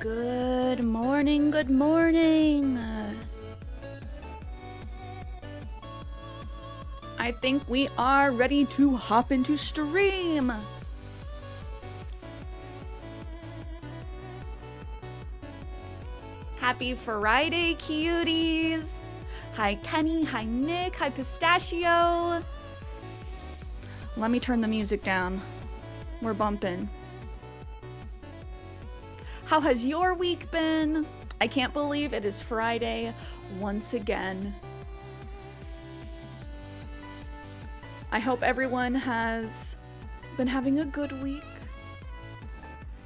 Good morning, good morning. I think we are ready to hop into stream. Happy Friday, cuties. Hi, Kenny. Hi, Nick. Hi, Pistachio. Let me turn the music down. We're bumping. How has your week been? I can't believe it is Friday once again. I hope everyone has been having a good week.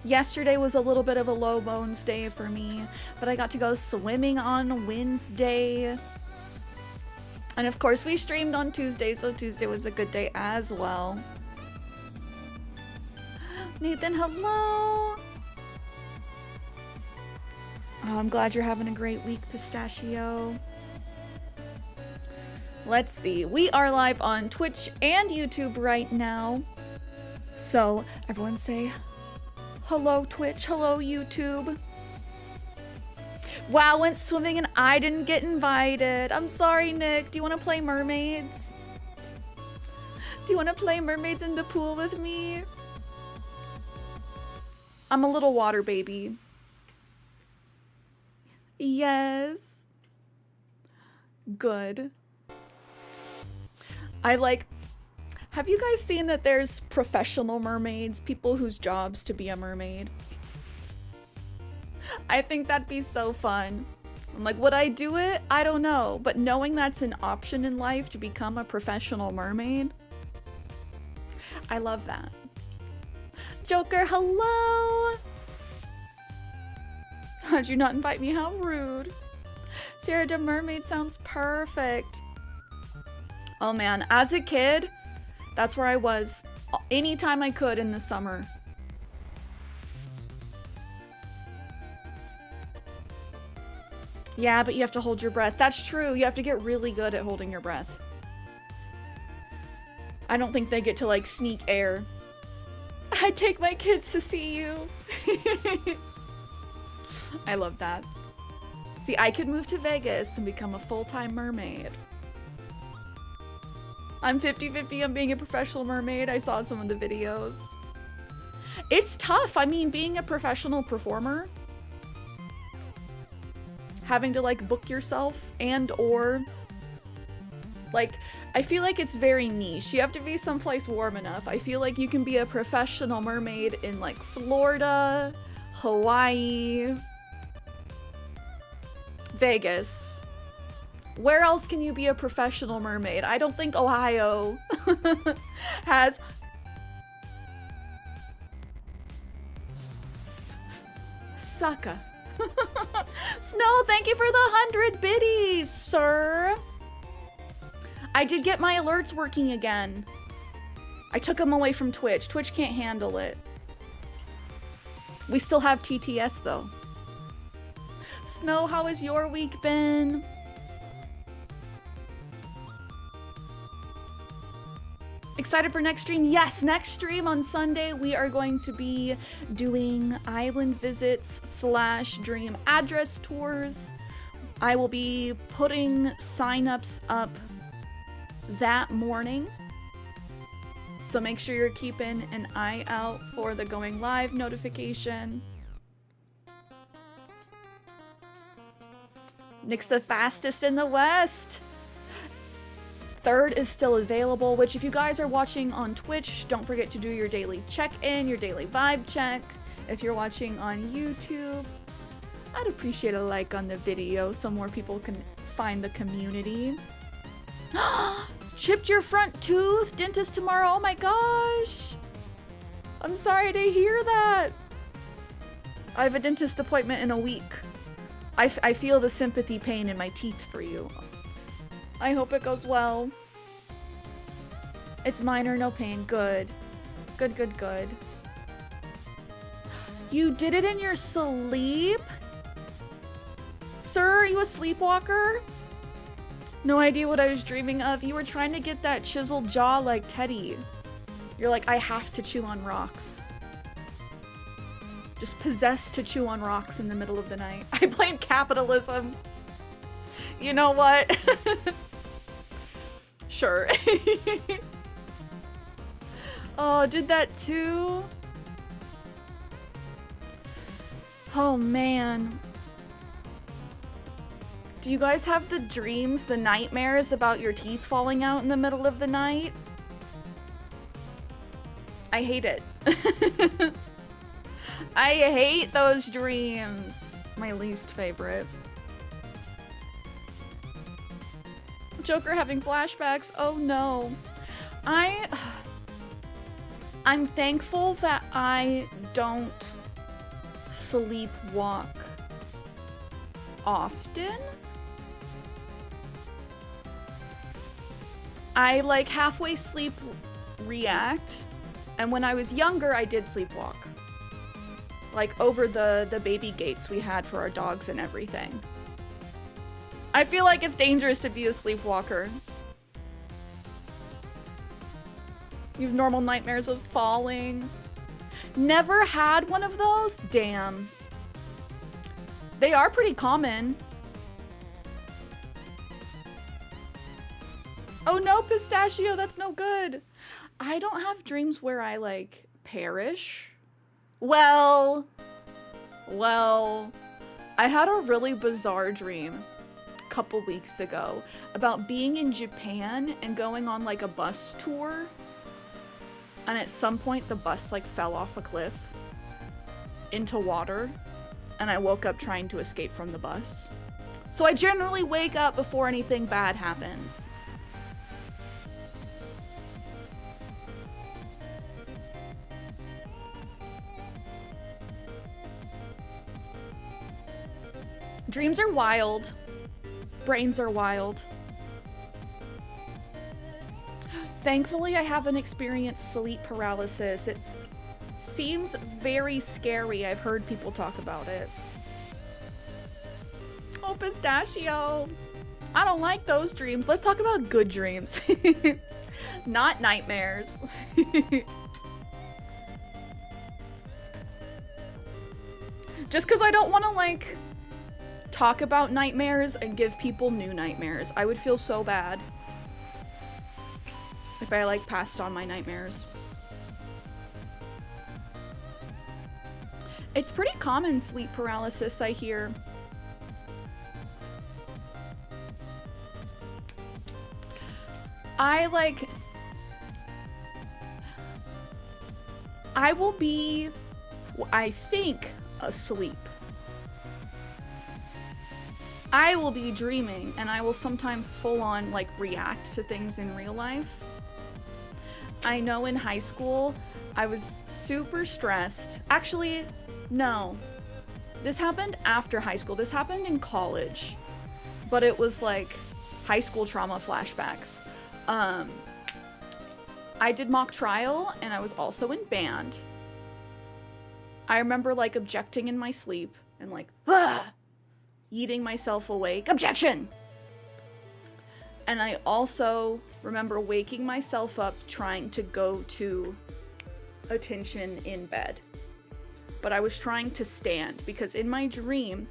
Yesterday was a little bit of a low bones day for me, but I got to go swimming on Wednesday. And of course we streamed on Tuesday, so Tuesday was a good day as well. Nathan, hello! Oh, I'm glad you're having a great week, Pistachio. Let's see. We are live on Twitch and YouTube right now. So everyone say hello, Twitch. Hello, YouTube. Wow, went swimming and I didn't get invited. I'm sorry, Nick. Do you want to play mermaids? Do you want to play mermaids in the pool with me? I'm a little water baby. Yes. Good. Have you guys seen that there's professional mermaids, people whose job's to be a mermaid? I think that'd be so fun. I'm like, would I do it? I don't know. But knowing that's an option in life to become a professional mermaid, I love that. Joker, hello! How'd you not invite me? How rude. Sierra the mermaid sounds perfect. Oh man, as a kid, that's where I was anytime I could in the summer. Yeah, but you have to hold your breath. That's true. You have to get really good at holding your breath. I don't think they get to like sneak air. I'd take my kids to see you. I love that. See, I could move to Vegas and become a full-time mermaid. I'm 50-50 on being a professional mermaid. I saw some of the videos. It's tough. I mean, being a professional performer, having to like book yourself and or like, I feel like it's very niche. You have to be someplace warm enough. I feel like you can be a professional mermaid in like Florida, Hawaii, Vegas. Where else can you be a professional mermaid? I don't think Ohio has... Sucka. Snow, thank you for the 100 biddies, sir. I did get my alerts working again. I took them away from Twitch. Twitch can't handle it. We still have TTS though. Snow, how has your week been? Excited for next stream? Yes, next stream on Sunday we are going to be doing island visits / dream address tours. I will be putting signups up that morning. So make sure you're keeping an eye out for the going live notification. Nick's the fastest in the West. Third is still available, which if you guys are watching on Twitch, don't forget to do your daily check-in, your daily vibe check. If you're watching on YouTube, I'd appreciate a like on the video so more people can find the community. Chipped your front tooth? Dentist tomorrow? Oh my gosh! I'm sorry to hear that. I have a dentist appointment in a week. I feel the sympathy pain in my teeth for you. I hope it goes well. It's minor, no pain. Good. Good, good, good. You did it in your sleep? Sir, are you a sleepwalker? No idea what I was dreaming of. You were trying to get that chiseled jaw like Teddy. You're like, I have to chew on rocks. Just possessed to chew on rocks in the middle of the night. I blame capitalism. You know what? Sure. Oh, did that too? Oh man. Do you guys have the dreams, the nightmares about your teeth falling out in the middle of the night? I hate it. I hate those dreams. My least favorite. Joker having flashbacks. Oh no. I'm thankful that I don't sleepwalk often. I like halfway sleep react, and when I was younger I did sleepwalk. Like over the baby gates we had for our dogs and everything. I feel like it's dangerous to be a sleepwalker. You have normal nightmares of falling. Never had one of those? Damn. They are pretty common. Oh no, pistachio, that's no good. I don't have dreams where I like perish. Well, I had a really bizarre dream a couple weeks ago about being in Japan and going on like a bus tour. And at some point the bus like fell off a cliff into water, and I woke up trying to escape from the bus. So I generally wake up before anything bad happens. Dreams are wild. Brains are wild. Thankfully, I haven't experienced sleep paralysis. It seems very scary. I've heard people talk about it. Oh, pistachio. I don't like those dreams. Let's talk about good dreams. Not nightmares. Just because I don't want to, like, talk about nightmares and give people new nightmares. I would feel so bad if I like passed on my nightmares. It's pretty common, sleep paralysis, I hear. I will be, I think, asleep. I will be dreaming, and I will sometimes full on like react to things in real life. I know in high school, I was super stressed. Actually, no. This happened after high school. This happened in college. But it was like high school trauma flashbacks. I did mock trial, and I was also in band. I remember like objecting in my sleep and like, yeeting myself awake. Objection! And I also remember waking myself up trying to go to attention in bed. But I was trying to stand because in my dream,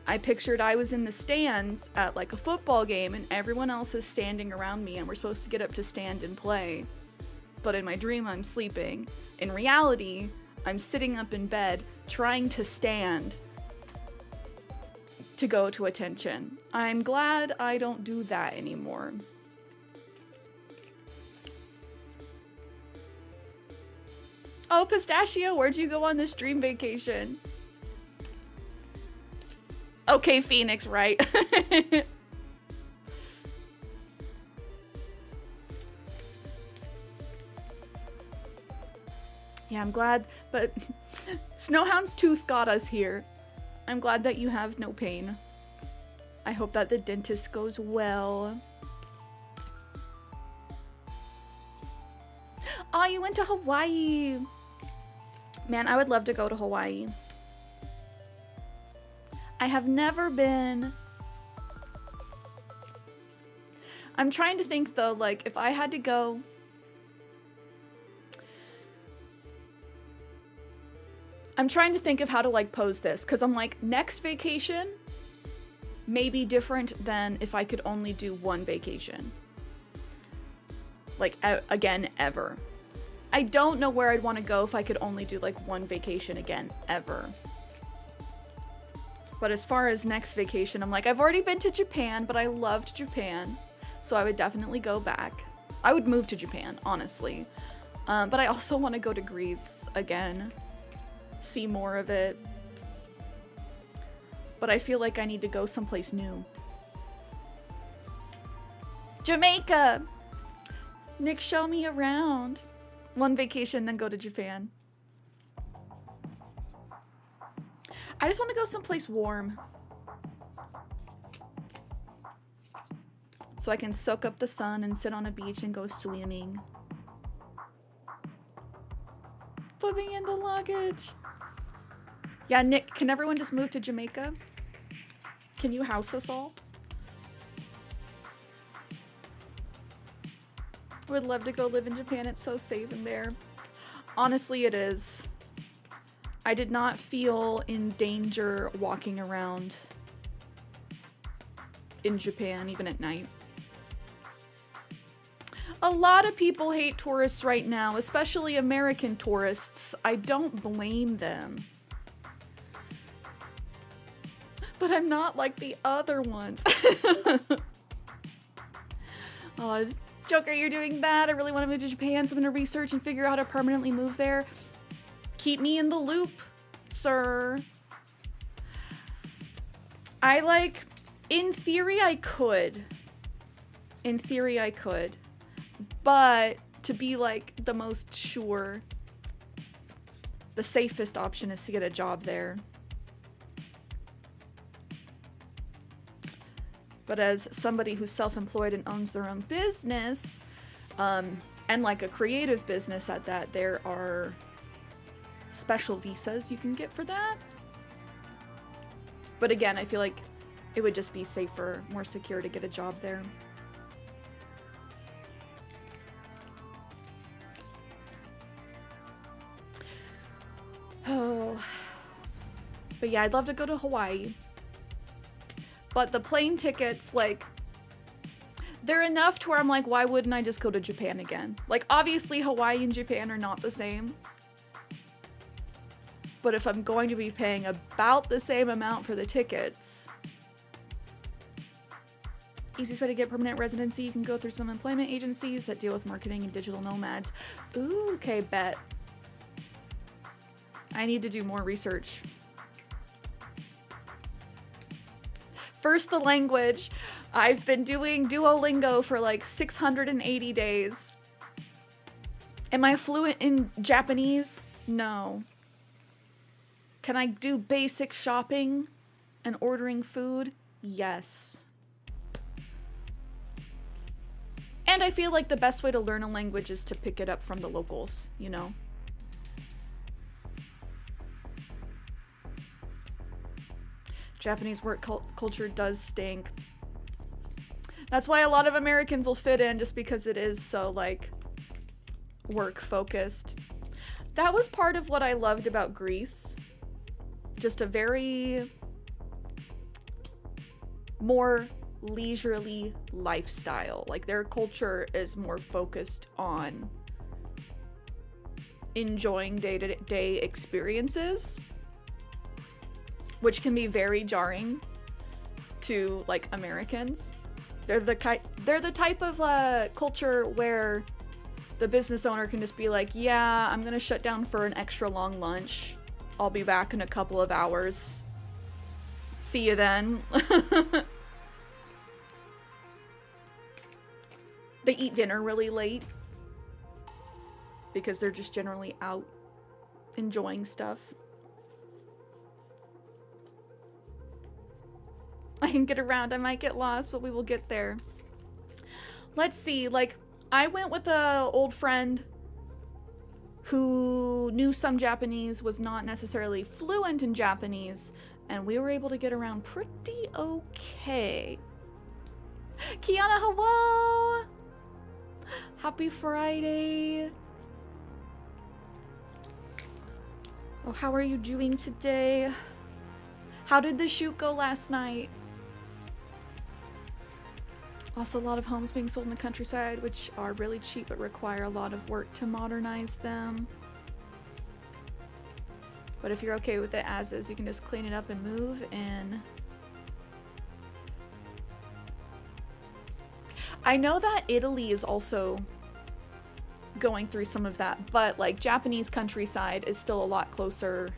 I pictured I was in the stands at like a football game and everyone else is standing around me and we're supposed to get up to stand and play. But in my dream, I'm sleeping. In reality, I'm sitting up in bed trying to stand to go to attention. I'm glad I don't do that anymore. Oh, Pistachio, where'd you go on this dream vacation? Okay, Phoenix, right? Yeah, I'm glad, but Snowhound's tooth got us here. I'm glad that you have no pain. I hope that the dentist goes well. Oh, you went to Hawaii. Man, I would love to go to Hawaii. I have never been. I'm trying to think though, like if I had to go. I'm trying to think of how to like pose this, because I'm like, next vacation may be different than if I could only do one vacation. Like, again, ever. I don't know where I'd want to go if I could only do like one vacation again, ever. But as far as next vacation, I'm like, I've already been to Japan, but I loved Japan. So I would definitely go back. I would move to Japan, honestly. But I also want to go to Greece again. See more of it. But I feel like I need to go someplace new. Jamaica! Nick, show me around. One vacation, then go to Japan. I just want to go someplace warm. So I can soak up the sun and sit on a beach and go swimming. Put me in the luggage. Yeah, Nick, can everyone just move to Jamaica? Can you house us all? I would love to go live in Japan. It's so safe in there. Honestly, it is. I did not feel in danger walking around in Japan, even at night. A lot of people hate tourists right now, especially American tourists. I don't blame them. But I'm not like the other ones. Oh, Joker, you're doing that. I really want to move to Japan, so I'm going to research and figure out how to permanently move there. Keep me in the loop, sir. In theory, I could. In theory, I could. But to be like the most sure, the safest option is to get a job there. But as somebody who's self-employed and owns their own business, and like a creative business at that, there are special visas you can get for that. But again, I feel like it would just be safer, more secure to get a job there. Oh. But yeah, I'd love to go to Hawaii. But the plane tickets, like, they're enough to where I'm like, why wouldn't I just go to Japan again? Like, obviously Hawaii and Japan are not the same. But if I'm going to be paying about the same amount for the tickets, easiest way to get permanent residency, you can go through some employment agencies that deal with marketing and digital nomads. Ooh, okay, bet. I need to do more research. First, the language. I've been doing Duolingo for like 680 days. Am I fluent in Japanese? No. Can I do basic shopping and ordering food? Yes. And I feel like the best way to learn a language is to pick it up from the locals, you know? Japanese work culture does stink. That's why a lot of Americans will fit in, just because it is so, like, work focused. That was part of what I loved about Greece. Just a very more leisurely lifestyle. Like, their culture is more focused on enjoying day-to-day experiences, which can be very jarring to, like, Americans. They're the type of culture where the business owner can just be like, yeah, I'm gonna shut down for an extra long lunch. I'll be back in a couple of hours. See you then. They eat dinner really late because they're just generally out enjoying stuff. I can get around. I might get lost, but we will get there. Let's see. Like, I went with an old friend who knew some Japanese, was not necessarily fluent in Japanese, and we were able to get around pretty okay. Kiana, hello! Happy Friday. Oh, how are you doing today? How did the shoot go last night? Also, a lot of homes being sold in the countryside, which are really cheap but require a lot of work to modernize them. But if you're okay with it as is, you can just clean it up and move in. I know that Italy is also going through some of that, but like Japanese countryside is still a lot closer.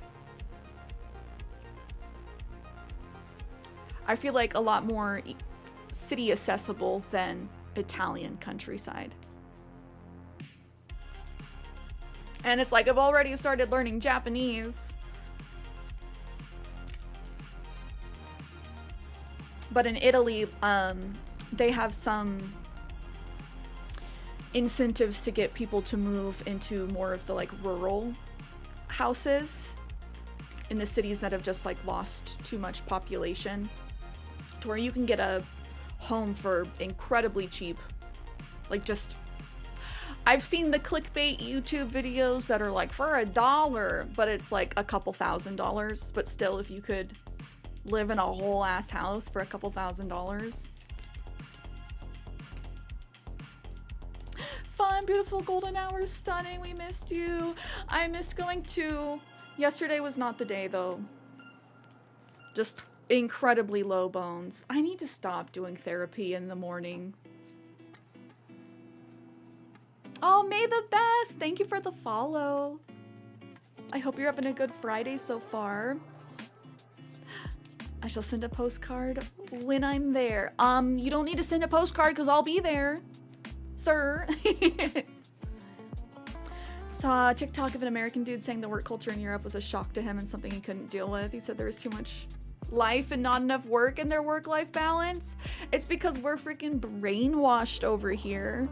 I feel like a lot more city accessible than Italian countryside. And it's like I've already started learning Japanese. But in Italy, they have some incentives to get people to move into more of the like rural houses in the cities that have just like lost too much population, to where you can get a home for incredibly cheap. Like, just I've seen the clickbait YouTube videos that are like for $1, but it's like a couple $1,000s. But still, if you could live in a whole ass house for a couple $1,000s. Fun, beautiful, golden hours, stunning. We missed you. I missed going to. Yesterday was not the day though. Just incredibly low bones. I need to stop doing therapy in the morning. Oh, May the best. Thank you for the follow. I hope you're having a good Friday so far. I shall send a postcard when I'm there. You don't need to send a postcard because I'll be there, sir. Saw a TikTok of an American dude saying the work culture in Europe was a shock to him and something he couldn't deal with. He said there was too much life and not enough work in their work-life balance. It's because we're freaking brainwashed over here.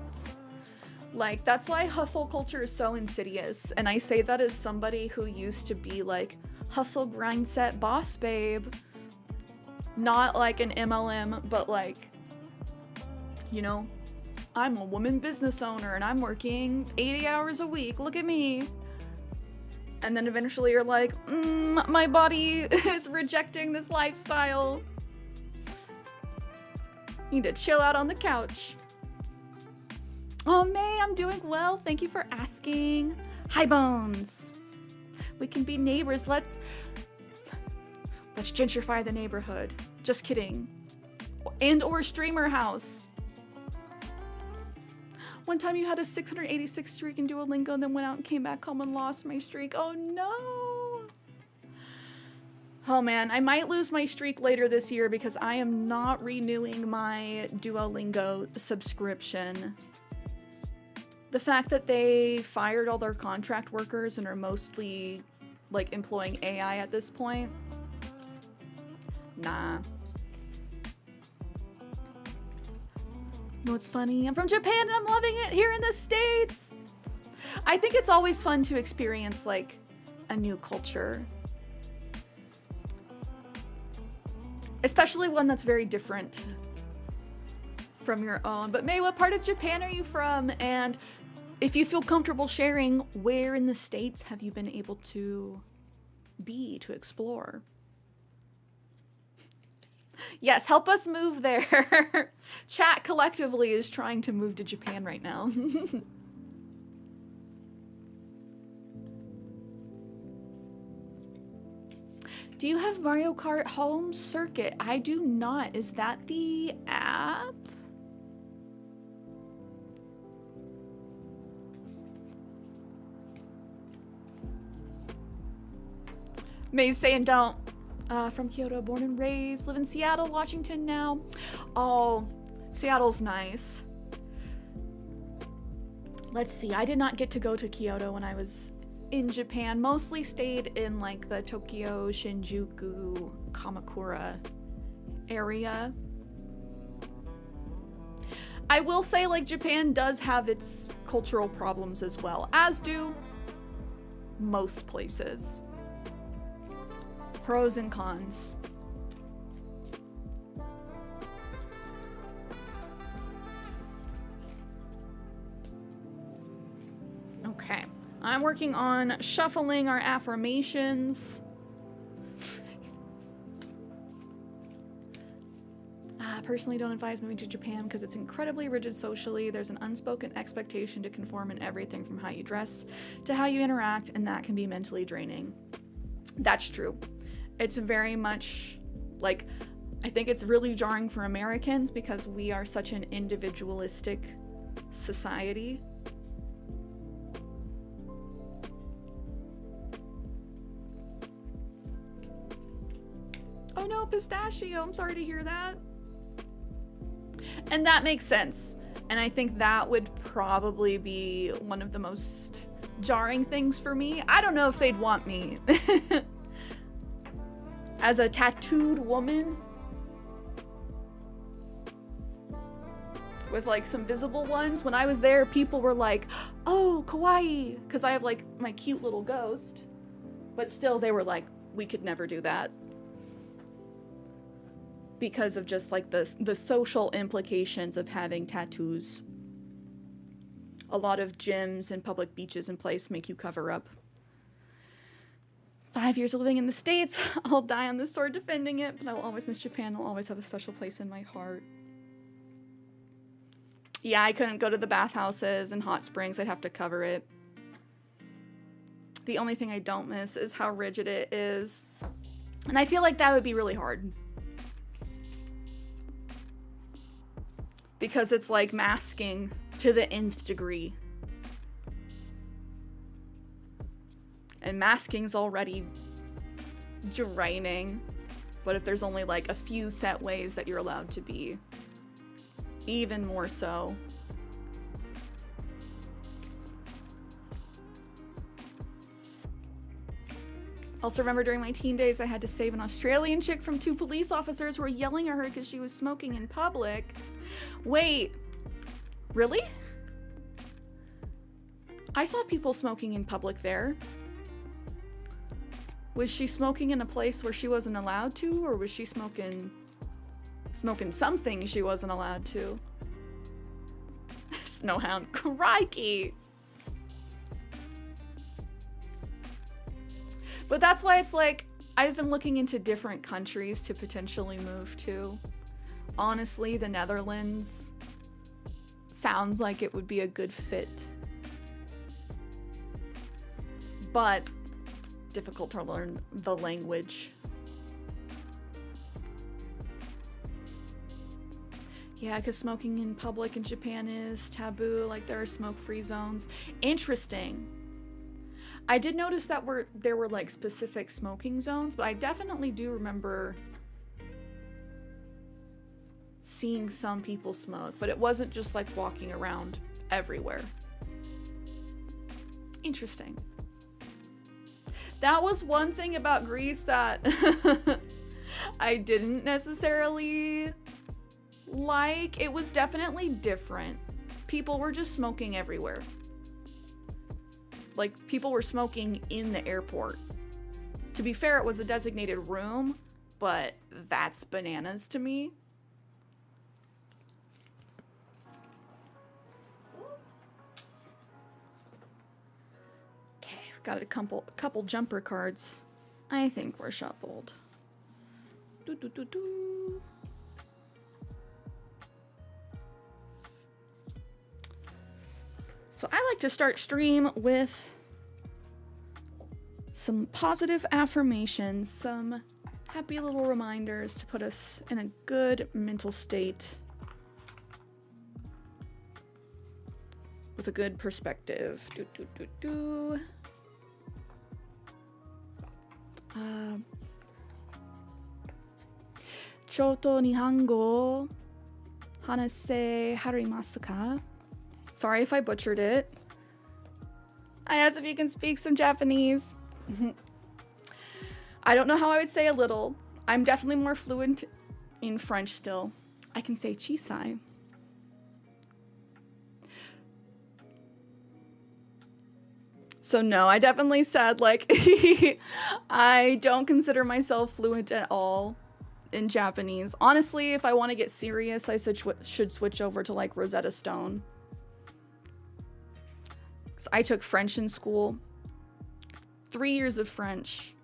Like, that's why hustle culture is so insidious. And I say that as somebody who used to be like hustle, grind, set, boss babe. Not like an MLM, but like, you know, I'm a woman business owner and I'm working 80 hours a week. Look at me. And then eventually you're like, my body is rejecting this lifestyle. Need to chill out on the couch. Oh, May, I'm doing well. Thank you for asking. Hi, Bones. We can be neighbors. Let's gentrify the neighborhood. Just kidding. And or streamer house. One time you had a 686 streak in Duolingo and then went out and came back home and lost my streak. Oh no. Oh man, I might lose my streak later this year because I am not renewing my Duolingo subscription. The fact that they fired all their contract workers and are mostly like employing AI at this point. Nah. You know what's funny? I'm from Japan and I'm loving it here in the States. I think it's always fun to experience like a new culture. Especially one that's very different from your own. But May, what part of Japan are you from? And if you feel comfortable sharing, where in the States have you been able to be, to explore? Yes, help us move there. Chat collectively is trying to move to Japan right now. Do you have Mario Kart Home Circuit? I do not. Is that the app? May's saying don't. From Kyoto, born and raised, live in Seattle, Washington now. Oh, Seattle's nice. Let's see, I did not get to go to Kyoto when I was in Japan. Mostly stayed in like the Tokyo, Shinjuku, Kamakura area. I will say like Japan does have its cultural problems as well, as do most places. Pros and cons. Okay, I'm working on shuffling our affirmations. Personally don't advise moving to Japan because it's incredibly rigid socially. There's an unspoken expectation to conform in everything from how you dress to how you interact, and that can be mentally draining. That's true. It's very much like, I think it's really jarring for Americans because we are such an individualistic society. Oh no, pistachio, I'm sorry to hear that. And that makes sense. And I think that would probably be one of the most jarring things for me. I don't know if they'd want me. As a tattooed woman with like some visible ones, when I was there, people were like, oh, kawaii, because I have like my cute little ghost. But still, they were like, we could never do that. Because of just like the social implications of having tattoos. A lot of gyms and public beaches and places make you cover up. 5 years of living in the States, I'll die on this sword defending it, but I will always miss Japan. I'll always have a special place in my heart. Yeah, I couldn't go to the bathhouses and hot springs. I'd have to cover it. The only thing I don't miss is how rigid it is. And I feel like that would be really hard. Because it's like masking to the nth degree. And masking's already draining. But if there's only like a few set ways that you're allowed to be, even more so. Also remember during my teen days I had to save an Australian chick from 2 police officers who were yelling at her because she was smoking in public. Wait, really? I saw people smoking in public there. Was she smoking in a place where she wasn't allowed to, or was she smoking something she wasn't allowed to? Snowhound, crikey! But that's why it's like, I've been looking into different countries to potentially move to. Honestly, the Netherlands sounds like it would be a good fit. But difficult to learn the language. Yeah, because smoking in public in Japan is taboo. Like, there are smoke-free zones. Interesting. I did notice that there were like specific smoking zones, but I definitely do remember seeing some people smoke, but it wasn't just like walking around everywhere. Interesting. That was one thing about Greece that I didn't necessarily like. It was definitely different. People were just smoking everywhere. Like, people were smoking in the airport. To be fair, it was a designated room, but that's bananas to me. Okay, we've got a couple jumper cards. I think we're shuffled. So I like to start stream with some positive affirmations, some happy little reminders to put us in a good mental state with a good perspective. Choto Nihongo Hanase Harimasu ka? Sorry if I butchered it. I asked if you can speak some Japanese. I don't know how I would say a little. I'm definitely more fluent in French still. I can say chisai. So no, I definitely said like I don't consider myself fluent at all in Japanese. Honestly, if I want to get serious, I should switch over to like Rosetta Stone. I took French in school, 3 years of French.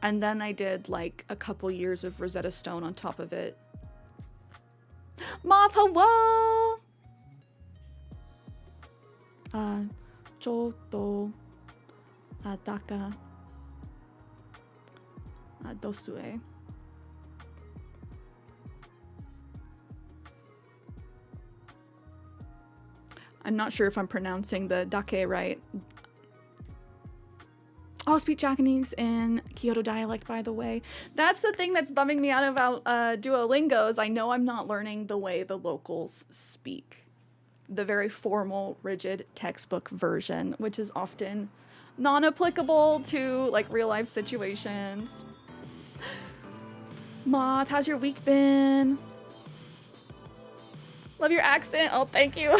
And then I did like a couple years of Rosetta Stone on top of it. Moth, hello! ちょっとだかどうすえ I'm not sure if I'm pronouncing the dake right. I'll speak Japanese in Kyoto dialect, by the way. That's the thing that's bumming me out about Duolingo is I know I'm not learning the way the locals speak. The very formal, rigid textbook version, which is often non-applicable to like real life situations. Moth, how's your week been? Love your accent. Oh, thank you.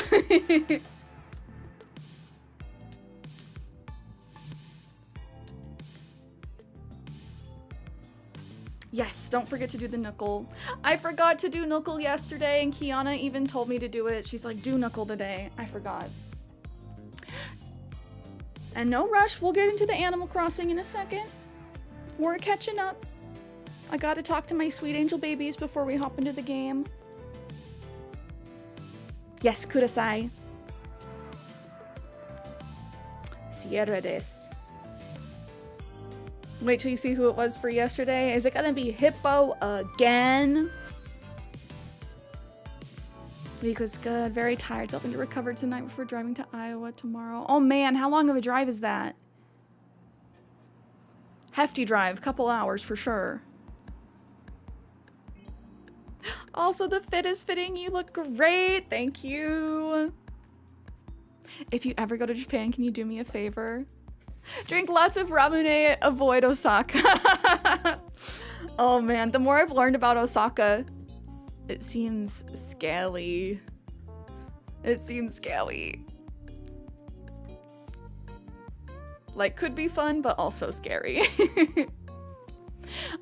Yes, don't forget to do the knuckle. I forgot to do knuckle yesterday, and Kiana even told me to do it. She's like, do knuckle today. I forgot. And no rush, we'll get into the Animal Crossing in a second. We're catching up. I gotta talk to my sweet angel babies before we hop into the game. Yes, kudasai. Cierra des. Wait till you see who it was for yesterday. Is it gonna be Hippo again? Week was good, very tired. Hoping to recover tonight before driving to Iowa tomorrow. Oh man, how long of a drive is that? Hefty drive, couple hours for sure. Also, the fit is fitting. You look great. Thank you. If you ever go to Japan, can you do me a favor? Drink lots of Ramune, avoid Osaka. Oh man, the more I've learned about Osaka, it seems scary. It seems scary. Like, could be fun, but also scary.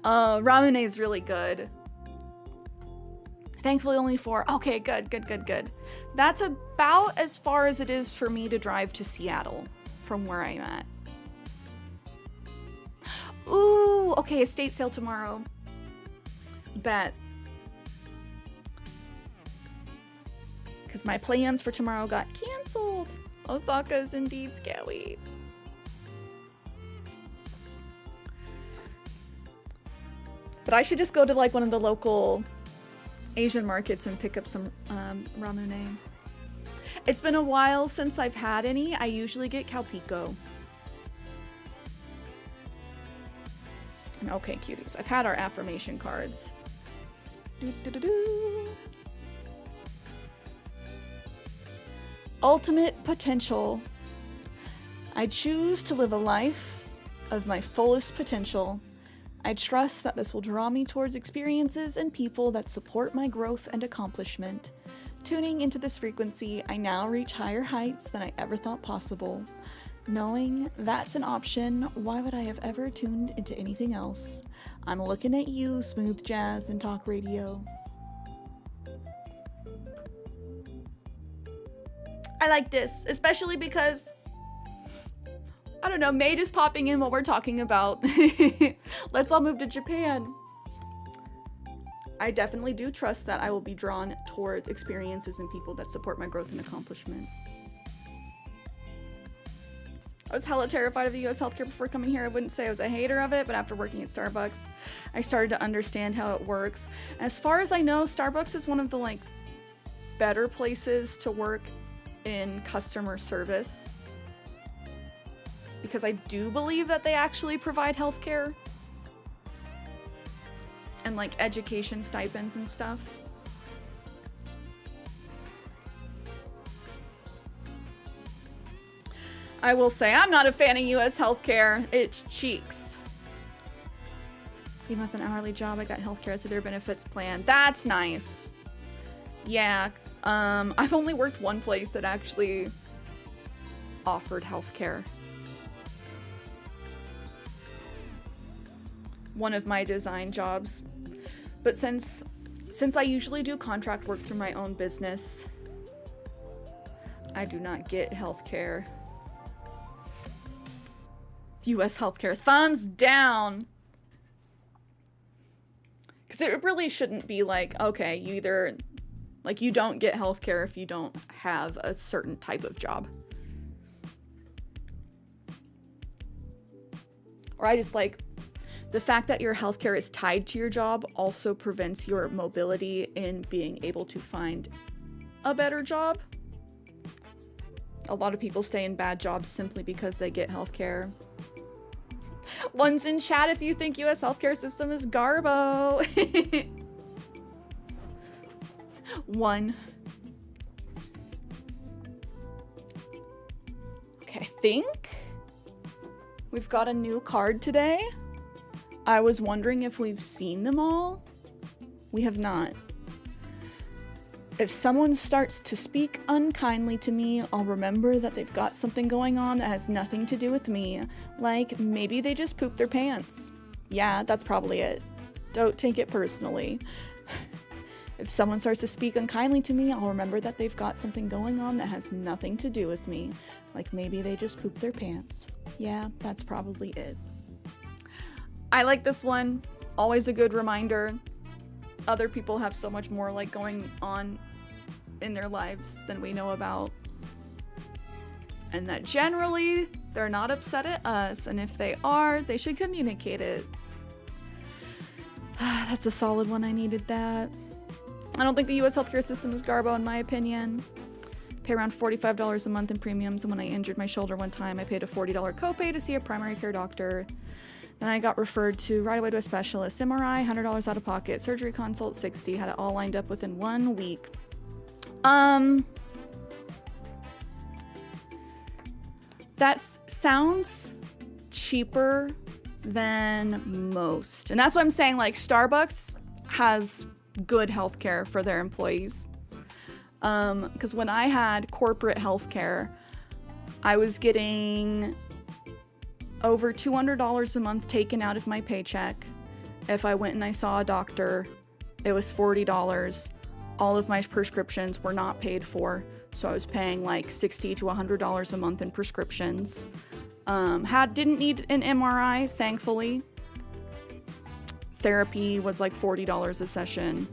Ramune is really good. Thankfully only 4. Okay, good. That's about as far as it is for me to drive to Seattle from where I'm at. Ooh, okay, estate sale tomorrow. Bet. Because my plans for tomorrow got canceled. Osaka is indeed scary. But I should just go to like one of the local Asian markets and pick up some ramune. It's been a while since I've had any. I usually get Calpico. And okay, cuties. I've had our affirmation cards. Ultimate potential. I choose to live a life of my fullest potential. I trust that this will draw me towards experiences and people that support my growth and accomplishment. Tuning into this frequency, I now reach higher heights than I ever thought possible. Knowing that's an option, why would I have ever tuned into anything else? I'm looking at you, smooth jazz and talk radio. I like this, especially because, I don't know, May is popping in while we're talking about let's all move to Japan. I definitely do trust that I will be drawn towards experiences and people that support my growth and accomplishment. I was hella terrified of the US healthcare before coming here. I wouldn't say I was a hater of it, but after working at Starbucks, I started to understand how it works. As far as I know, Starbucks is one of the like better places to work in customer service, because I do believe that they actually provide healthcare and like education stipends and stuff. I will say I'm not a fan of US healthcare. It's cheeks. Even with an hourly job, I got healthcare through their benefits plan. That's nice. Yeah, I've only worked one place that actually offered healthcare. One of my design jobs. But since I usually do contract work through my own business, I do not get healthcare. US healthcare. Thumbs down. Because it really shouldn't be like, okay, you either, like, you don't get healthcare if you don't have a certain type of job. Or I just like the fact that your healthcare is tied to your job also prevents your mobility in being able to find a better job. A lot of people stay in bad jobs simply because they get healthcare. One's in chat if you think US healthcare system is garbo. One. Okay, I think we've got a new card today. I was wondering if we've seen them all. We have not. If someone starts to speak unkindly to me, I'll remember that they've got something going on that has nothing to do with me. Like, maybe they just pooped their pants. Yeah, that's probably it. Don't take it personally. If someone starts to speak unkindly to me, I'll remember that they've got something going on that has nothing to do with me. Like, maybe they just pooped their pants. Yeah, that's probably it. I like this one. Always a good reminder. Other people have so much more, like, going on in their lives than we know about. And that generally, they're not upset at us. And if they are, they should communicate it. That's a solid one. I needed that. I don't think the US healthcare system is garbo, in my opinion. Pay around $45 a month in premiums. And when I injured my shoulder one time, I paid a $40 copay to see a primary care doctor. Then I got referred to right away to a specialist. MRI, $100 out of pocket. Surgery consult, $60. Had it all lined up within 1 week. That sounds cheaper than most. And that's what I'm saying, like, Starbucks has good healthcare for their employees. Because when I had corporate healthcare, I was getting over $200 a month taken out of my paycheck. If I went and I saw a doctor, it was $40. All of my prescriptions were not paid for, so I was paying like $60 to $100 a month in prescriptions. Didn't need an MRI, thankfully. Therapy was like $40 a session.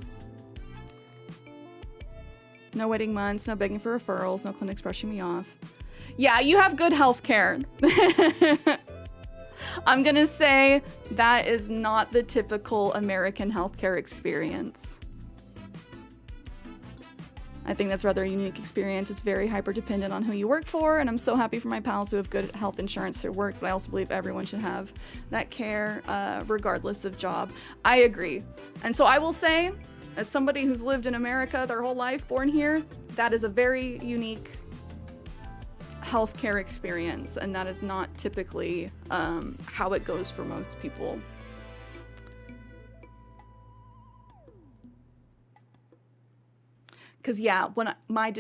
No waiting months, no begging for referrals, no clinics brushing me off. Yeah, you have good health care. I'm gonna say that is not the typical American healthcare experience. I think that's rather a unique experience. It's very hyper dependent on who you work for, and I'm so happy for my pals who have good health insurance through work, but I also believe everyone should have that care regardless of job. I agree. And so I will say, as somebody who's lived in America their whole life, born here, that is a very unique healthcare experience, and that is not typically how it goes for most people. Because yeah, when my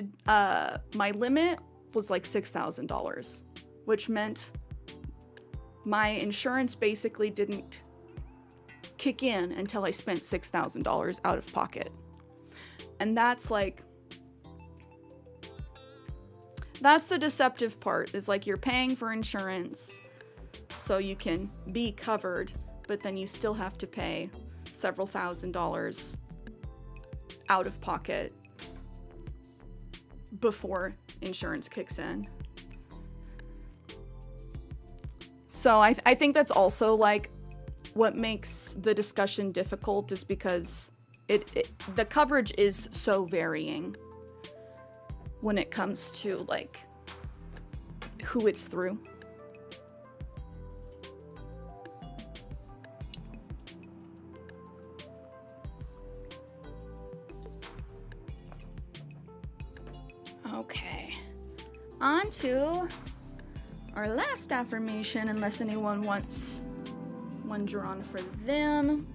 limit was like $6,000, which meant my insurance basically didn't kick in until I spent $6,000 out of pocket. And that's like, that's the deceptive part, is like you're paying for insurance so you can be covered, but then you still have to pay several $1,000s out of pocket before insurance kicks in. So I think that's also like what makes the discussion difficult, is because the coverage is so varying when it comes to like who it's through. Okay, on to our last affirmation, unless anyone wants one drawn for them.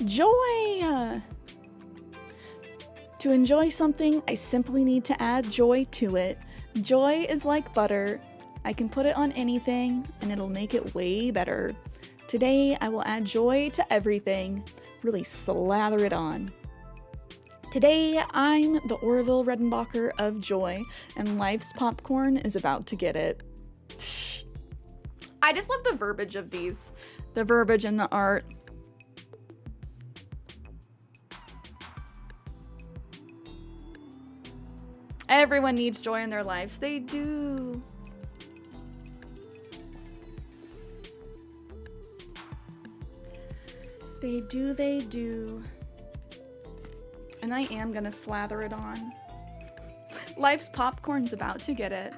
Joy! To enjoy something, I simply need to add joy to it. Joy is like butter. I can put it on anything, and it'll make it way better. Today, I will add joy to everything. Really slather it on. Today, I'm the Orville Redenbacher of Joy, and life's popcorn is about to get it. I just love the verbiage of these. The verbiage and the art. Everyone needs joy in their lives. They do. They do, they do. And I am gonna slather it on. Life's popcorn's about to get it.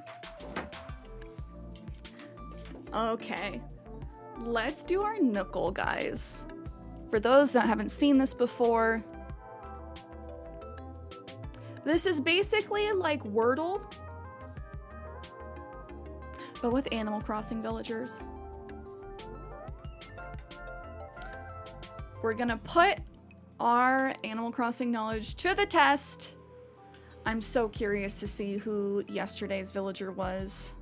Okay. Let's do our knuckle, guys. For those that haven't seen this before, this is basically like Wordle, but with Animal Crossing villagers. We're gonna put our Animal Crossing knowledge to the test. I'm so curious to see who yesterday's villager was.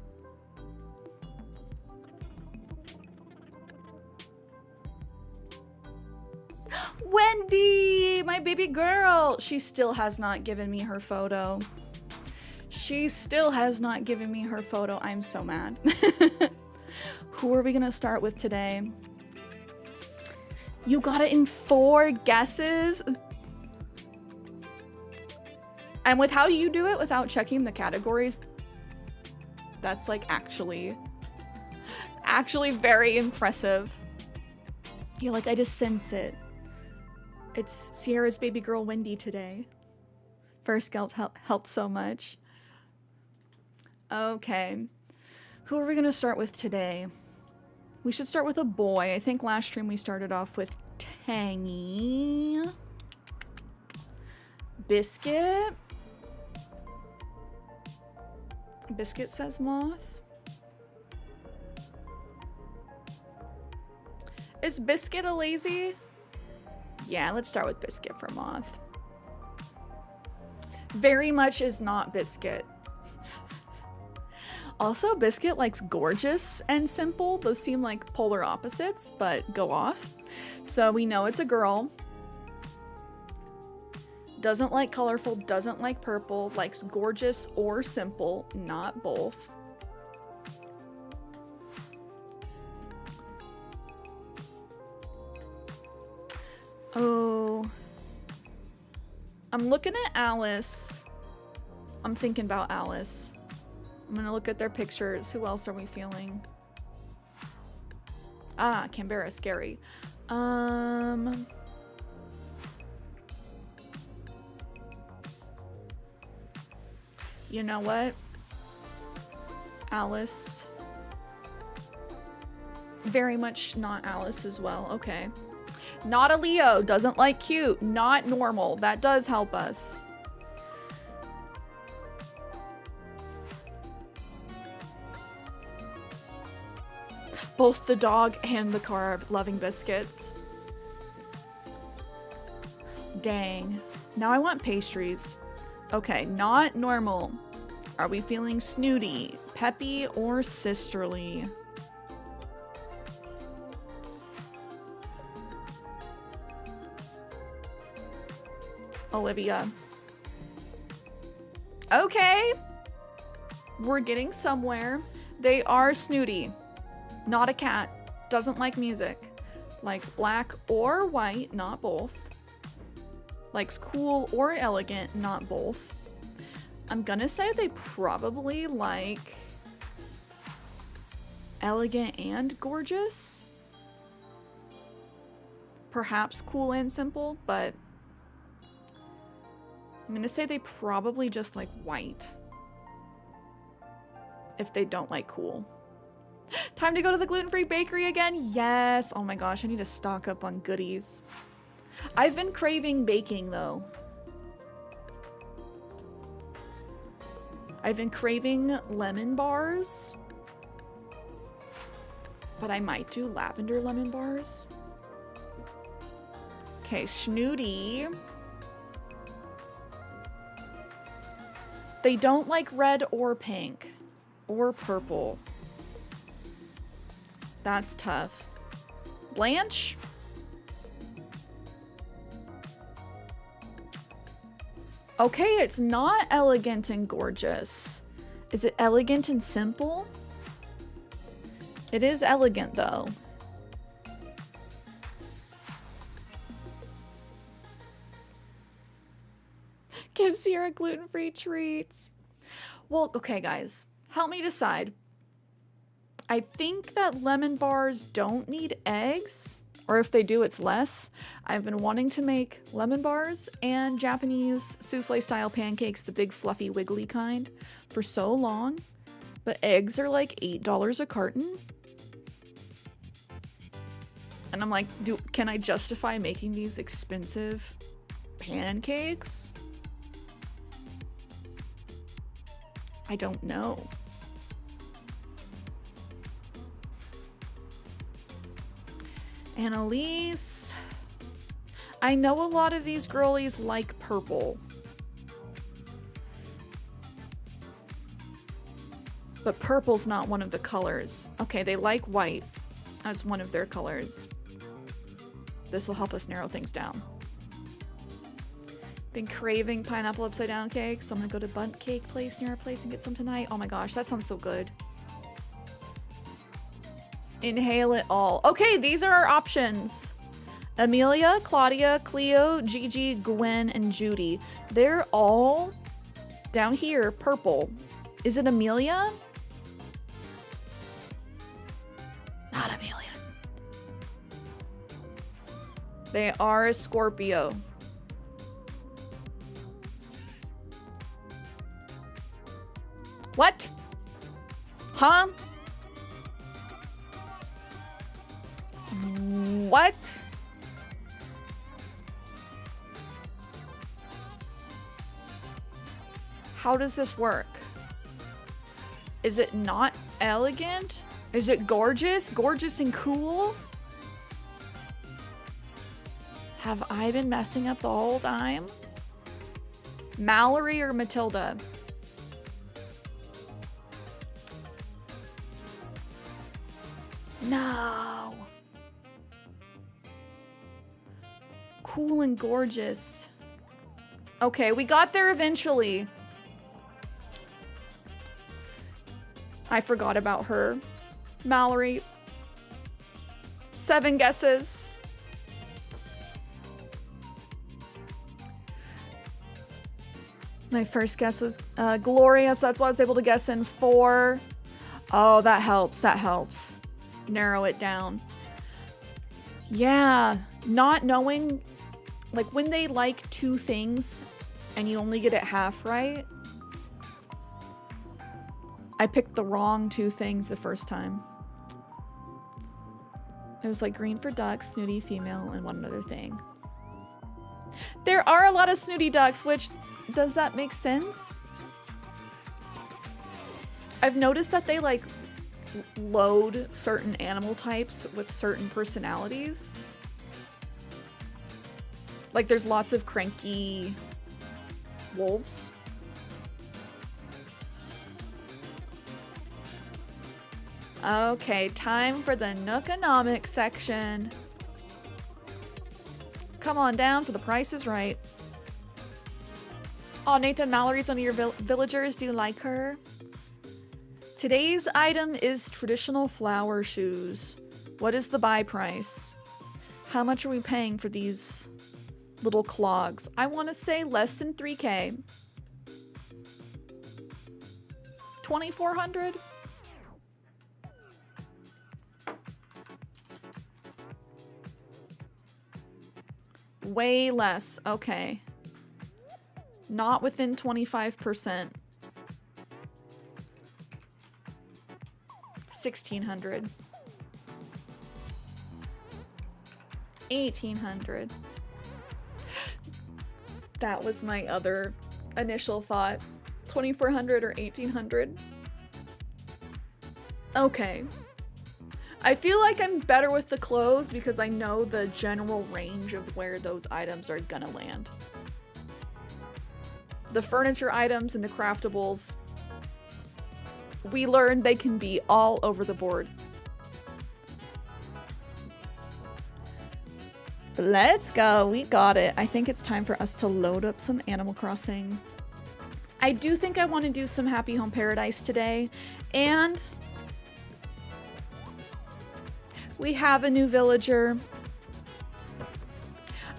Wendy, my baby girl. She still has not given me her photo. She still has not given me her photo. I'm so mad. Who are we gonna start with today? You got it in 4 guesses? And with how you do it without checking the categories, that's like actually very impressive. You're like, I just sense it. It's Sierra's baby girl Wendy today. First Scout helped so much. Okay. Who are we gonna start with today? We should start with a boy. I think last stream we started off with Tangy. Biscuit. Biscuit says moth. Is Biscuit a lazy? Yeah, let's start with Biscuit for moth. Very much is not Biscuit. Also, Biscuit likes gorgeous and simple. Those seem like polar opposites, but go off. So we know it's a girl. Doesn't like colorful, doesn't like purple, likes gorgeous or simple, not both. Oh. I'm looking at Alice. I'm thinking about Alice. I'm gonna look at their pictures. Who else are we feeling? Ah, Canberra, scary. You know what? Alice. Very much not Alice as well. Okay. Not a Leo. Doesn't like cute. Not normal. That does help us. Both the dog and the car are loving Biscuits. Dang. Now I want pastries. Okay, not normal. Are we feeling snooty, peppy, or sisterly? Olivia. Okay. We're getting somewhere. They are snooty. Not a cat. Doesn't like music. Likes black or white, not both. Likes cool or elegant, not both. I'm gonna say they probably like elegant and gorgeous. Perhaps cool and simple, but I'm gonna say they probably just like white. If they don't like cool. Time to go to the gluten-free bakery again? Yes. Oh my gosh, I need to stock up on goodies. I've been craving baking though. I've been craving lemon bars. But I might do lavender lemon bars. Okay, snooty. They don't like red or pink or purple. That's tough. Blanche? Okay, it's not elegant and gorgeous. Is it elegant and simple? It is elegant though. Give Cierra gluten-free treats. Well, okay guys, help me decide. I think that lemon bars don't need eggs, or if they do, it's less. I've been wanting to make lemon bars and Japanese souffle style pancakes, the big fluffy wiggly kind, for so long, but eggs are like $8 a carton. And I'm like, can I justify making these expensive pancakes? I don't know. Annalise. I know a lot of these girlies like purple. But purple's not one of the colors. Okay, they like white as one of their colors. This will help us narrow things down. Been craving pineapple upside down cake, so I'm gonna go to Bunt Cake Place near our place and get some tonight. Oh my gosh, that sounds so good. Inhale it all. Okay, these are our options. Amelia, Claudia, Cleo, Gigi, Gwen, and Judy. They're all down here, purple. Is it Amelia? Not Amelia. They are a Scorpio. What? Huh? What? How does this work? Is it not elegant? Is it gorgeous? Gorgeous and cool? Have I been messing up the whole time? Mallory or Matilda? No. Cool and gorgeous. Okay, we got there eventually. I forgot about her. Mallory. 7 guesses. My first guess was Gloria, so that's why I was able to guess in 4. Oh, that helps. That helps. Narrow it down. Yeah, not knowing, like when they like 2 things and you only get it half right. I picked the wrong 2 things the first time. It was like green for ducks, snooty female, and one other thing. There are a lot of snooty ducks, which, does that make sense? I've noticed that they like load certain animal types with certain personalities. Like there's lots of cranky wolves. Okay, time for the Nookonomics section. Come on down for the Price is Right. Oh, Nathan, Mallory's one of your villagers. Do you like her? Today's item is traditional flower shoes. What is the buy price? How much are we paying for these little clogs? I want to say less than 3K. 2,400? Way less. Okay. Not within 25%. 1,600. 1,800. That was my other initial thought. 2,400 or 1,800. Okay. I feel like I'm better with the clothes because I know the general range of where those items are gonna land. The furniture items and the craftables, we learned they can be all over the board. Let's go. We got it. I think it's time for us to load up some Animal Crossing. I do think I want to do some Happy Home Paradise today. And we have a new villager.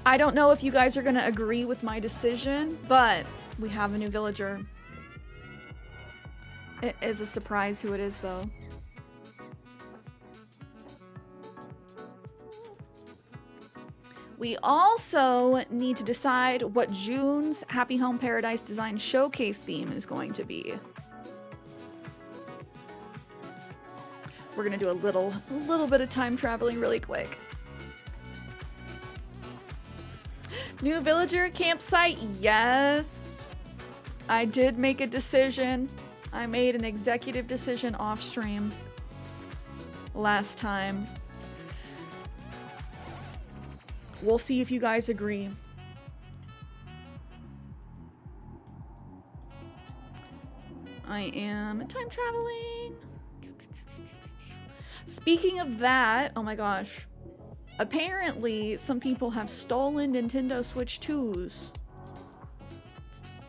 I don't know if you guys are going to agree with my decision, but we have a new villager. It is a surprise who it is, though. We also need to decide what June's Happy Home Paradise Design Showcase theme is going to be. We're gonna do a little bit of time traveling really quick. New villager campsite, yes. I did make a decision. I made an executive decision off stream last time. We'll see if you guys agree. I am time traveling. Speaking of that, oh my gosh. Apparently, some people have stolen Nintendo Switch 2s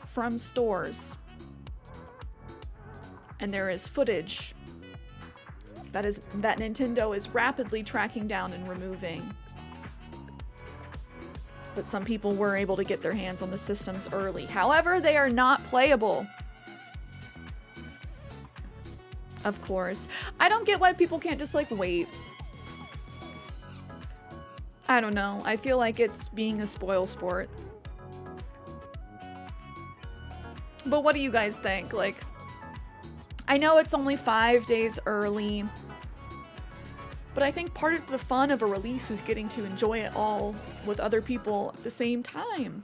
from stores. And there is footage that Nintendo is rapidly tracking down and removing. But some people were able to get their hands on the systems early. However, they are not playable. Of course. I don't get why people can't just, like, wait. I don't know. I feel like it's being a spoil sport. But what do you guys think? Like, I know it's only 5 days early. But I think part of the fun of a release is getting to enjoy it all with other people at the same time.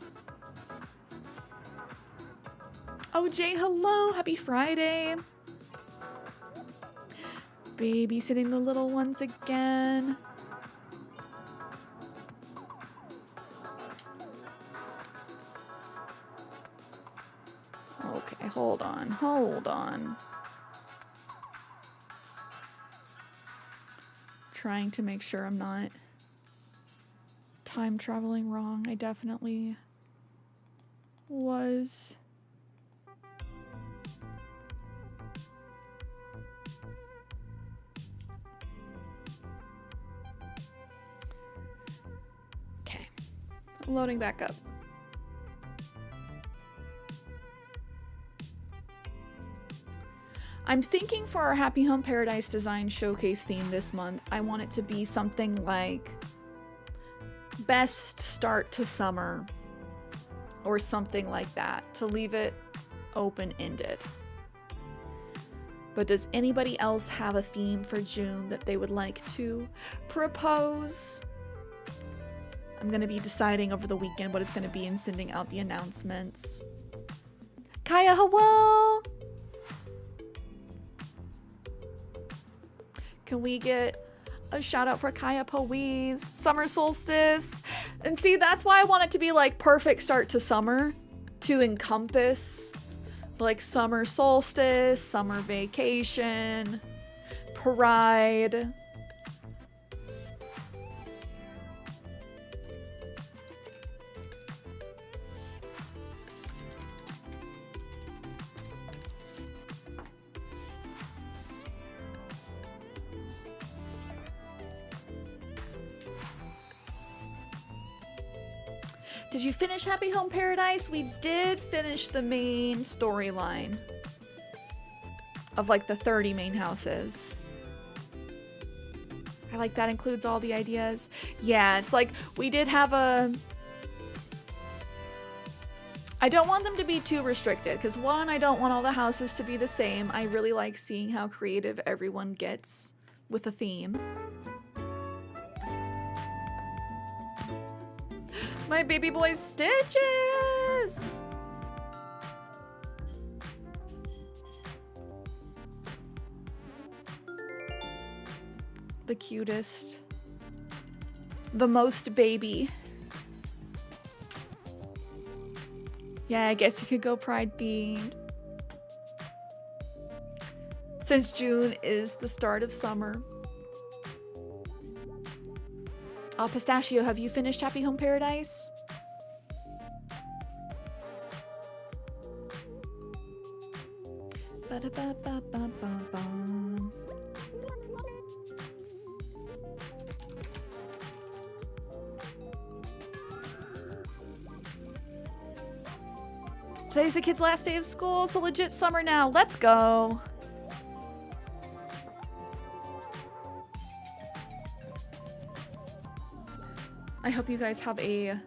Oh, Jay, hello. Happy Friday. Babysitting the little ones again. Okay, hold on. Trying to make sure I'm not time traveling wrong. I definitely was. Okay, loading back up. I'm thinking for our Happy Home Paradise Design Showcase theme this month, I want it to be something like best start to summer or something like that, to leave it open-ended. But does anybody else have a theme for June that they would like to propose? I'm going to be deciding over the weekend what it's going to be and sending out the announcements. Kaya, hello! Can we get a shout out for Kaya Poise? Summer solstice. And see, that's why I want it to be like perfect start to summer, to encompass like summer solstice, summer vacation, pride. Did you finish Happy Home Paradise? We did finish the main storyline of like the 30 main houses. I like that includes all the ideas. Yeah, it's like we did have a... I don't want them to be too restricted because one, I don't want all the houses to be the same. I really like seeing how creative everyone gets with a theme. My baby boy's stitches! The cutest. The most baby. Yeah, I guess you could go pride themed. Since June is the start of summer. Pistachio, have you finished Happy Home Paradise? Ba-da-ba-ba-ba-ba-ba. Today's the kids' last day of school, so legit summer now. Let's go. I hope you guys have a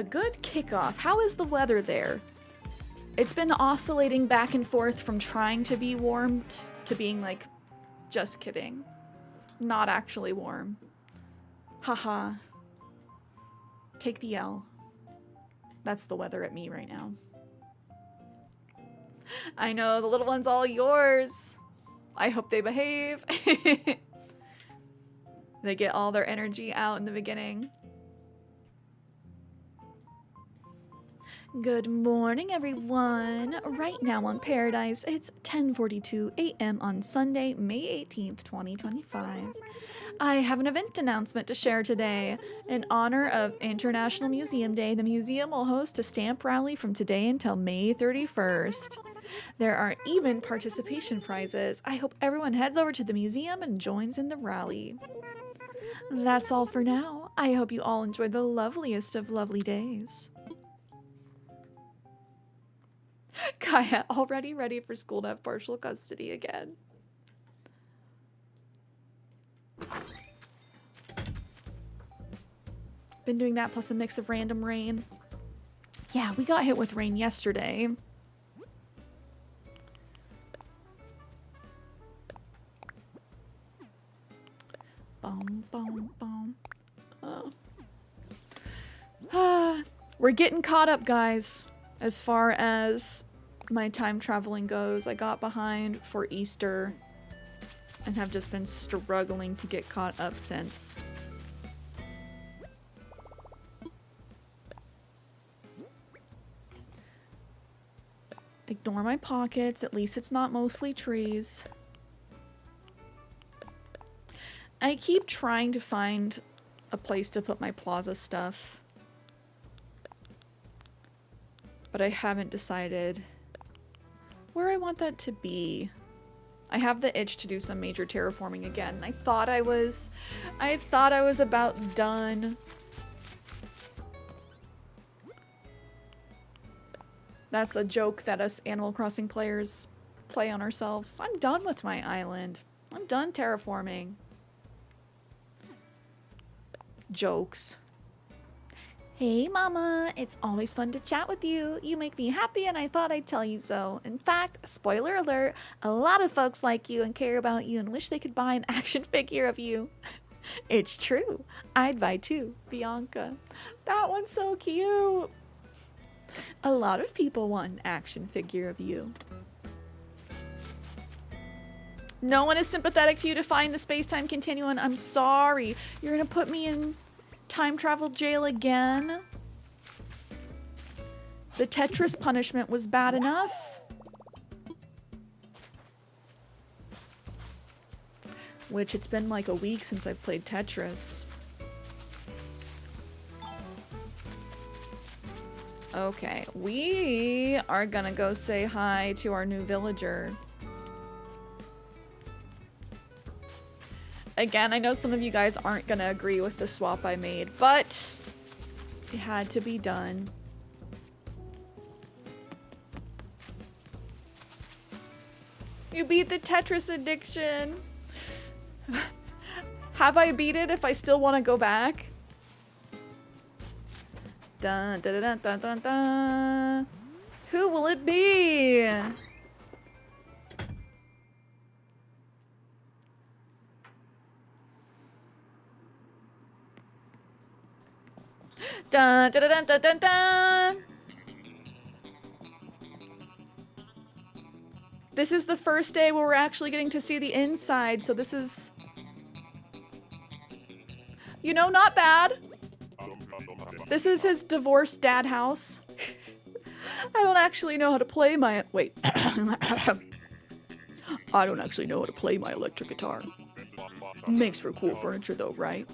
good kickoff. How is the weather there? It's been oscillating back and forth from trying to be warm to being like, just kidding. Not actually warm. Haha. Take the L. That's the weather at me right now. I know, the little one's all yours. I hope they behave. They get all their energy out in the beginning. Good morning, everyone. Right now on Paradise, it's 10:42 a.m. on Sunday, May 18th, 2025. I have an event announcement to share today. In honor of International Museum Day, the museum will host a stamp rally from today until May 31st. There are even participation prizes. I hope everyone heads over to the museum and joins in the rally. That's all for now. I hope you all enjoy the loveliest of lovely days. Kaya, already ready for school to have partial custody again. Been doing that plus a mix of random rain. Yeah, we got hit with rain yesterday. Boom, boom, boom. Oh. We're getting caught up, guys. As far as my time traveling goes, I got behind for Easter and have just been struggling to get caught up since. Ignore my pockets, at least it's not mostly trees. I keep trying to find a place to put my plaza stuff, but I haven't decided where I want that to be. I have the itch to do some major terraforming again. I thought I was about done. That's a joke that us Animal Crossing players play on ourselves. I'm done with my island. I'm done terraforming. Jokes. Hey mama, it's always fun to chat with you. You make me happy and I thought I'd tell you so. In fact, spoiler alert, a lot of folks like you and care about you and wish they could buy an action figure of you. It's true. I'd buy two. Bianca. That one's so cute. A lot of people want an action figure of you. No one is sympathetic to you to find the space-time continuum. I'm sorry. You're gonna put me in time travel jail again? The Tetris punishment was bad enough. Which it's been like a week since I've played Tetris. Okay, we are gonna go say hi to our new villager. Again, I know some of you guys aren't gonna agree with the swap I made, but it had to be done. You beat the Tetris addiction. Have I beat it if I still want to go back? Dun, dun, dun, dun, dun, dun. Who will it be? Dun, dun, dun, dun, dun, dun. This is the first day where we're actually getting to see the inside, so this is, you know, not bad. This is his divorced dad house. I don't actually know how to play my... Wait. I don't actually know how to play my electric guitar. Makes for cool furniture though, right?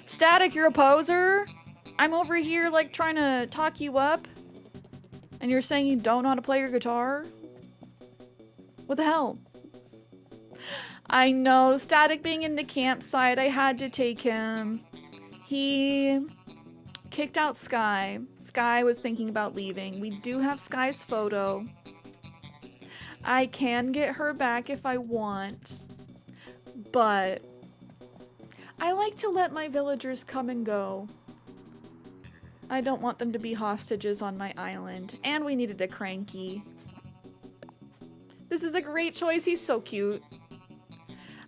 Static, you're a poser? I'm over here like trying to talk you up and you're saying you don't know how to play your guitar? What the hell? I know, Static being in the campsite, I had to take him. He kicked out Sky. Sky was thinking about leaving. We do have Sky's photo. I can get her back if I want, but I like to let my villagers come and go. I don't want them to be hostages on my island, and we needed a cranky. This is a great choice, he's so cute.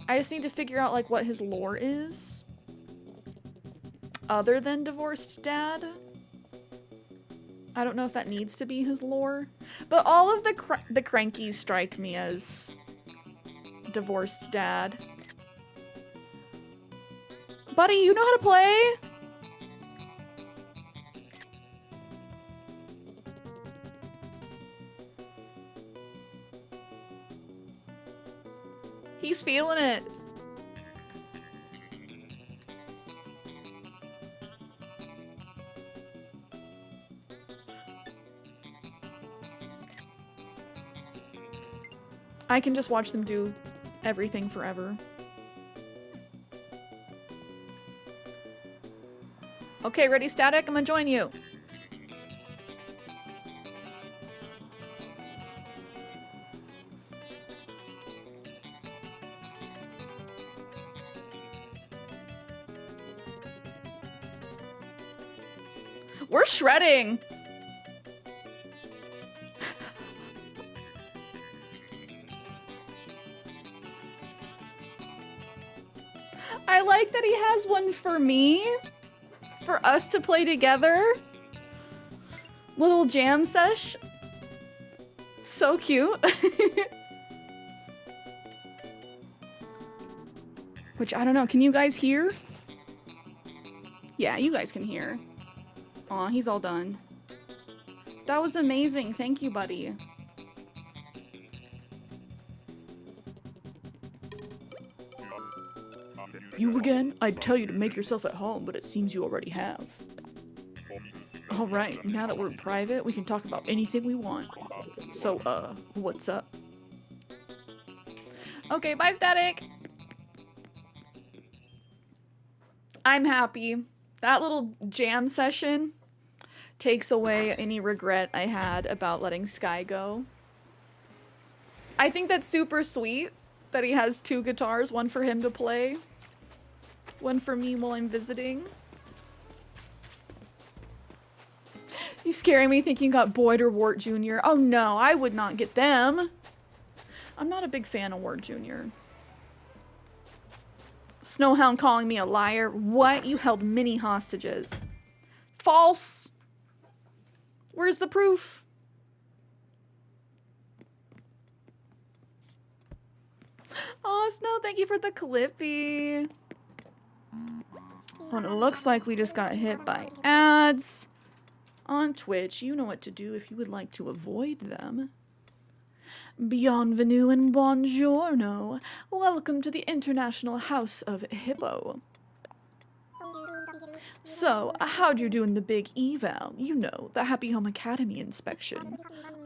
I just need to figure out like what his lore is. Other than divorced dad. I don't know if that needs to be his lore. But all of the crankies strike me as divorced dad. Buddy, you know how to play? He's feeling it. I can just watch them do everything forever. Okay, ready, Static? I'm gonna join you. We're shredding. I like that he has one for me, for us to play together. Little jam sesh. So cute. Which, I don't know, can you guys hear? Yeah, you guys can hear. Aw, he's all done. That was amazing. Thank you, buddy. You again? I'd tell you to make yourself at home, but it seems you already have. Alright, now that we're in private, we can talk about anything we want. So, what's up? Okay, bye, Static! I'm happy. That little jam session takes away any regret I had about letting Sky go. I think that's super sweet that he has two guitars, one for him to play, one for me while I'm visiting. You scaring me thinking you got Boyd or Wart Jr. Oh no, I would not get them. I'm not a big fan of Wart Jr. Snowhound calling me a liar. What? You held many hostages. False. Where's the proof? Oh, Snow, thank you for the Clippy. Well, it looks like we just got hit by ads on Twitch. You know what to do if you would like to avoid them. Bienvenue and buongiorno. Welcome to the International House of Hippo. So, how'd you do in the big eval? You know, the Happy Home Academy inspection.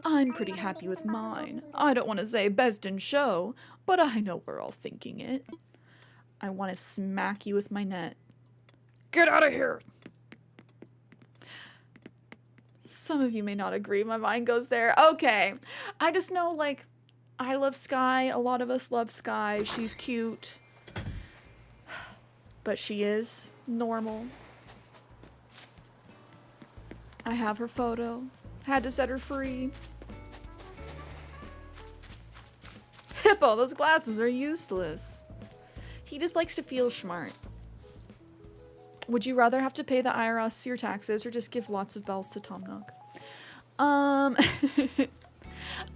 I'm pretty happy with mine. I don't want to say best in show, but I know we're all thinking it. I want to smack you with my net. Get out of here! Some of you may not agree. My mind goes there. Okay. I just know, like, I love Sky. A lot of us love Sky. She's cute. But she is normal. I have her photo. Had to set her free. Hippo, those glasses are useless. He just likes to feel smart. Would you rather have to pay the IRS your taxes or just give lots of bells to Tom Nook?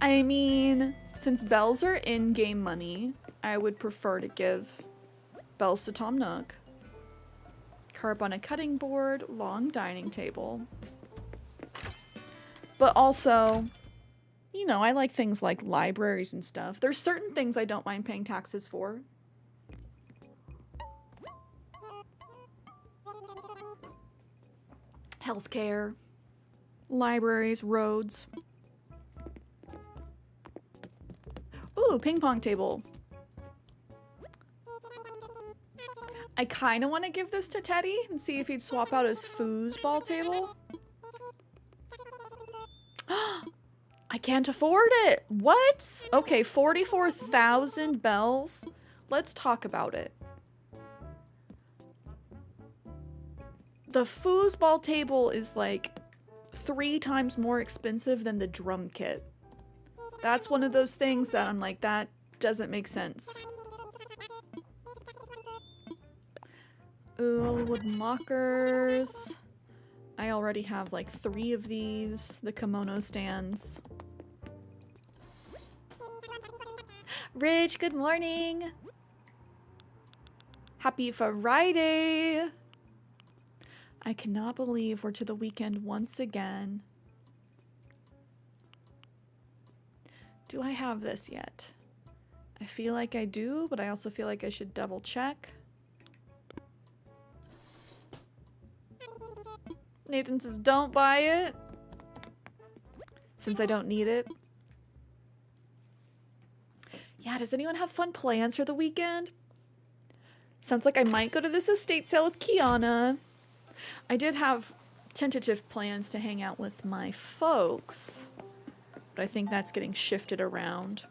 I mean, since bells are in-game money, I would prefer to give bells to Tom Nook. Carp on a cutting board, long dining table. But also, You know, I like things like libraries and stuff. There's certain things I don't mind paying taxes for. Healthcare, libraries, roads. Ooh, ping pong table. I kind of want to give this to Teddy and see if he'd swap out his foosball table. I can't afford it. What? Okay, 44,000 bells. Let's talk about it. The foosball table is like 3 times more expensive than the drum kit. That's one of those things that I'm like, that doesn't make sense. Ooh, wooden lockers. I already have like 3 of these. The kimono stands. Rich, good morning. Happy Friday. I cannot believe we're to the weekend once again. Do I have this yet? I feel like I do, but I also feel like I should double check. Nathan says don't buy it since I don't need it. Yeah, does anyone have fun plans for the weekend? Sounds like I might go to this estate sale with Kiana. I did have tentative plans to hang out with my folks, but I think that's getting shifted around.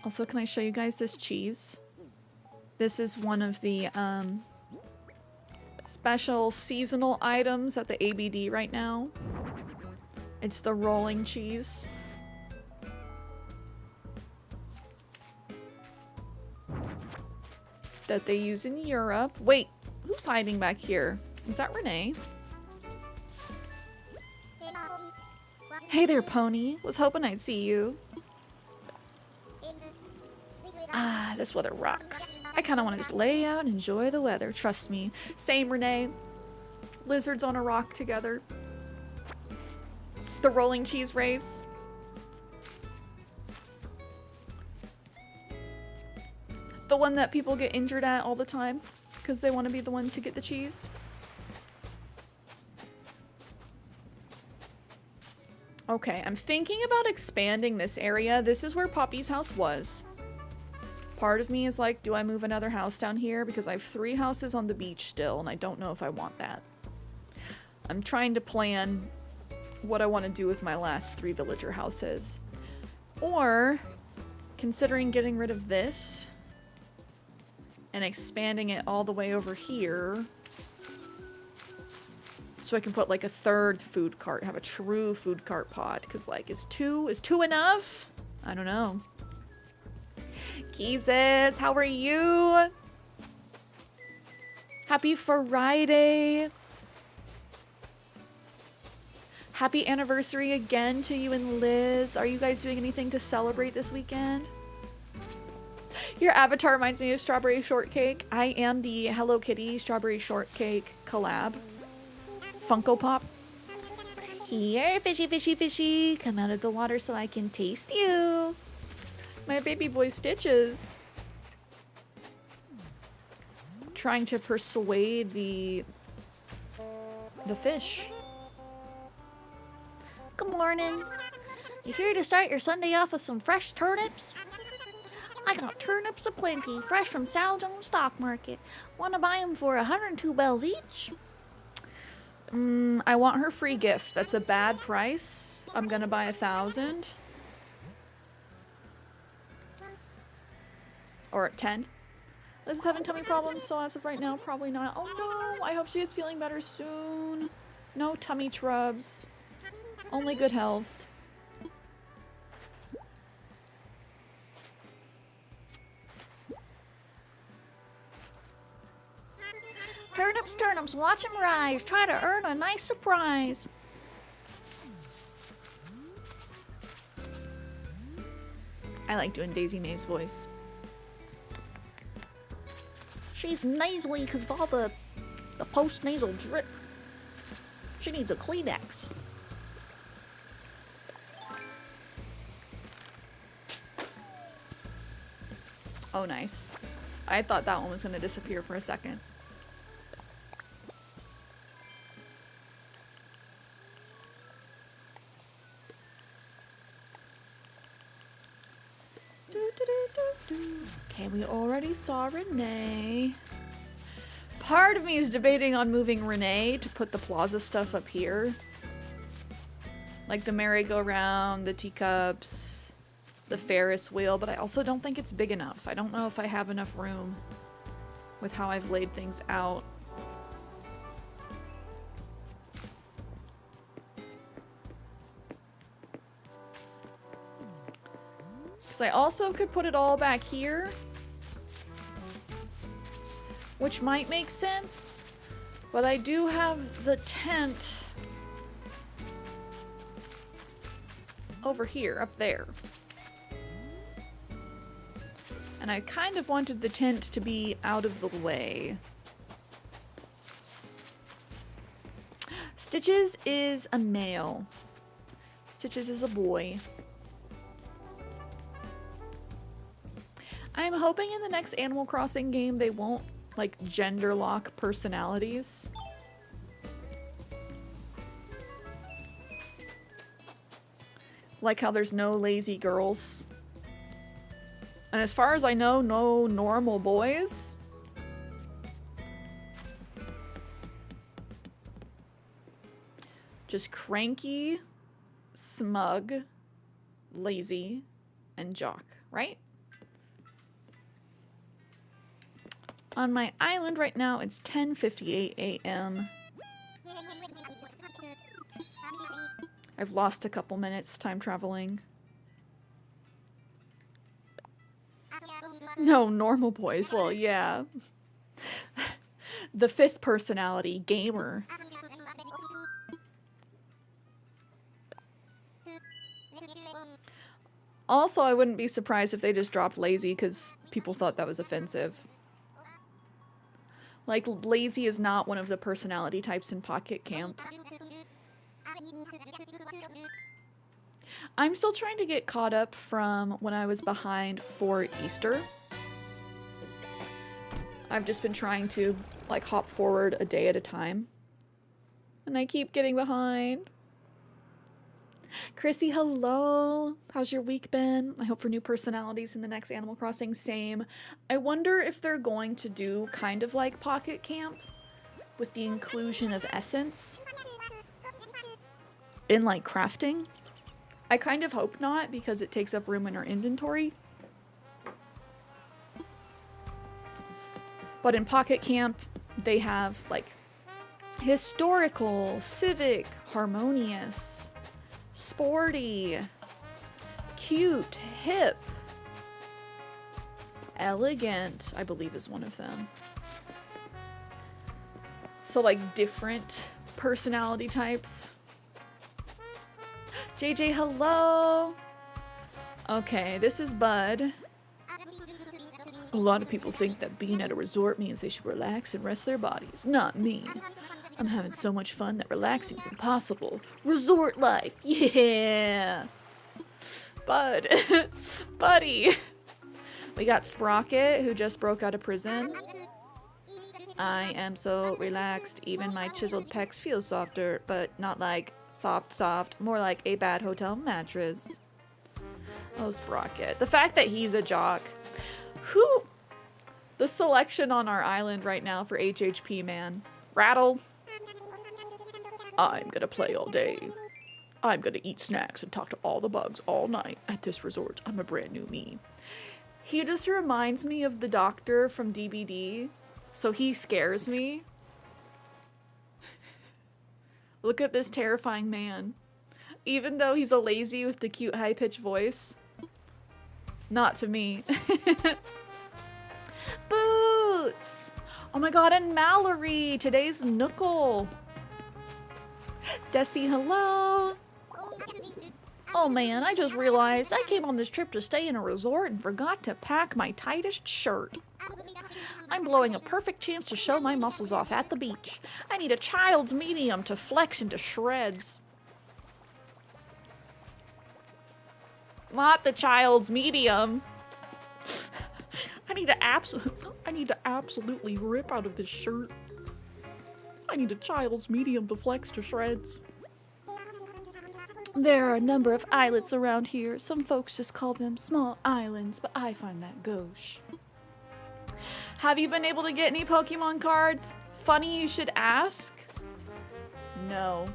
Also, can I show you guys this cheese? This is one of the special seasonal items at the ABD right now. It's the rolling cheese. That they use in Europe. Wait, who's hiding back here? Is that Renee? Hey there, Pony. Was hoping I'd see you. Ah, this weather rocks. I kind of want to just lay out and enjoy the weather. Trust me. Same, Renee. Lizards on a rock together. The rolling cheese race. The one that people get injured at all the time because they want to be the one to get the cheese. Okay, I'm thinking about expanding this area. This is where Poppy's house was. Part of me is like, do I move another house down here? Because I have 3 houses on the beach still, and I don't know if I want that. I'm trying to plan what I want to do with my last 3 villager houses. Or, considering getting rid of this and expanding it all the way over here so I can put like a 3rd food cart, have a true food cart pod. Because like, is two enough? I don't know. Keezus, how are you? Happy Friday. Happy anniversary again to you and Liz. Are you guys doing anything to celebrate this weekend? Your avatar reminds me of Strawberry Shortcake. I am the Hello Kitty Strawberry Shortcake collab. Funko Pop. Here, fishy, fishy, fishy. Come out of the water so I can taste you. My baby boy Stitches. Trying to persuade the fish. Good morning. You here to start your Sunday off with some fresh turnips? I got turnips aplenty, fresh from Saldown Stock Market. Want to buy them for 102 bells each? I want her free gift. That's a bad price. I'm gonna buy 1,000. Or 10. Liz is having tummy problems, so as of right now, probably not. Oh no, I hope she is feeling better soon. No tummy trubs. Only good health. Turnips, turnips, watch them rise. Try to earn a nice surprise. I like doing Daisy May's voice. She's nasally because of all the post-nasal drip. She needs a Kleenex. Oh, nice. I thought that one was going to disappear for a second. Okay, we already saw Renee. Part of me is debating on moving Renee to put the plaza stuff up here. Like the merry-go-round, the teacups, the Ferris wheel, but I also don't think it's big enough. I don't know if I have enough room with how I've laid things out. Because I also could put it all back here, which might make sense, but I do have the tent over here, up there. And I kind of wanted the tent to be out of the way. Stitches is a male. Stitches is a boy. I'm hoping in the next Animal Crossing game they won't, like, gender lock personalities. Like how there's no lazy girls. And as far as I know, no normal boys. Just cranky, smug, lazy, and jock, right? On my island right now, it's 10:58 a.m. I've lost a couple minutes time traveling. No, normal boys. Well, yeah. The fifth personality, gamer. Also, I wouldn't be surprised if they just dropped lazy because people thought that was offensive. Like, lazy is not one of the personality types in Pocket Camp. I'm still trying to get caught up from when I was behind for Easter. I've just been trying to, like, hop forward a day at a time. And I keep getting behind. Chrissy, hello. How's your week been? I hope for new personalities in the next Animal Crossing. Same. I wonder if they're going to do kind of like Pocket Camp with the inclusion of essence in, like, crafting. I kind of hope not because it takes up room in our inventory. But in Pocket Camp, they have, like, historical, civic, harmonious, sporty, cute, hip, elegant, I believe is one of them. So, like, different personality types. JJ, hello! Okay, this is Bud. A lot of people think that being at a resort means they should relax and rest their bodies. Not me. I'm having so much fun that relaxing's impossible. Resort life, yeah! Bud. Buddy! We got Sprocket, who just broke out of prison. I am so relaxed, even my chiseled pecs feel softer, but not like soft, more like a bad hotel mattress. Oh, Sprocket. The fact that he's a jock. Who? The selection on our island right now for HHP, man. Rattle. I'm gonna play all day. I'm gonna eat snacks and talk to all the bugs all night at this resort. I'm a brand new me. He just reminds me of the doctor from DBD. So he scares me. Look at this terrifying man. Even though he's a lazy with the cute high-pitched voice. Not to me. Boots! Oh my god, and Mallory! Today's Nookle! Desi, hello! Oh man, I just realized I came on this trip to stay in a resort and forgot to pack my tightest shirt. I'm blowing a perfect chance to show my muscles off at the beach. I need a child's medium to flex into shreds. Not the child's medium. I need to absolutely rip out of this shirt. I need a child's medium to flex to shreds. There are a number of islets around here. Some folks just call them small islands, but I find that gauche. Have you been able to get any Pokemon cards? Funny you should ask. No.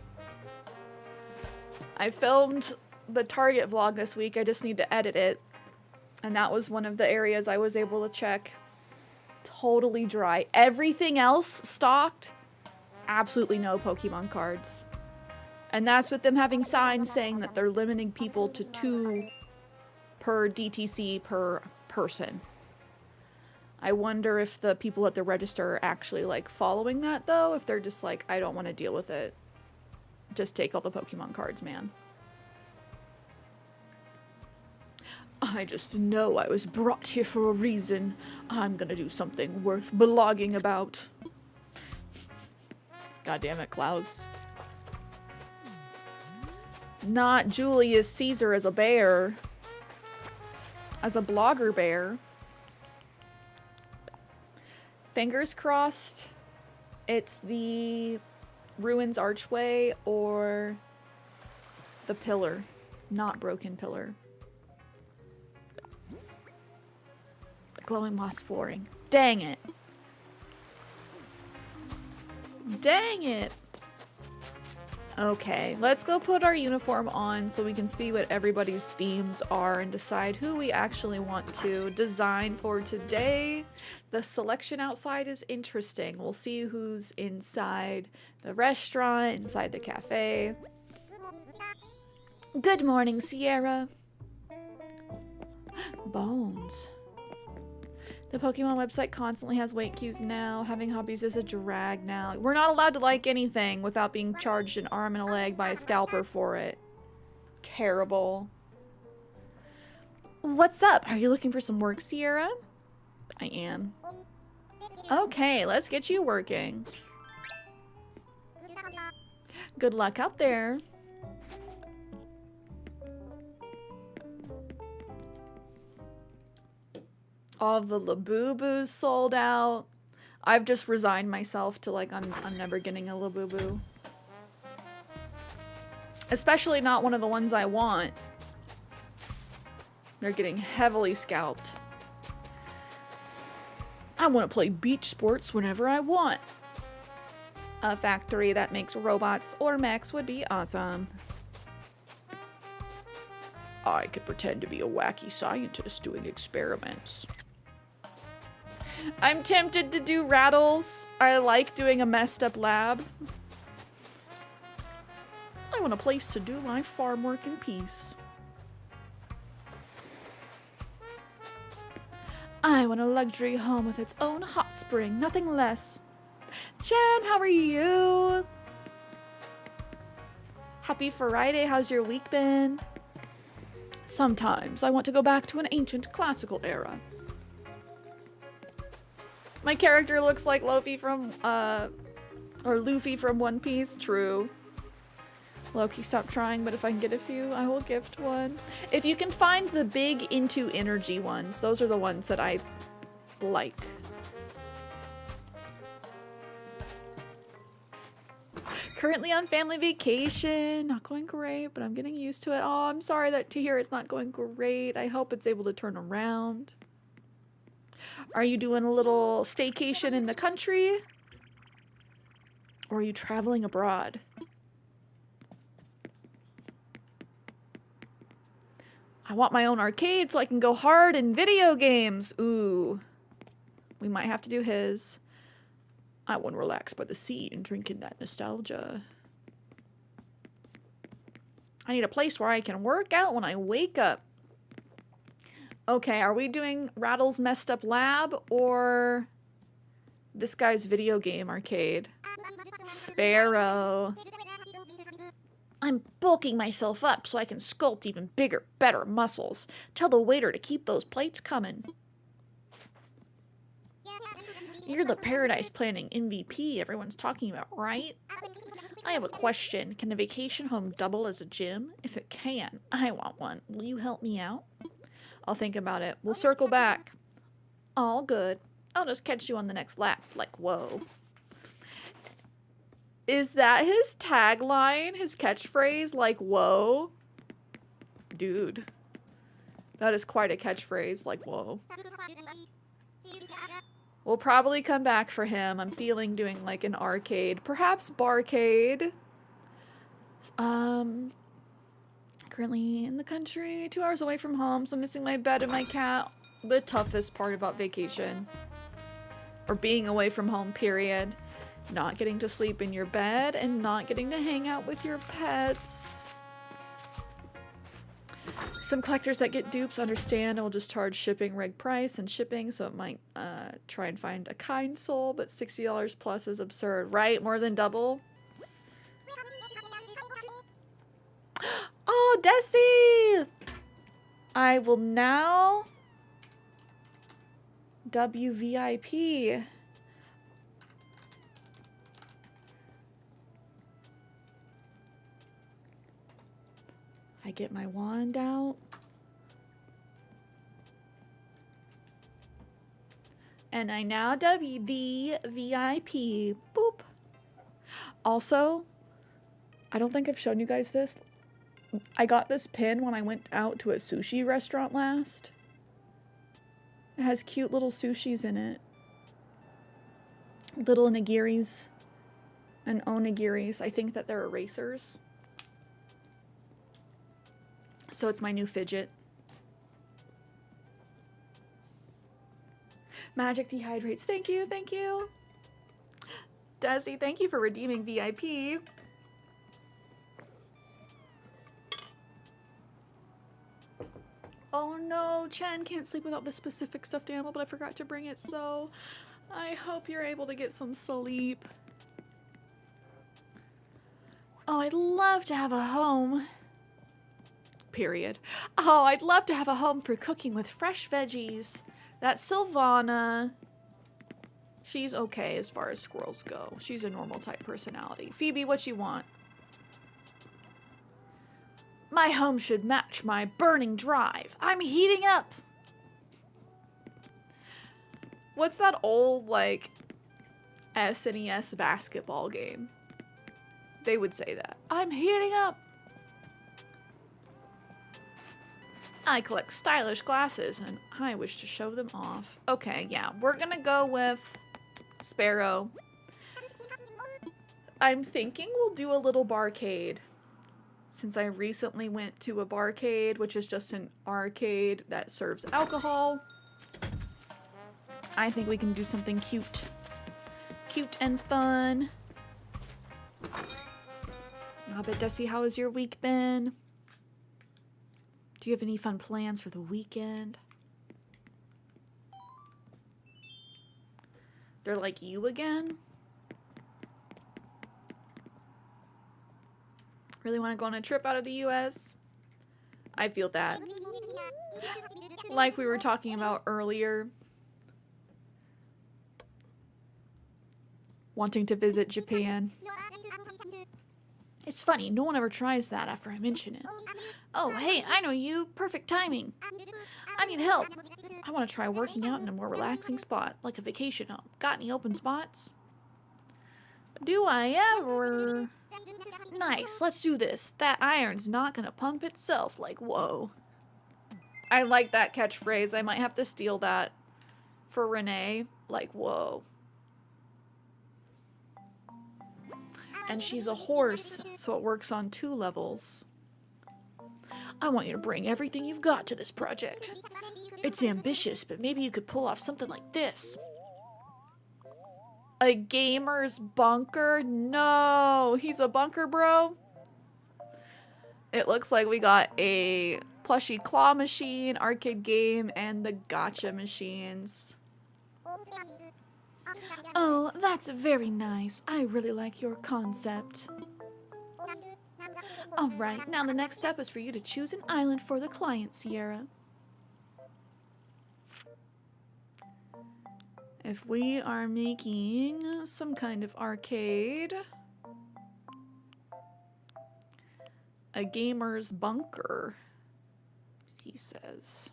I filmed the Target vlog this week. I just need to edit it. And that was one of the areas I was able to check. Totally dry. Everything else stocked. Absolutely no Pokemon cards. And that's with them having signs saying that they're limiting people to 2 per DTC per person. I wonder if the people at the register are actually like following that though. If they're just like, I don't want to deal with it. Just take all the Pokemon cards, man. I just know I was brought here for a reason. I'm gonna do something worth blogging about. God damn it, Klaus. Not Julius Caesar as a bear. As a blogger bear. Fingers crossed it's the Ruins Archway or the pillar. Not Broken Pillar. Glowing moss flooring. Dang it. Dang it. Okay, let's go put our uniform on so we can see what everybody's themes are and decide who we actually want to design for today. The selection outside is interesting. We'll see who's inside the restaurant, inside the cafe. Good morning, Cierra. Bones. The Pokemon website constantly has wait queues now. Having hobbies is a drag now. We're not allowed to like anything without being charged an arm and a leg by a scalper for it. Terrible. What's up? Are you looking for some work, Cierra? I am. Okay, let's get you working. Good luck out there. All of the Labubus sold out. I've just resigned myself to like I'm never getting a Labubu. Especially not one of the ones I want. They're getting heavily scalped. I want to play beach sports whenever I want. A factory that makes robots or mechs would be awesome. I could pretend to be a wacky scientist doing experiments. I'm tempted to do rattles. I like doing a messed up lab. I want a place to do my farm work in peace. I want a luxury home with its own hot spring, nothing less. Jen, how are you? Happy Friday, how's your week been? Sometimes I want to go back to an ancient classical era. My character looks like Luffy from One Piece. True. Loki, stop trying, but if I can get a few, I will gift one. If you can find the big into energy ones, those are the ones that I like. Currently on family vacation. Not going great, but I'm getting used to it. Oh, I'm sorry to hear it's not going great. I hope it's able to turn around. Are you doing a little staycation in the country? Or are you traveling abroad? I want my own arcade so I can go hard in video games. Ooh. We might have to do his. I want to relax by the sea and drink in that nostalgia. I need a place where I can work out when I wake up. Okay, are we doing Rattle's messed up lab or this guy's video game arcade? Sparrow. I'm bulking myself up so I can sculpt even bigger, better muscles. Tell the waiter to keep those plates coming. You're the paradise planning MVP everyone's talking about, right? I have a question. Can a vacation home double as a gym? If it can, I want one. Will you help me out? I'll think about it. We'll circle back. All good. I'll just catch you on the next lap. Like, whoa. Is that his tagline? His catchphrase? Like, whoa? Dude. That is quite a catchphrase. Like, whoa. We'll probably come back for him. I'm feeling doing like an arcade. Perhaps barcade. Currently in the country, 2 hours away from home, so missing my bed and my cat. The toughest part about vacation. Or being away from home, period. Not getting to sleep in your bed and not getting to hang out with your pets. Some collectors that get dupes understand and will just charge shipping reg price and shipping, so it might try and find a kind soul, but $60 plus is absurd, right? More than double? Oh, Desi! I will now WVIP. I get my wand out. And I now W the VIP. Boop. Also, I don't think I've shown you guys this. I got this pin when I went out to a sushi restaurant last. It has cute little sushis in it. Little nigiris and onigiris. I think that they're erasers. So it's my new fidget. Magic dehydrates. Thank you, thank you. Desi, thank you for redeeming VIP. Oh no, Chen can't sleep without the specific stuffed animal, but I forgot to bring it, so I hope you're able to get some sleep. Oh, I'd love to have a home. Period. Oh, I'd love to have a home for cooking with fresh veggies. That's Silvana. She's okay as far as squirrels go. She's a normal type personality. Phoebe, what you want? My home should match my burning drive. I'm heating up. What's that old, like, SNES basketball game? They would say that. I'm heating up. I collect stylish glasses, and I wish to show them off. Okay, yeah, we're gonna go with Sparrow. I'm thinking we'll do a little barcade. Since I recently went to a barcade, which is just an arcade that serves alcohol. I think we can do something cute. Cute and fun. Oh, but Desi, how has your week been? Do you have any fun plans for the weekend? They're like you again? Really want to go on a trip out of the US? I feel that. Like we were talking about earlier. Wanting to visit Japan. It's funny, no one ever tries that after I mention it. Oh, hey, I know you. Perfect timing. I need help. I want to try working out in a more relaxing spot, like a vacation home. Got any open spots? Do I ever? Nice, let's do this. That iron's not gonna pump itself, like whoa. I like that catchphrase. I might have to steal that for Renee. Like whoa. And she's a horse, so it works on 2 levels. I want you to bring everything you've got to this project. It's ambitious, but maybe you could pull off something like this. A gamer's bunker? No, he's a bunker bro. It looks like we got a plushie claw machine, arcade game, and the gotcha machines. Oh, that's very nice. I really like your concept. Alright, now the next step is for you to choose an island for the client, Cierra. If we are making some kind of arcade, a gamer's bunker, he says.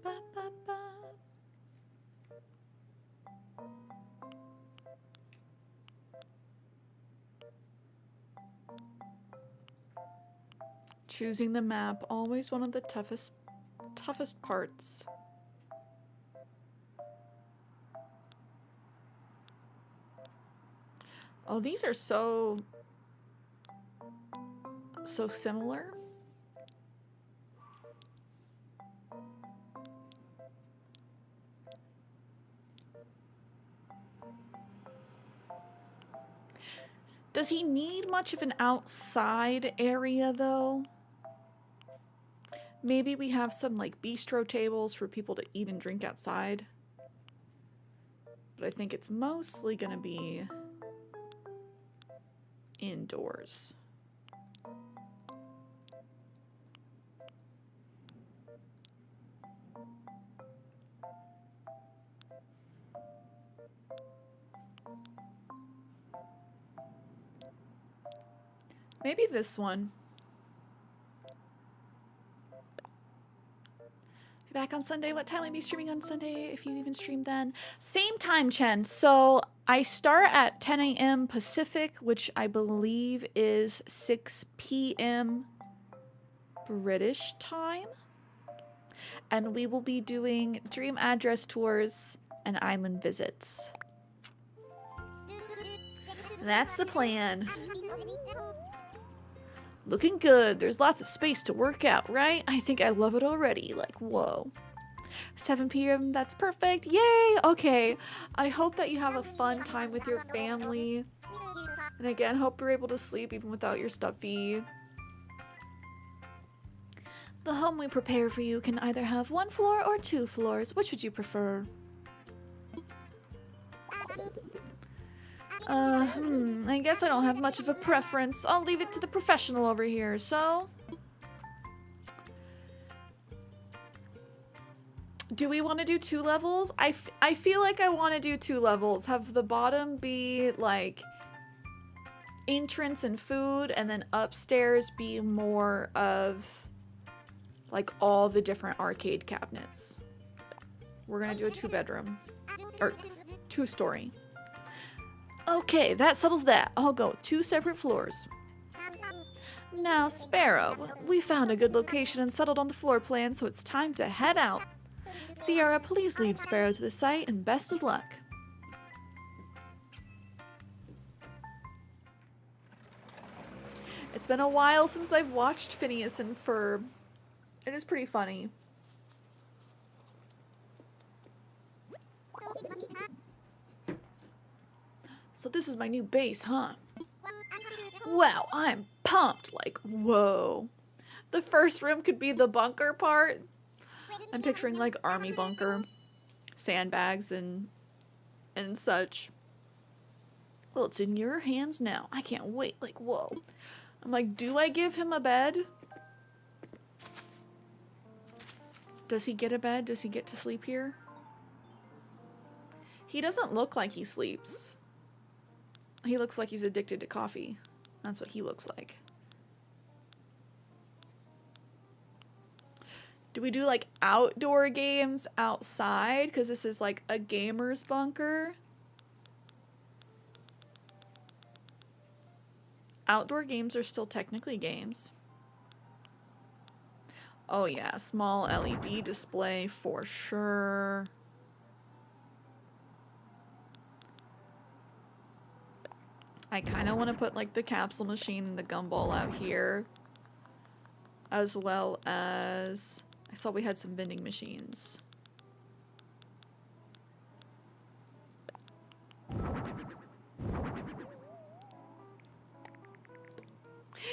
Ba, ba, ba. Choosing the map, always one of the toughest parts. Oh, these are so similar. Does he need much of an outside area though? Maybe we have some like bistro tables for people to eat and drink outside. But I think it's mostly gonna be indoors. Maybe this one. Be back on Sunday. What time will I be streaming on Sunday, if you even stream then? Same time, Chen. So I start at 10 a.m. Pacific, which I believe is 6 p.m. British time. And we will be doing dream address tours and island visits. That's the plan. Looking good. There's lots of space to work out, right? I think I love it already. Like, whoa. 7 p.m. That's perfect. Yay! Okay. I hope that you have a fun time with your family. And again, hope you're able to sleep even without your stuffy. The home we prepare for you can either have 1 floor or 2 floors. Which would you prefer? I guess I don't have much of a preference. I'll leave it to the professional over here, so... Do we want to do 2 levels? I feel like I want to do 2 levels. Have the bottom be, like, entrance and food, and then upstairs be more of, like, all the different arcade cabinets. We're gonna do a 2-bedroom. Or 2-story. Okay, that settles that. I'll go 2 separate floors. Now, Sparrow, we found a good location and settled on the floor plan, so it's time to head out. Cierra, please lead Sparrow to the site, and best of luck. It's been a while since I've watched Phineas and Ferb. It is pretty funny. So this is my new base, huh? Wow, I'm pumped. Like, whoa. The first room could be the bunker part. I'm picturing like army bunker, sandbags and such. Well, it's in your hands now. I can't wait. Like, whoa. I'm like, do I give him a bed? Does he get a bed? Does he get to sleep here? He doesn't look like he sleeps. He looks like he's addicted to coffee. That's what he looks like. Do we do like outdoor games outside? Because this is like a gamer's bunker. Outdoor games are still technically games. Oh yeah, small LED display for sure. I kind of want to put like the capsule machine and the gumball out here. As well as... I saw we had some vending machines.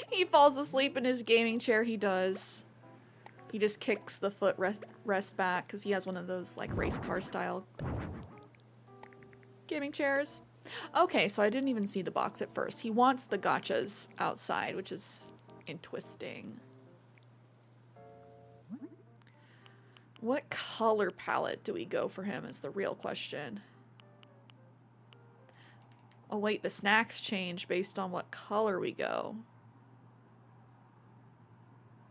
He falls asleep in his gaming chair. He does. He just kicks the foot rest back because he has one of those like race car style gaming chairs. Okay, so I didn't even see the box at first. He wants the gotchas outside, which is interesting. What color palette do we go for him is the real question. Oh wait, the snacks change based on what color we go.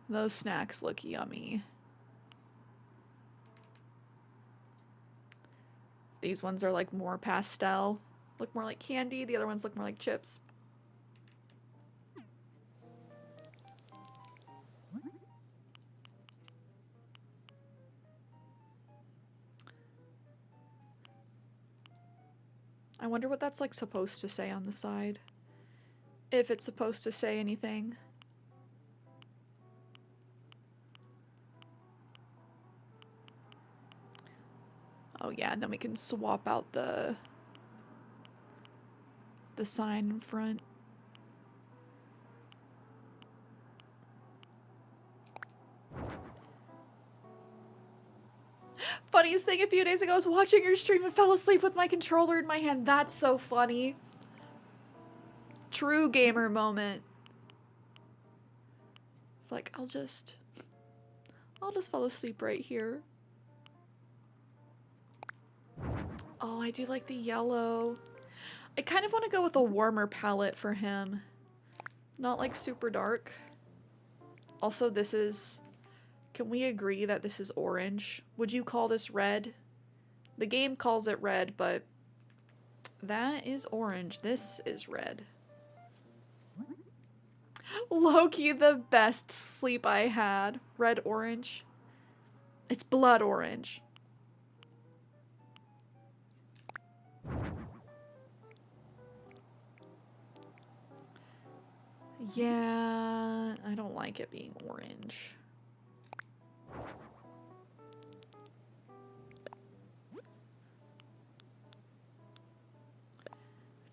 Those snacks look yummy. These ones are like more pastel. Look more like candy. The other ones look more like chips. I wonder what that's like supposed to say on the side. If it's supposed to say anything. Oh yeah, and then we can swap out the sign in front. Funniest thing a few days ago, I was watching your stream and fell asleep with my controller in my hand. That's so funny. True gamer moment. Like, I'll just fall asleep right here. Oh, I do like the yellow. I kind of want to go with a warmer palette for him. Not like super dark. Also, this is... Can we agree that this is orange? Would you call this red? The game calls it red, but that is orange. This is red. Low-key the best sleep I had. Red orange. It's blood orange. Yeah, I don't like it being orange.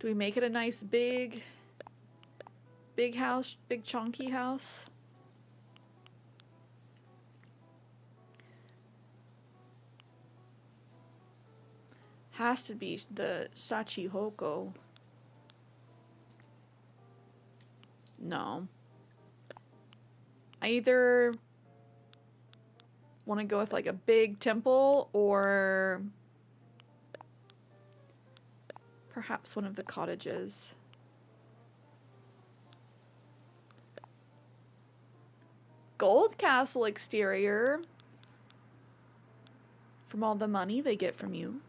Do we make it a nice big house, big chunky house? Has to be the Shachihoko. No. I either want to go with like a big temple or perhaps one of the cottages. Gold castle exterior. From all the money they get from you.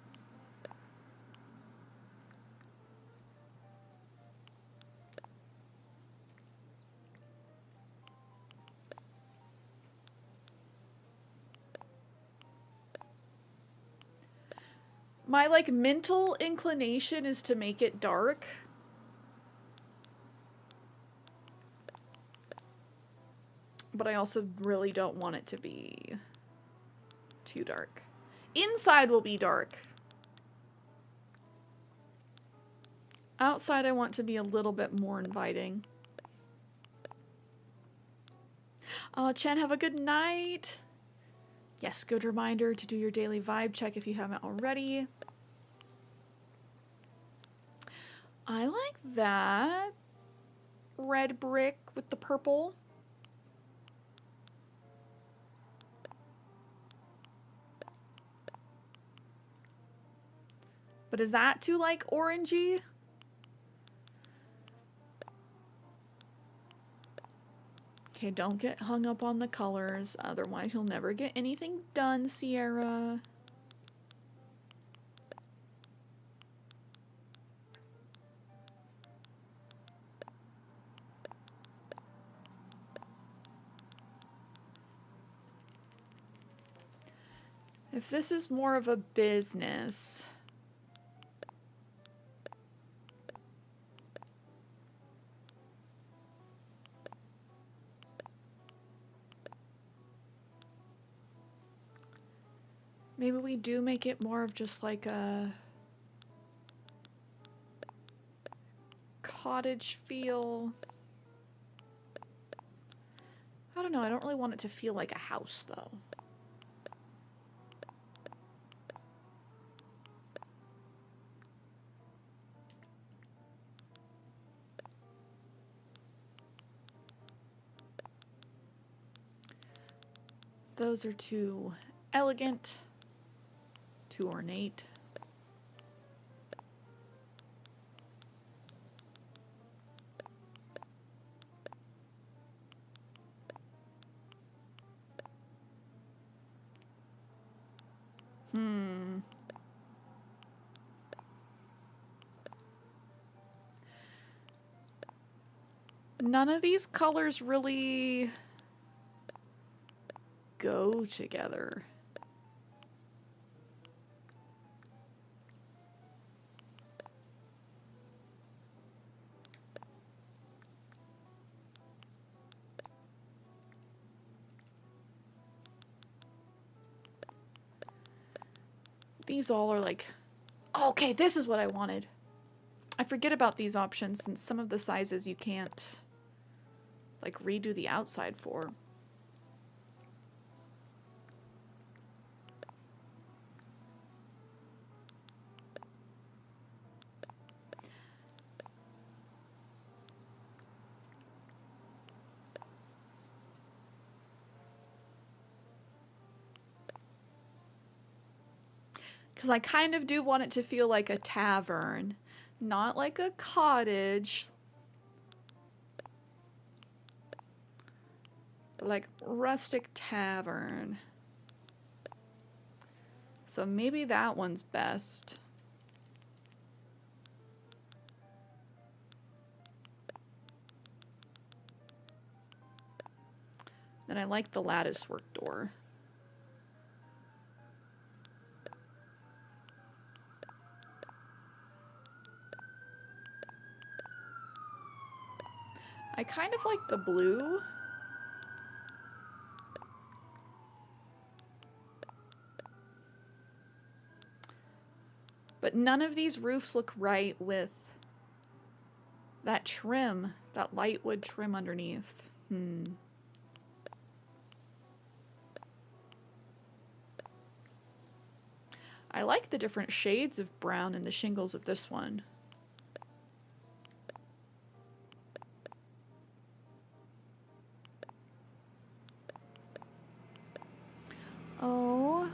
My, like, mental inclination is to make it dark. But I also really don't want it to be too dark. Inside will be dark. Outside I want to be a little bit more inviting. Chen, have a good night. Yes, good reminder to do your daily vibe check if you haven't already. I like that red brick with the purple. But is that too, like, orangey? Okay, don't get hung up on the colors, otherwise you'll never get anything done, Cierra. If this is more of a business... Maybe we do make it more of just like a cottage feel. I don't know, I don't really want it to feel like a house though. Those are too elegant, too ornate. None of these colors really go together. These all are like, oh, okay, this is what I wanted. I forget about these options since some of the sizes you can't like redo the outside for. Because I kind of do want it to feel like a tavern, not like a cottage. But like rustic tavern. So maybe that one's best. Then I like the lattice work door. I kind of like the blue. But none of these roofs look right with that trim, that light wood trim underneath. I like the different shades of brown in the shingles of this one. Oh.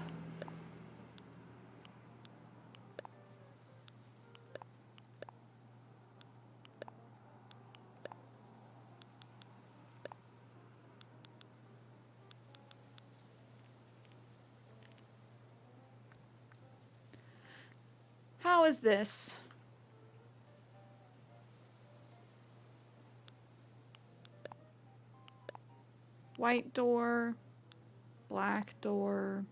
How is this? White door, black door.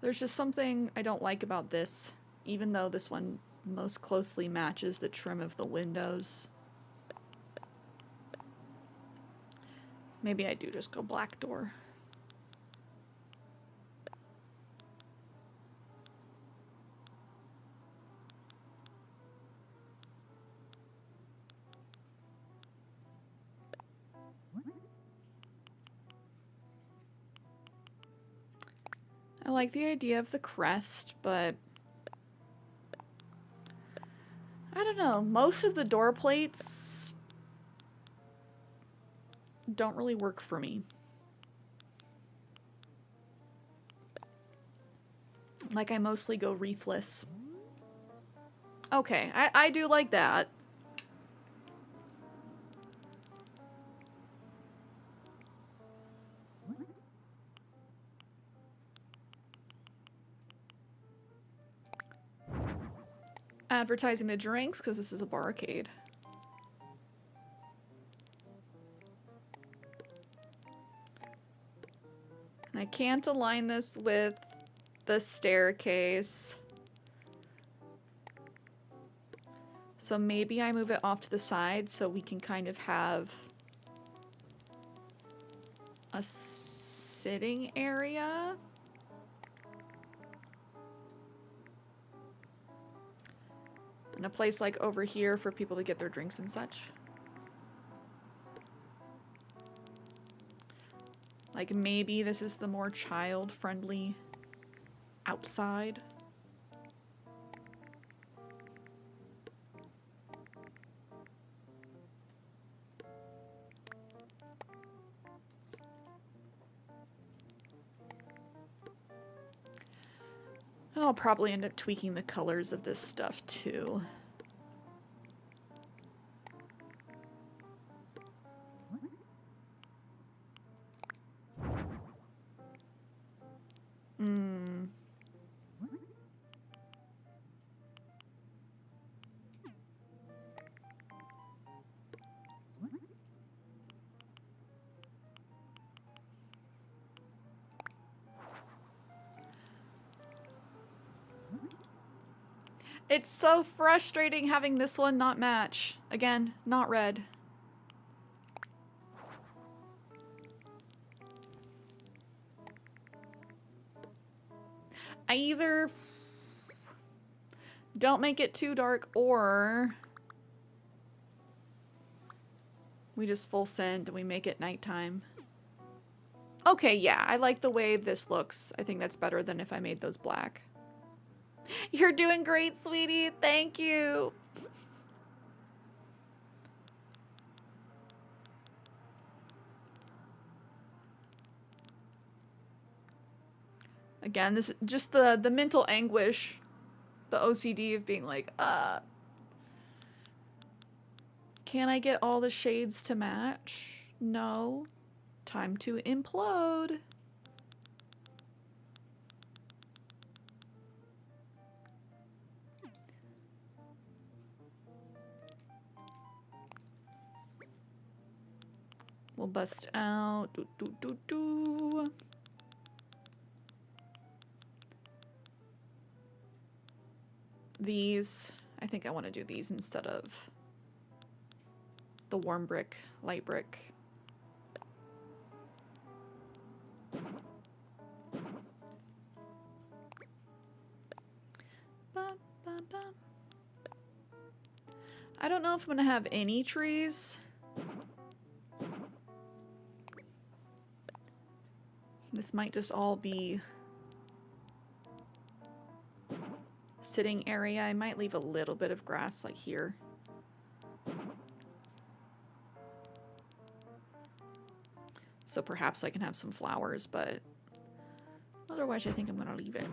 There's just something I don't like about this, even though this one most closely matches the trim of the windows. Maybe I do just go black door. I like the idea of the crest, but I don't know. Most of the door plates don't really work for me. Like, I mostly go wreathless. Okay, I do like that. Advertising the drinks, because this is a barcade. And I can't align this with the staircase. So maybe I move it off to the side so we can kind of have a sitting area. And a place like over here for people to get their drinks and such. Like maybe this is the more child-friendly outside. And I'll probably end up tweaking the colors of this stuff too. It's so frustrating having this one not match. Again, not red. I either don't make it too dark or we just full send and we make it nighttime. Okay, yeah, I like the way this looks. I think that's better than if I made those black. You're doing great, sweetie. Thank you. Again, this just the mental anguish, the OCD of being like, can I get all the shades to match? No. Time to implode. We'll bust out. These. I think I want to do these instead of the warm brick, light brick. I don't know if I'm going to have any trees. This might just all be sitting area. I might leave a little bit of grass like here. So perhaps I can have some flowers, but otherwise I think I'm going to leave it.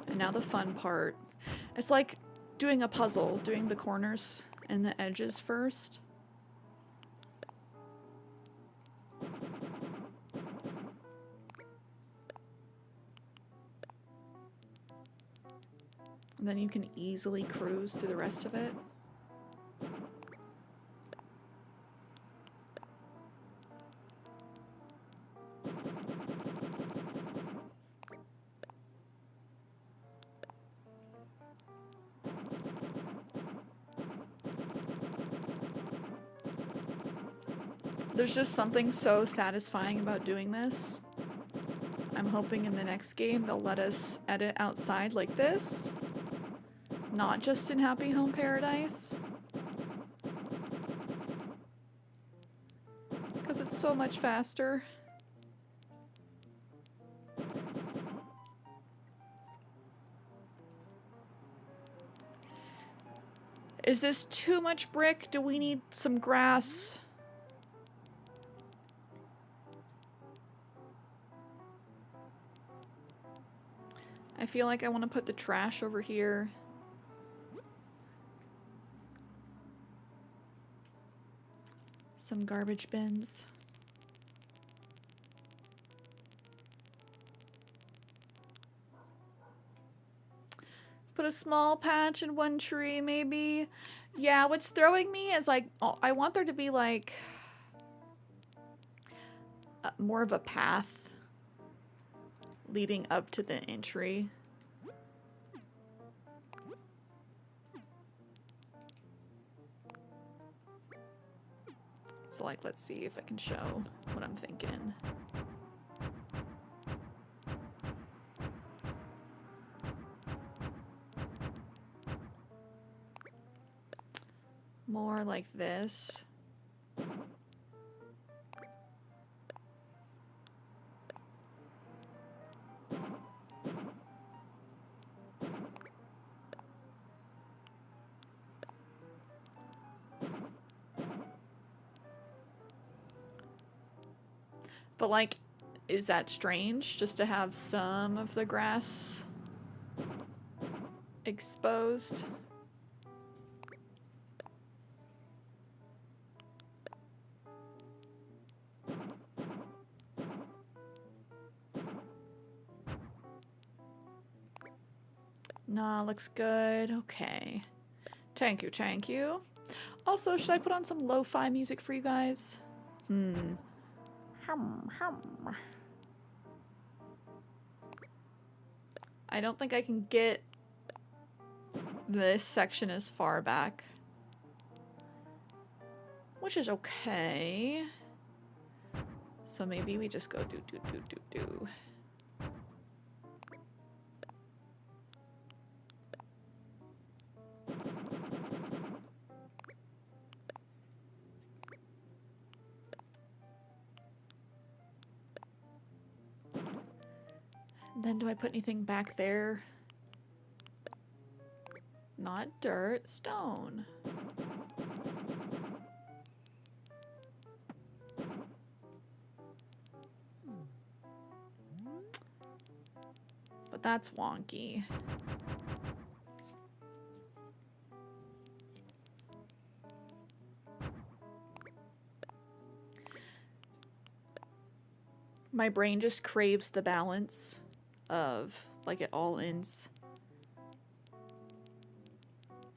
And now the fun part. It's like doing a puzzle, doing the corners and the edges first. And then you can easily cruise through the rest of it. There's just something so satisfying about doing this. I'm hoping in the next game they'll let us edit outside like this. Not just in Happy Home Paradise. Because it's so much faster. Is this too much brick? Do we need some grass? I feel like I want to put the trash over here. Some garbage bins. Put a small patch in one tree, maybe. Yeah, what's throwing me is like, oh, I want there to be like more of a path leading up to the entry. So like, let's see if I can show what I'm thinking. More like this. But like, is that strange just to have some of the grass exposed? Nah, looks good. Okay. Thank you, thank you. Also, should I put on some lo-fi music for you guys? Hum, hum. I don't think I can get this section as far back. Which is okay. So maybe we just go do. Then do I put anything back there? Not dirt, stone. But that's wonky. My brain just craves the balance of, like, it all ends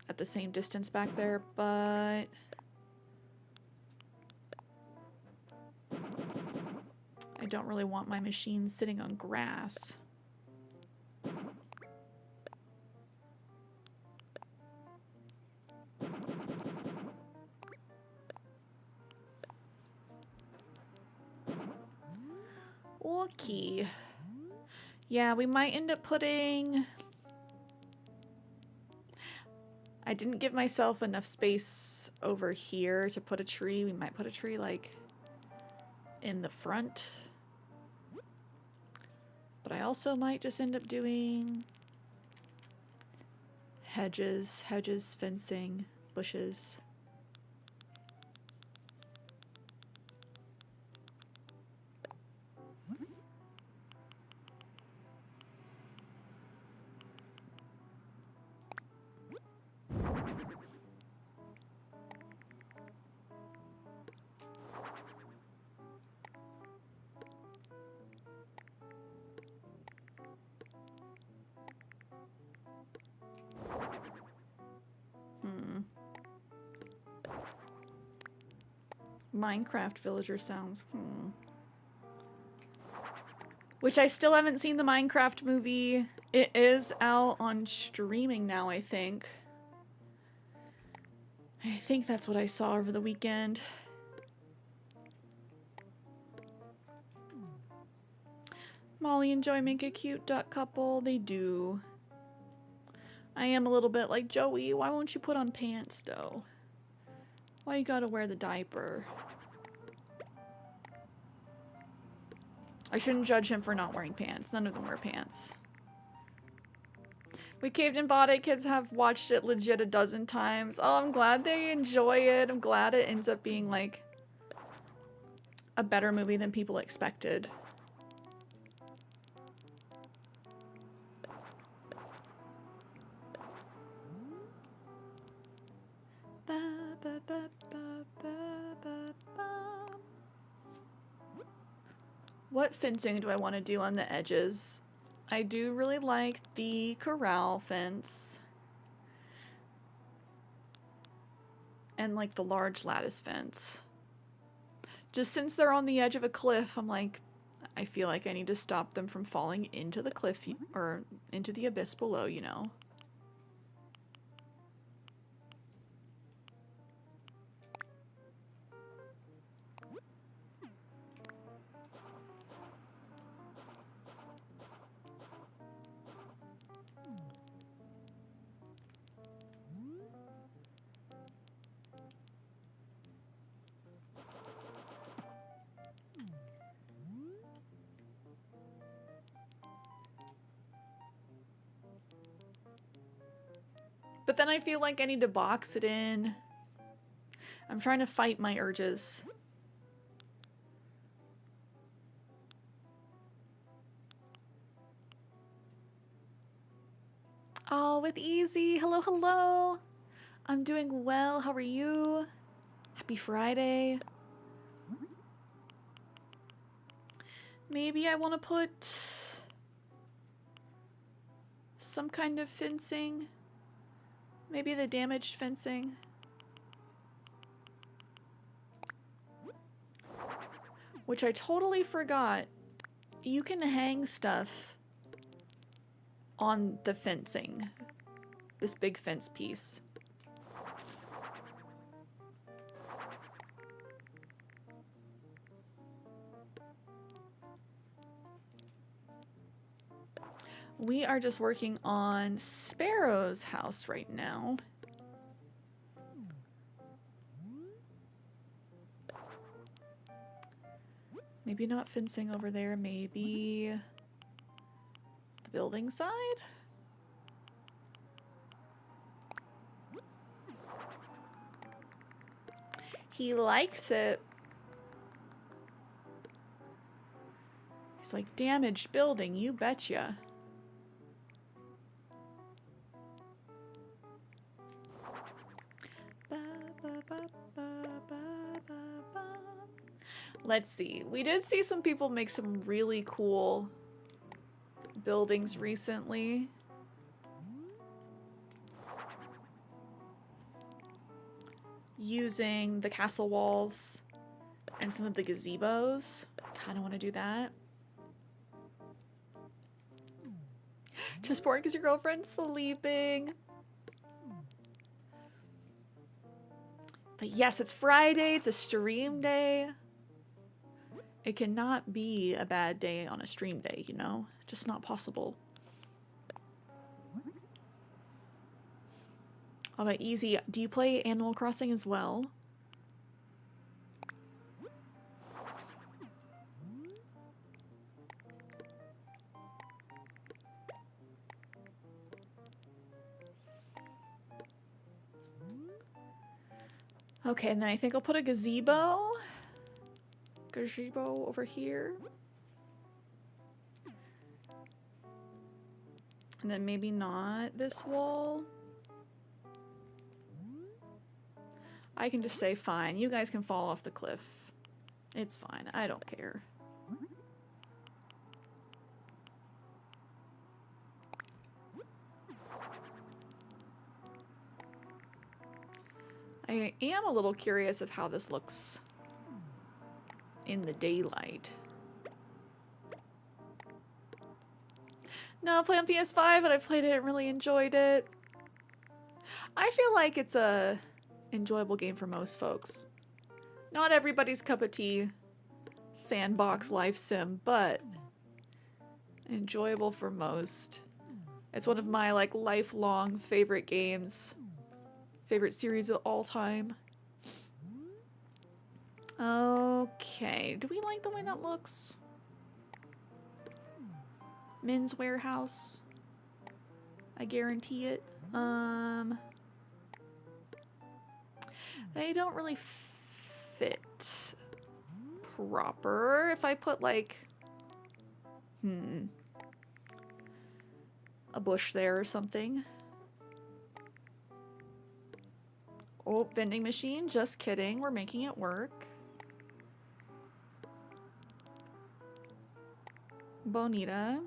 at the same distance back there, but I don't really want my machine sitting on grass. Okay. Yeah, we might end up putting... I didn't give myself enough space over here to put a tree. We might put a tree, like, in the front. But I also might just end up doing hedges, fencing, bushes. Minecraft villager sounds. Which I still haven't seen the Minecraft movie. It is out on streaming now, I think. I think that's what I saw over the weekend. Molly and Joy make a cute duck couple. They do. I am a little bit like, Joey, why won't you put on pants, though? Why you gotta wear the diaper? I shouldn't judge him for not wearing pants. None of them wear pants. We caved and bought it. Kids have watched it legit a dozen times. Oh, I'm glad they enjoy it. I'm glad it ends up being like a better movie than people expected. What fencing do I want to do on the edges? I do really like the corral fence. And like the large lattice fence. Just since they're on the edge of a cliff, I'm like, I feel like I need to stop them from falling into the cliff or into the abyss below, you know. But then I feel like I need to box it in. I'm trying to fight my urges. Oh, with Easy. Hello, hello. I'm doing well. How are you? Happy Friday. Maybe I want to put some kind of fencing. Maybe the damaged fencing. Which I totally forgot. You can hang stuff on the fencing. This big fence piece. We are just working on Sparrow's house right now. Maybe not fencing over there, maybe the building side? He likes it. He's like, damaged building, you betcha. Let's see. We did see some people make some really cool buildings recently. Using the castle walls and some of the gazebos. Kind of want to do that. Just bored because your girlfriend's sleeping. But yes, it's Friday. It's a stream day. It cannot be a bad day on a stream day, you know? Just not possible. All right, Easy. Do you play Animal Crossing as well? Okay, and then I think I'll put a gazebo over here. And then maybe not this wall. I can just say, fine, you guys can fall off the cliff. It's fine, I don't care. I am a little curious of how this looks in the daylight. No, I play on PS5, but I played it and really enjoyed it. I feel like it's a enjoyable game for most folks. Not everybody's cup of tea, sandbox life sim, but enjoyable for most. It's one of my like lifelong favorite games. Favorite series of all time. Okay, do we like the way that looks? Men's warehouse. I guarantee it. They don't really fit proper. If I put like, a bush there or something. Oh, vending machine. Just kidding. We're making it work. Bonita.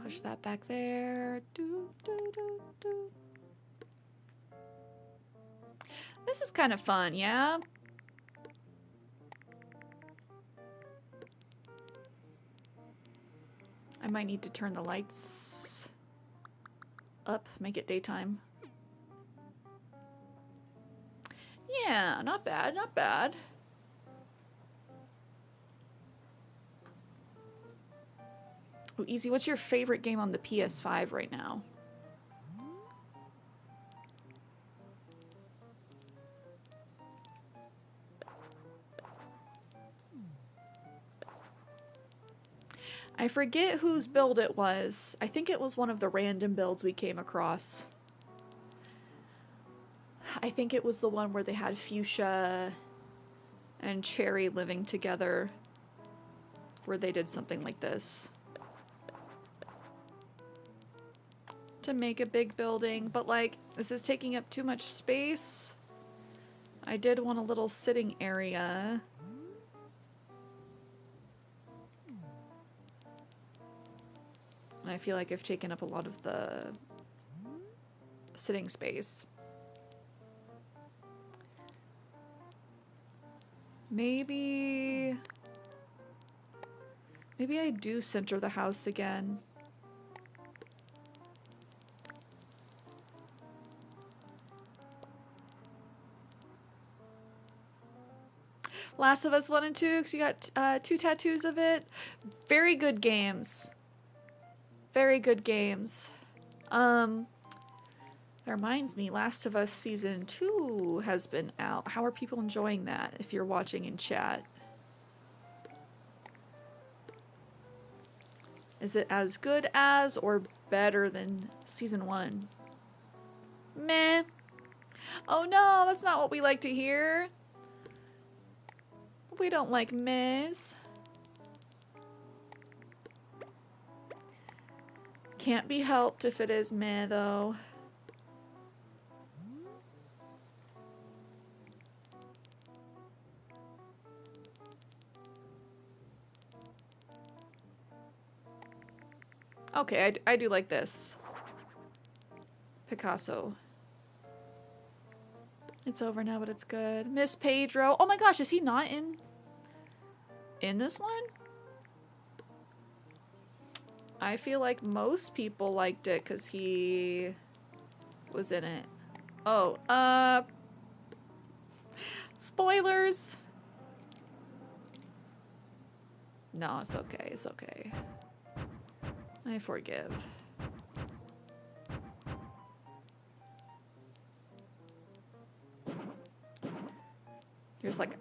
Push that back there. Do, do, do, do. This is kind of fun, yeah? I might need to turn the lights up, make it daytime. Yeah, not bad, not bad. Oh, Easy, what's your favorite game on the PS5 right now? I forget whose build it was. I think it was one of the random builds we came across. I think it was the one where they had Fuchsia and Cherry living together, where they did something like this. To make a big building, but like, this is taking up too much space. I did want a little sitting area. And I feel like I've taken up a lot of the sitting space. Maybe I do center the house again. Last of Us 1 and 2, because you got 2 tattoos of it. Very good games. Very good games. That reminds me, Last of Us Season 2 has been out. How are people enjoying that, if you're watching in chat? Is it as good as or better than Season 1? Meh. Oh no, that's not what we like to hear. We don't like mehs. Can't be helped if it is meh, though. Okay, I do like this. Picasso. It's over now, but it's good. Miss Pedro. Oh my gosh, is he not in this one? I feel like most people liked it because he was in it. Oh, spoilers. No, it's okay. It's okay. I forgive. You're just like,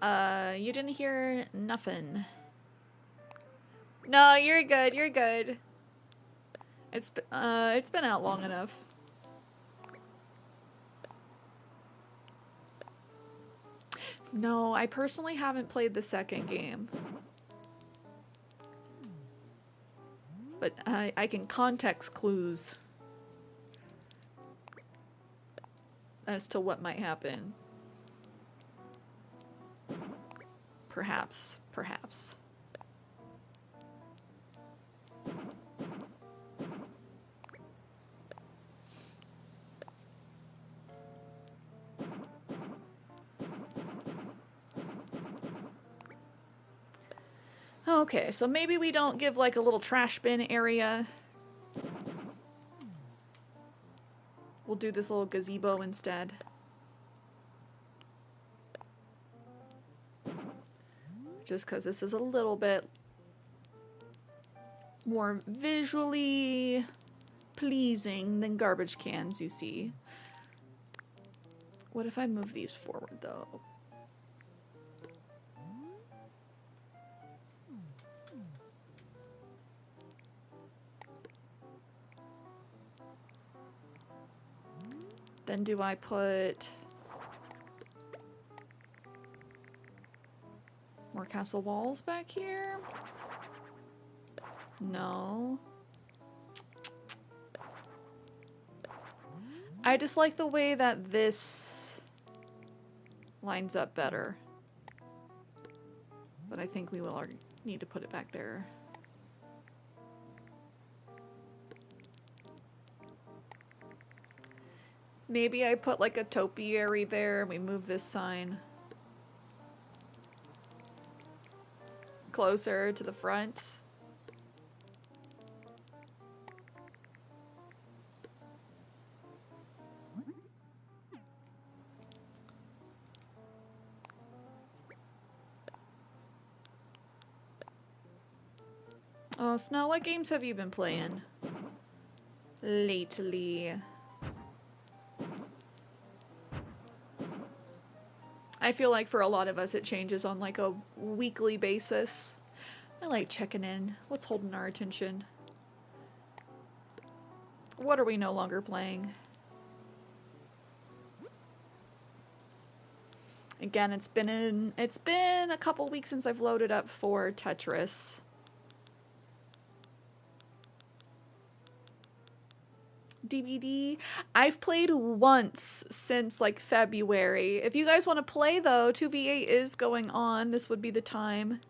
you didn't hear nothing. No, you're good. You're good. It's been out long enough. No, I personally haven't played the second game. But I can context clues as to what might happen. Perhaps. Perhaps. Okay, so maybe we don't give like a little trash bin area. We'll do this little gazebo instead. Just because this is a little bit more visually pleasing than garbage cans, you see. What if I move these forward, though? Then do I put more castle walls back here? No. I just like the way that this lines up better. But I think we will need to put it back there. Maybe I put like a topiary there and we move this sign closer to the front. Oh, Snow, what games have you been playing lately? I feel like for a lot of us it changes on like a weekly basis. I like checking in. What's holding our attention? What are we no longer playing? Again, it's been a couple weeks since I've loaded up for Tetris. DVD. I've played once since like February. If you guys want to play though, 2v8 is going on. This would be the time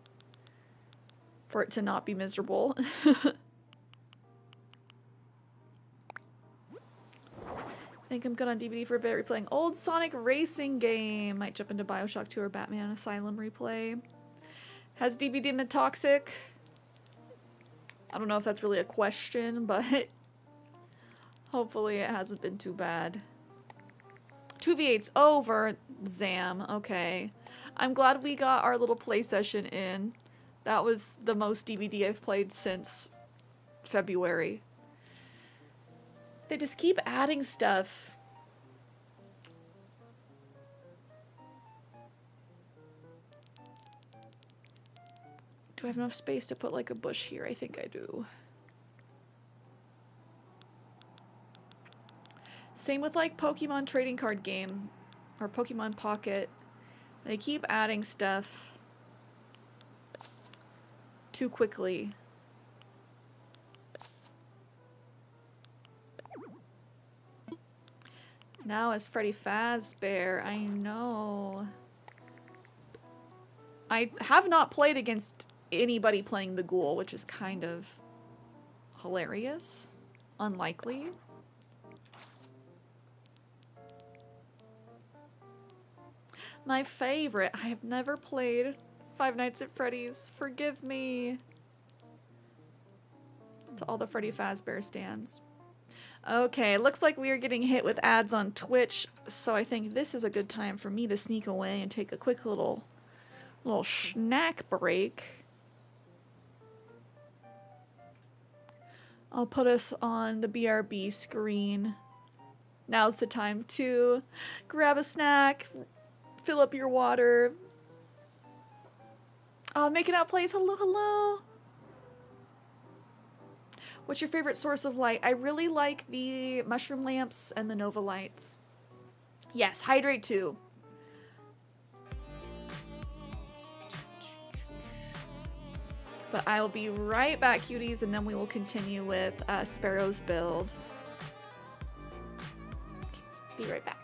for it to not be miserable. I think I'm good on DVD for a bit, replaying old Sonic racing game. Might jump into Bioshock 2 or Batman Asylum replay. Has DVD been toxic? I don't know if that's really a question, but hopefully it hasn't been too bad. 2v8's over, Zam. Okay. I'm glad we got our little play session in. That was the most DVD I've played since February. They just keep adding stuff. Do I have enough space to put like a bush here? I think I do. Same with like Pokemon trading card game or Pokemon Pocket. They keep adding stuff too quickly. Now as Freddy Fazbear, I know. I have not played against anybody playing the Ghoul, which is kind of hilarious. Unlikely. My favorite. I have never played Five Nights at Freddy's. Forgive me. To all the Freddy Fazbear stands. Okay, looks like we are getting hit with ads on Twitch, so I think this is a good time for me to sneak away and take a quick little snack break. I'll put us on the BRB screen. Now's the time to grab a snack, fill up your water. Making out plays. Hello, hello. What's your favorite source of light? I really like the mushroom lamps and the Nova lights. Yes, hydrate too. But I will be right back, cuties, and then we will continue with Sparrow's build. Be right back.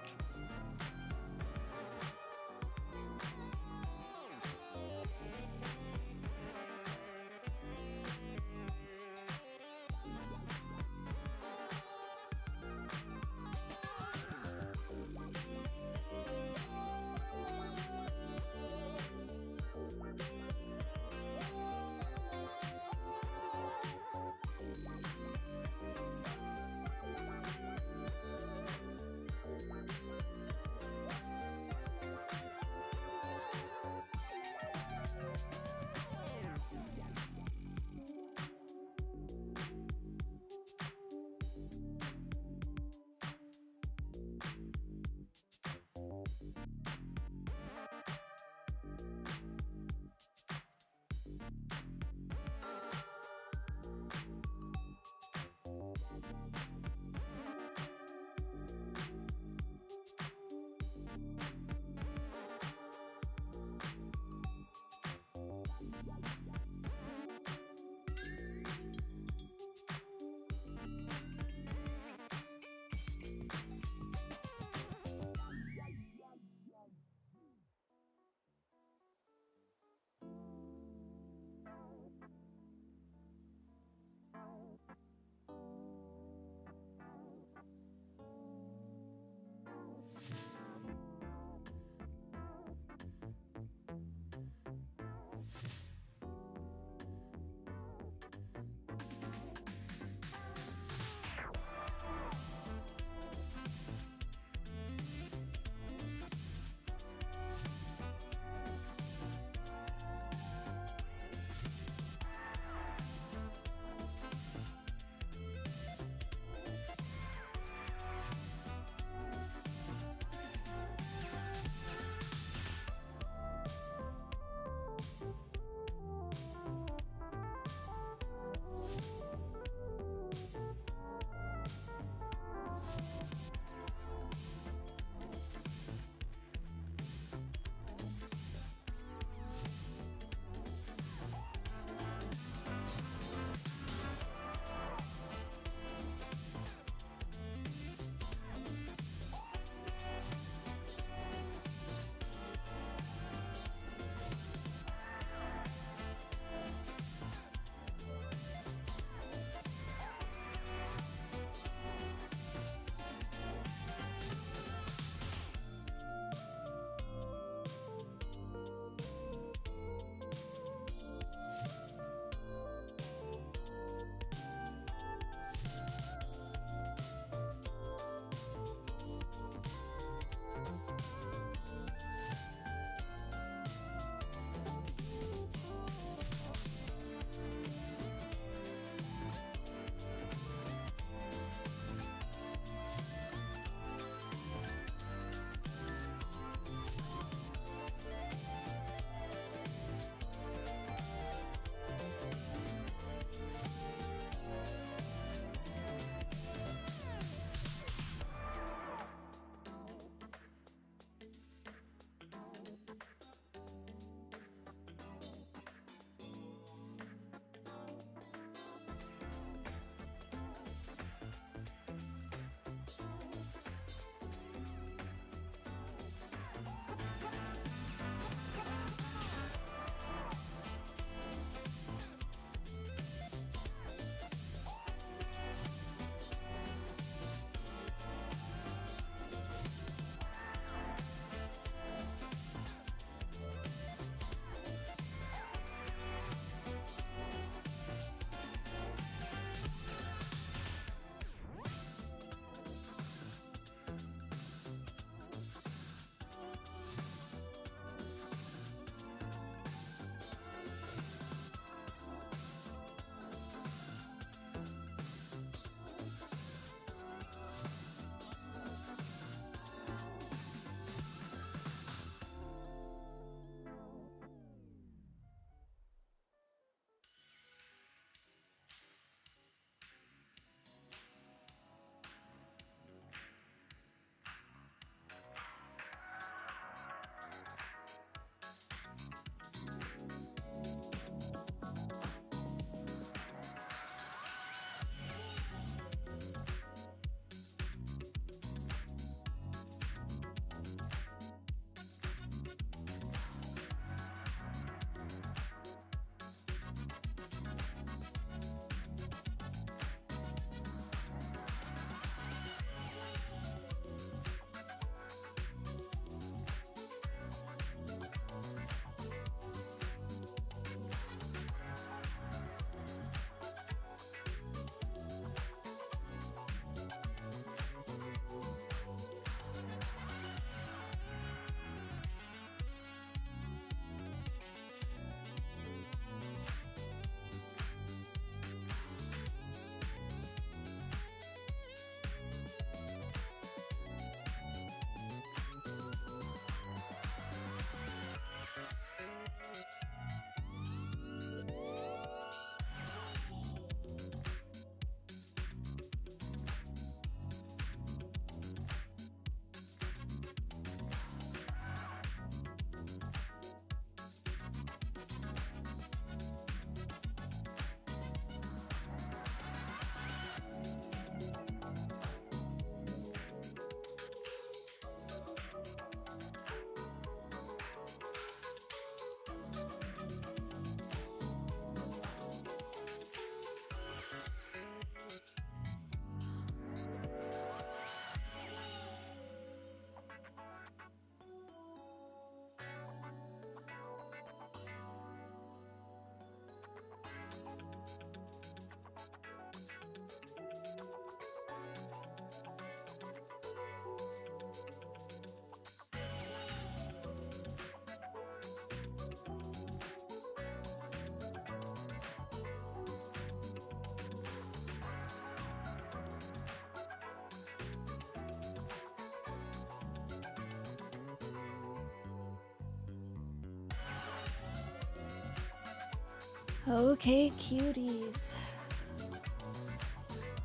Okay, cuties.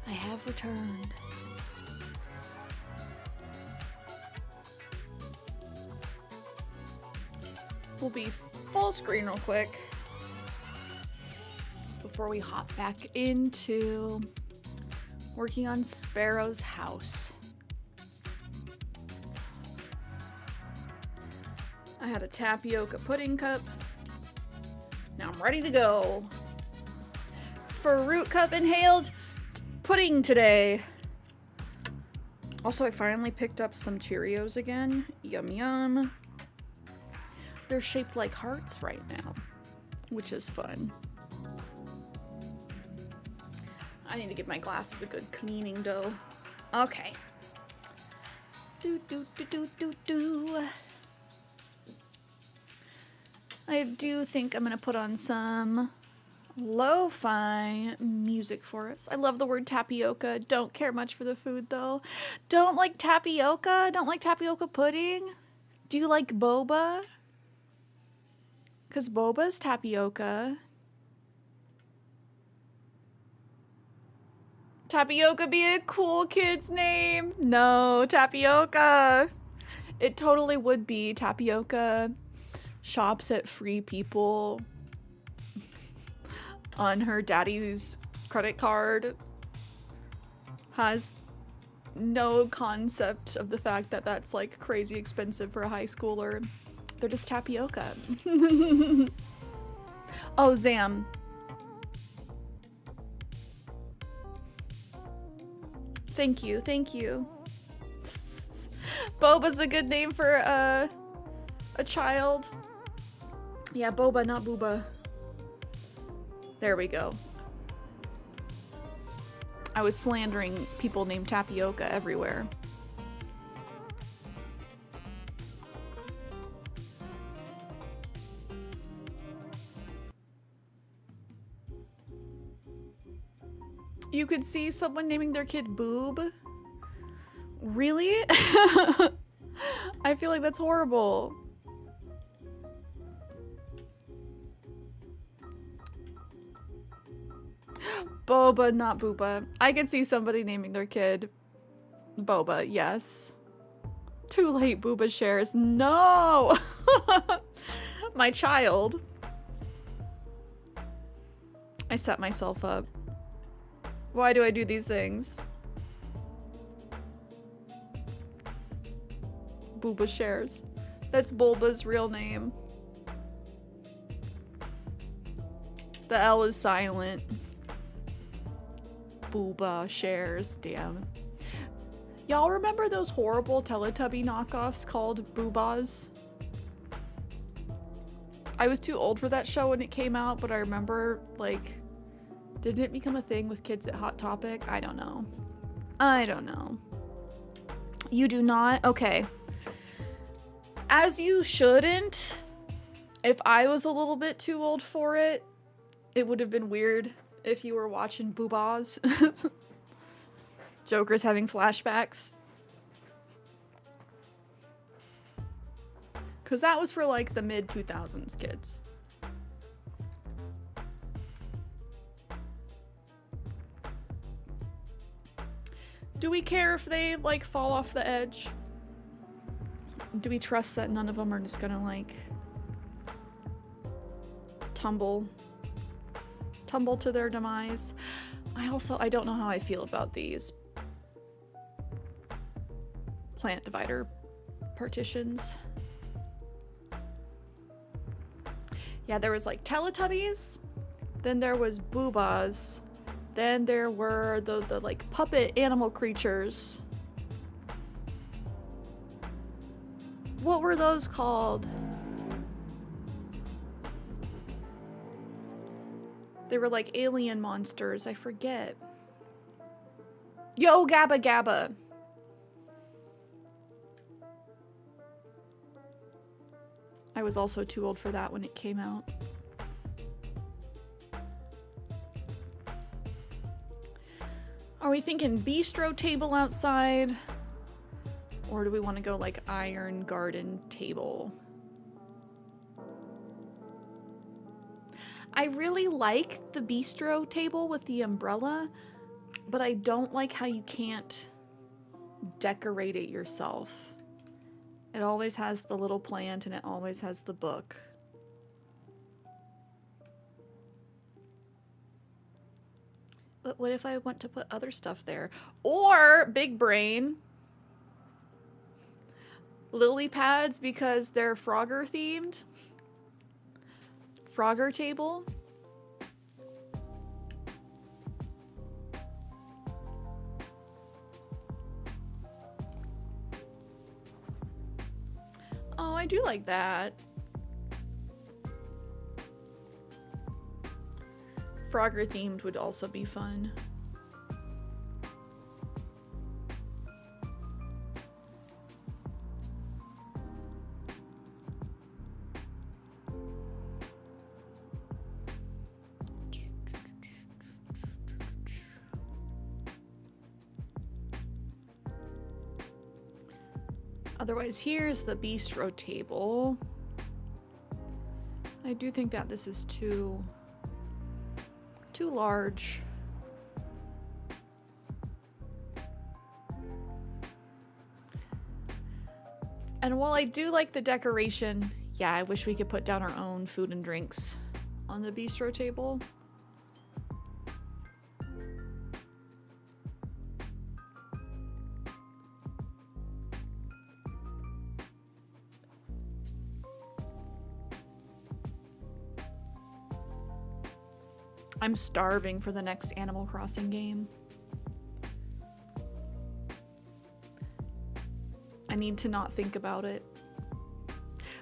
I have returned. We'll be full screen real quick before we hop back into working on Sparrow's house. I had a tapioca pudding cup. Now I'm ready to go. Fruit cup inhaled pudding today. Also, I finally picked up some Cheerios again. Yum yum. They're shaped like hearts right now, which is fun. I need to give my glasses a good cleaning dough. Okay. I do think I'm gonna put on some lo-fi music for us. I love the word tapioca. Don't care much for the food though. Don't like tapioca? Don't like tapioca pudding? Do you like boba? Because boba's tapioca. Tapioca be a cool kid's name. No, tapioca. It totally would be. Tapioca shops at Free People on her daddy's credit card. Has no concept of the fact that that's like crazy expensive for a high schooler. They're just tapioca. Oh, Zam. Thank you, thank you. Boba's a good name for a child. Yeah, Boba, not Booba. There we go. I was slandering people named Tapioca everywhere. You could see someone naming their kid Boob. Really? I feel like that's horrible. Boba, not Booba. I could see somebody naming their kid Boba, yes. Too late, Booba shares. No! My child. I set myself up. Why do I do these things? Booba shares. That's Bulba's real name. The L is silent. Booba shares, damn. Y'all remember those horrible Teletubby knockoffs called Boobas? I was too old for that show when it came out, but I remember, like, didn't it become a thing with kids at Hot Topic? I don't know. I don't know. You do not? Okay. As you shouldn't. If I was a little bit too old for it, it would have been weird if you were watching Boobas. Joker's having flashbacks. Because that was for like the mid-2000s kids. Do we care if they like fall off the edge? Do we trust that none of them are just gonna like tumble to their demise? I don't know how I feel about these plant divider partitions. Yeah, there was like Teletubbies, then there was Boobas, then there were the like puppet animal creatures. What were those called? They were like alien monsters, I forget. Yo, Gabba Gabba. I was also too old for that when it came out. Are we thinking bistro table outside? Or do we want to go like iron garden table? I really like the bistro table with the umbrella, but I don't like how you can't decorate it yourself. It always has the little plant and it always has the book. But what if I want to put other stuff there? Or, big brain, lily pads because they're Frogger themed. Frogger table. Oh, I do like that. Frogger themed would also be fun. Otherwise, here's the bistro table. I do think that this is too large. And while I do like the decoration, yeah, I wish we could put down our own food and drinks on the bistro table. I'm starving for the next Animal Crossing game. I need to not think about it.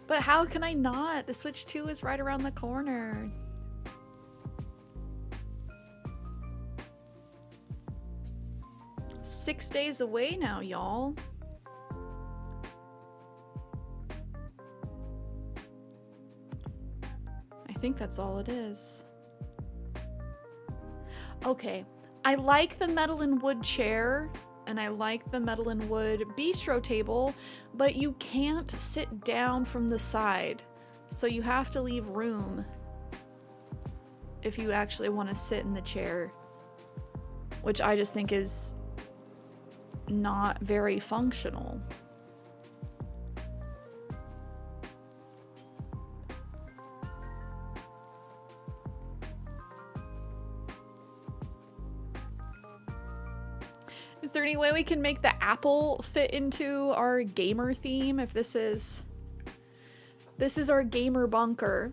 But how can I not? The Switch 2 is right around the corner. Six days away now, y'all. I think that's all it is. Okay, I like the metal and wood chair, and I like the metal and wood bistro table, but you can't sit down from the side, so you have to leave room if you actually want to sit in the chair, which I just think is not very functional. Is there any way we can make the apple fit into our gamer theme? If this is our gamer bunker.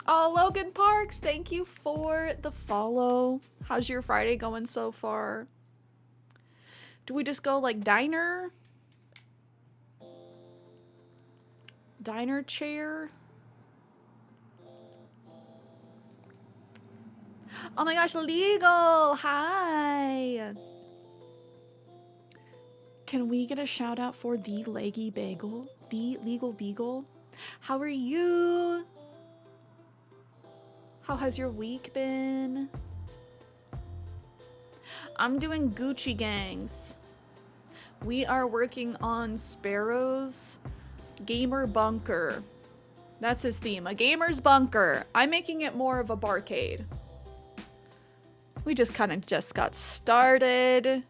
Oh, Logan Parks, thank you for the follow. How's your Friday going so far? Do we just go like diner? Diner chair? Oh my gosh, Legal, hi. Can we get a shout out for the Leggy Bagel? The Legal Beagle? How are you? How has your week been? I'm doing Gucci Gangs. We are working on Sparrow's Gamer Bunker. That's his theme, a gamer's bunker. I'm making it more of a barcade. We just kind of got started.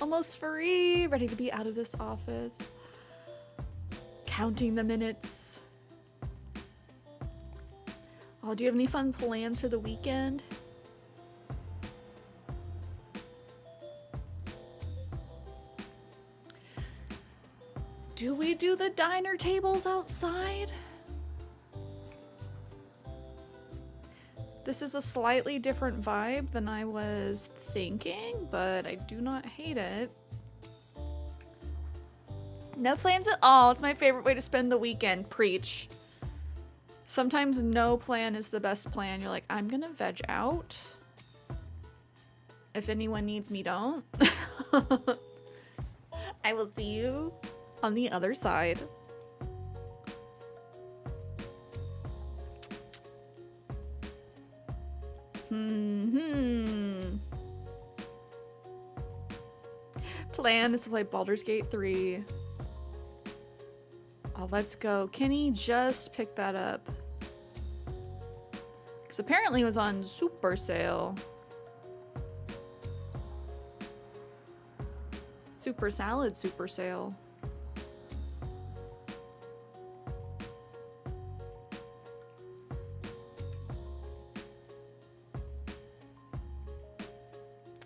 Almost free, ready to be out of this office. Counting the minutes. Oh, do you have any fun plans for the weekend? Do we do the diner tables outside? This is a slightly different vibe than I was thinking, but I do not hate it. No plans at all. It's my favorite way to spend the weekend. Preach. Sometimes no plan is the best plan. You're like, I'm gonna veg out. If anyone needs me, don't. I will see you on the other side. Plan is to play Baldur's Gate 3. Oh, let's go. Kenny just picked that up. This apparently was on super sale. Super salad super sale.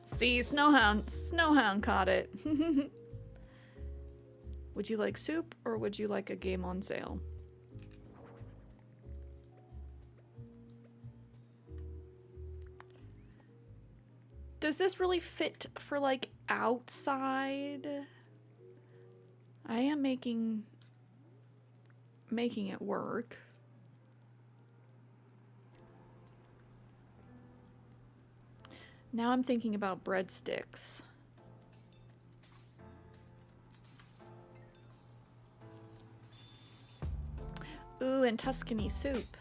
See, Snowhound caught it. Would you like soup or would you like a game on sale? Does this really fit for like outside? I am making it work. Now I'm thinking about breadsticks. Ooh, and Tuscany soup.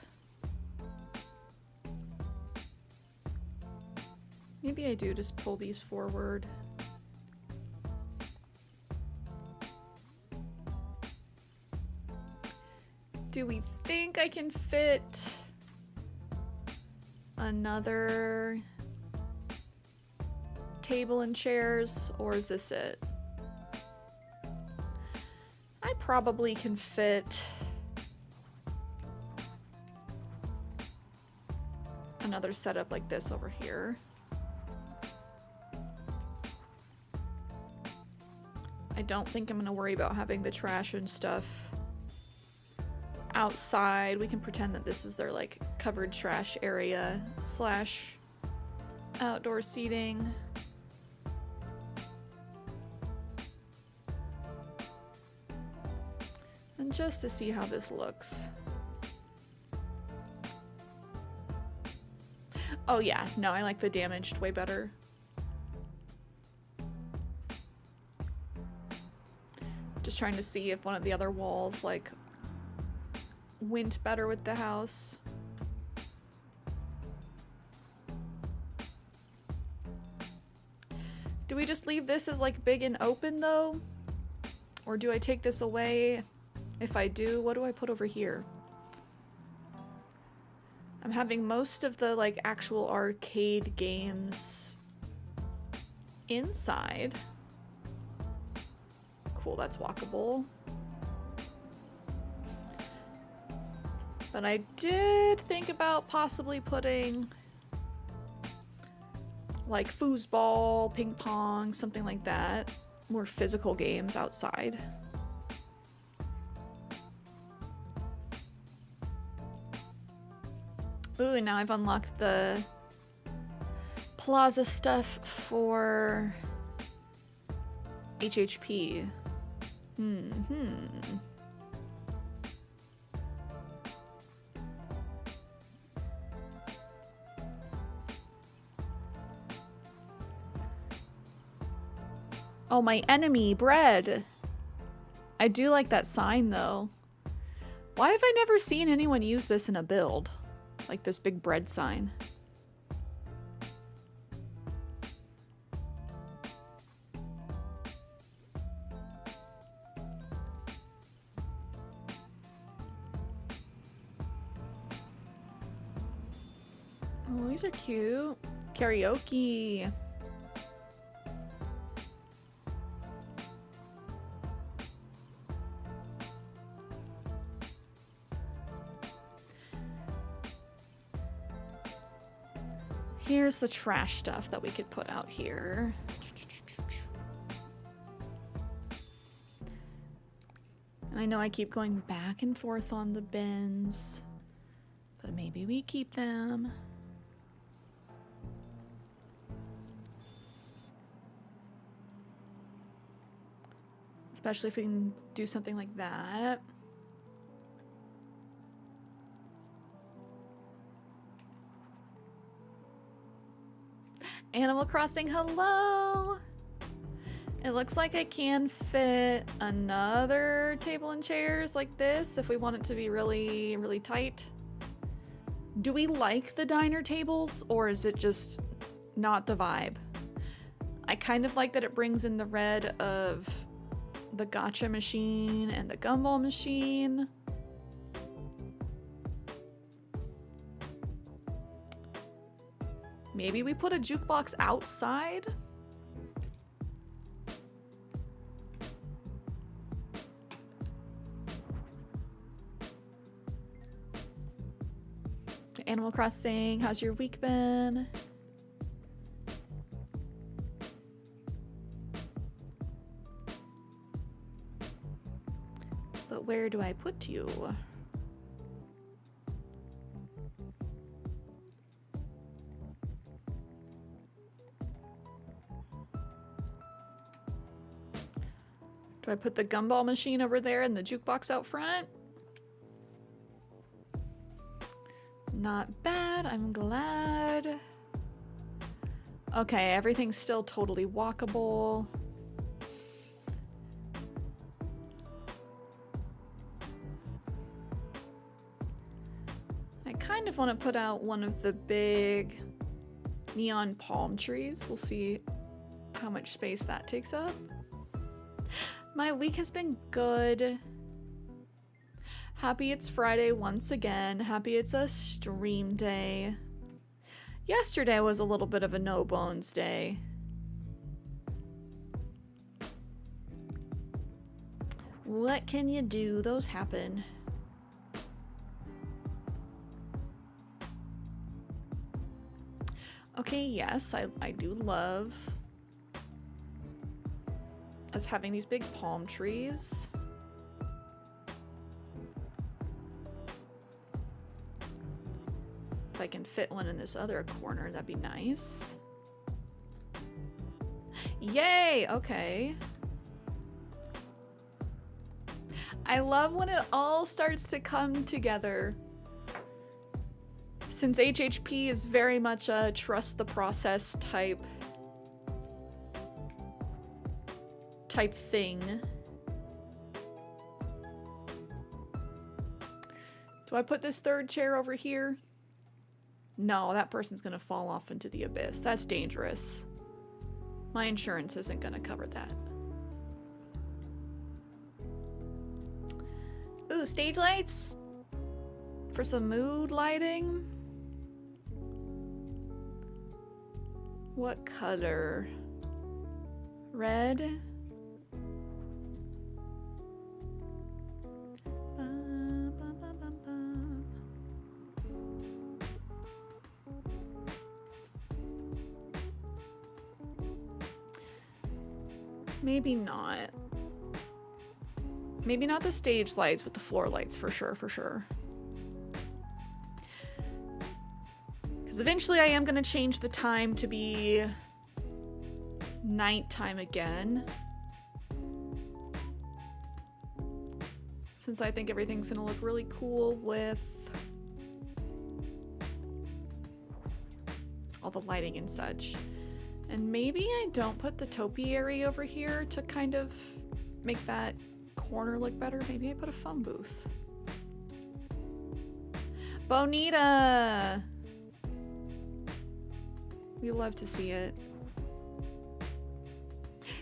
Maybe I do just pull these forward. Do we think I can fit another table and chairs, or is this it? I probably can fit another setup like this over here. I don't think I'm gonna worry about having the trash and stuff outside. We can pretend that this is their like covered trash area slash outdoor seating. And just to see how this looks. Oh yeah, no, I like the damaged way better. Just trying to see if one of the other walls like went better with the house. Do we just leave this as like big and open though? Or do I take this away? If I do, what do I put over here? I'm having most of the like actual arcade games inside. Cool, that's walkable. But I did think about possibly putting like foosball, ping pong, something like that. More physical games outside. Ooh, and now I've unlocked the plaza stuff for HHP. Oh, my enemy, bread. I do like that sign though. Why have I never seen anyone use this in a build? Like this big bread sign. Oh, these are cute. Karaoke. Here's the trash stuff that we could put out here. And I know I keep going back and forth on the bins, but maybe we keep them. Especially if we can do something like that. Animal Crossing, hello! It looks like I can fit another table and chairs like this if we want it to be really, really tight. Do we like the diner tables, or is it just not the vibe? I kind of like that it brings in the red of the gacha machine and the gumball machine. Maybe we put a jukebox outside? Animal Crossing, how's your week been? But where do I put you? Do I put the gumball machine over there and the jukebox out front? Not bad, I'm glad. Okay, everything's still totally walkable. I kind of want to put out one of the big neon palm trees. We'll see how much space that takes up. My week has been good. Happy it's Friday once again. Happy it's a stream day. Yesterday was a little bit of a no bones day. What can you do? Those happen. Okay, yes, I do love us having these big palm trees. If I can fit one in this other corner, that'd be nice. Yay! Okay. I love when it all starts to come together. Since HHP is very much a trust the process type thing. Do I put this third chair over here? No, that person's gonna fall off into the abyss. That's dangerous. My insurance isn't gonna cover that. Ooh, stage lights? For some mood lighting? What color? Red? Maybe not. Maybe not the stage lights, but the floor lights for sure, for sure. Because eventually I am going to change the time to be nighttime again. Since I think everything's going to look really cool with all the lighting and such. And maybe I don't put the topiary over here to kind of make that corner look better. Maybe I put a phone booth. Bonita! We love to see it.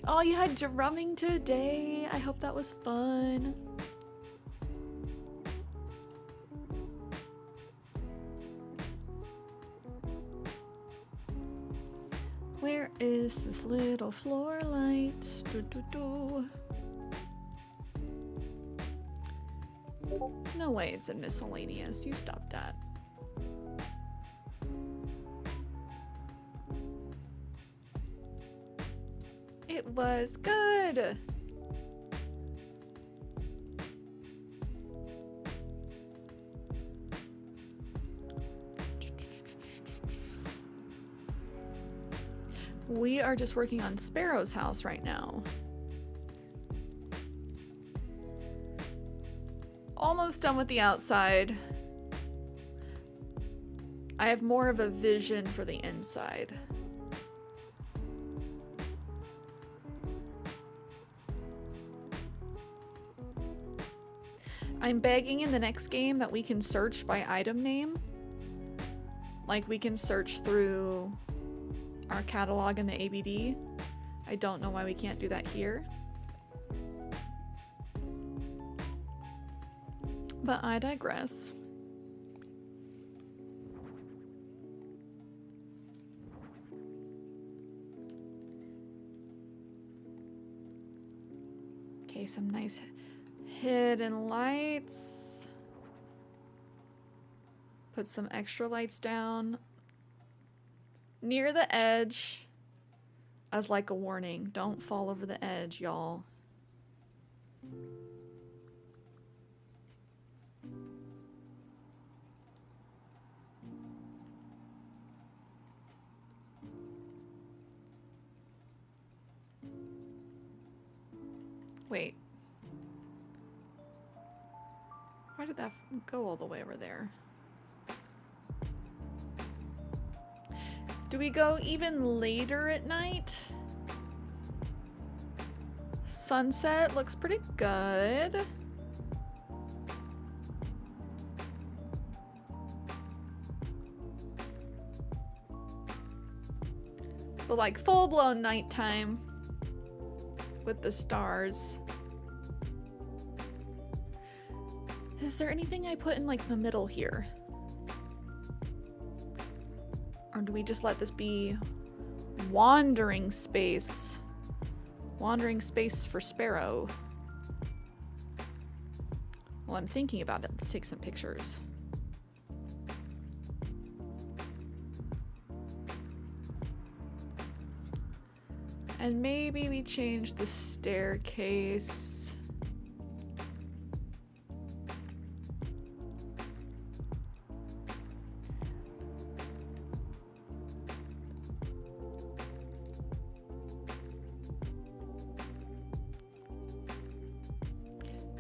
Oh, you had drumming today. I hope that was fun. Where is this little floor light? Do, do, do. No way it's in miscellaneous. You stopped that. It was good. We are just working on Sparrow's house right now. Almost done with the outside. I have more of a vision for the inside. I'm begging in the next game that we can search by item name. Like we can search through our catalog in the ABD. I don't know why we can't do that here. But I digress. Okay, some nice hidden lights. Put some extra lights down near the edge as like a warning. Don't fall over the edge, y'all. Wait. Why did that go all the way over there? Do we go even later at night? Sunset looks pretty good. But like full-blown nighttime with the stars. Is there anything I put in like the middle here? Or do we just let this be wandering space? Wandering space for Sparrow. Well, I'm thinking about it. Let's take some pictures. And maybe we change the staircase.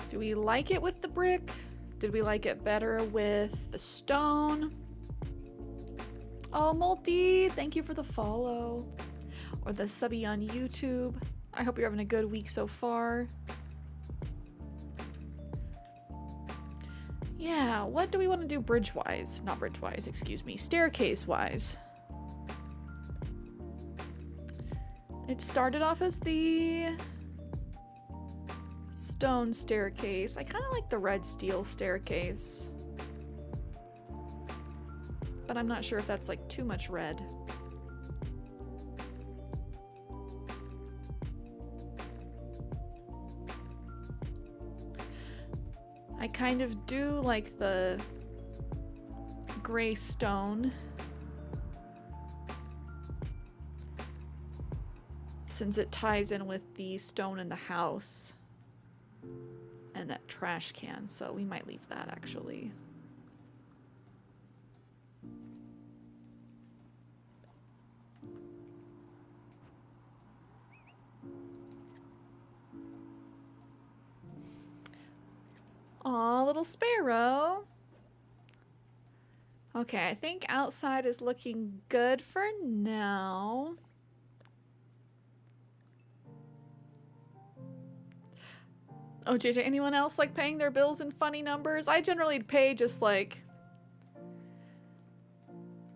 Do we like it with the brick? Did we like it better with the stone? Oh, Multi, thank you for the follow. Or the subby on YouTube. I hope you're having a good week so far. Yeah, what do we want to do bridge-wise? Not bridge-wise, excuse me, staircase-wise. It started off as the stone staircase. I kind of like the red steel staircase. But I'm not sure if that's like too much red. I kind of do like the gray stone, since it ties in with the stone in the house and that trash can, so we might leave that actually. Aw, little sparrow. Okay, I think outside is looking good for now. Oh, JJ, anyone else like paying their bills in funny numbers? I generally pay just like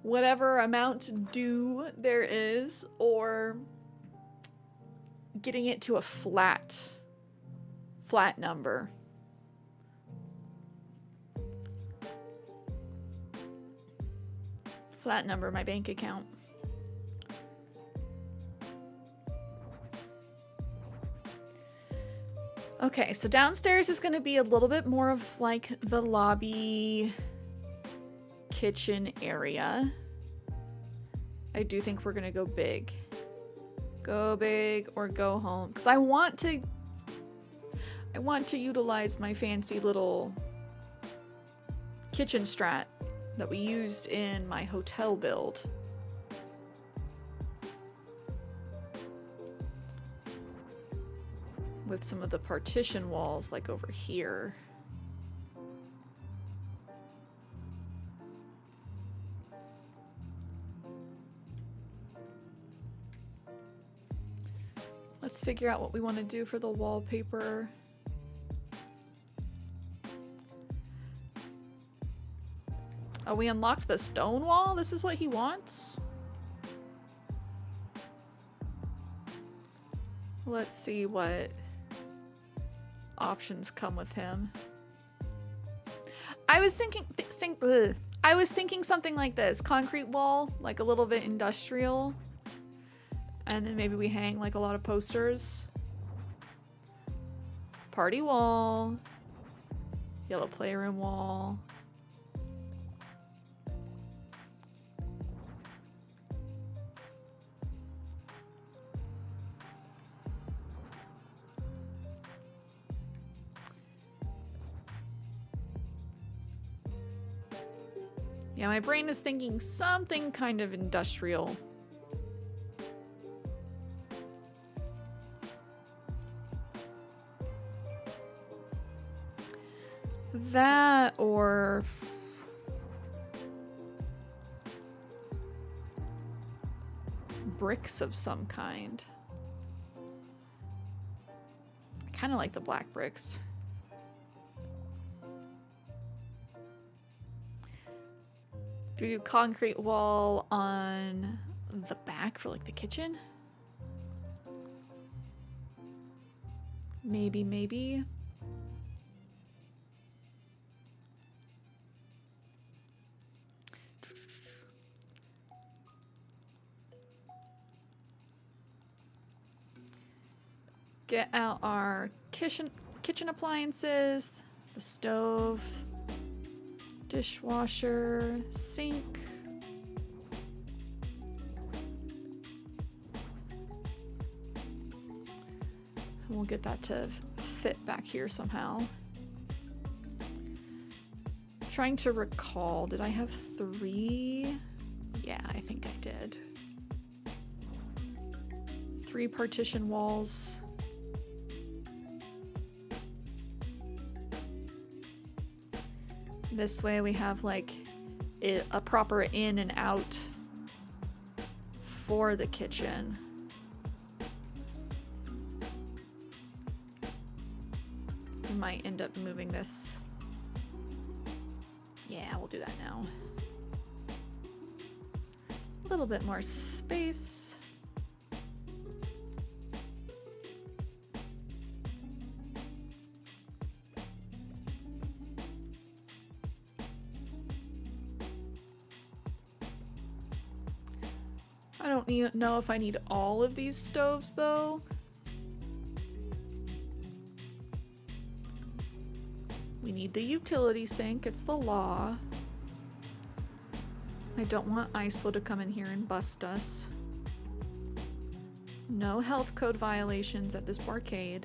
whatever amount due there is, or getting it to a flat number. Flat number, my bank account. Okay, so downstairs is going to be a little bit more of like the lobby kitchen area. I do think we're going to go big. Go big or go home, because I want to utilize my fancy little kitchen strat that we used in my hotel build. With some of the partition walls like over here. Let's figure out what we want to do for the wallpaper. Oh, we unlocked the stone wall? This is what he wants? Let's see what options come with him. I was thinking something like this. Concrete wall, like a little bit industrial. And then maybe we hang like a lot of posters. Party wall. Yellow playroom wall. Yeah, my brain is thinking something kind of industrial. That or bricks of some kind. I kind of like the black bricks. Do concrete wall on the back for like the kitchen? Maybe, maybe. Get out our kitchen appliances, the stove, dishwasher, sink. And we'll get that to fit back here somehow. Trying to recall, did I have 3? Yeah, I think I did. 3 partition walls. This way we have like a proper in and out for the kitchen. We might end up moving this. Yeah, we'll do that now. A little bit more space. I don't know if I need all of these stoves though. We need the utility sink, it's the law. I don't want ISLO to come in here and bust us. No health code violations at this barcade.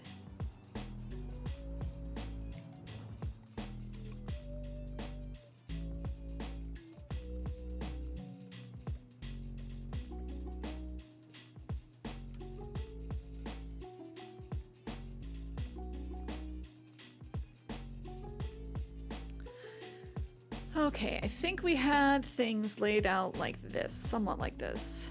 Okay, I think we had things laid out like this, somewhat like this.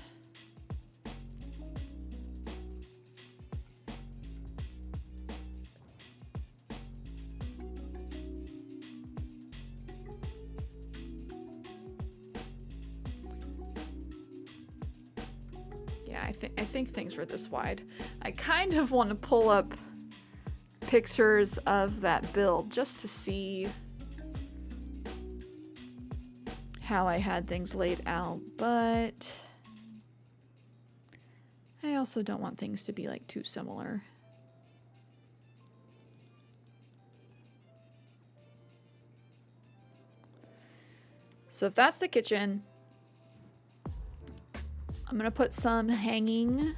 Yeah, I think things were this wide. I kind of want to pull up pictures of that build just to see how I had things laid out, but I also don't want things to be like too similar. So if that's the kitchen, I'm gonna put some hanging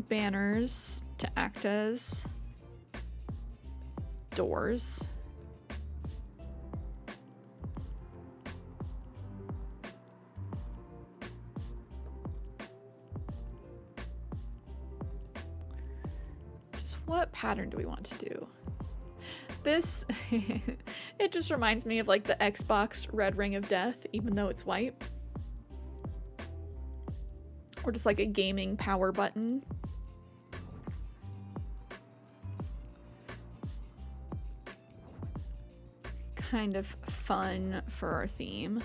banners to act as doors. What pattern do we want to do? This, it just reminds me of like the Xbox red ring of death, even though it's white. Or just like a gaming power button. Kind of fun for our theme.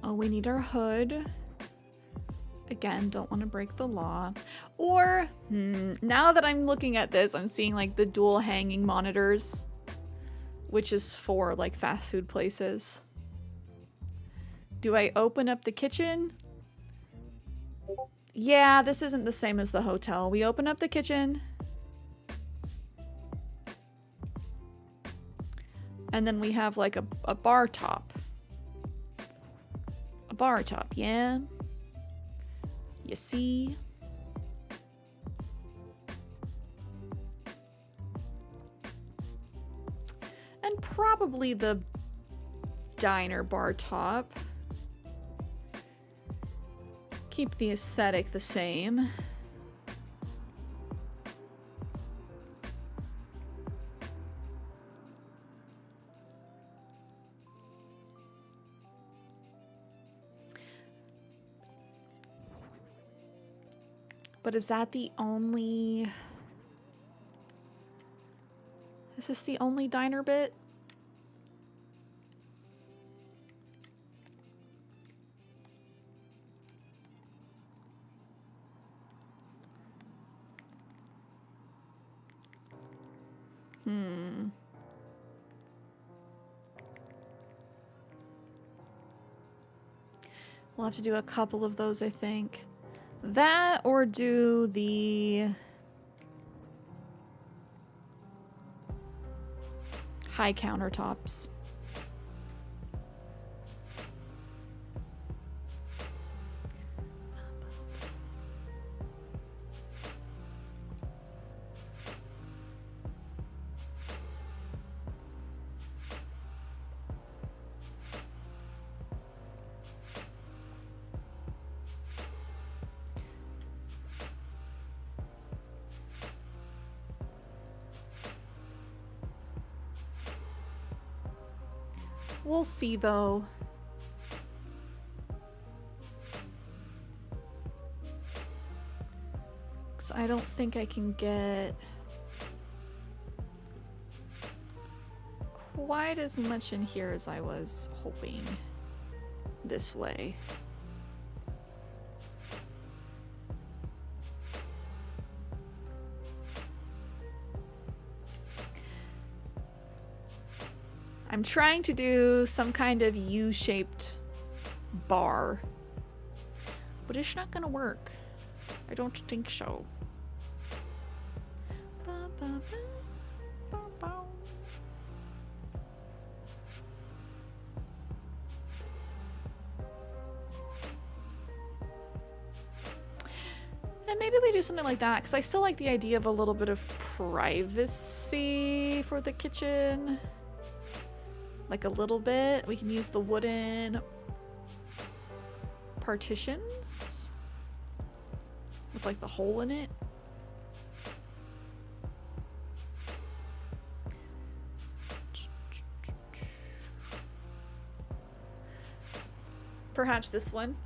Oh, we need our hood. Again, don't want to break the law. Or, now that I'm looking at this, I'm seeing like the dual hanging monitors, which is for like fast food places. Do I open up the kitchen? Yeah, this isn't the same as the hotel. We open up the kitchen. And then we have like a bar top. A bar top, yeah. You see? And probably the diner bar top. Keep the aesthetic the same. But is that the only... Is this the only diner bit? We'll have to do a couple of those, I think. That or do the high countertops. We'll see, though. Because I don't think I can get quite as much in here as I was hoping this way. I'm trying to do some kind of U-shaped bar, but it's not gonna work. I don't think so. And maybe we do something like that, because I still like the idea of a little bit of privacy for the kitchen. Like a little bit. We can use the wooden partitions with like the hole in it. Perhaps this one,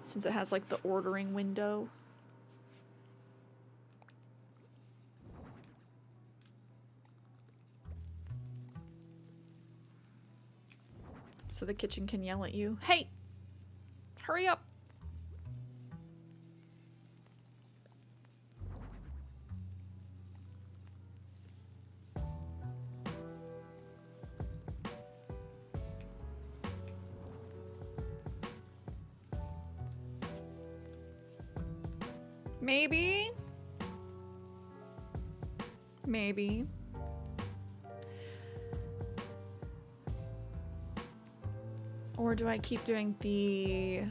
since it has like the ordering window. So the kitchen can yell at you, "Hey, hurry up." Maybe. Maybe. Or do I keep doing these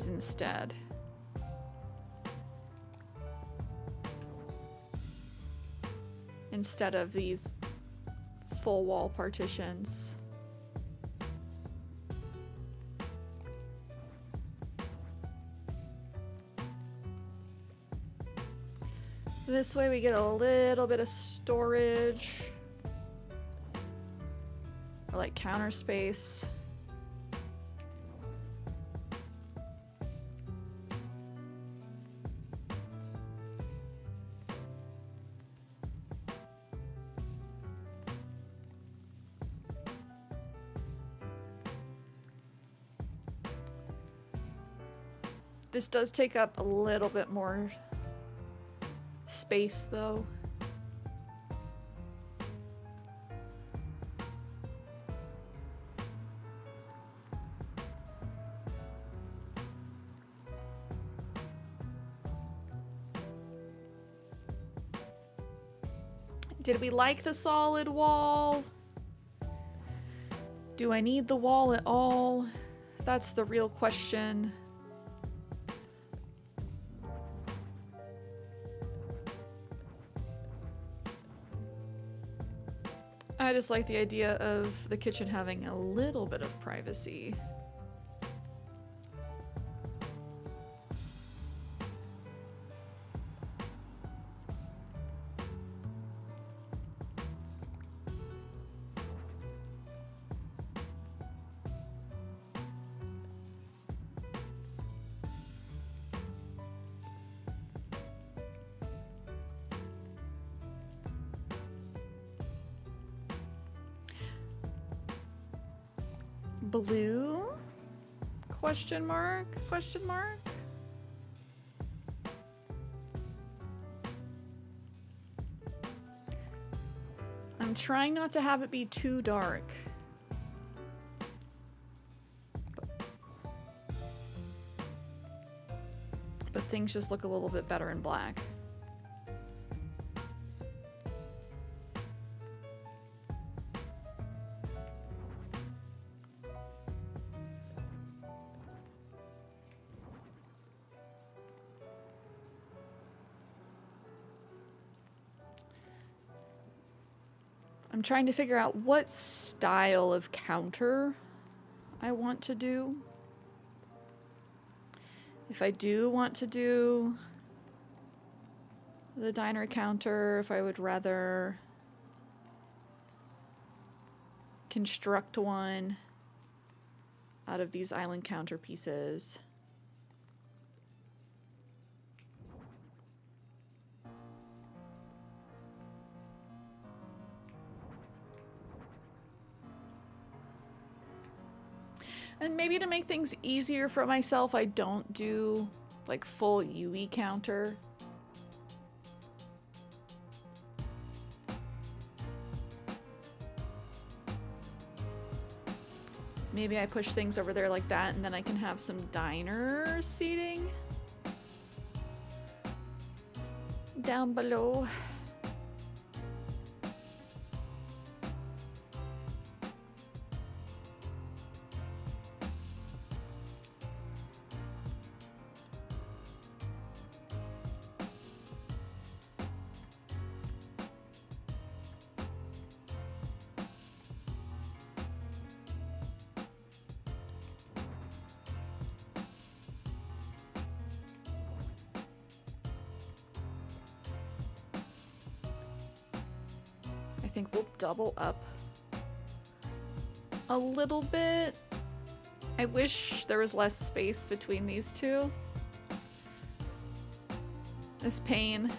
instead? Instead of these full wall partitions. This way we get a little bit of storage. Or like counter space. This does take up a little bit more space, though. Did we like the solid wall? Do I need the wall at all? That's the real question. I just like the idea of the kitchen having a little bit of privacy. Blue? Question mark? Question mark? I'm trying not to have it be too dark. But things just look a little bit better in black. I'm trying to figure out what style of counter I want to do. If I do want to do the diner counter, if I would rather construct one out of these island counter pieces. And maybe to make things easier for myself, I don't do like full UE counter. Maybe I push things over there like that, and then I can have some diner seating down below. I think we'll double up a little bit. I wish there was less space between these two. This pane.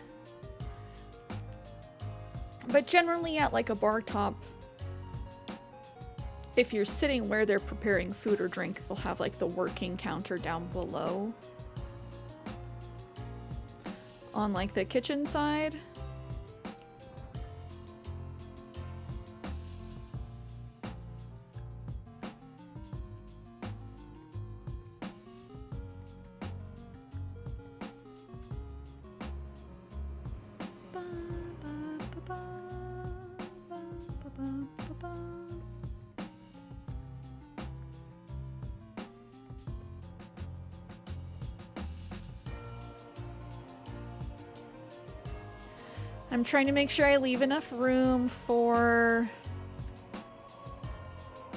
But generally at like a bar top, if you're sitting where they're preparing food or drink, they'll have like the working counter down below. On like the kitchen side. I'm trying to make sure I leave enough room for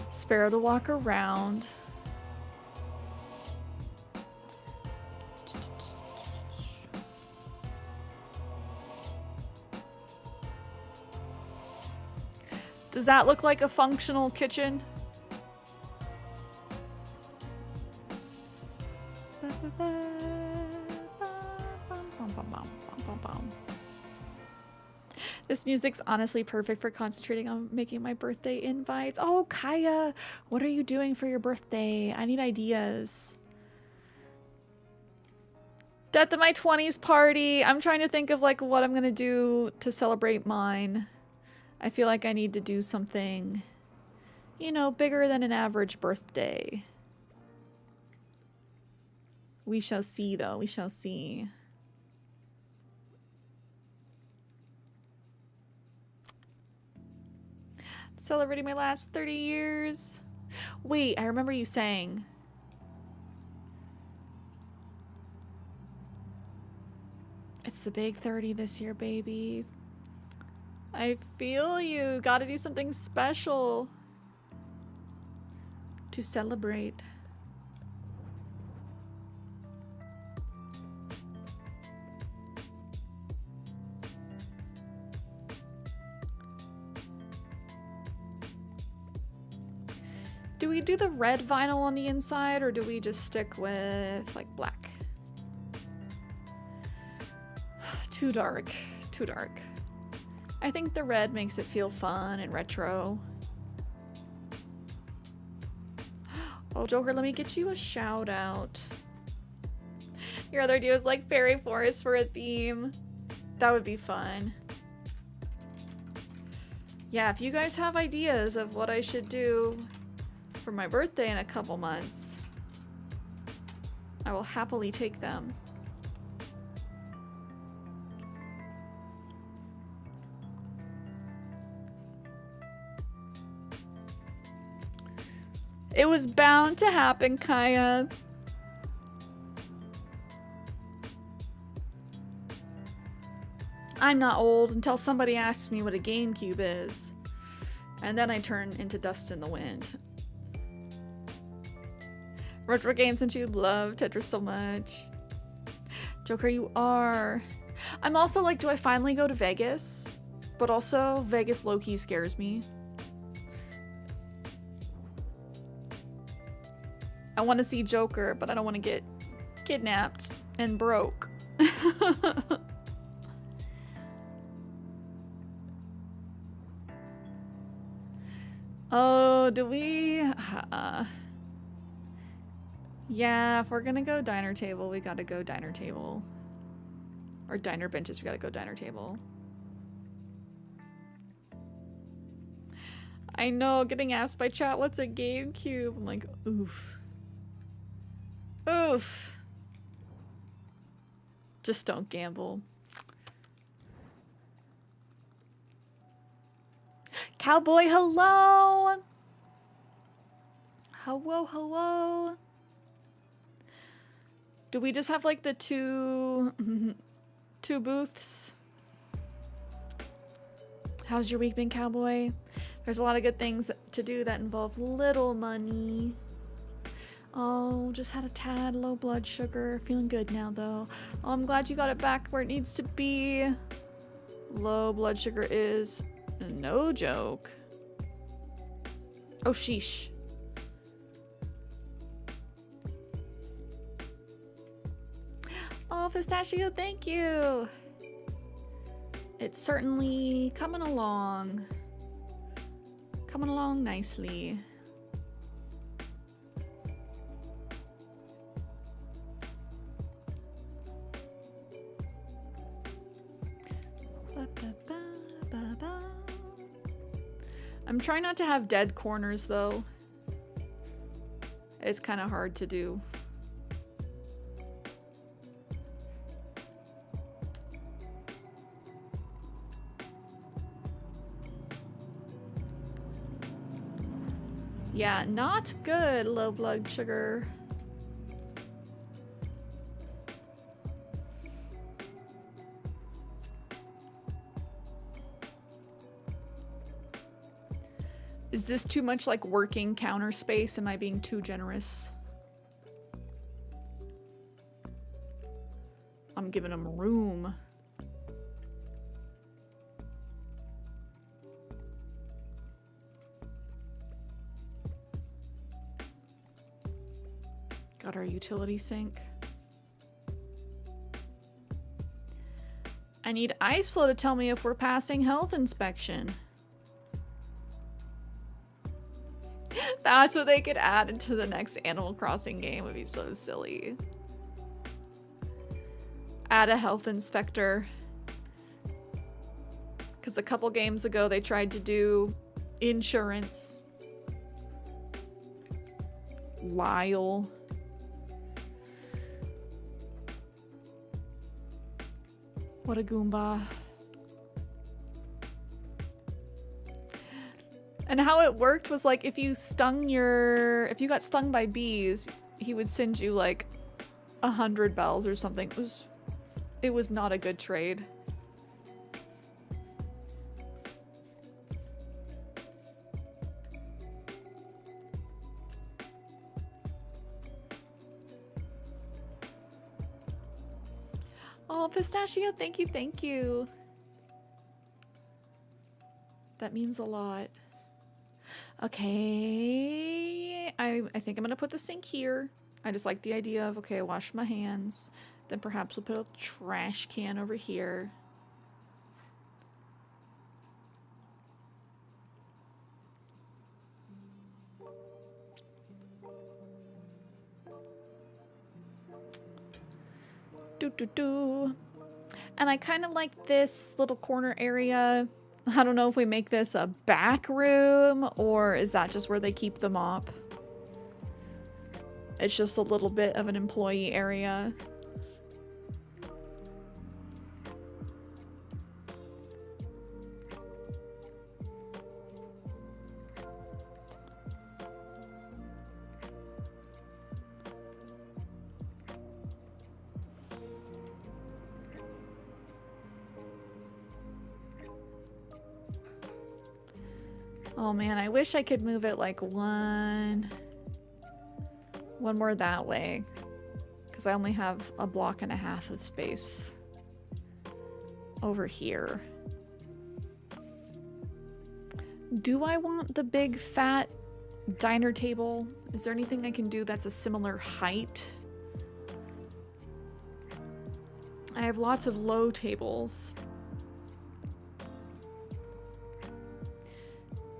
Sparrow to walk around. Does that look like a functional kitchen? This music's honestly perfect for concentrating on making my birthday invites. Oh, Kaya, what are you doing for your birthday? I need ideas. Death of my 20s party. I'm trying to think of like what I'm gonna do to celebrate mine. I feel like I need to do something, you know, bigger than an average birthday. We shall see though, we shall see. Celebrating my last 30 years. Wait, I remember you saying. It's the big 30 this year, babies. I feel you. Gotta do something special to celebrate. Do we do the red vinyl on the inside or do we just stick with like black? Too dark, too dark. I think the red makes it feel fun and retro. Oh, Joker, let me get you a shout out. Your other idea was like fairy forest for a theme. That would be fun. Yeah, if you guys have ideas of what I should do for my birthday in a couple months, I will happily take them. It was bound to happen, Kaya. I'm not old until somebody asks me what a GameCube is. And then I turn into dust in the wind. Retro games since you love Tetris so much. Joker, you are. I'm also like, do I finally go to Vegas? But also, Vegas low-key scares me. I want to see Joker, but I don't want to get kidnapped and broke. Oh, do we? Yeah, if we're gonna go diner table, we gotta go diner table. Or diner benches, we gotta go diner table. I know, getting asked by chat, what's a GameCube? I'm like, oof. Oof. Just don't gamble. Cowboy, hello! Hello, hello. Do we just have like the two booths? How's your week been, Cowboy? There's a lot of good things to do that involve little money. Oh, just had a tad low blood sugar. Feeling good now, though. Oh, I'm glad you got it back where it needs to be. Low blood sugar is no joke. Oh, sheesh. Oh, Pistachio, thank you. It's certainly coming along. Coming along nicely. I'm trying not to have dead corners though. It's kind of hard to do. Yeah, not good, low blood sugar. Is this too much like working counter space? Am I being too generous? I'm giving them room. Got our utility sink. I need Ice Flow to tell me if we're passing health inspection. That's what they could add into the next Animal Crossing game. It would be so silly. Add a health inspector. Because a couple games ago they tried to do insurance. Lyle. What a Goomba. And how it worked was like if you got stung by bees, he would send you like 100 bells or something. It was not a good trade. Oh, Pistachio, thank you, thank you. That means a lot. Okay, I think I'm gonna put the sink here. I just like the idea of, okay, I wash my hands. Then perhaps we'll put a trash can over here. And I kind of like this little corner area. I don't know if we make this a back room or is that just where they keep the mop? It's just a little bit of an employee area. Oh man, I wish I could move it like one more that way, because I only have a block and a half of space over here. Do I want the big fat diner table? Is there anything I can do that's a similar height? I have lots of low tables.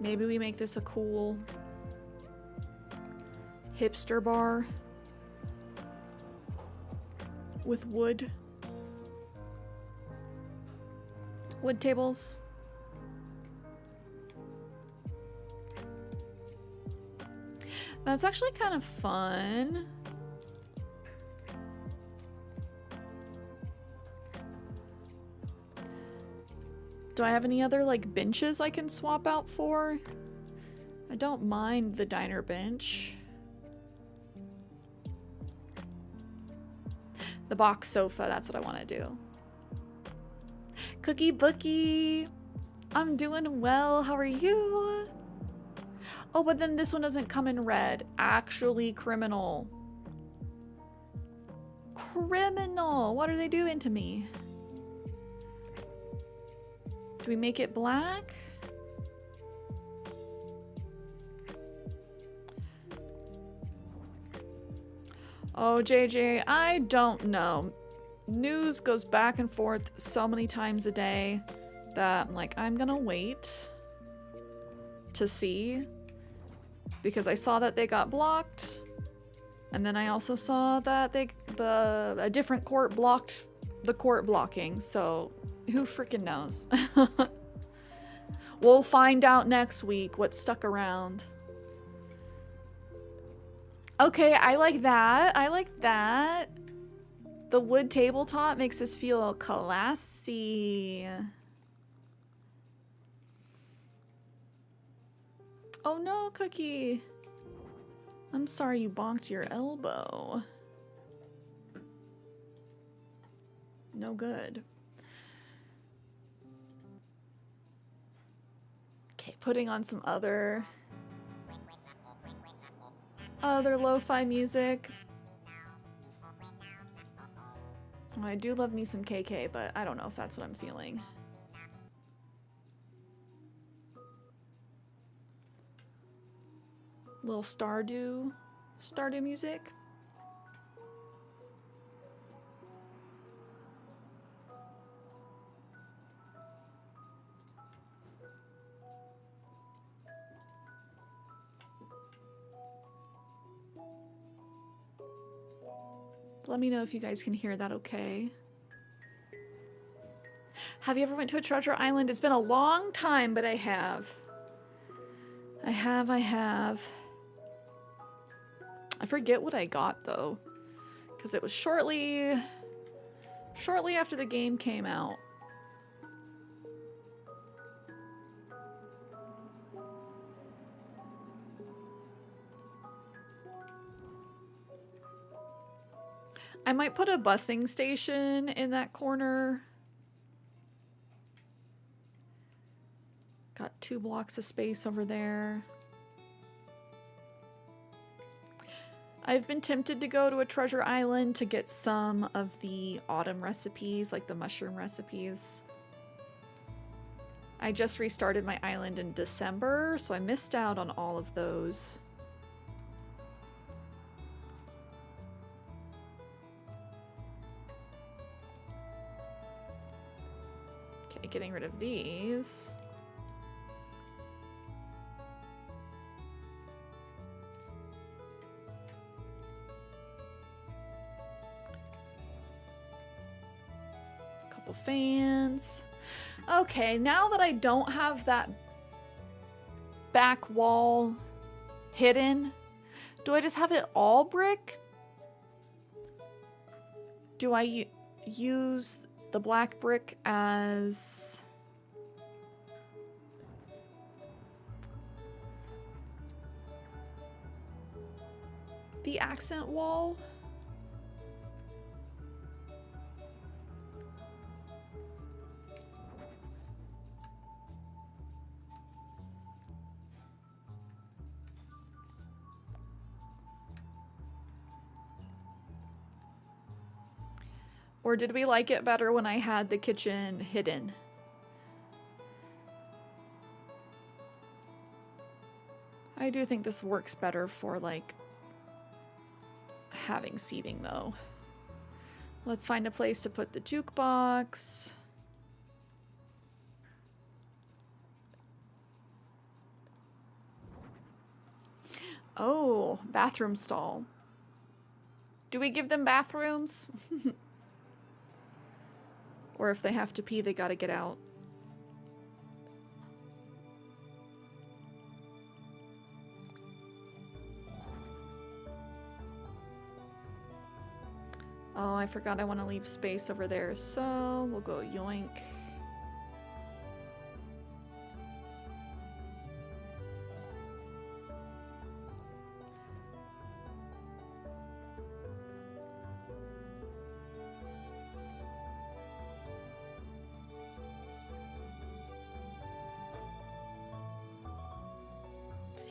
Maybe we make this a cool hipster bar with wood tables. That's actually kind of fun. Do I have any other like benches I can swap out for? I don't mind the diner bench. The box sofa, that's what I want to do. Cookie Bookie, I'm doing well. How are you? Oh, but then this one doesn't come in red. Actually criminal. Criminal. What are they doing to me? Do we make it black? Oh, JJ, I don't know. News goes back and forth so many times a day that I'm like, I'm gonna wait to see. Because I saw that they got blocked. And then I also saw that a different court blocked the court blocking. So who freaking knows? We'll find out next week what stuck around. Okay, I like that. I like that. The wood tabletop makes us feel classy. Oh no, Cookie. I'm sorry you bonked your elbow. No good. Okay, putting on some other lo-fi music. Oh, I do love me some KK, but I don't know if that's what I'm feeling. Little Stardew music. Let me know if you guys can hear that okay. Have you ever went to a treasure island? It's been a long time, but I have. I have. I forget what I got though, because it was shortly after the game came out. I might put a busing station in that corner. Got 2 blocks of space over there. I've been tempted to go to a treasure island to get some of the autumn recipes, like the mushroom recipes. I just restarted my island in December, so I missed out on all of those. Okay, getting rid of these. Couple fans. Okay, now that I don't have that back wall hidden, do I just have it all brick? Do I use the black brick as the accent wall? Or did we like it better when I had the kitchen hidden? I do think this works better for like having seating though. Let's find a place to put the jukebox. Oh, bathroom stall. Do we give them bathrooms? Or if they have to pee, they gotta get out. Oh, I forgot I want to leave space over there, so we'll go yoink.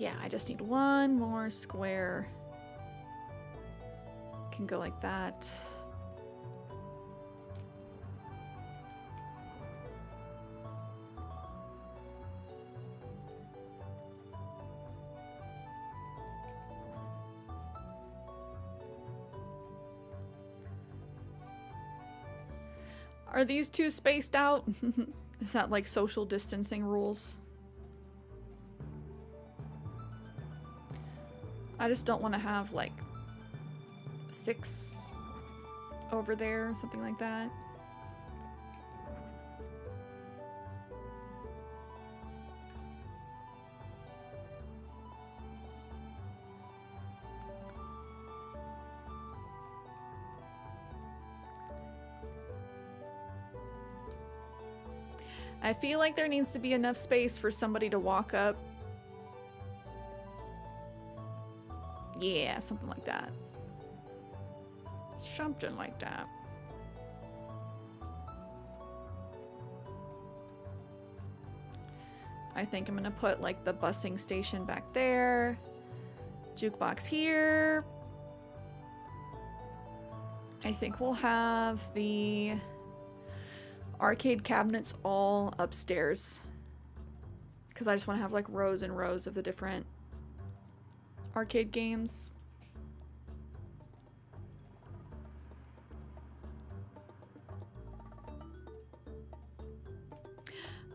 Yeah, I just need one more square. Can go like that. Are these two spaced out? Is that like social distancing rules? I just don't want to have like 6 over there, something like that. I feel like there needs to be enough space for somebody to walk up. Yeah, something like that. Something like that. I think I'm gonna put like the busing station back there. Jukebox here. I think we'll have the arcade cabinets all upstairs. Because I just want to have like rows and rows of the different arcade games.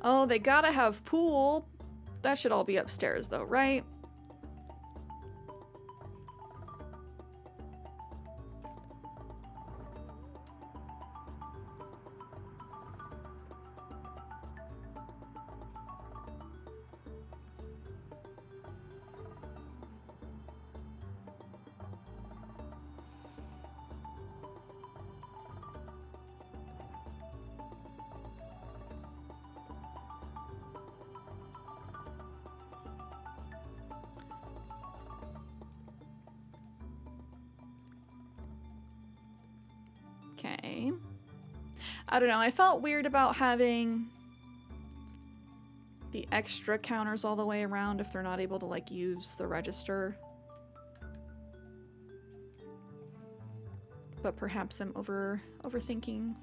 Oh, they gotta have pool. That should all be upstairs though, right? Okay. I don't know. I felt weird about having the extra counters all the way around if they're not able to like use the register. But perhaps I'm overthinking.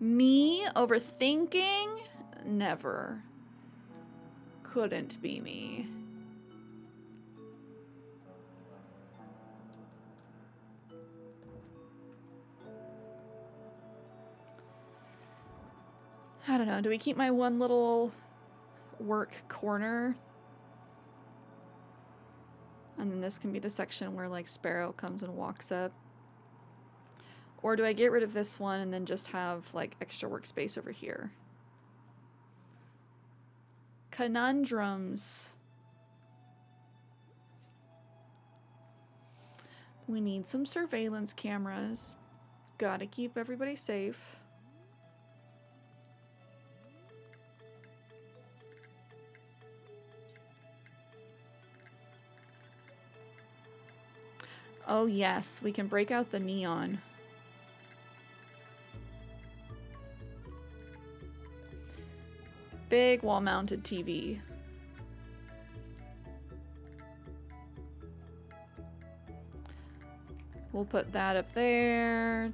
Me overthinking? Never. Couldn't be me. I don't know. Do we keep my one little work corner? And then this can be the section where like Sparrow comes and walks up. Or do I get rid of this one and then just have like extra workspace over here? Conundrums. We need some surveillance cameras. Gotta keep everybody safe. Oh yes, we can break out the neon. Big wall-mounted TV. We'll put that up there.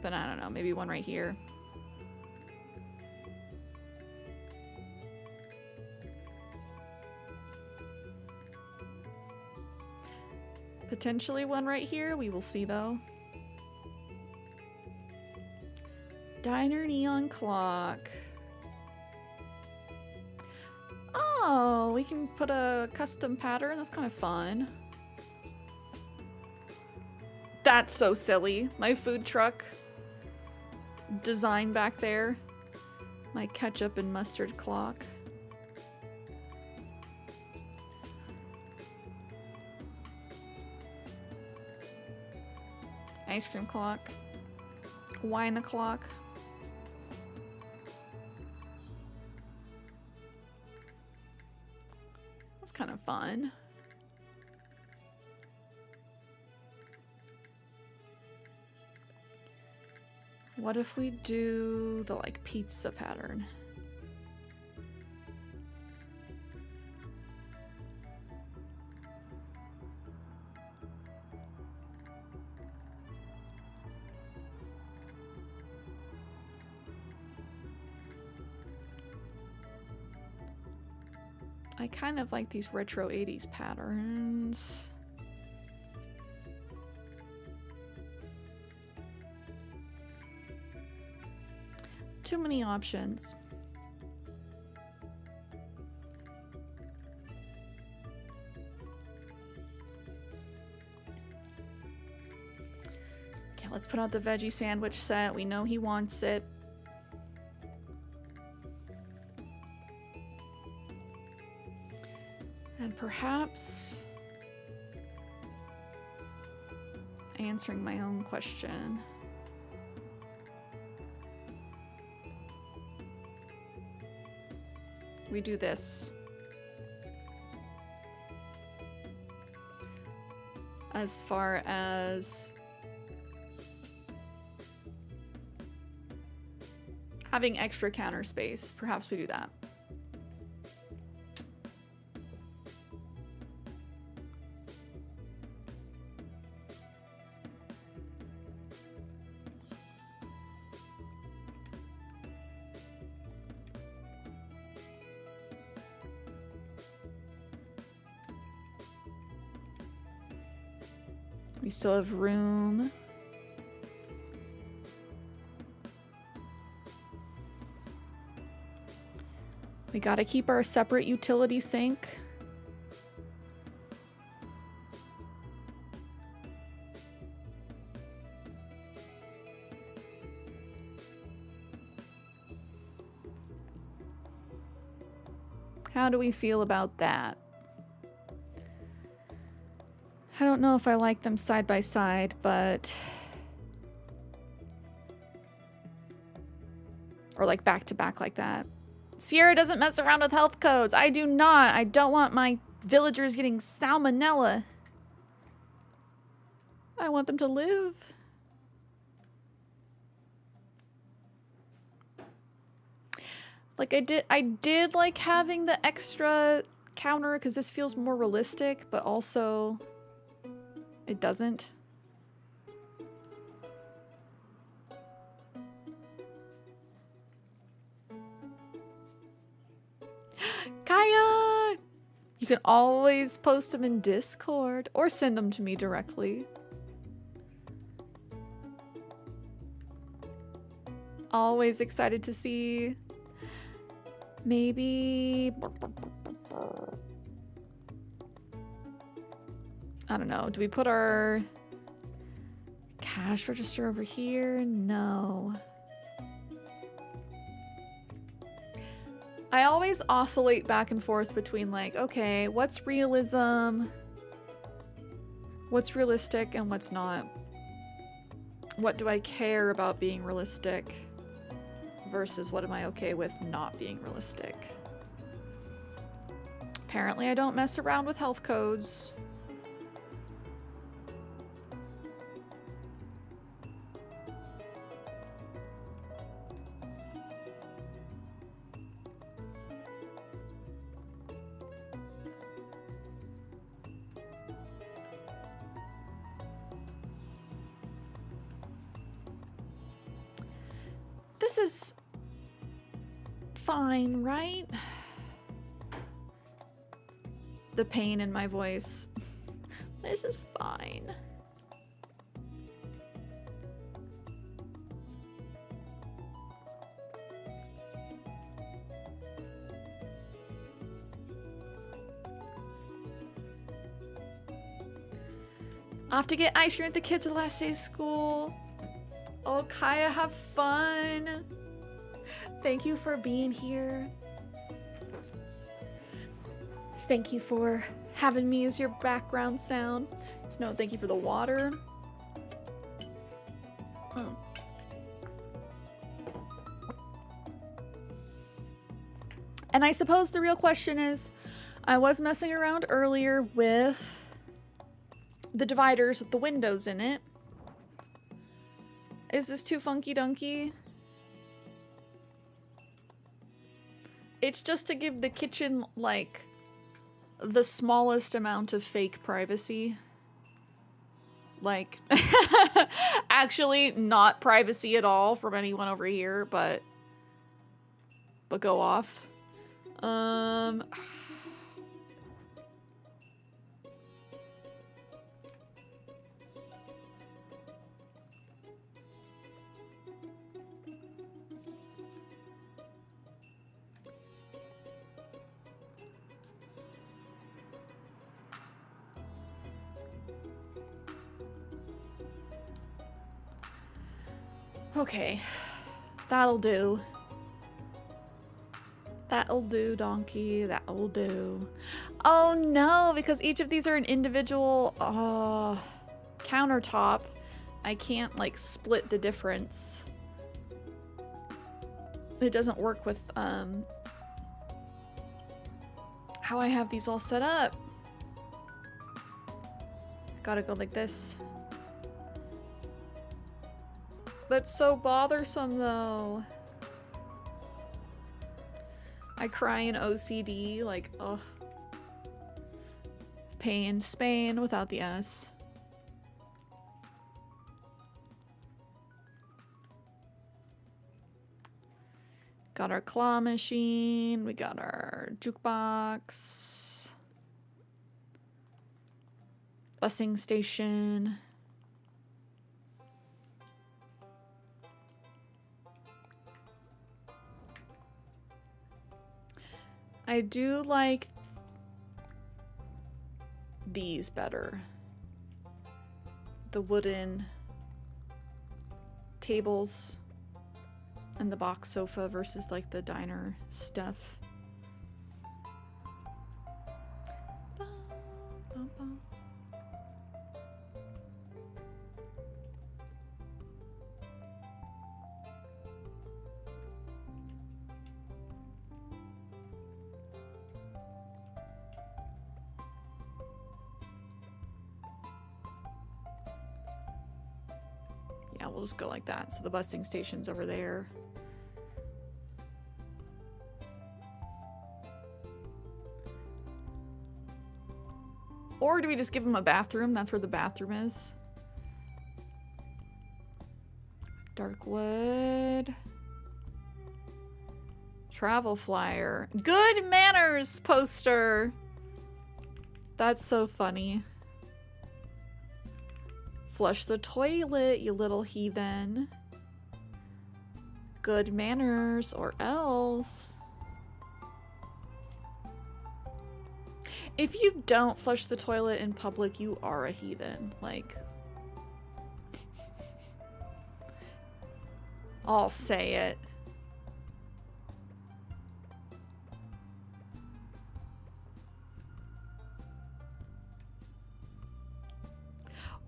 But I don't know, maybe one right here. Potentially one right here. We will see though. Diner neon clock. Oh, we can put a custom pattern. That's kind of fun. That's so silly. My food truck design back there. My ketchup and mustard clock. Ice cream clock. Wine o'clock. That's kind of fun. What if we do the like pizza pattern? I kind of like these retro 80s patterns. Too many options. Okay, let's put out the veggie sandwich set. We know he wants it. And perhaps answering my own question. We do this. As far as having extra counter space, perhaps we do that. We still have room. We gotta keep our separate utility sink. How do we feel about that? I don't know if I like them side by side, but Or like back to back like that. Cierra doesn't mess around with health codes. I do not. I don't want my villagers getting salmonella. I want them to live. Like I did like having the extra counter because this feels more realistic, but also it doesn't. Kaya! You can always post them in Discord or send them to me directly. Always excited to see. Maybe... I don't know. Do we put our cash register over here? No. I always oscillate back and forth between like, okay, what's realism? What's realistic and what's not? What do I care about being realistic versus what am I okay with not being realistic? Apparently I don't mess around with health codes. This is fine, right? The pain in my voice. This is fine. Off to get ice cream with the kids the last day of school. Oh, Kaya, have fun. Thank you for being here. Thank you for having me as your background sound. Snow, thank you for the water. And I suppose the real question is, I was messing around earlier with the dividers with the windows in it. Is this too funky dunky? It's just to give the kitchen, like, the smallest amount of fake privacy. Like, actually not privacy at all from anyone over here, but go off. Okay, that'll do. That'll do, donkey. That'll do. Oh no, because each of these are an individual countertop. I can't like split the difference. It doesn't work with how I have these all set up. Gotta go like this. That's so bothersome though. I cry in OCD, like, ugh. Pain, Spain without the S. Got our claw machine, we got our jukebox. Busing station. I do like these better. The wooden tables and the box sofa versus like the diner stuff. Yeah, we'll just go like that. So the busing station's over there. Or do we just give them a bathroom? That's where the bathroom is. Darkwood. Travel flyer. Good manners poster. That's so funny. Flush the toilet, you little heathen. Good manners or else. If you don't flush the toilet in public, you are a heathen. Like, I'll say it.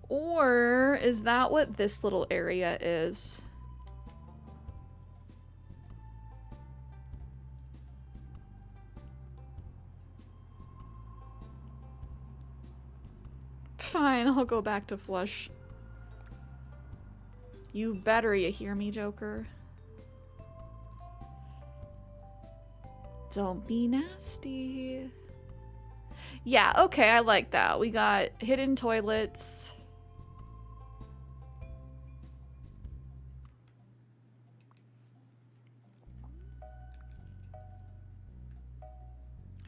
Or is that what this little area is? Fine, I'll go back to flush. You better, you hear me, Joker? Don't be nasty. Yeah, okay, I like that. We got hidden toilets.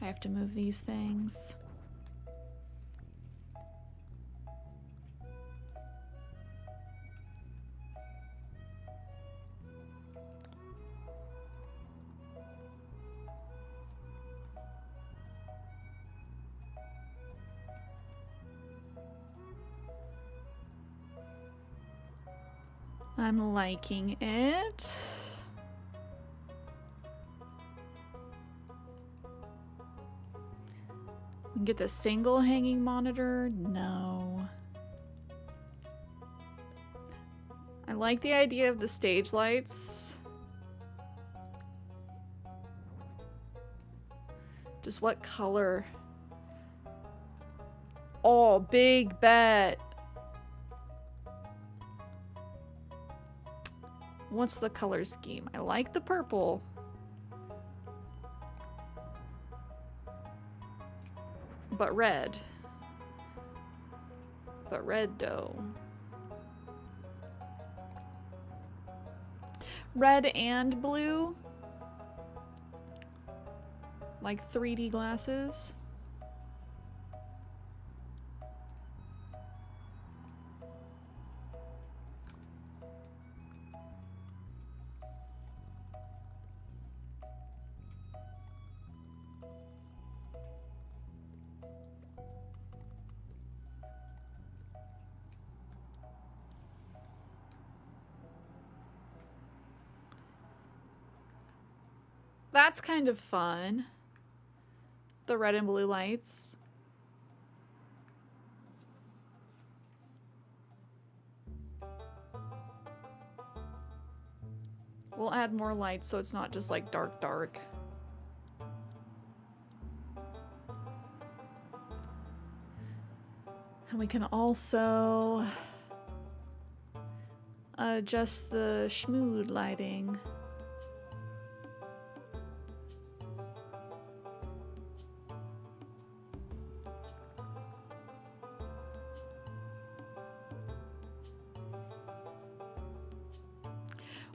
I have to move these things. I'm liking it. We can get the single hanging monitor. No. I like the idea of the stage lights. Just what color? Oh, big bet. What's the color scheme? I like the purple. But red. But red though. Red and blue. Like 3D glasses. That's kind of fun. The red and blue lights. We'll add more lights so it's not just like dark, dark. And we can also adjust the schmood lighting.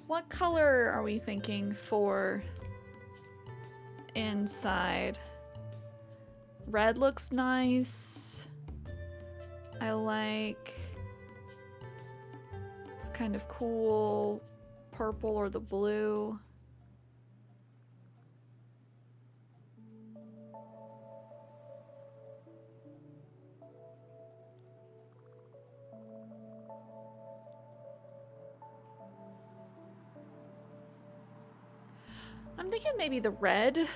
What color are we thinking for inside? Red looks nice. I like, it's kind of cool. Purple or the blue. I'm thinking maybe the red.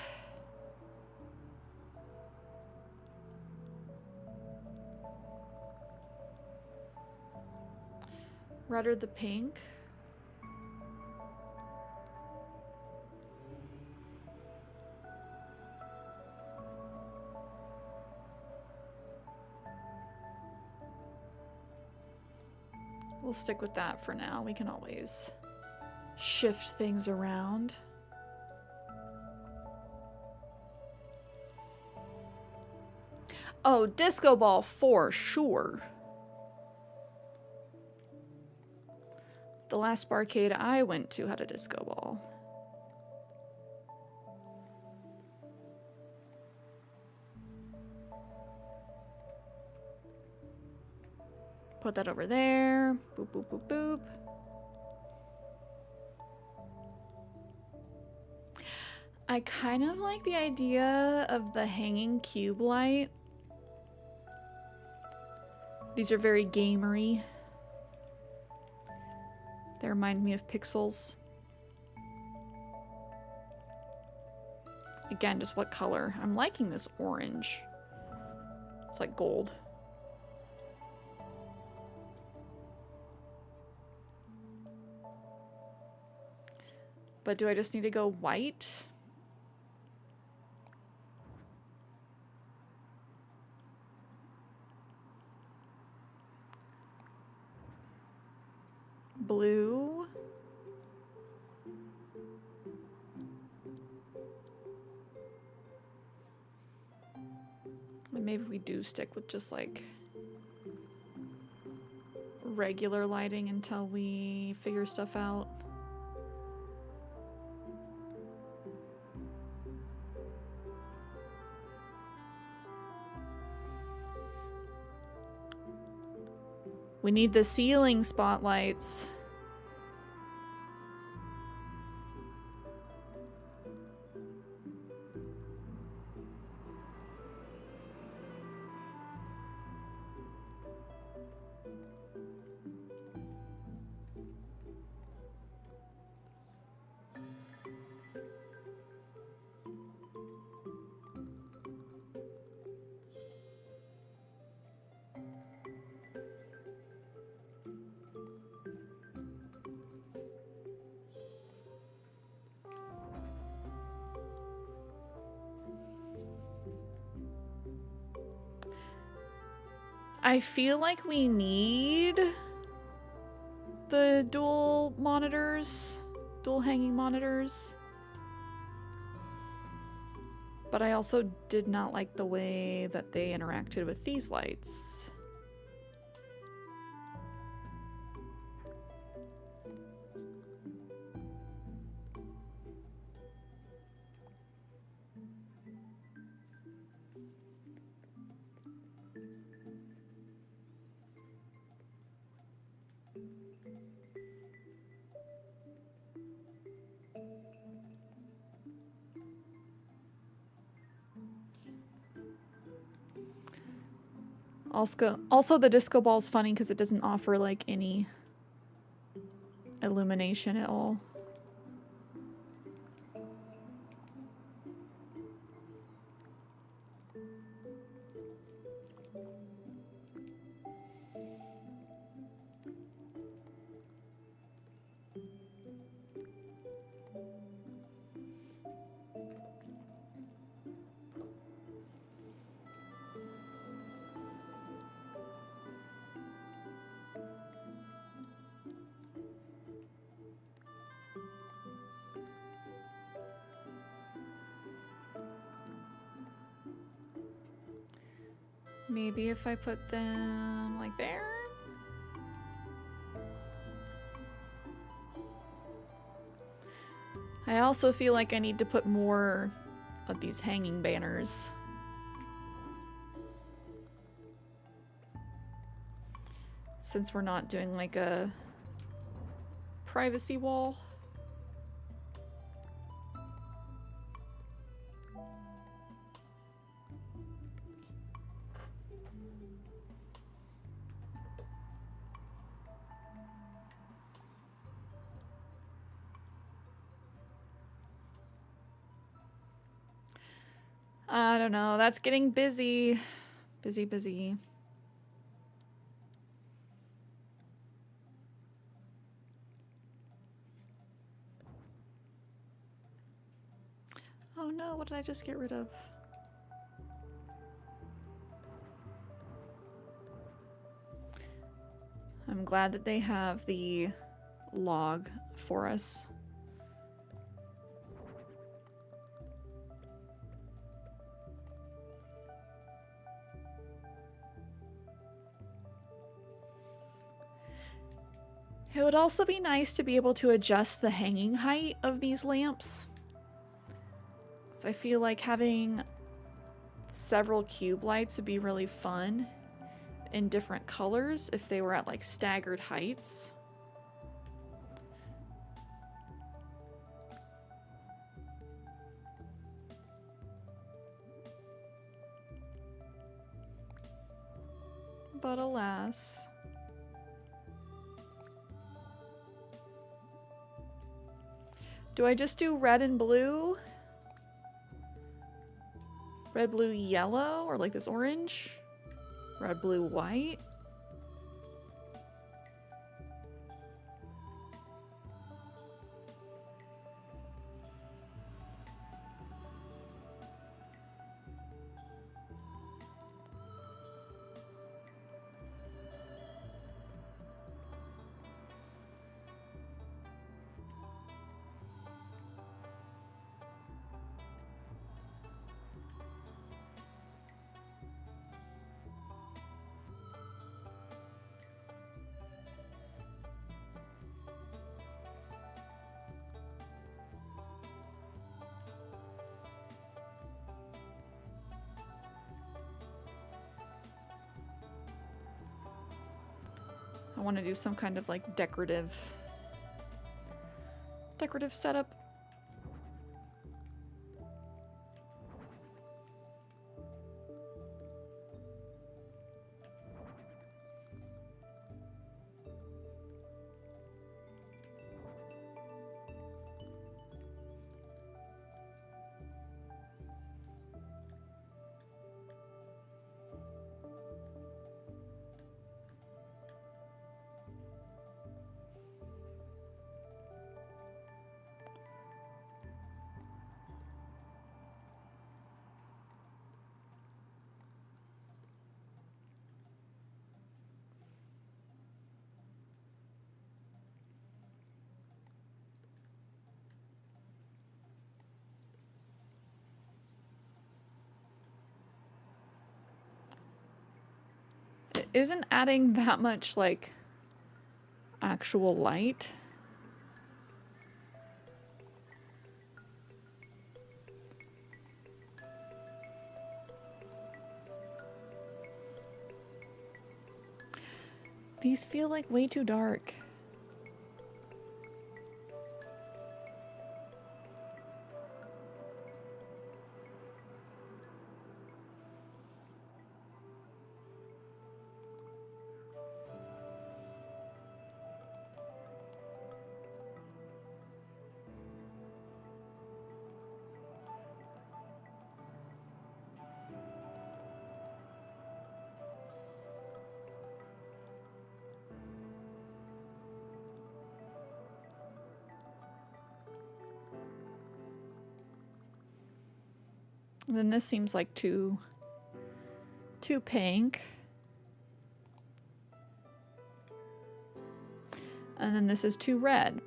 Red or the pink. We'll stick with that for now. We can always shift things around. Oh, disco ball for sure. The last barcade I went to had a disco ball. Put that over there. Boop, boop, boop, boop. I kind of like the idea of the hanging cube light. These are very gamery. They remind me of pixels. Again, just what color? I'm liking this orange. It's like gold. But do I just need to go white? Blue. And maybe we do stick with just like regular lighting until we figure stuff out. We need the ceiling spotlights. I feel like we need the dual monitors, dual hanging monitors. But I also did not like the way that they interacted with these lights. Also, the disco ball's funny because it doesn't offer like any illumination at all. Maybe if I put them like there? I also feel like I need to put more of these hanging banners. Since we're not doing like a privacy wall. I don't know. That's getting busy. Busy, busy. Oh no, what did I just get rid of? I'm glad that they have the log for us. It would also be nice to be able to adjust the hanging height of these lamps. So I feel like having several cube lights would be really fun in different colors if they were at like staggered heights. But alas. Do I just do red and blue? Red, blue, yellow, or like this orange? Red, blue, white? I want to do some kind of like decorative setup. It isn't adding that much like actual light. These feel like way too dark. And then this seems like too pink. And then this is too red.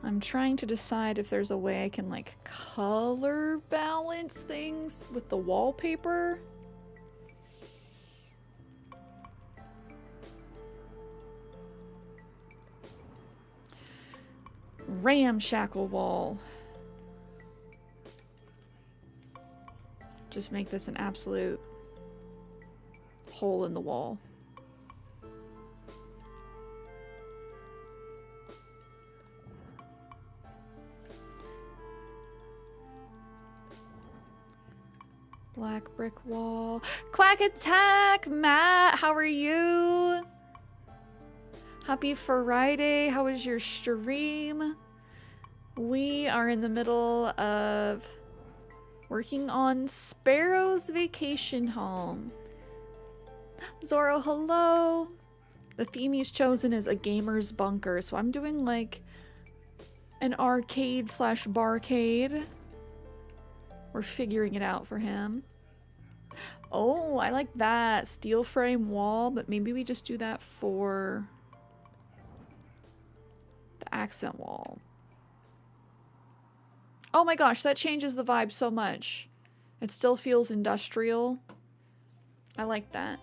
I'm trying to decide if there's a way I can like color balance things with the wallpaper. Ramshackle wall. Just make this an absolute hole in the wall. Black brick wall. Quack attack, Matt. How are you? Happy Friday. How was your stream? We are in the middle of working on Sparrow's vacation home. Zoro, hello. The theme he's chosen is a gamer's bunker, so I'm doing like an arcade slash barcade. We're figuring it out for him. Oh, I like that. Steel frame wall, but maybe we just do that for the accent wall. Oh my gosh, that changes the vibe so much. It still feels industrial. I like that.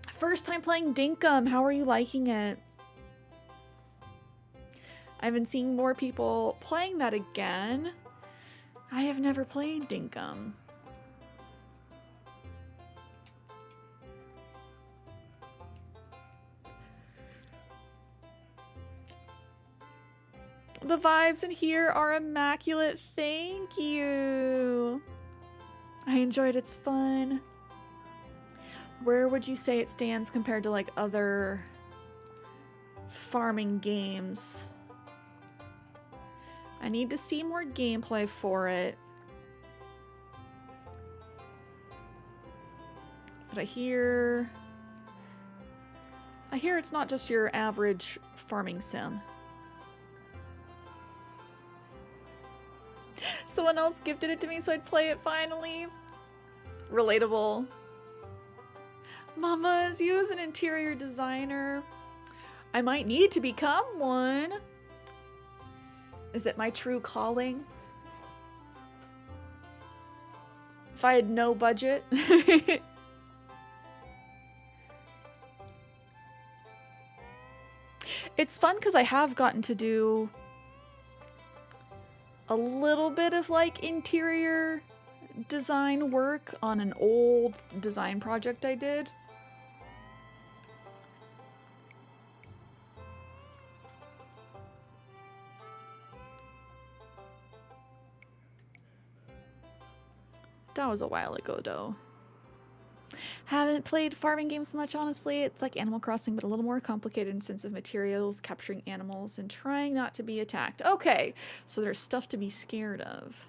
First time playing Dinkum. How are you liking it? I've been seeing more people playing that again. I have never played Dinkum. The vibes in here are immaculate. Thank you. I enjoyed it. It's fun. Where would you say it stands compared to like other farming games? I need to see more gameplay for it. But I hear it's not just your average farming sim. Someone else gifted it to me so I'd play it finally. Relatable. Mamas, you as an interior designer. I might need to become one. Is it my true calling? If I had no budget. It's fun because I have gotten to do a little bit of like interior design work on an old design project I did. That was a while ago though. Haven't played farming games much, honestly. It's like Animal Crossing, but a little more complicated in sense of materials, capturing animals, and trying not to be attacked. Okay, so there's stuff to be scared of.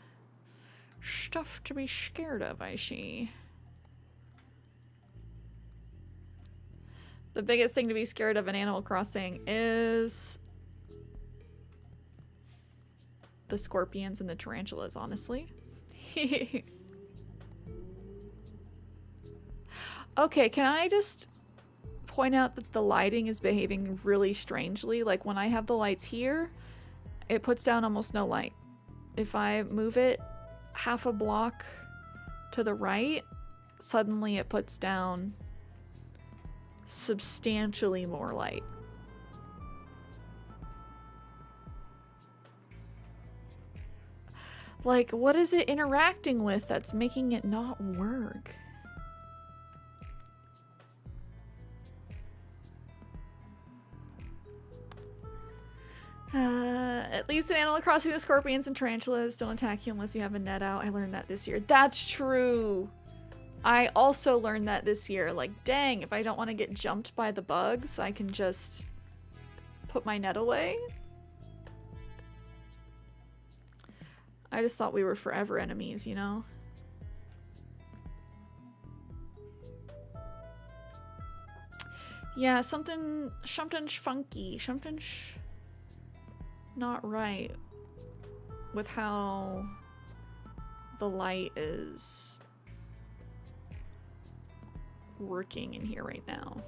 Stuff to be scared of, I see. The biggest thing to be scared of in Animal Crossing is the scorpions and the tarantulas, honestly. Okay, can I just point out that the lighting is behaving really strangely? Like when I have the lights here, it puts down almost no light. If I move it half a block to the right, suddenly it puts down substantially more light. Like, what is it interacting with that's making it not work? At least in Animal Crossing, the scorpions and tarantulas don't attack you unless you have a net out. I learned that this year. That's true. I also learned that this year. Like, dang, if I don't want to get jumped by the bugs, I can just put my net away. I just thought we were forever enemies, you know? Yeah, something's funky. Something's not right with how the light is working in here right now.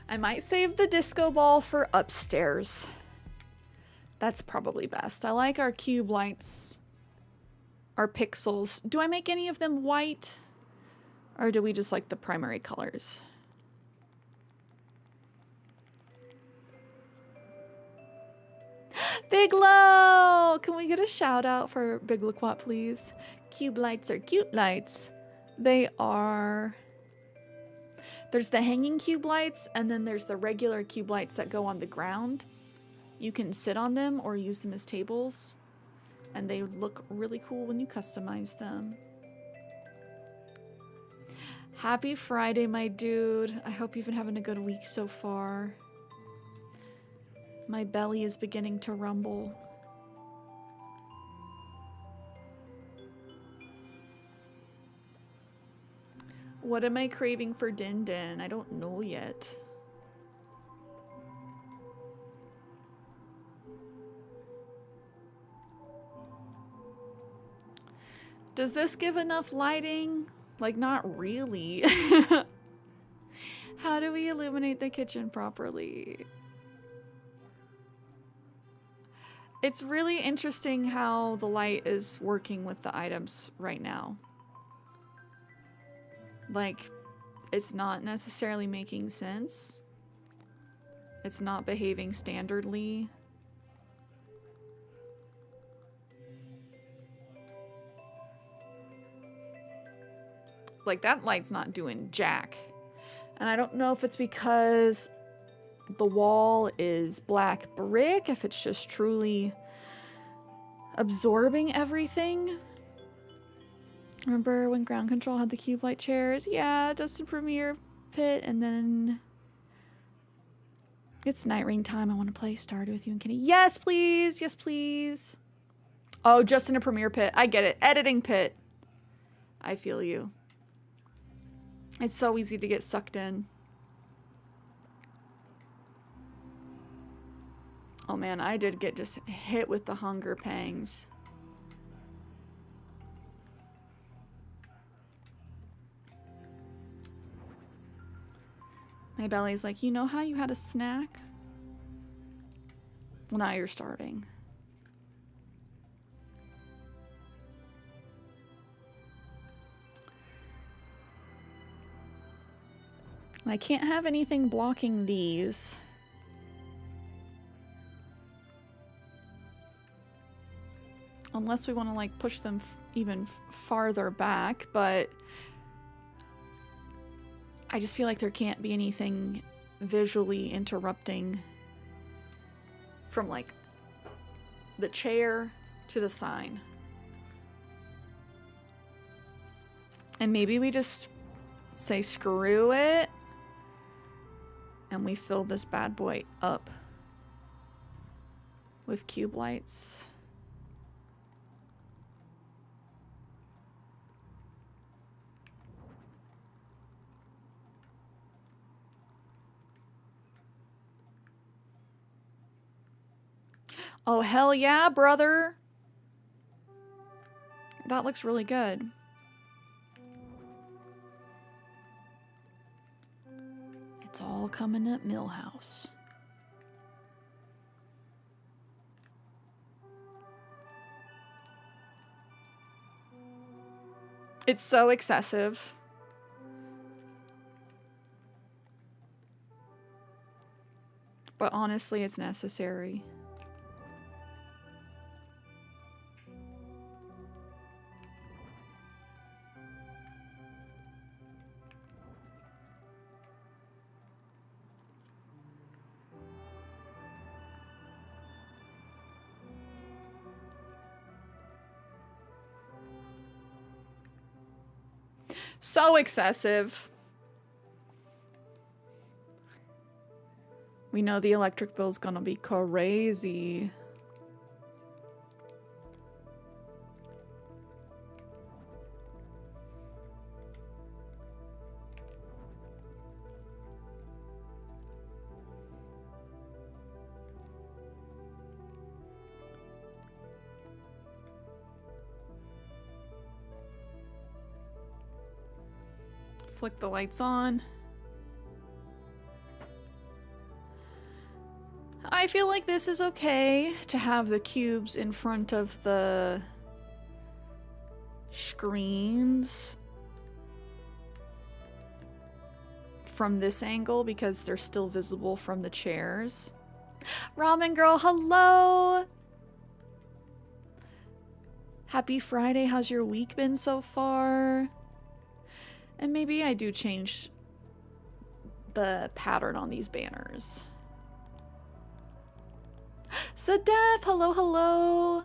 I might save the disco ball for upstairs. That's probably best. I like our cube lights, our pixels. Do I make any of them white? Or do we just like the primary colors? Big Lo! Can we get a shout out for Big Loquat, please? Cube lights are cute lights. They are... There's the hanging cube lights, and then there's the regular cube lights that go on the ground. You can sit on them or use them as tables, and they look really cool when you customize them. Happy Friday, my dude. I hope you've been having a good week so far. My belly is beginning to rumble. What am I craving for Din Din? I don't know yet. Does this give enough lighting? Like, not really. How do we illuminate the kitchen properly? It's really interesting how the light is working with the items right now. Like, it's not necessarily making sense. It's not behaving standardly. Like, that light's not doing jack. And I don't know if it's because the wall is black brick, if it's just truly absorbing everything. Remember when Ground Control had the cube light chairs? Yeah, Justin Premier Pit, and then it's Night Rain time. I want to play Stardew with you and Kenny. Yes, please. Yes, please. Oh, just in a Premiere Pit. I get it. Editing Pit. I feel you. It's so easy to get sucked in. Oh man, I did get just hit with the hunger pangs. My belly's like, you know how you had a snack? Well, now you're starving. I can't have anything blocking these. Unless we want to like push them even farther back, but I just feel like there can't be anything visually interrupting from like the chair to the sign. And maybe we just say screw it and we fill this bad boy up with cube lights. Oh, hell yeah, brother. That looks really good. It's all coming up Millhouse. It's so excessive. But honestly, it's necessary. So excessive. We know the electric bill's gonna be crazy. Flick the lights on. I feel like this is okay to have the cubes in front of the screens from this angle because they're still visible from the chairs. Ramen Girl, hello! Happy Friday, how's your week been so far? And maybe I do change the pattern on these banners. Sadef, hello, hello.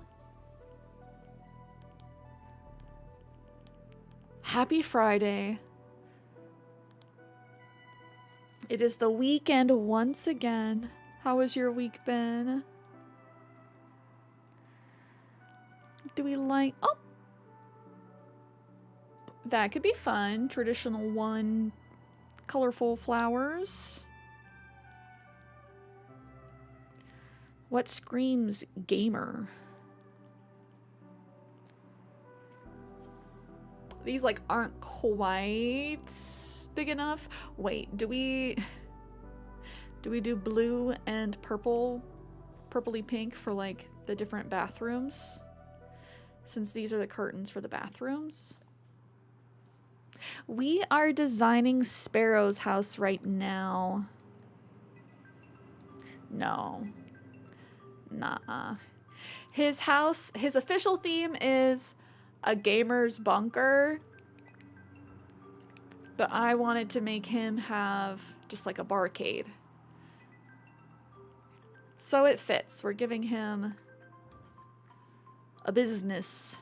Happy Friday. It is the weekend once again. How has your week been? Do we like... Oh! That could be fun. Traditional one. Colorful flowers. What screams gamer? These like aren't quite big enough. Wait, do we do blue and purple, purpley pink for like the different bathrooms? Since these are the curtains for the bathrooms. We are designing Sparrow's house right now. No. Nah. His house, his official theme is a gamer's bunker. But I wanted to make him have just like a barcade. So it fits. We're giving him a business.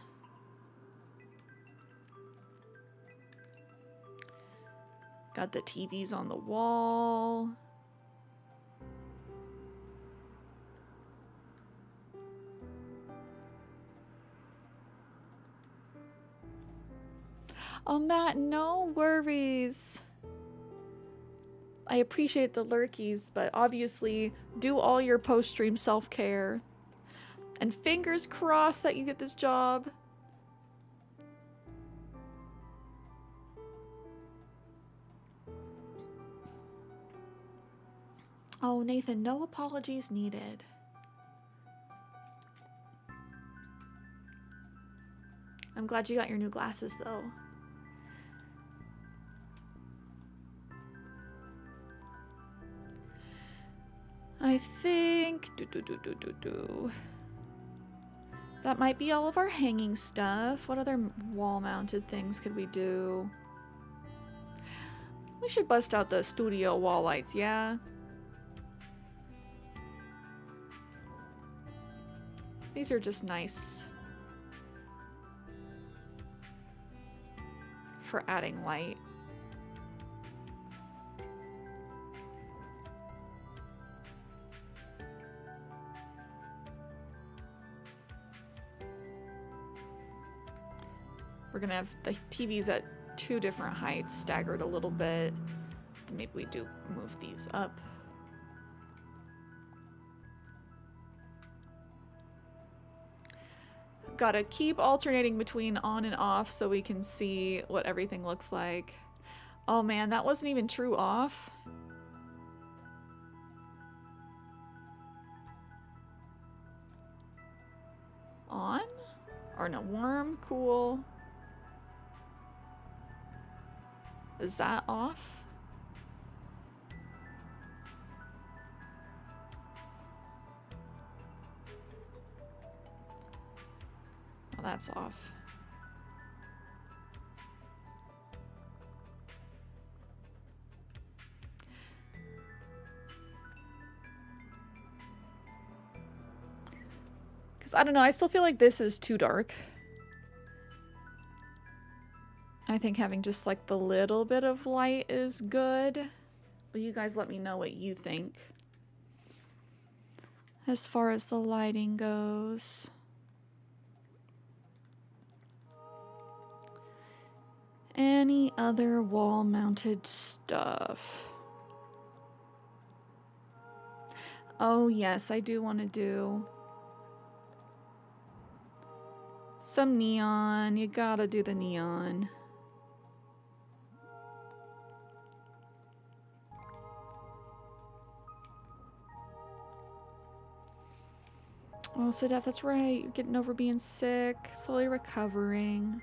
Got the TVs on the wall. Oh, Matt, no worries. I appreciate the lurkies, but obviously do all your post-stream self-care. And fingers crossed that you get this job. Oh, Nathan, no apologies needed. I'm glad you got your new glasses, though. I think... That might be all of our hanging stuff. What other wall-mounted things could we do? We should bust out the studio wall lights, yeah? These are just nice for adding light. We're gonna have the TVs at 2 different heights, staggered a little bit. Maybe we do move these up. Gotta keep alternating between on and off so we can see what everything looks like. Oh man, that wasn't even true off. On? Or no, warm, cool. Is that off? Oh, that's off. Because I don't know, I still feel like this is too dark. I think having just like the little bit of light is good. But you guys let me know what you think as far as the lighting goes. Any other wall-mounted stuff? Oh yes, I do want to do some neon. You gotta do the neon. Oh, Sadef, that's right. You're getting over being sick, slowly recovering.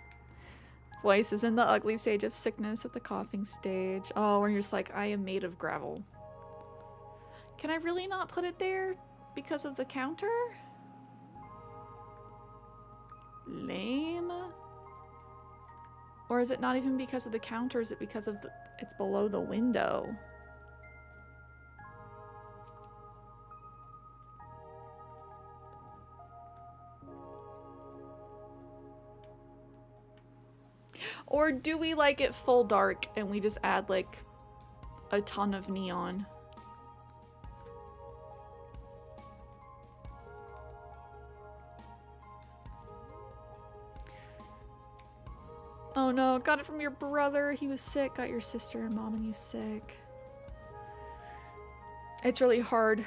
Voice is in the ugly stage of sickness at the coughing stage. Oh, where you're just like, I am made of gravel. Can I really not put it there because of the counter? Lame. Or is it not even because of the counter? Is it because of it's below the window? Or do we like it full dark and we just add like a ton of neon. Oh no, got it from your brother. He was sick. Got your sister and mom and you sick. It's really hard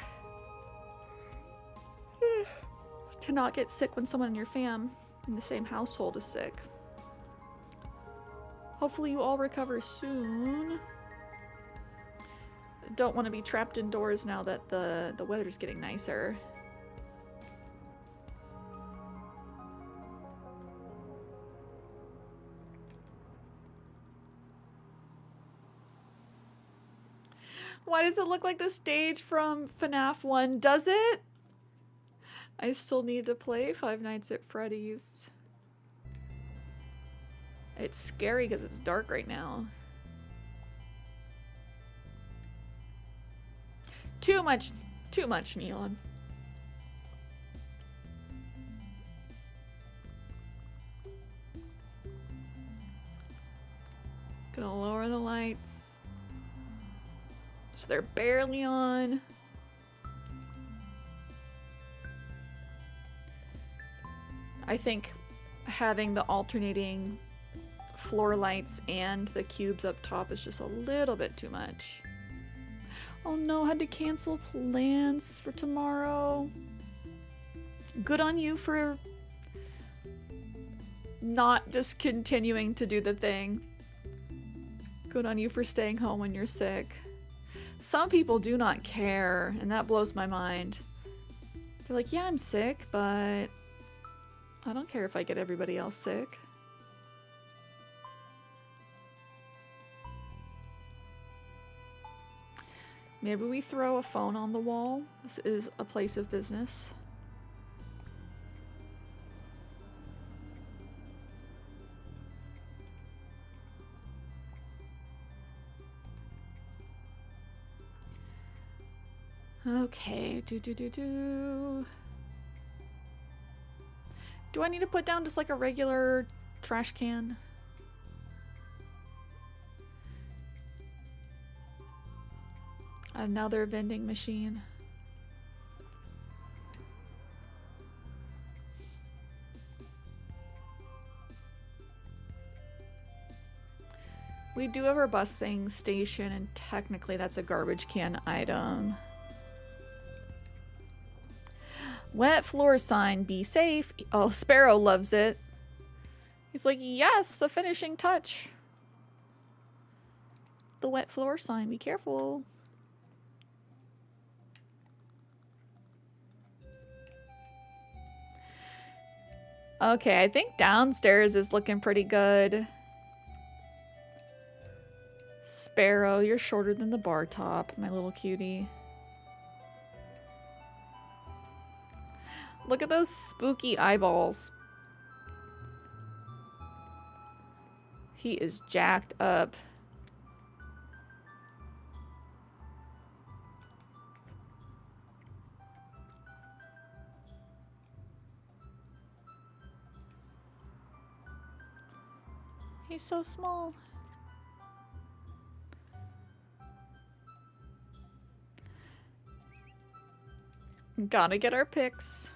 to not get sick when someone in your fam in the same household is sick. Hopefully you all recover soon. Don't want to be trapped indoors now that the weather's getting nicer. Why does it look like the stage from FNAF 1? Does it? I still need to play Five Nights at Freddy's. It's scary because it's dark right now. Too much neon. Gonna lower the lights. So they're barely on. I think having the alternating floor lights and the cubes up top is just a little bit too much. Oh no, had to cancel plans for tomorrow. Good on you for not just continuing to do the thing. Good on you for staying home when you're sick. Some people do not care, and that blows my mind. They're like, yeah, I'm sick, but I don't care if I get everybody else sick. Maybe we throw a phone on the wall. This is a place of business. Okay, do I need to put down just like a regular trash can? Another vending machine. We do have our busing station, and technically that's a garbage can item. Wet floor sign, be safe. Oh, Sparrow loves it. He's like, yes, the finishing touch. The wet floor sign, be careful. Okay, I think downstairs is looking pretty good. Sparrow, you're shorter than the bar top, my little cutie. Look at those spooky eyeballs. He is jacked up. He's so small. Gotta get our pics.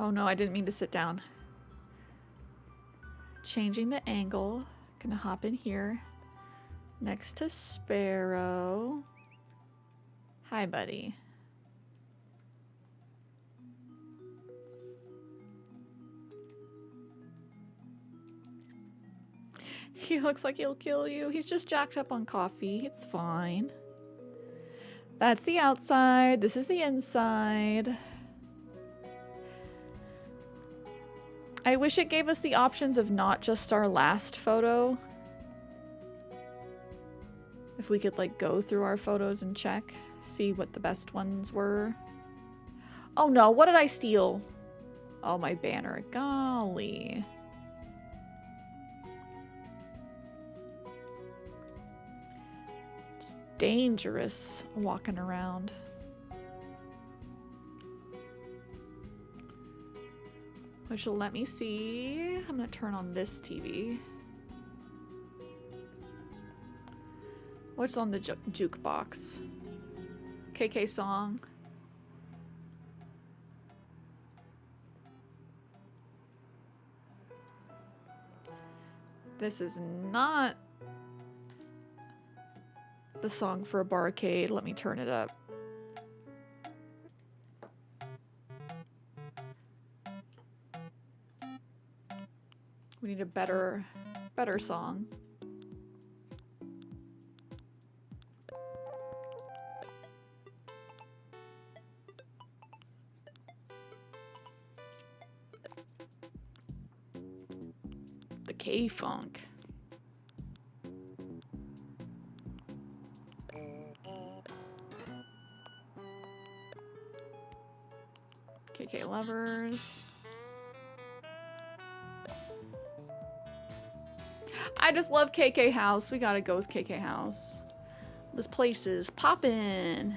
Oh no, I didn't mean to sit down. Changing the angle. Gonna hop in here. Next to Sparrow. Hi, buddy. He looks like he'll kill you. He's just jacked up on coffee. It's fine. That's the outside. This is the inside. I wish it gave us the options of not just our last photo. If we could like go through our photos and check, see what the best ones were. Oh no, what did I steal? Oh, my banner. Golly. It's dangerous walking around. Which will let me see. I'm gonna turn on this TV. What's on the jukebox? KK song. This is not the song for a barcade. Let me turn it up. We need a better song. The K-Funk. KK Lovers. I just love KK House. We gotta go with KK House. This place is poppin'.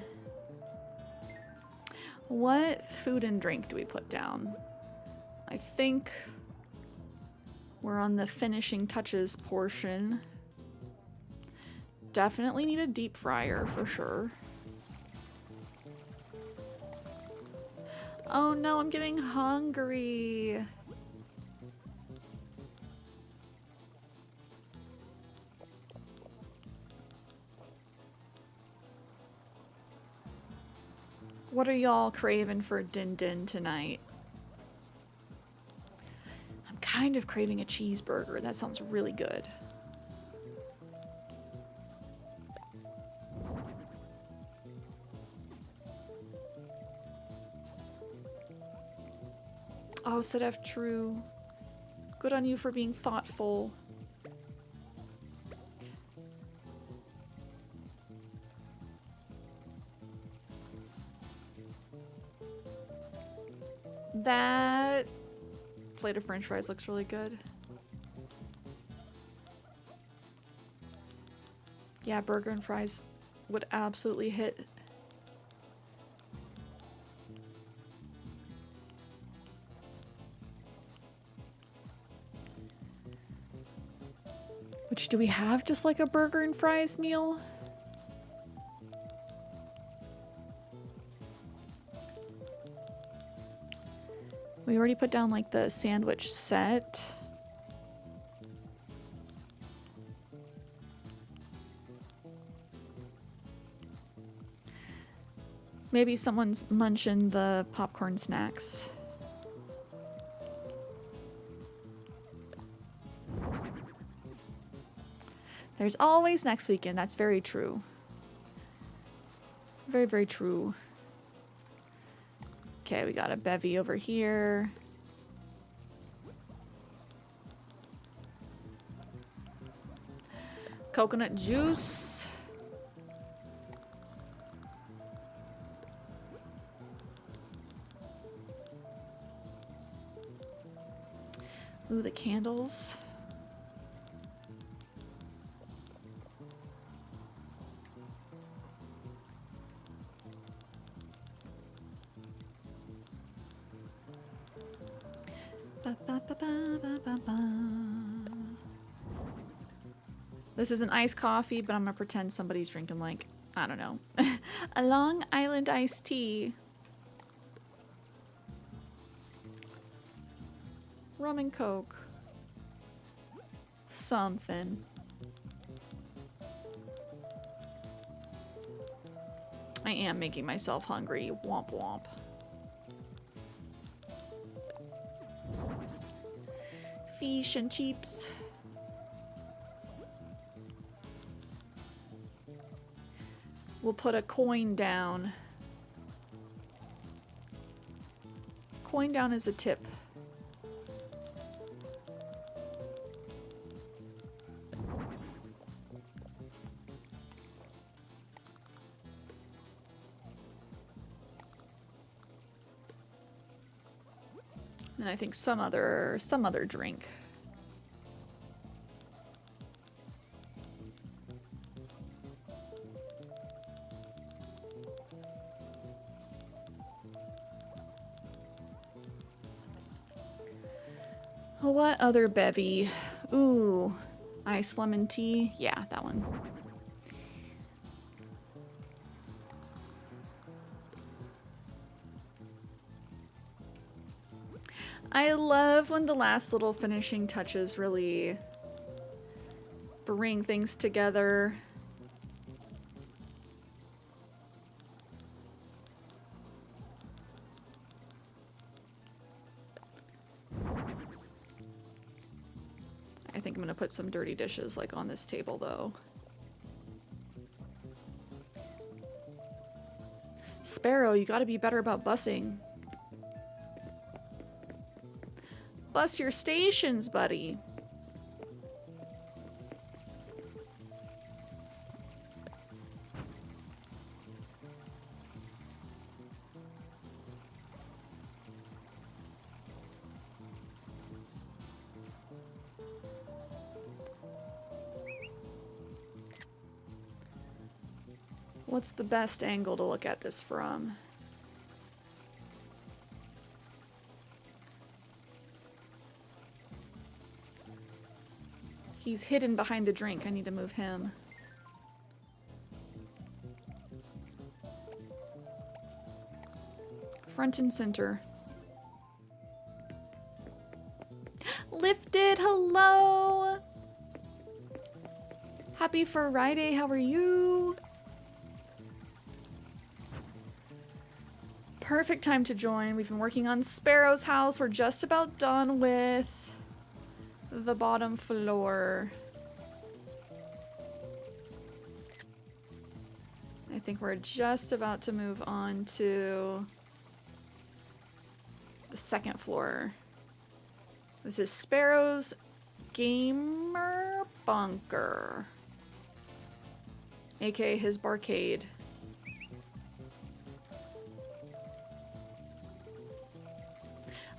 What food and drink do we put down? I think we're on the finishing touches portion. Definitely need a deep fryer for sure. Oh no, I'm getting hungry. What are y'all craving for din din tonight? I'm kind of craving a cheeseburger. That sounds really good. Oh, Sedef, true. Good on you for being thoughtful. That plate of french fries looks really good. Yeah, burger and fries would absolutely hit. Which, do we have just like a burger and fries meal? We already put down like the sandwich set. Maybe someone's munching the popcorn snacks. There's always next weekend. That's very true. Very, very true. Okay, we got a bevy over here. Coconut juice. Ooh, the candles. This is an iced coffee, but I'm gonna pretend somebody's drinking, like, I don't know, a Long Island iced tea. Rum and Coke. Something. I am making myself hungry. Womp womp. Fish and chips. We'll put a coin down. Coin down as a tip. And I think some other drink. What other bevy? Ooh, ice lemon tea. Yeah, that one. I love when the last little finishing touches really bring things together. I think I'm gonna put some dirty dishes like on this table though. Sparrow, you gotta be better about busing. Bus your stations, buddy. What's the best angle to look at this from? He's hidden behind the drink. I need to move him. Front and center. Lifted, hello! Happy Friday, how are you? Perfect time to join. We've been working on Sparrow's house. We're just about done with the bottom floor. I think we're just about to move on to the second floor. This is Sparrow's Gamer Bunker, aka his barcade.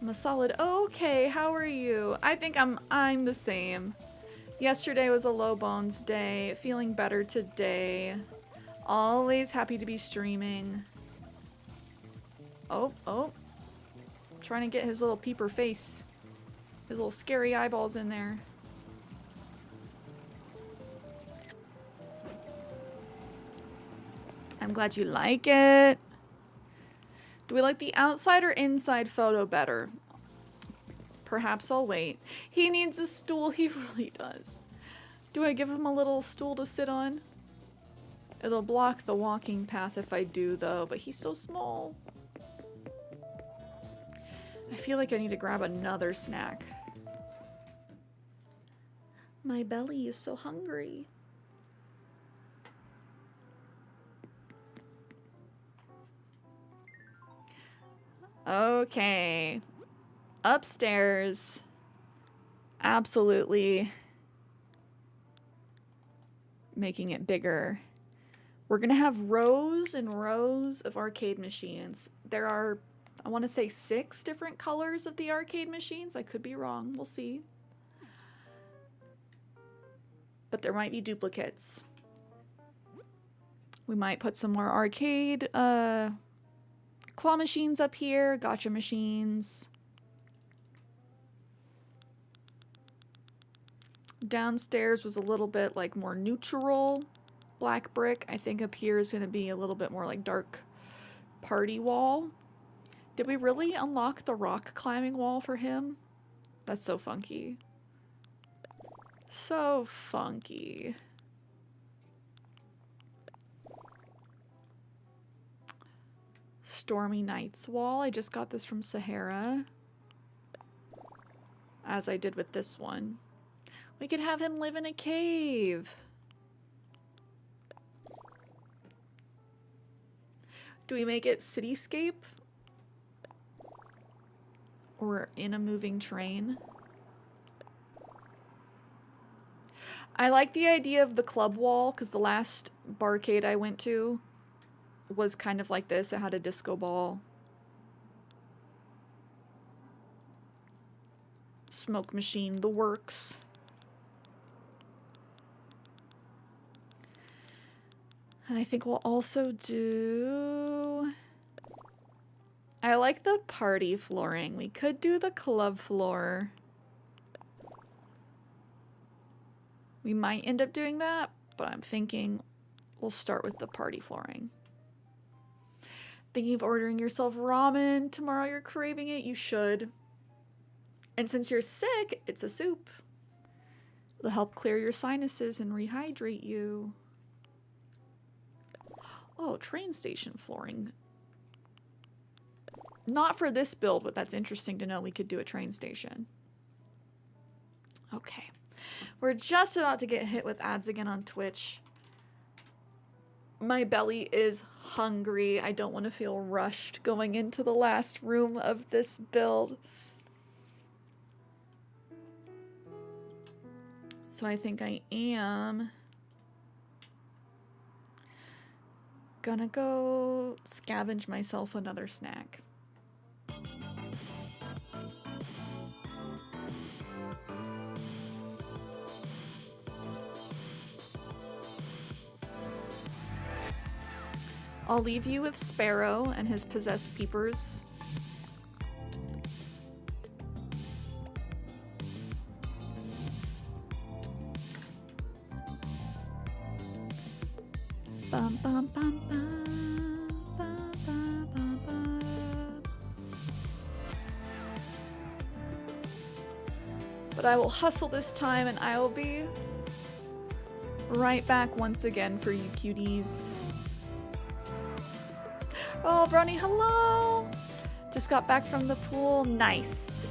I'm a solid okay. How are you? I think I'm the same. Yesterday was a low bones day. Feeling better today. Always happy to be streaming. Oh. Trying to get his little peeper face. His little scary eyeballs in there. I'm glad you like it. Do we like the outside or inside photo better? Perhaps I'll wait. He needs a stool. He really does. Do I give him a little stool to sit on? It'll block the walking path if I do, though, but he's so small. I feel like I need to grab another snack. My belly is so hungry. Okay. Upstairs. Absolutely making it bigger. We're gonna have rows and rows of arcade machines. There are, I want to say 6 different colors of the arcade machines. I could be wrong. We'll see. But there might be duplicates. We might put some more arcade claw machines up here, gotcha machines. Downstairs was a little bit like more neutral black brick. I think up here is going to be a little bit more like dark party wall. Did we really unlock the rock climbing wall for him? That's so funky. So funky. Stormy Nights wall. I just got this from Sierra. As I did with this one. We could have him live in a cave. Do we make it cityscape? Or in a moving train? I like the idea of the club wall because the last barcade I went to was kind of like this. It had a disco ball. Smoke machine, the works. And I think we'll also do... I like the party flooring. We could do the club floor. We might end up doing that, but I'm thinking we'll start with the party flooring. Thinking of ordering yourself ramen tomorrow. You're craving it. You should. And since you're sick, it's a soup. It'll help clear your sinuses and rehydrate you. Oh, train station flooring. Not for this build, but that's interesting to know. We could do a train station. Okay. We're just about to get hit with ads again on Twitch. My belly is hungry. I don't want to feel rushed going into the last room of this build. So I think I am gonna go scavenge myself another snack. I'll leave you with Sparrow and his possessed peepers. Bum, bum, bum, bum, bum, bum, bum, bum. But I will hustle this time and I will be right back once again for you cuties. Oh, Brownie, hello! Just got back from the pool. Nice.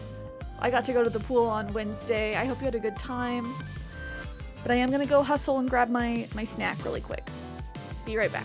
I got to go to the pool on Wednesday. I hope you had a good time. But I am gonna go hustle and grab my snack really quick. Be right back.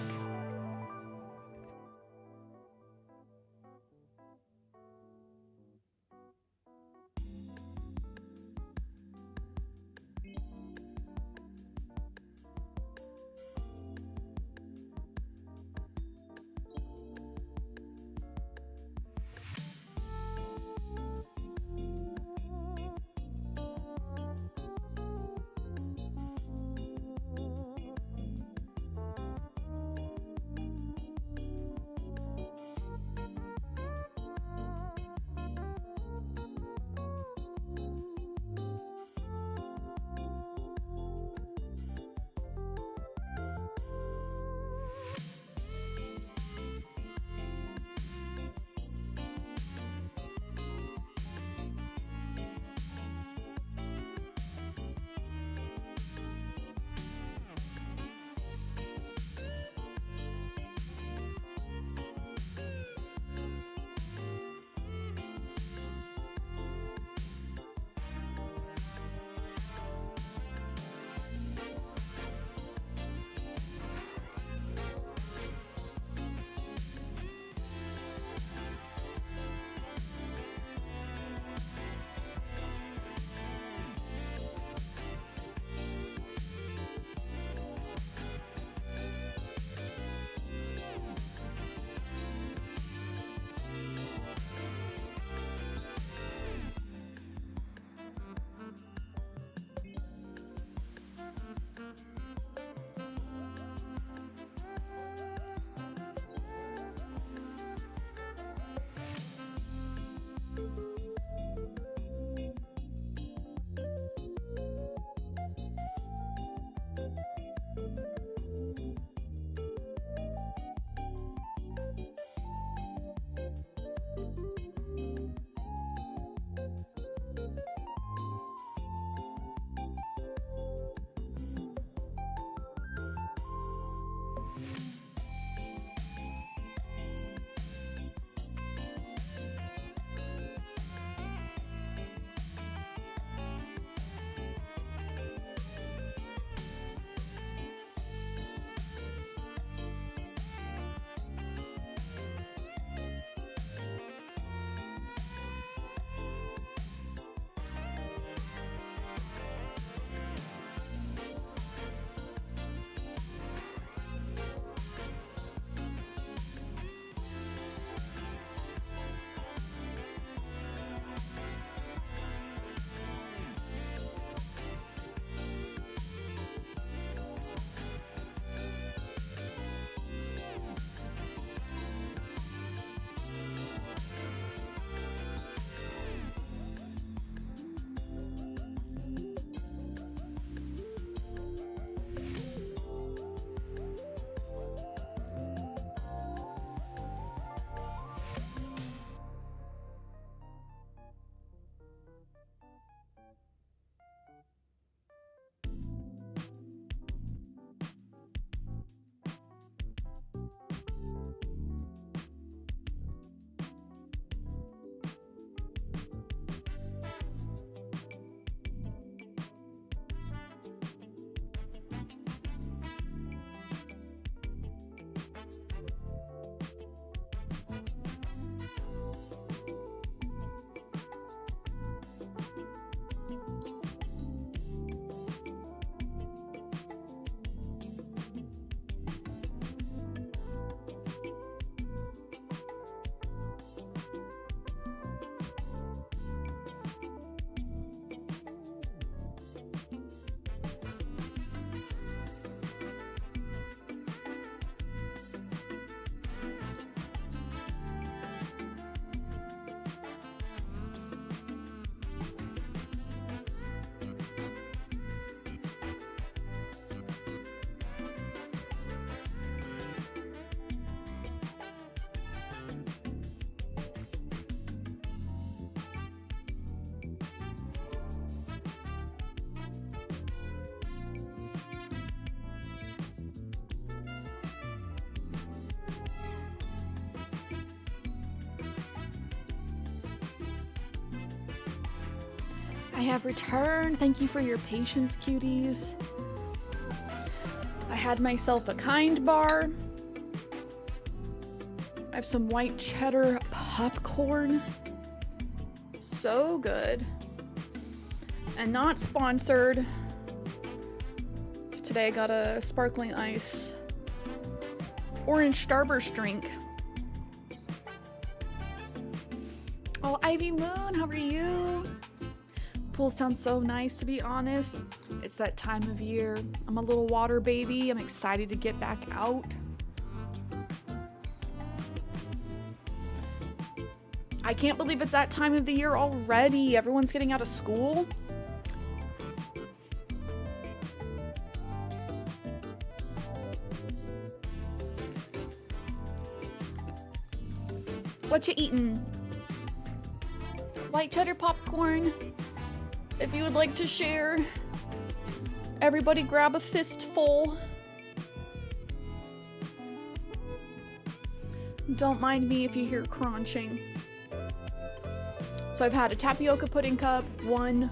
I have returned. Thank you for your patience, cuties. I had myself a kind bar. I have some white cheddar popcorn. So good. And not sponsored. Today I got a sparkling ice orange Starburst drink. Oh, Ivy Moon, how are you? Pool sounds so nice, to be honest. It's that time of year. I'm a little water baby. I'm excited to get back out. I can't believe it's that time of the year already. Everyone's getting out of school. What you eating? White cheddar popcorn. If you would like to share, everybody grab a fistful. Don't mind me if you hear crunching. So I've had a tapioca pudding cup, one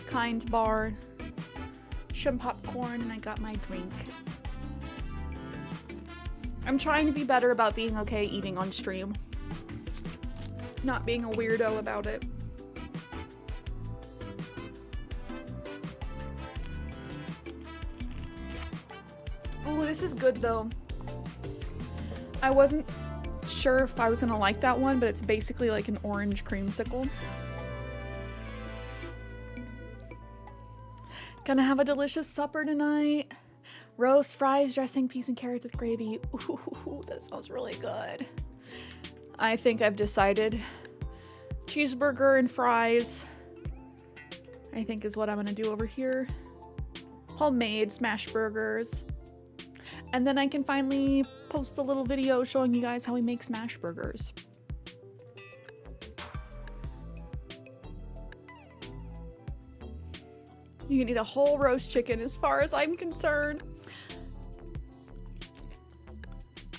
kind bar, some popcorn, and I got my drink. I'm trying to be better about being okay eating on stream. Not being a weirdo about it. Oh, this is good though. I wasn't sure if I was gonna like that one, but it's basically like an orange creamsicle. Gonna have a delicious supper tonight. Roast, fries, dressing, peas and carrots with gravy. Ooh, that sounds really good. I think I've decided. Cheeseburger and fries, I think, is what I'm gonna do over here. Homemade smash burgers. And then I can finally post a little video showing you guys how we make smash burgers. You can eat a whole roast chicken as far as I'm concerned.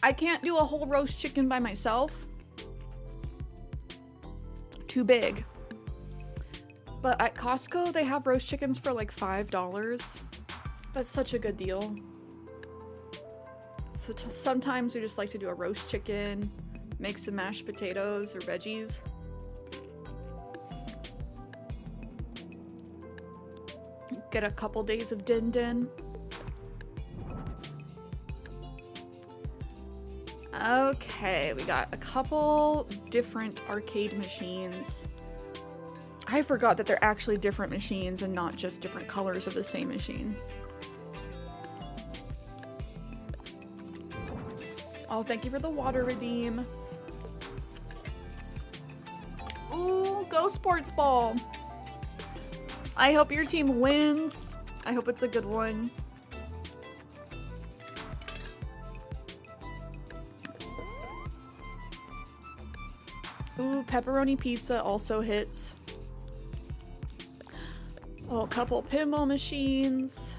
I can't do a whole roast chicken by myself. Too big. But at Costco, they have roast chickens for like $5. That's such a good deal. So sometimes we just like to do a roast chicken, make some mashed potatoes or veggies. Get a couple days of din-din. Okay, we got a couple different arcade machines. I forgot that they're actually different machines and not just different colors of the same machine. Oh, thank you for the water redeem. Ooh, go sports ball. I hope your team wins. I hope it's a good one. Ooh, pepperoni pizza also hits. Oh, a couple pinball machines.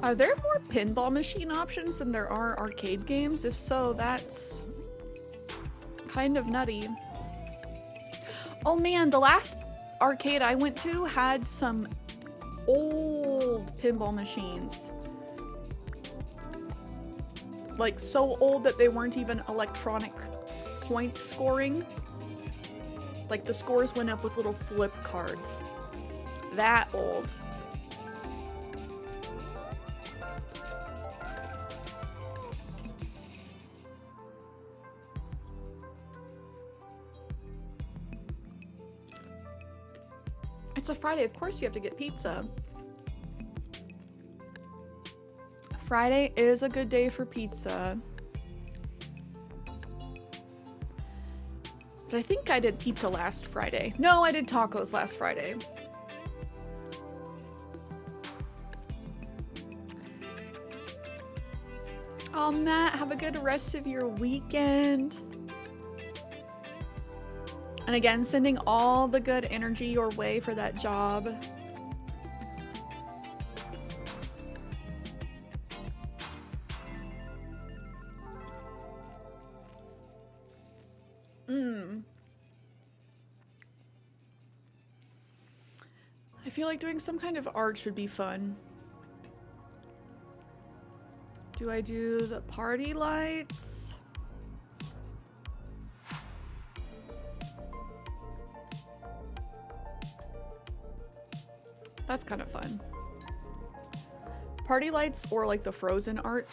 Are there more pinball machine options than there are arcade games? If so, that's kind of nutty. Oh man, the last arcade I went to had some old pinball machines. Like so old that they weren't even electronic point scoring. Like the scores went up with little flip cards. That old. It's a Friday, of course you have to get pizza. Friday is a good day for pizza. But I think I did pizza last Friday. No, I did tacos last Friday. Oh, Matt, have a good rest of your weekend. And again, sending all the good energy your way for that job. feel like doing some kind of arch would be fun. Do I do the party lights? That's kind of fun. Party lights or like the frozen arch.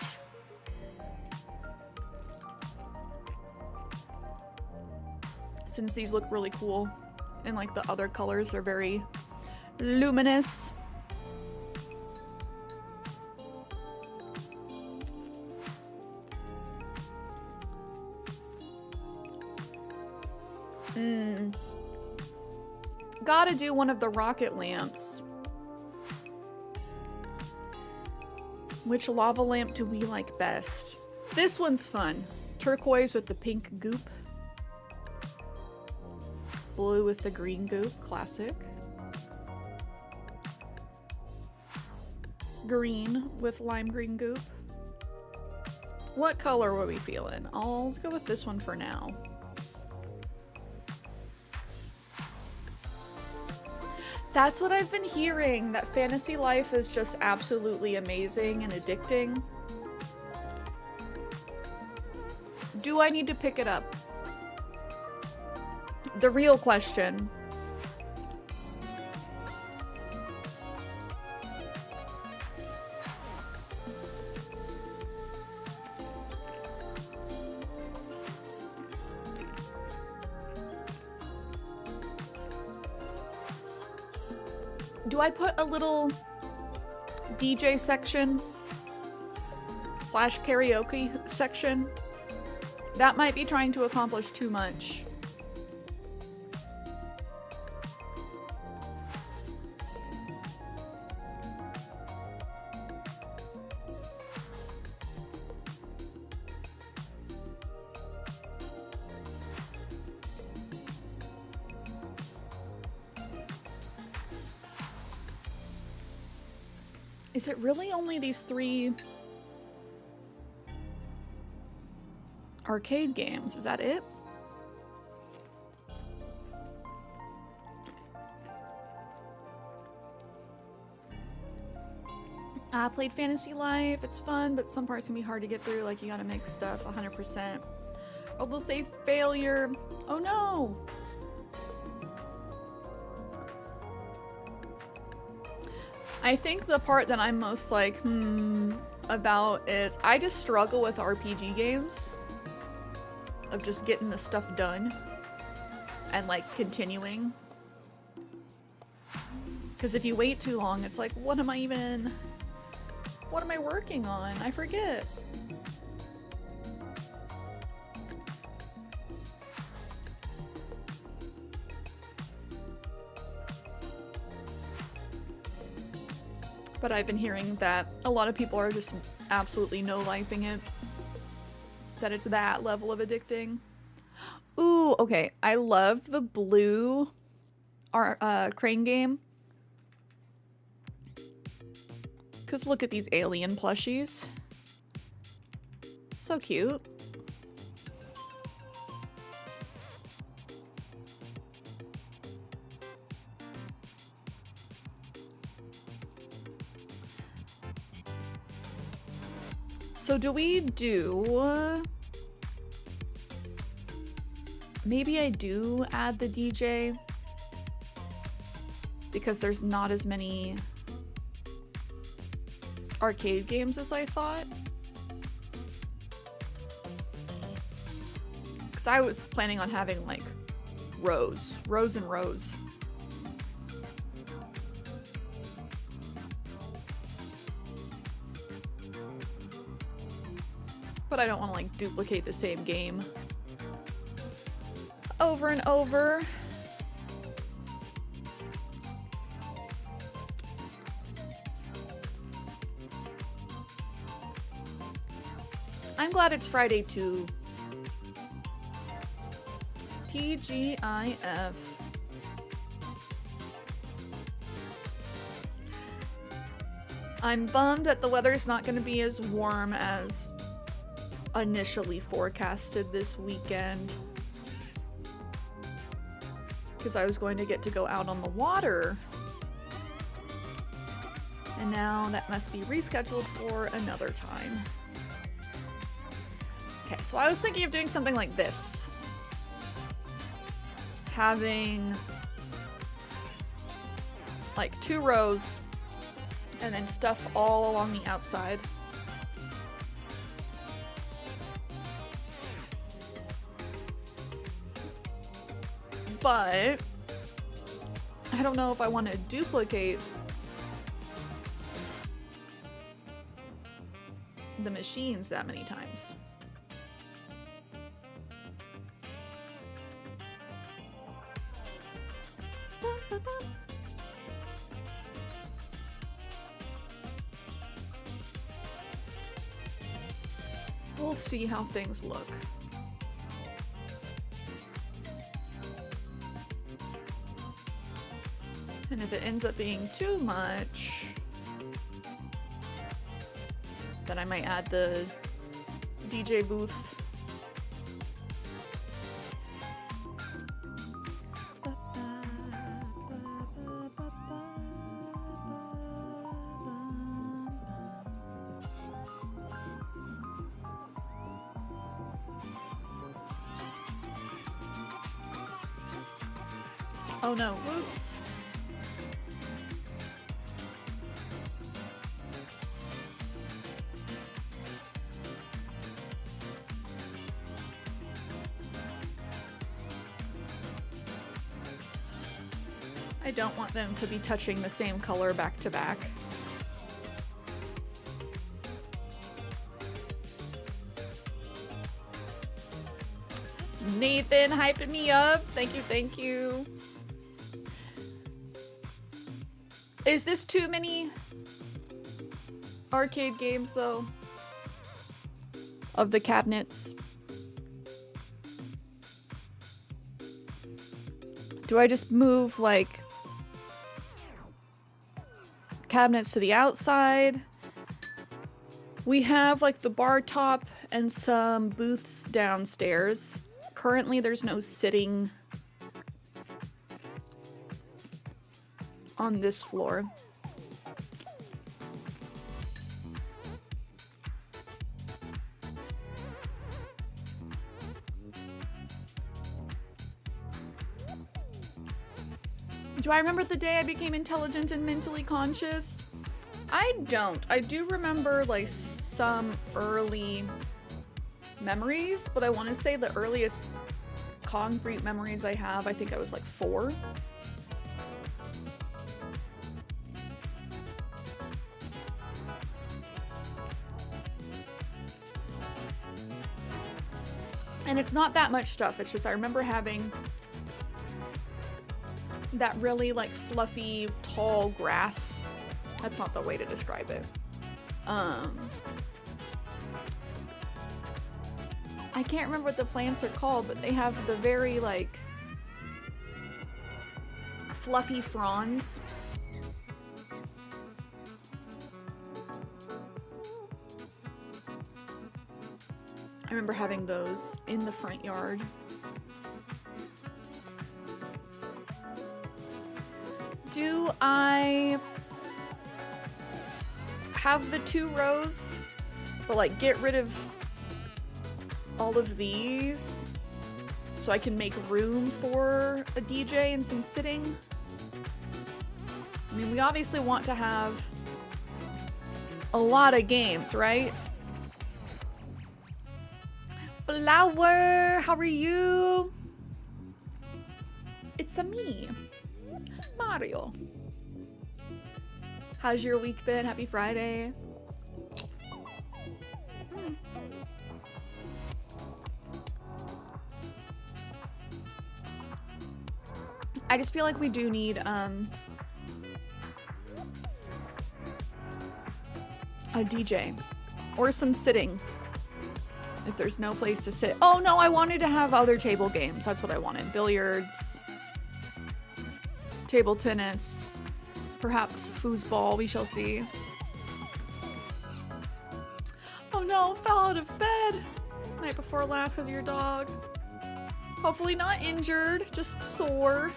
Since these look really cool and like the other colors are very luminous. Gotta do one of the rocket lamps. Which lava lamp do we like best? This one's fun. Turquoise with the pink goop. Blue with the green goop, classic. Green with lime green goop. What color were we feeling? I'll go with this one for now. That's what I've been hearing, that Fantasy Life is just absolutely amazing and addicting. Do I need to pick it up? The real question. Do I put a little DJ section / karaoke section? That might be trying to accomplish too much. Is it really only these 3 arcade games? Is that it? I played Fantasy Life. It's fun, but some parts can be hard to get through. Like, you gotta make stuff 100%. Oh, they'll say failure. Oh no! I think the part that I'm most like, about is I just struggle with RPG games. Of just getting the stuff done. And like continuing. Because if you wait too long, it's like, what am I working on? I forget. But I've been hearing that a lot of people are just absolutely no-lifing it. That it's that level of addicting. Ooh, okay. I love the blue crane game. Because look at these alien plushies. So cute. So do we do... Maybe I do add the DJ. Because there's not as many arcade games as I thought. Because I was planning on having like rows and rows. But I don't want to like duplicate the same game over and over. I'm glad it's Friday too. TGIF. I'm bummed that the weather's not going to be as warm as initially forecasted this weekend. Because I was going to get to go out on the water And now that must be rescheduled for another time. Okay, so I was thinking of doing something like this. Having like 2 rows and then stuff all along the outside. But I don't know if I want to duplicate the machines that many times. We'll see how things look. And if it ends up being too much, then I might add the DJ booth. Oh no, whoops. I don't want them to be touching the same color back to back. Nathan hyping me up. Thank you, thank you. Is this too many arcade games though? Of the cabinets? Do I just move like cabinets to the outside? We have like the bar top and some booths downstairs. Currently there's no sitting on this floor. Do I remember the day I became intelligent and mentally conscious? I don't. I do remember like some early memories, but I want to say the earliest concrete memories I have, I think I was like 4. And it's not that much stuff, it's just I remember having that really like fluffy, tall grass. That's not the way to describe it. I can't remember what the plants are called, but they have the very like fluffy fronds. I remember having those in the front yard. Do I have the 2 rows, but like get rid of all of these so I can make room for a DJ and some sitting? I mean, we obviously want to have a lot of games, right? Flower, how are you? It's a me, Mario. How's your week been? Happy Friday. I just feel like we do need a DJ or some sitting if there's no place to sit. Oh no, I wanted to have other table games. That's what I wanted. Billiards, table tennis, perhaps foosball, we shall see. Oh no, fell out of bed night before last because of your dog. Hopefully not injured, just sore.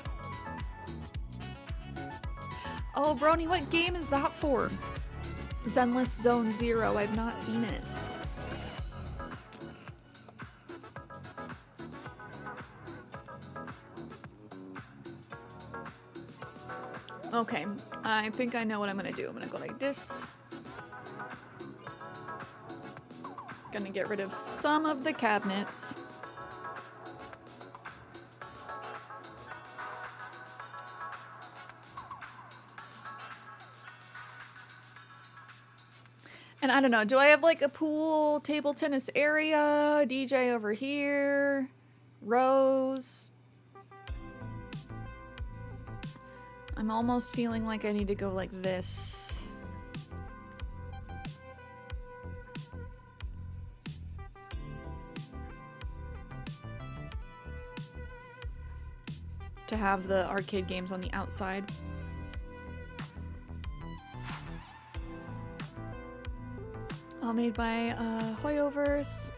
Oh, Brony, what game is that for? Zenless Zone Zero. I've not seen it. Okay, I think I know what I'm gonna do. I'm gonna go like this. Gonna get rid of some of the cabinets. And I don't know, do I have like a pool, table tennis area, DJ over here, rows? I'm almost feeling like I need to go like this. To have the arcade games on the outside. All made by Hoyoverse.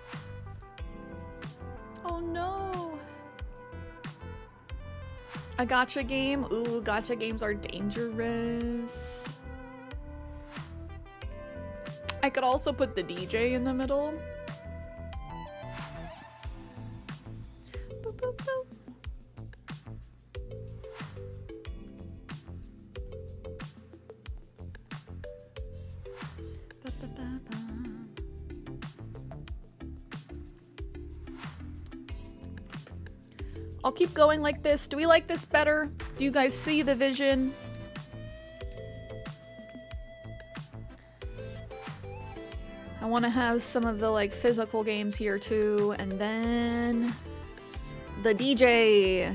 Oh no! A gacha game? Ooh, gacha games are dangerous. I could also put the DJ in the middle. Boop, boop, boop. I'll keep going like this. Do we like this better? Do you guys see the vision? I want to have some of the like physical games here too, and then the DJ.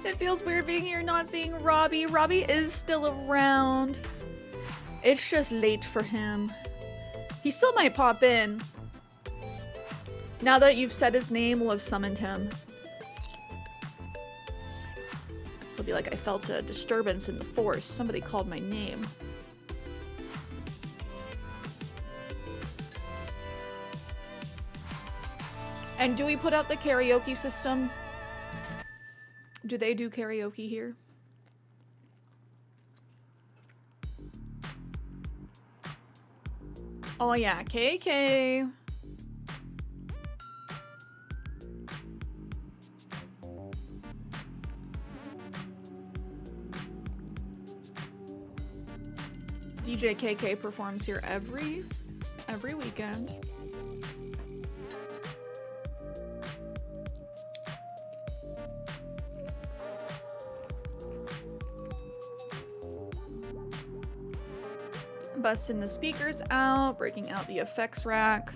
It feels weird being here not seeing Robbie. Robbie is still around. It's just late for him. He still might pop in. Now that you've said his name, we'll have summoned him. He'll be like, I felt a disturbance in the force. Somebody called my name. And do we put out the karaoke system? Do they do karaoke here? Oh yeah, KK. DJ KK performs here every weekend. Busting the speakers out, breaking out the effects rack.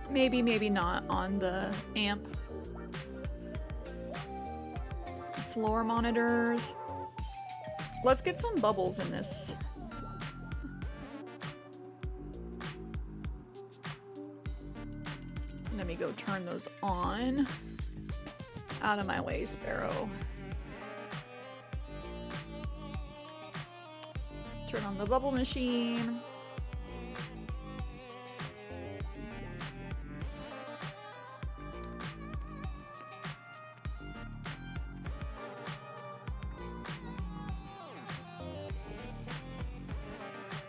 Maybe, maybe not on the amp. Floor monitors. Let's get some bubbles in this. Let me go turn those on. Out of my way, Sparrow. Turn on the bubble machine.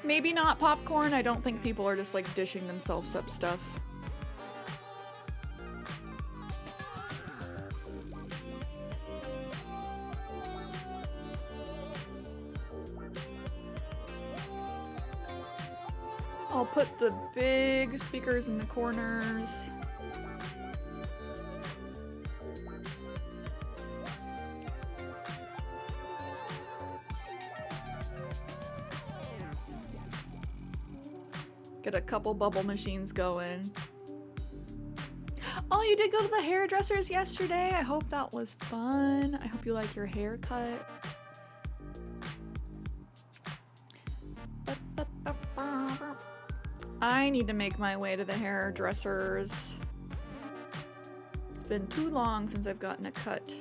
Maybe not popcorn. I don't think people are just like dishing themselves up stuff. I'll put the big speakers in the corners. Get a couple bubble machines going. Oh, you did go to the hairdressers yesterday? I hope that was fun. I hope you like your haircut. I need to make my way to the hairdressers. It's been too long since I've gotten a cut.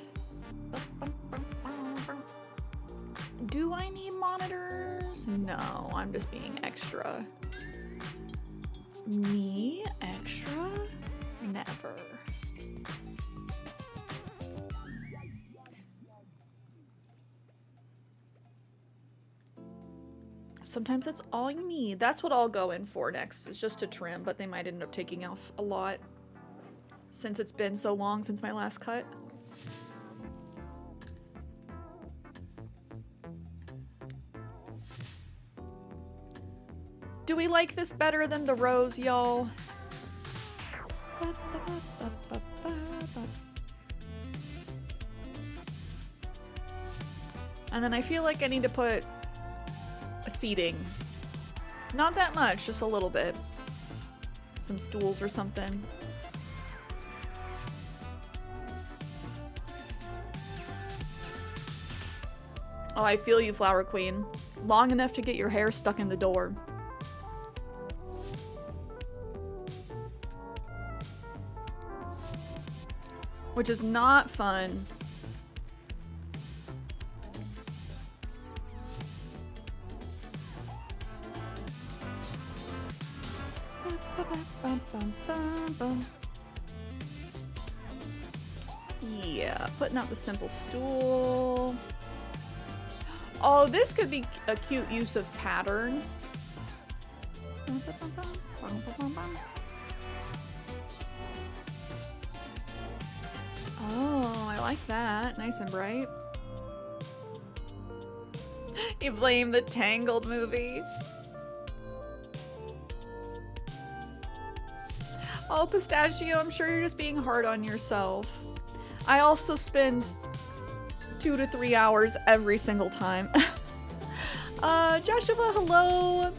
Do I need monitors? No, I'm just being extra. Me? Extra? Never. Sometimes that's all you need. That's what I'll go in for next, is just to trim, but they might end up taking off a lot since it's been so long since my last cut. Do we like this better than the rose, y'all? And then I feel like I need to put a seating. Not that much, just a little bit. Some stools or something. Oh, I feel you, Flower Queen. Long enough to get your hair stuck in the door. Which is not fun. Yeah, putting out the simple stool. Oh, this could be a cute use of pattern. Oh, I like that. Nice and bright. You blame the Tangled movie. Oh, Pistachio, I'm sure you're just being hard on yourself. I also spend 2 to 3 hours every single time. Joshua, hello.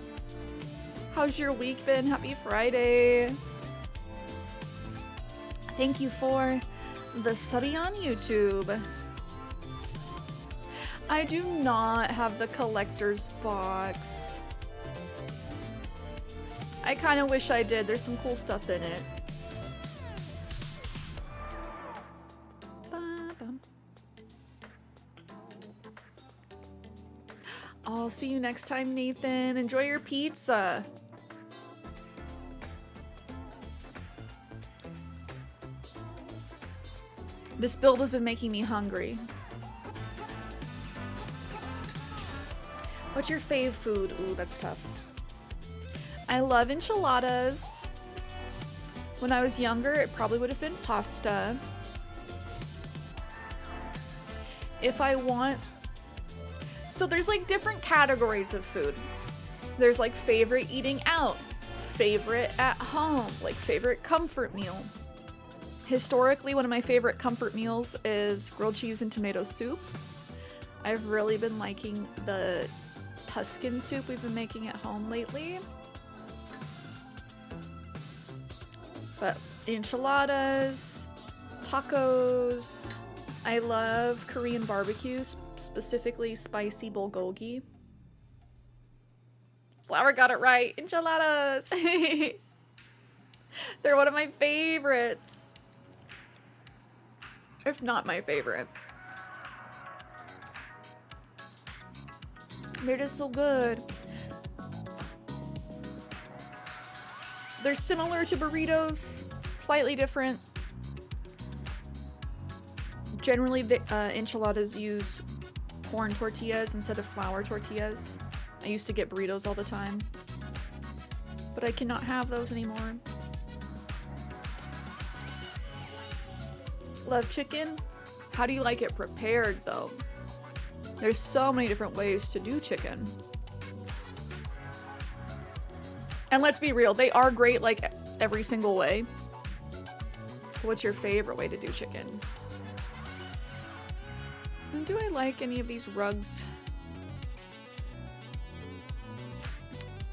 How's your week been? Happy Friday. Thank you for the subby on YouTube. I do not have the collector's box. I kind of wish I did. There's some cool stuff in it. I'll see you next time, Nathan. Enjoy your pizza. This build has been making me hungry. What's your fave food? Ooh, that's tough. I love enchiladas. When I was younger, it probably would have been pasta. If I want... So there's like different categories of food. There's like favorite eating out, favorite at home, like favorite comfort meal. Historically, one of my favorite comfort meals is grilled cheese and tomato soup. I've really been liking the Tuscan soup we've been making at home lately. But enchiladas, tacos. I love Korean barbecue, specifically spicy bulgogi. Flower got it right. Enchiladas. They're one of my favorites. If not my favorite. They're just so good. They're similar to burritos, slightly different. Generally, the enchiladas use corn tortillas instead of flour tortillas. I used to get burritos all the time, but I cannot have those anymore. Love chicken. How do you like it prepared, though? There's so many different ways to do chicken. And let's be real, they are great like every single way. What's your favorite way to do chicken? And do I like any of these rugs?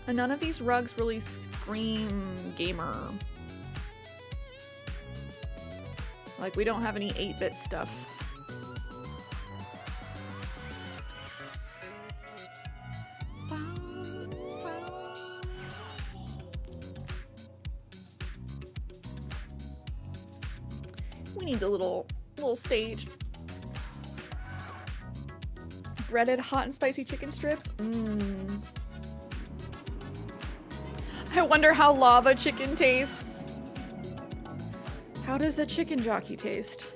And none of these rugs really scream gamer. Like, we don't have any 8-bit stuff. We need the little stage. breaded hot and spicy chicken strips. I wonder how lava chicken tastes. How does a chicken jockey taste?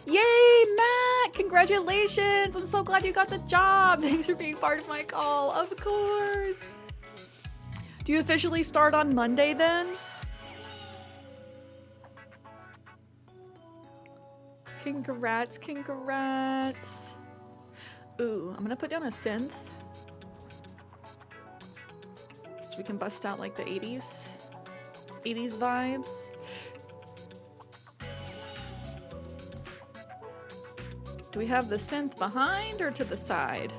Yay, Matt! Congratulations! I'm so glad you got the job. Thanks for being part of my call. Of course. Do you officially start on Monday then? Congrats, congrats. Ooh, I'm gonna put down a synth. So we can bust out like the 80s vibes. Do we have the synth behind or to the side?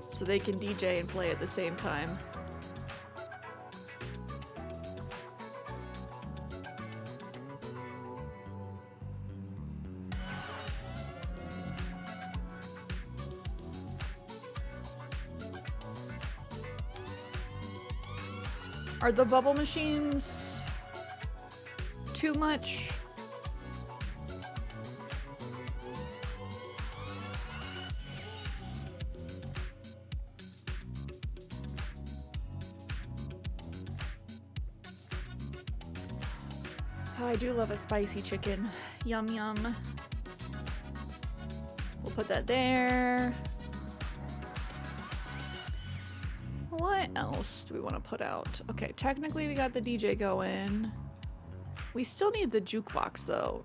So they can DJ and play at the same time. Are the bubble machines too much? Oh, I do love a spicy chicken. Yum yum. We'll put that there. What else do we want to put out? Okay, technically we got the DJ going. We still need the jukebox though.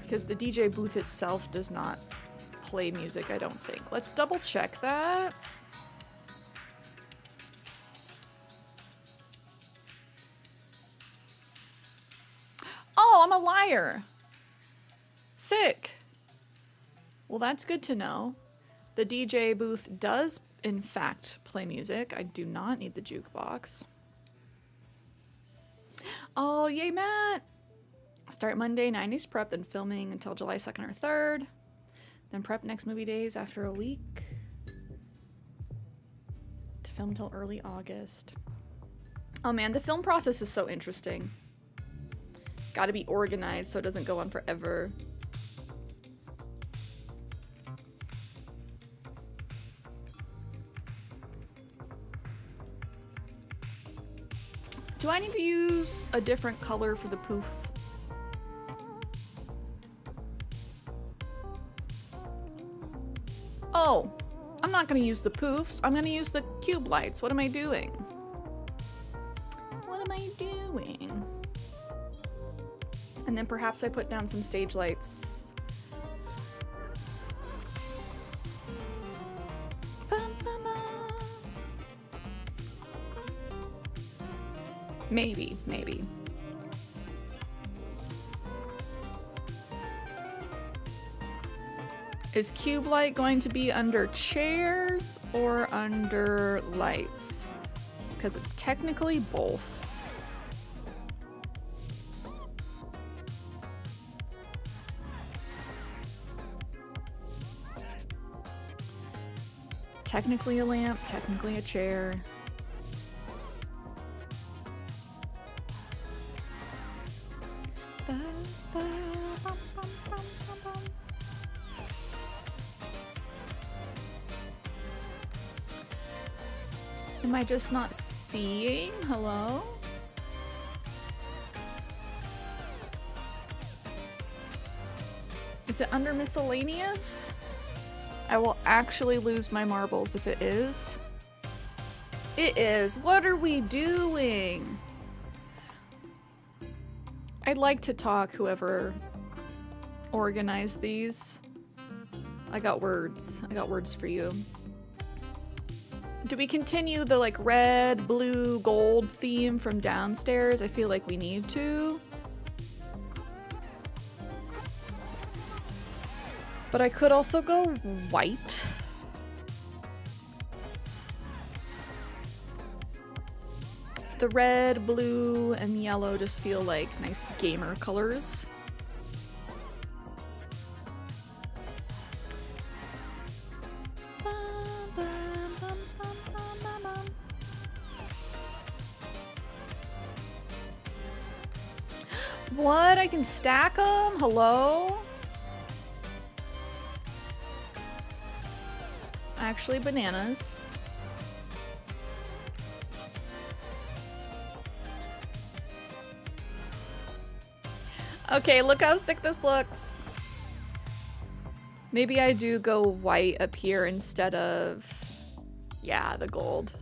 Because the DJ booth itself does not play music, I don't think. Let's double check that. Oh, I'm a liar. Sick. Well, that's good to know. The DJ booth does, in fact, play music. I do not need the jukebox. Oh, yay, Matt! Start Monday, 90s prep, then filming until July 2nd or 3rd. Then prep next movie days after a week. To film until early August. Oh man, the film process is so interesting. Gotta be organized so it doesn't go on forever. Do I need to use a different color for the poof? Oh, I'm not gonna use the poofs. I'm gonna use the cube lights. What am I doing? What am I doing? And then perhaps I put down some stage lights. Maybe, maybe. Is cube light going to be under chairs or under lights? Because it's technically both. Technically a lamp, technically a chair. Am I just not seeing? Hello? Is it under miscellaneous? I will actually lose my marbles if it is. It is. What are we doing? I'd like to talk, whoever organized these. I got words. I got words for you. Do we continue the like red, blue, gold theme from downstairs? I feel like we need to. But I could also go white. The red, blue, and yellow just feel like nice gamer colors. What? I can stack them? Hello? Actually, bananas. Okay, look how sick this looks. Maybe I do go white up here instead of, yeah, the gold.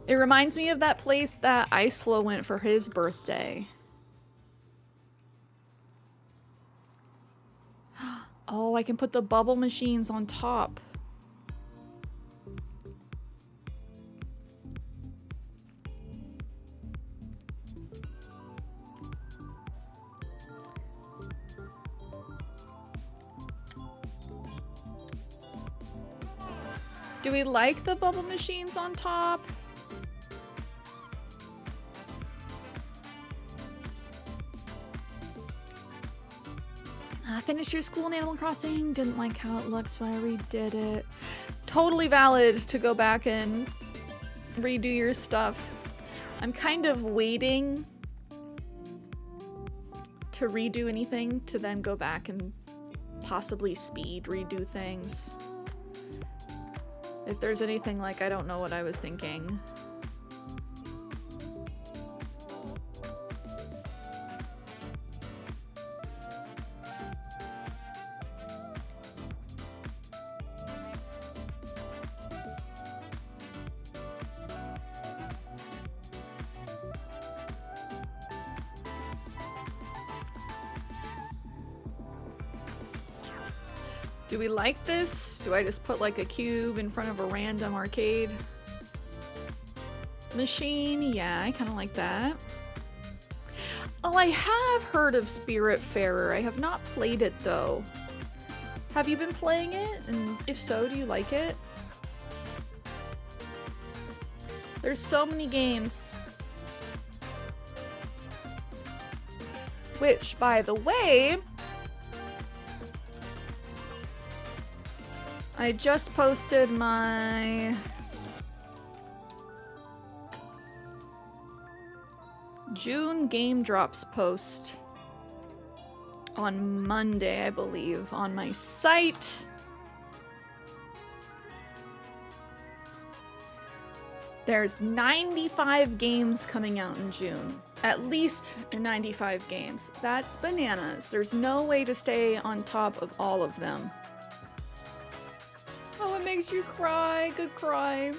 It reminds me of that place that Iceflow went for his birthday. Oh, I can put the bubble machines on top. Do we like the bubble machines on top? Finished your school in Animal Crossing. Didn't like how it looked, so I redid it. Totally valid to go back and redo your stuff. I'm kind of waiting to redo anything to then go back and possibly speed redo things. If there's anything like I don't know what I was thinking. Do we like this? Do I just put like a cube in front of a random arcade machine? Yeah, I kind of like that. Oh, I have heard of Spiritfarer. I have not played it though. Have you been playing it? And if so, do you like it? There's so many games. Which, by the way, I just posted my June game drops post on Monday, I believe, on my site. There's 95 games coming out in June. At least 95 games. That's bananas. There's no way to stay on top of all of them. Oh, it makes you cry. Good cry.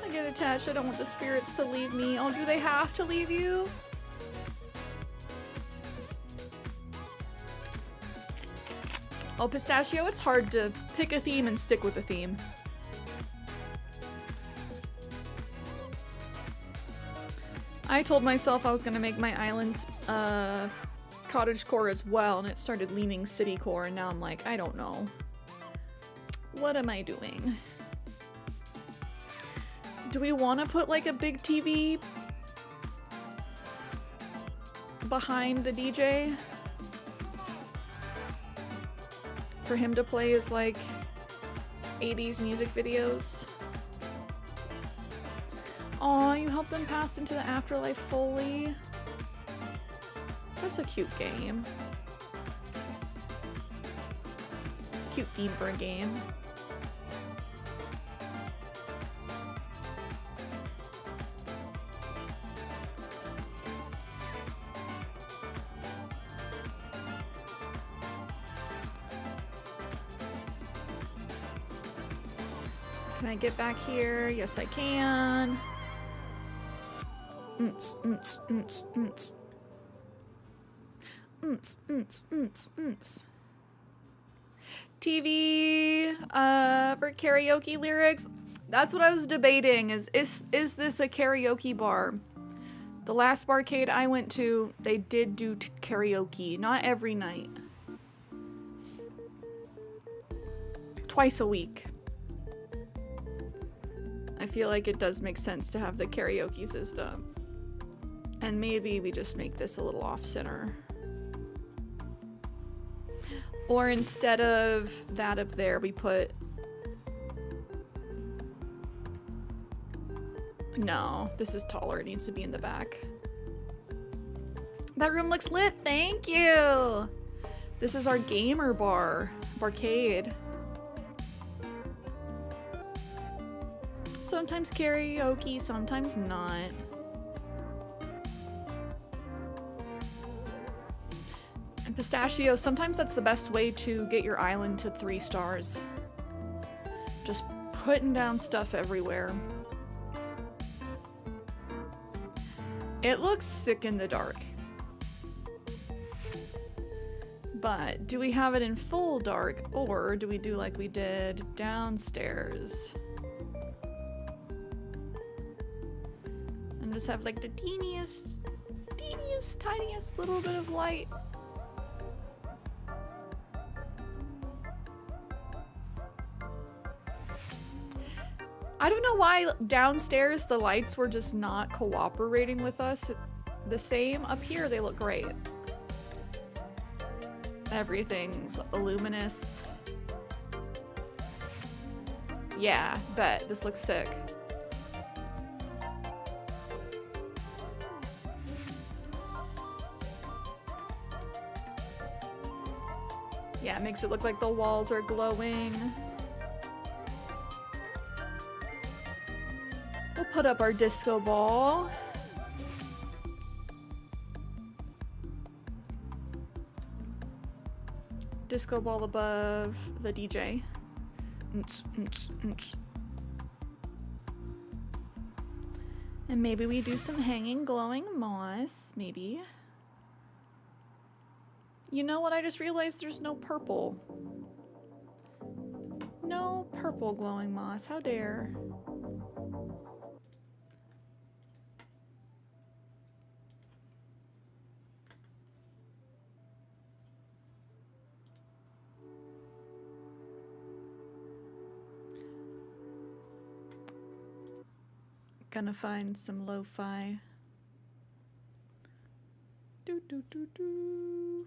I get attached. I don't want the spirits to leave me. Oh, do they have to leave you? Oh, Pistachio, it's hard to pick a theme and stick with a theme. I told myself I was gonna make my islands cottagecore as well, and it started leaning citycore, and now I'm like, I don't know. What am I doing? Do we want to put like a big TV behind the DJ for him to play his like 80s music videos? Aw, you helped them pass into the afterlife fully. That's a cute game. Cute theme for a game. Can I get back here? Yes, I can. TV for karaoke lyrics. That's what I was debating. Is this a karaoke bar? The last barcade I went to, they did do karaoke. Not every night. Twice a week. I feel like it does make sense to have the karaoke system. And maybe we just make this a little off-center. Or instead of that up there, we put... No, this is taller. It needs to be in the back. That room looks lit. Thank you. This is our gamer bar. Barcade. Sometimes karaoke, sometimes not. And pistachio, sometimes that's the best way to get your island to 3 stars. Just putting down stuff everywhere. It looks sick in the dark. But do we have it in full dark, or do we do like we did downstairs? And just have like the teeniest, tiniest little bit of light. I don't know why downstairs the lights were just not cooperating with us the same. Up here they look great. Everything's luminous. Yeah, bet. This looks sick. Yeah, it makes it look like the walls are glowing. We'll put up our disco ball. Disco ball above the DJ. And maybe we do some hanging glowing moss, maybe. You know what? I just realized there's no purple. No purple glowing moss. How dare. Gonna find some lo-fi. Do, do, do, do.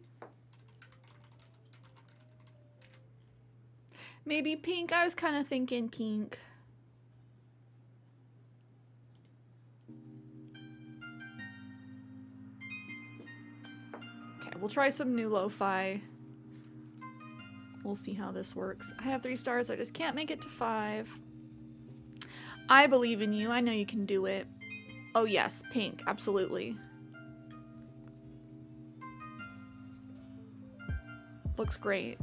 Maybe pink. I was kind of thinking pink. Okay, we'll try some new lo-fi. We'll see how this works. I have 3 stars. I just can't make it to 5. I believe in you. I know you can do it. Oh yes, pink. Absolutely. Looks great.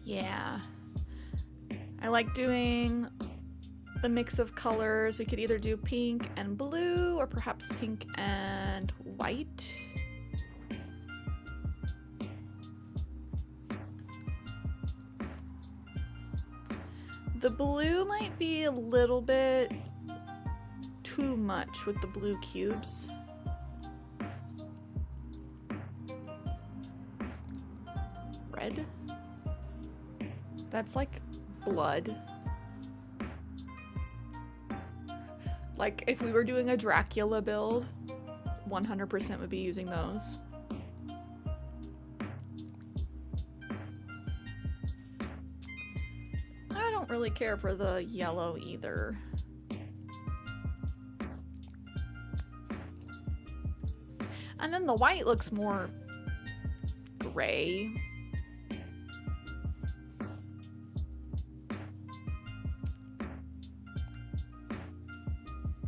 Yeah. I like doing the mix of colors. We could either do pink and blue or perhaps pink and white. The blue might be a little bit too much with the blue cubes. Red? That's like blood. Like if we were doing a Dracula build, 100% would be using those. I don't really care for the yellow either. And then the white looks more gray.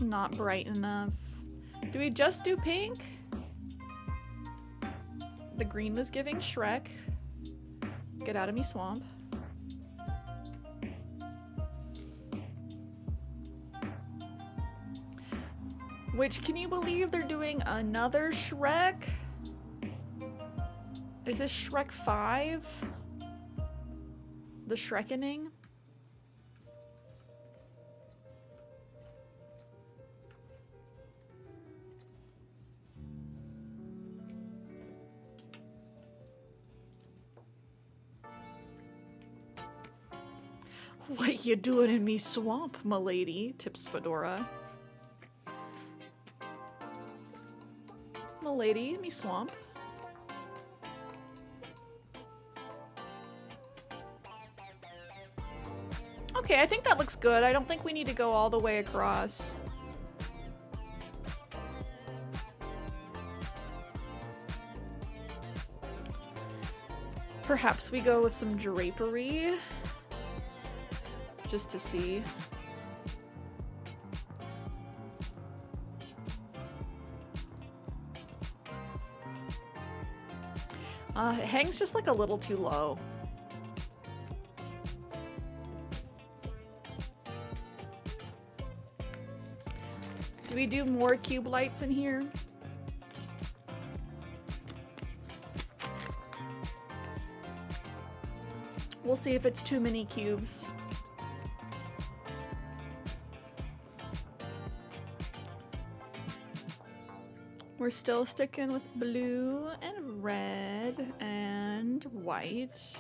Not bright enough. Do we just do pink? The green was giving Shrek. Get out of me, swamp. Which, can you believe they're doing another Shrek? Is this Shrek 5? The Shrekening? What you doing in me swamp, m'lady? Tips Fedora. lady. Me swamp. Okay, I think that looks good. I don't think we need to go all the way across. Perhaps we go with some drapery. Just to see. It hangs just like a little too low. Do we do more cube lights in here? We'll see if it's too many cubes. We're still sticking with blue and red and white.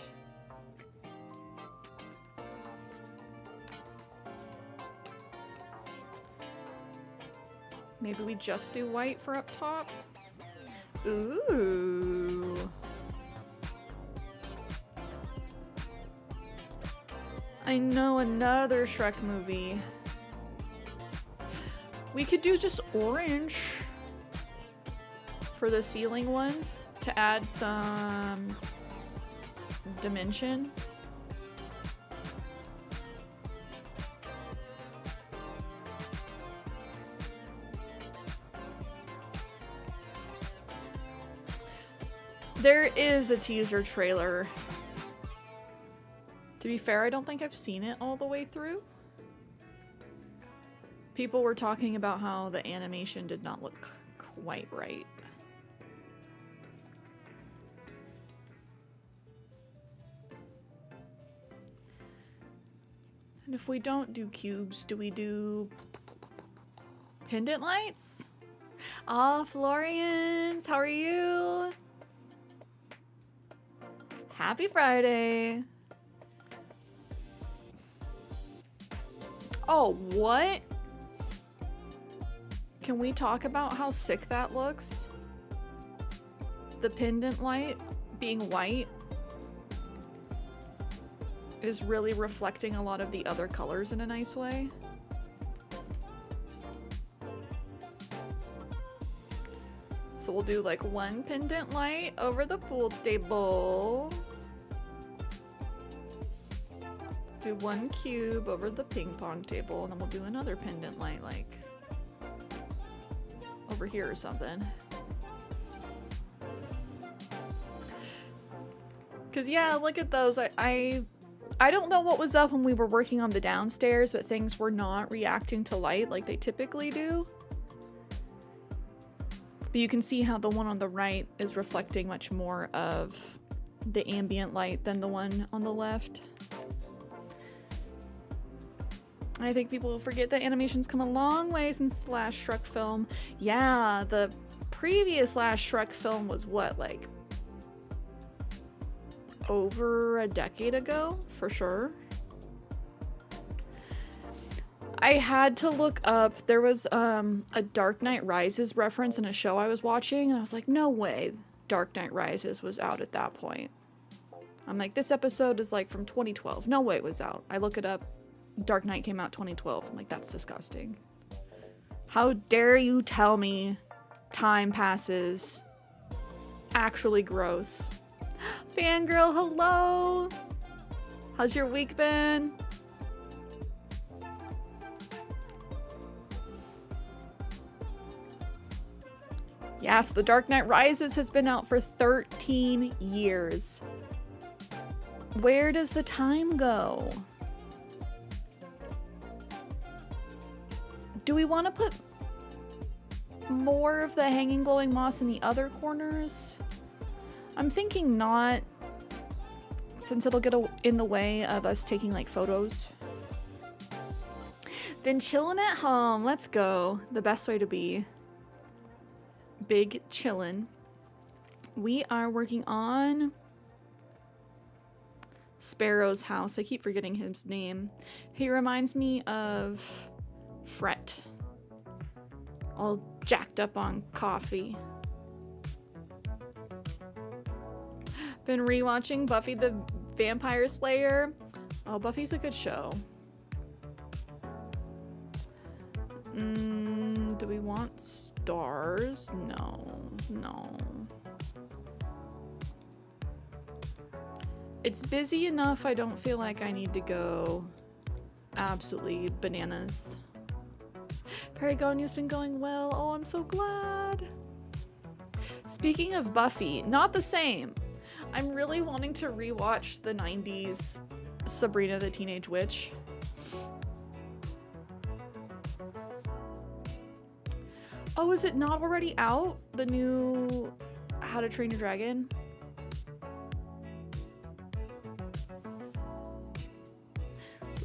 Maybe we just do white for up top? Ooh. I know, another Shrek movie. We could do just orange for the ceiling ones to add some dimension. There is a teaser trailer. To be fair, I don't think I've seen it all the way through. People were talking about how the animation did not look quite right. And if we don't do cubes, do we do pendant lights? Ah, Florians, how are you? Happy Friday. Oh, what? Can we talk about how sick that looks? The pendant light being white is really reflecting a lot of the other colors in a nice way. So we'll do like one pendant light over the pool table. Do one cube over the ping pong table, and then we'll do another pendant light like over here or something. Cause yeah, look at those. I don't know what was up when we were working on the downstairs, but things were not reacting to light like they typically do. But you can see how the one on the right is reflecting much more of the ambient light than the one on the left. I think people will forget that animation's come a long way since the last Shrek film. Yeah, the previous last Shrek film was what, like over a decade ago, for sure. I had to look up, there was a Dark Knight Rises reference in a show I was watching, and I was like, no way Dark Knight Rises was out at that point. I'm like, this episode is like from 2012. No way it was out. I look it up. Dark Knight came out 2012. I'm like, that's disgusting. How dare you tell me time passes? Actually gross. Fangirl, hello! How's your week been? Yes, The Dark Knight Rises has been out for 13 years. Where does the time go? Do we want to put more of the hanging glowing moss in the other corners? I'm thinking not, since it'll get in the way of us taking like photos. Been chilling at home. Let's go. The best way to be. Big chillin'. We are working on Sparrow's house. I keep forgetting his name. He reminds me of Fret. All jacked up on coffee. Been rewatching Buffy the Vampire Slayer. Oh, Buffy's a good show. Do we want stars? No, no. It's busy enough, I don't feel like I need to go absolutely bananas. Paragonia's been going well. Oh, I'm so glad. Speaking of Buffy, not the same. I'm really wanting to rewatch the 90s Sabrina the Teenage Witch. Oh, is it not already out? The new How to Train Your Dragon?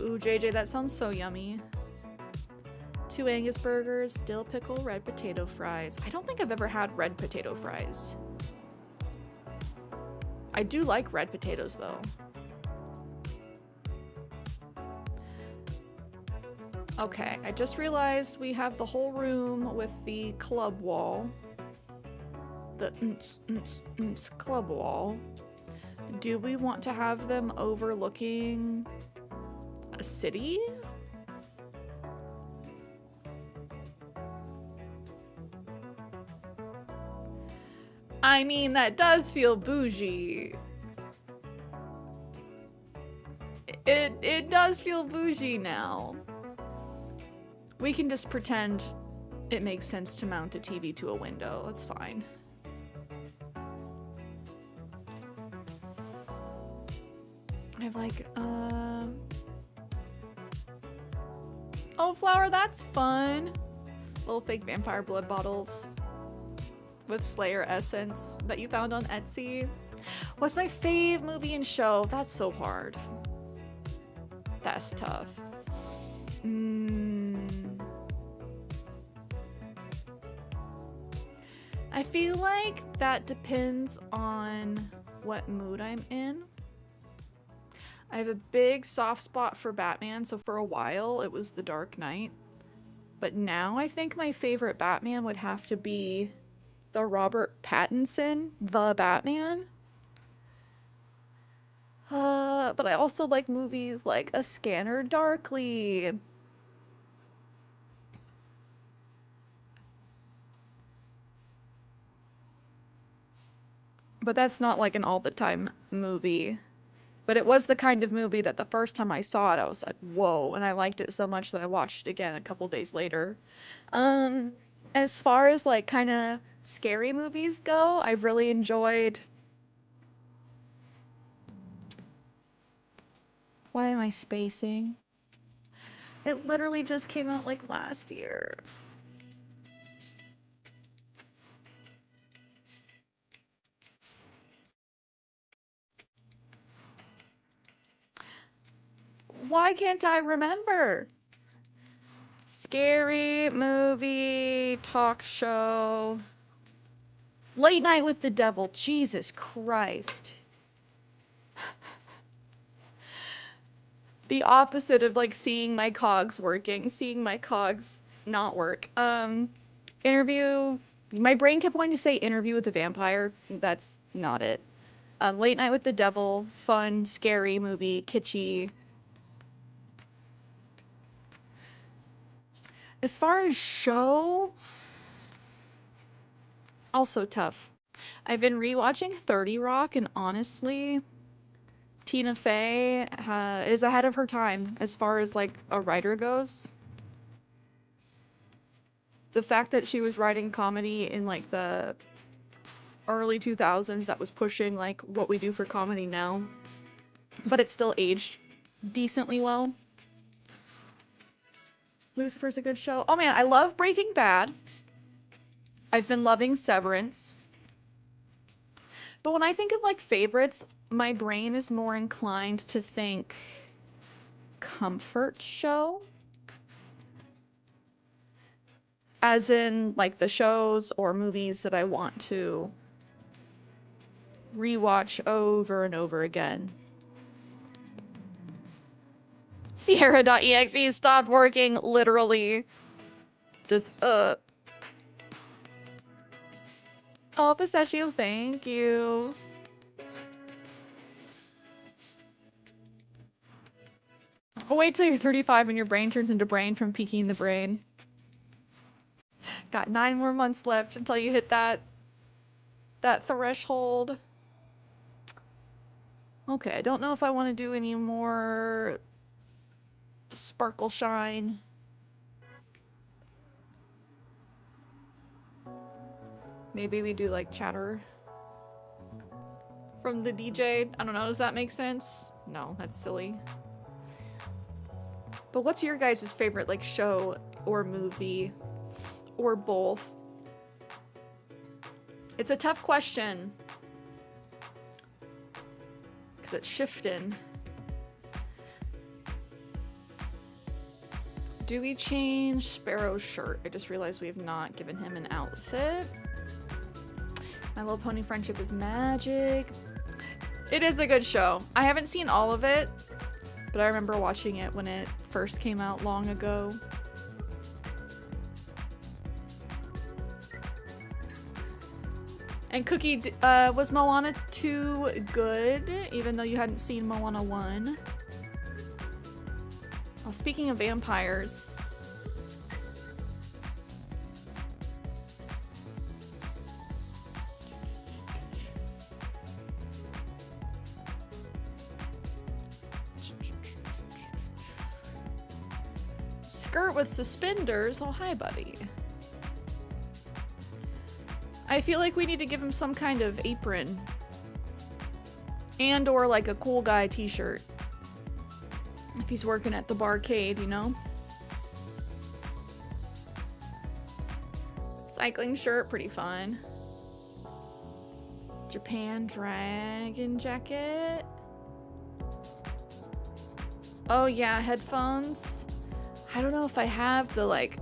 Ooh, JJ, that sounds so yummy. 2 Angus burgers, dill pickle, red potato fries. I don't think I've ever had red potato fries. I do like red potatoes though. Okay, I just realized we have the whole room with the club wall. The club wall. Do we want to have them overlooking a city? I mean, that does feel bougie. It does feel bougie now. We can just pretend it makes sense to mount a TV to a window. That's fine. I have like, oh, flower, that's fun. Little fake vampire blood bottles with Slayer essence that you found on Etsy. What's my fave movie and show? That's so hard. That's tough. I feel like that depends on what mood I'm in. I have a big soft spot for Batman, so for a while it was The Dark Knight. But now I think my favorite Batman would have to be the Robert Pattinson, The Batman. But I also like movies like A Scanner Darkly. But that's not like an all the time movie. But it was the kind of movie that the first time I saw it, I was like, whoa, and I liked it so much that I watched it again a couple days later. As far as like kind of scary movies go, I've really enjoyed... Why am I spacing? It literally just came out like last year. Why can't I remember? Scary movie, talk show. Late Night with the Devil. Jesus Christ. The opposite of like seeing my cogs working, seeing my cogs not work. Interview. My brain kept wanting to say Interview with the Vampire. That's not it. Late Night with the Devil. Fun, scary movie, kitschy. As far as show, also tough. I've been rewatching 30 Rock, and honestly, Tina Fey is ahead of her time as far as like a writer goes. The fact that she was writing comedy in like the early 2000s, that was pushing like what we do for comedy now, but it still aged decently well. Lucifer's a good show. Oh man, I love Breaking Bad. I've been loving Severance. But when I think of like favorites, my brain is more inclined to think comfort show. As in like the shows or movies that I want to rewatch over and over again. Sierra.exe stopped working, literally. Just, Oh, Pistachio, thank you. Oh, wait till you're 35 and your brain turns into brain from peeking the brain. Got 9 more months left until you hit that threshold. Okay, I don't know if I want to do any more sparkle shine. Maybe we do like chatter from the DJ. I don't know, does that make sense? No, that's silly. But what's your guys' favorite like show or movie or both? It's a tough question because it's shifting. Do we change Sparrow's shirt? I just realized we have not given him an outfit. My Little Pony Friendship is magic. It is a good show. I haven't seen all of it, but I remember watching it when it first came out long ago. And Cookie, was Moana 2 good, even though you hadn't seen Moana 1? Oh, speaking of vampires. Skirt with suspenders? Oh, hi, buddy. I feel like we need to give him some kind of apron. And or like a cool guy t-shirt. If he's working at the barcade, you know? Cycling shirt, pretty fun. Japan dragon jacket. Oh yeah, headphones. I don't know if I have the like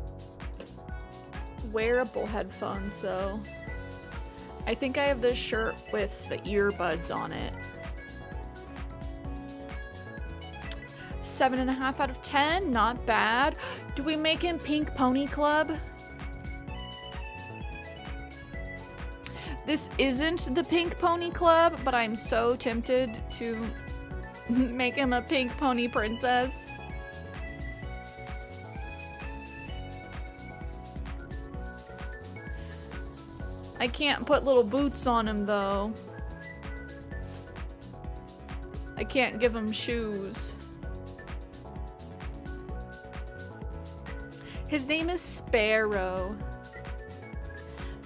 wearable headphones though. I think I have this shirt with the earbuds on it. 7.5 out of 10, not bad. Do we make him Pink Pony Club? This isn't the Pink Pony Club, but I'm so tempted to make him a Pink Pony Princess. I can't put little boots on him though. I can't give him shoes. His name is Sparrow.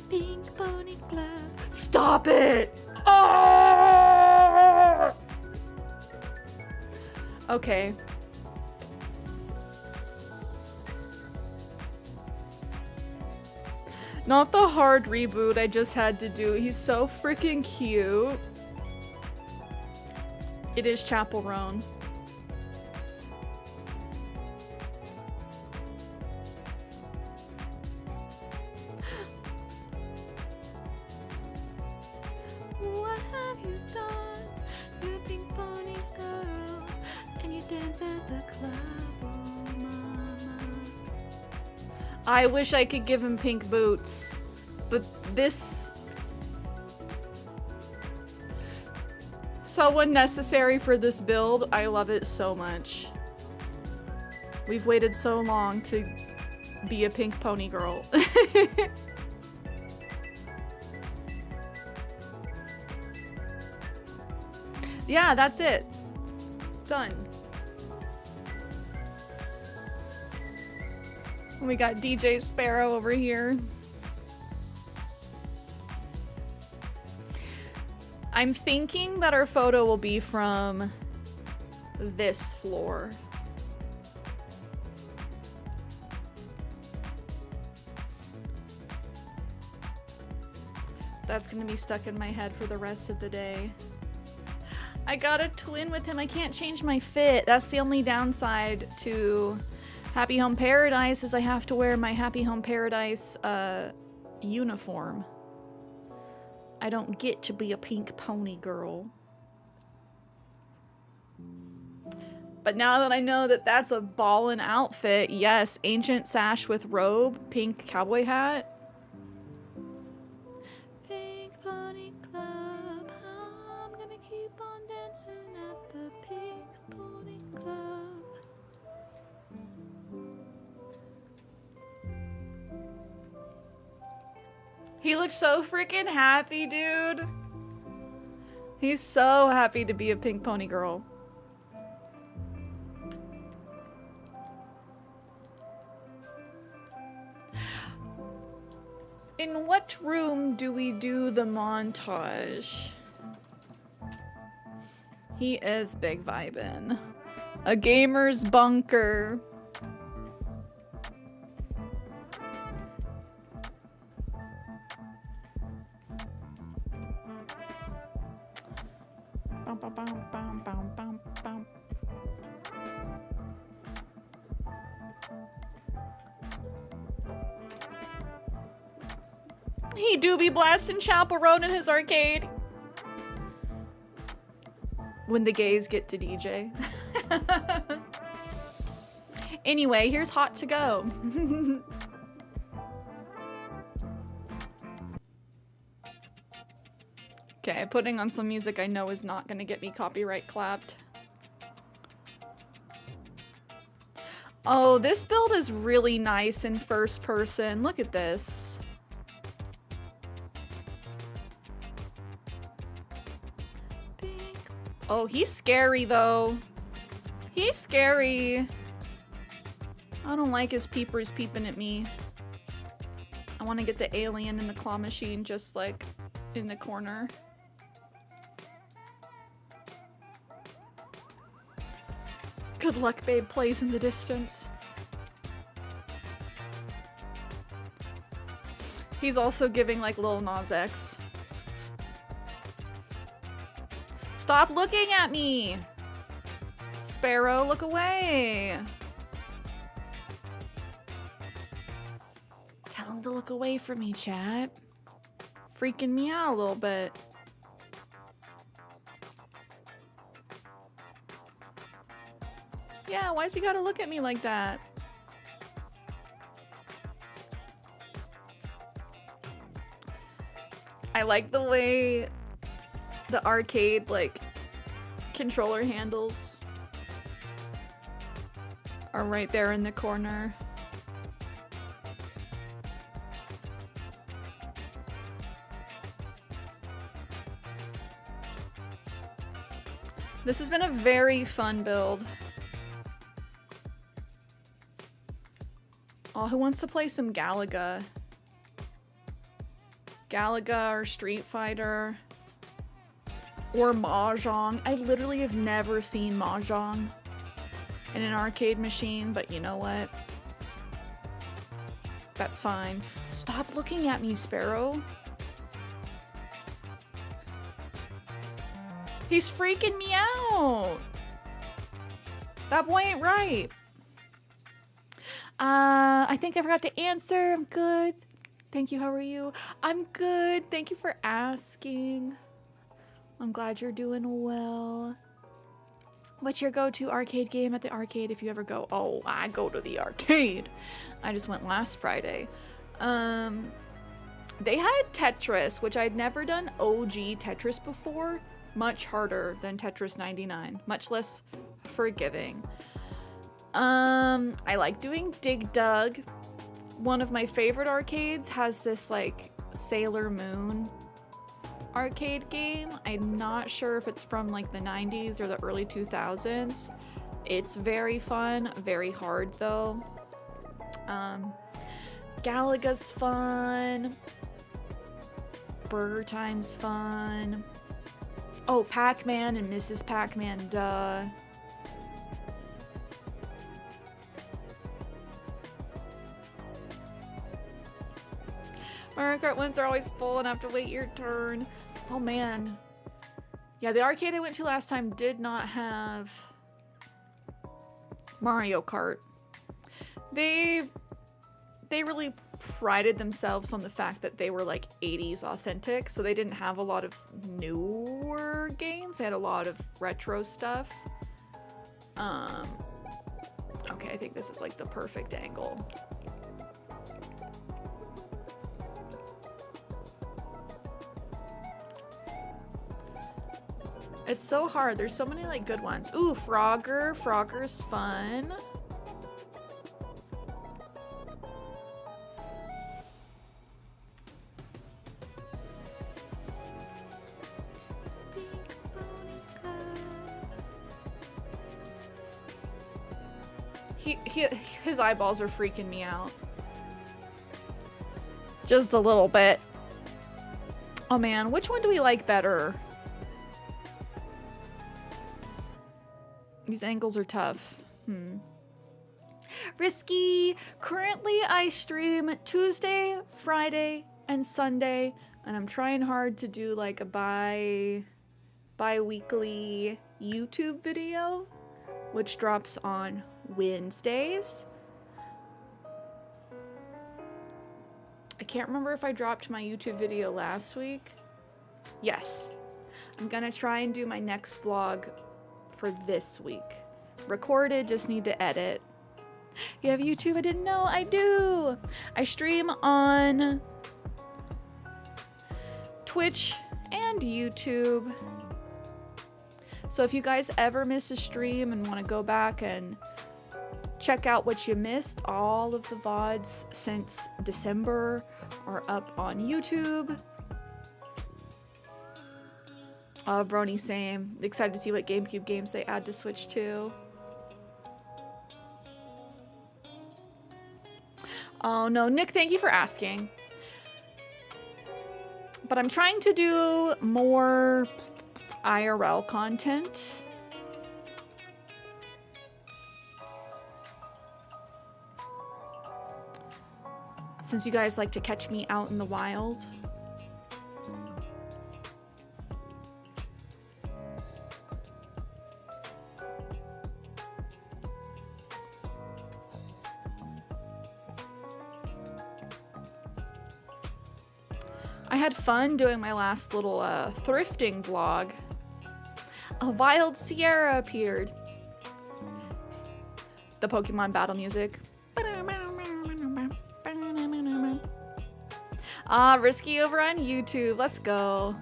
Pink Pony Club. Stop it! Oh! Okay. Not the hard reboot I just had to do. He's so freaking cute. It is Chapel Roan. What have you done? You're a pink pony girl, and you dance at the club, oh mama. I wish I could give him pink boots, but this... so unnecessary for this build. I love it so much. We've waited so long to be a pink pony girl. Yeah, that's it. Done. We got DJ Sparrow over here. I'm thinking that our photo will be from this floor. That's gonna be stuck in my head for the rest of the day. I got a twin with him. I can't change my fit. That's the only downside to Happy Home Paradise is I have to wear my Happy Home Paradise uniform. I don't get to be a pink pony girl. But now that I know that that's a ballin' outfit, yes, ancient sash with robe, pink cowboy hat. Pink Pony Club, I'm gonna keep on dancing at the Pink Pony Club. He looks so freaking happy, dude. He's so happy to be a pink pony girl. In what room do we do the montage? He is big vibin'. A gamer's bunker. Bum, bum, bum, bum, bum, bum, bum. He do be blasting Chaperone in his arcade. When the gays get to DJ. Anyway, here's Hot to Go. Okay, putting on some music I know is not gonna get me copyright clapped. Oh, this build is really nice in first person. Look at this. Oh, he's scary though. He's scary. I don't like his peepers peeping at me. I want to get the alien in the claw machine just like in the corner. Good luck, babe plays in the distance. He's also giving like Lil Nas X. Stop looking at me! Sparrow, look away! Tell him to look away from me, chat. Freaking me out a little bit. Yeah, why's he gotta look at me like that? I like the way the arcade, like, controller handles are right there in the corner. This has been a very fun build. Oh, who wants to play some Galaga? Galaga or Street Fighter? Or Mahjong. I literally have never seen Mahjong in an arcade machine, but you know what? That's fine. Stop looking at me, Sparrow. He's freaking me out. That boy ain't right. I think I forgot to answer. I'm good. Thank you. How are you? I'm good. Thank you for asking. I'm glad you're doing well. What's your go-to arcade game at the arcade if you ever go? Oh, I go to the arcade. I just went last Friday. They had Tetris, which I'd never done OG Tetris before. Much harder than Tetris 99. Much less forgiving. I like doing Dig Dug. One of my favorite arcades has this like Sailor Moon arcade game. I'm not sure if it's from like the 90s or the early 2000s. It's very fun, very hard though. Galaga's fun. Burger Time's fun. Oh, Pac-Man and Mrs. Pac-Man, duh. Mario Kart ones are always full and have to wait your turn. Oh man. Yeah, the arcade I went to last time did not have Mario Kart. They really prided themselves on the fact that they were like 80s authentic, so they didn't have a lot of newer games. They had a lot of retro stuff. Okay, I think this is like the perfect angle. It's so hard. There's so many like good ones. Ooh, Frogger. Frogger's fun. His eyeballs are freaking me out. Just a little bit. Oh man, which one do we like better? These angles are tough. Risky. Currently, I stream Tuesday, Friday, and Sunday, and I'm trying hard to do like a bi-weekly YouTube video, which drops on Wednesdays. I can't remember if I dropped my YouTube video last week. Yes. I'm gonna try and do my next vlog for this week. Recorded, just need to edit. You have YouTube? I didn't know. I do. I stream on Twitch and YouTube. So if you guys ever miss a stream and want to go back and check out what you missed, all of the VODs since December are up on YouTube. Brony, same. Excited to see what GameCube games they add to Switch too. Oh no, Nick, thank you for asking. But I'm trying to do more IRL content. Since you guys like to catch me out in the wild. I had fun doing my last little thrifting vlog. A wild Cierra appeared. The Pokemon battle music. Risky over on YouTube. Let's go.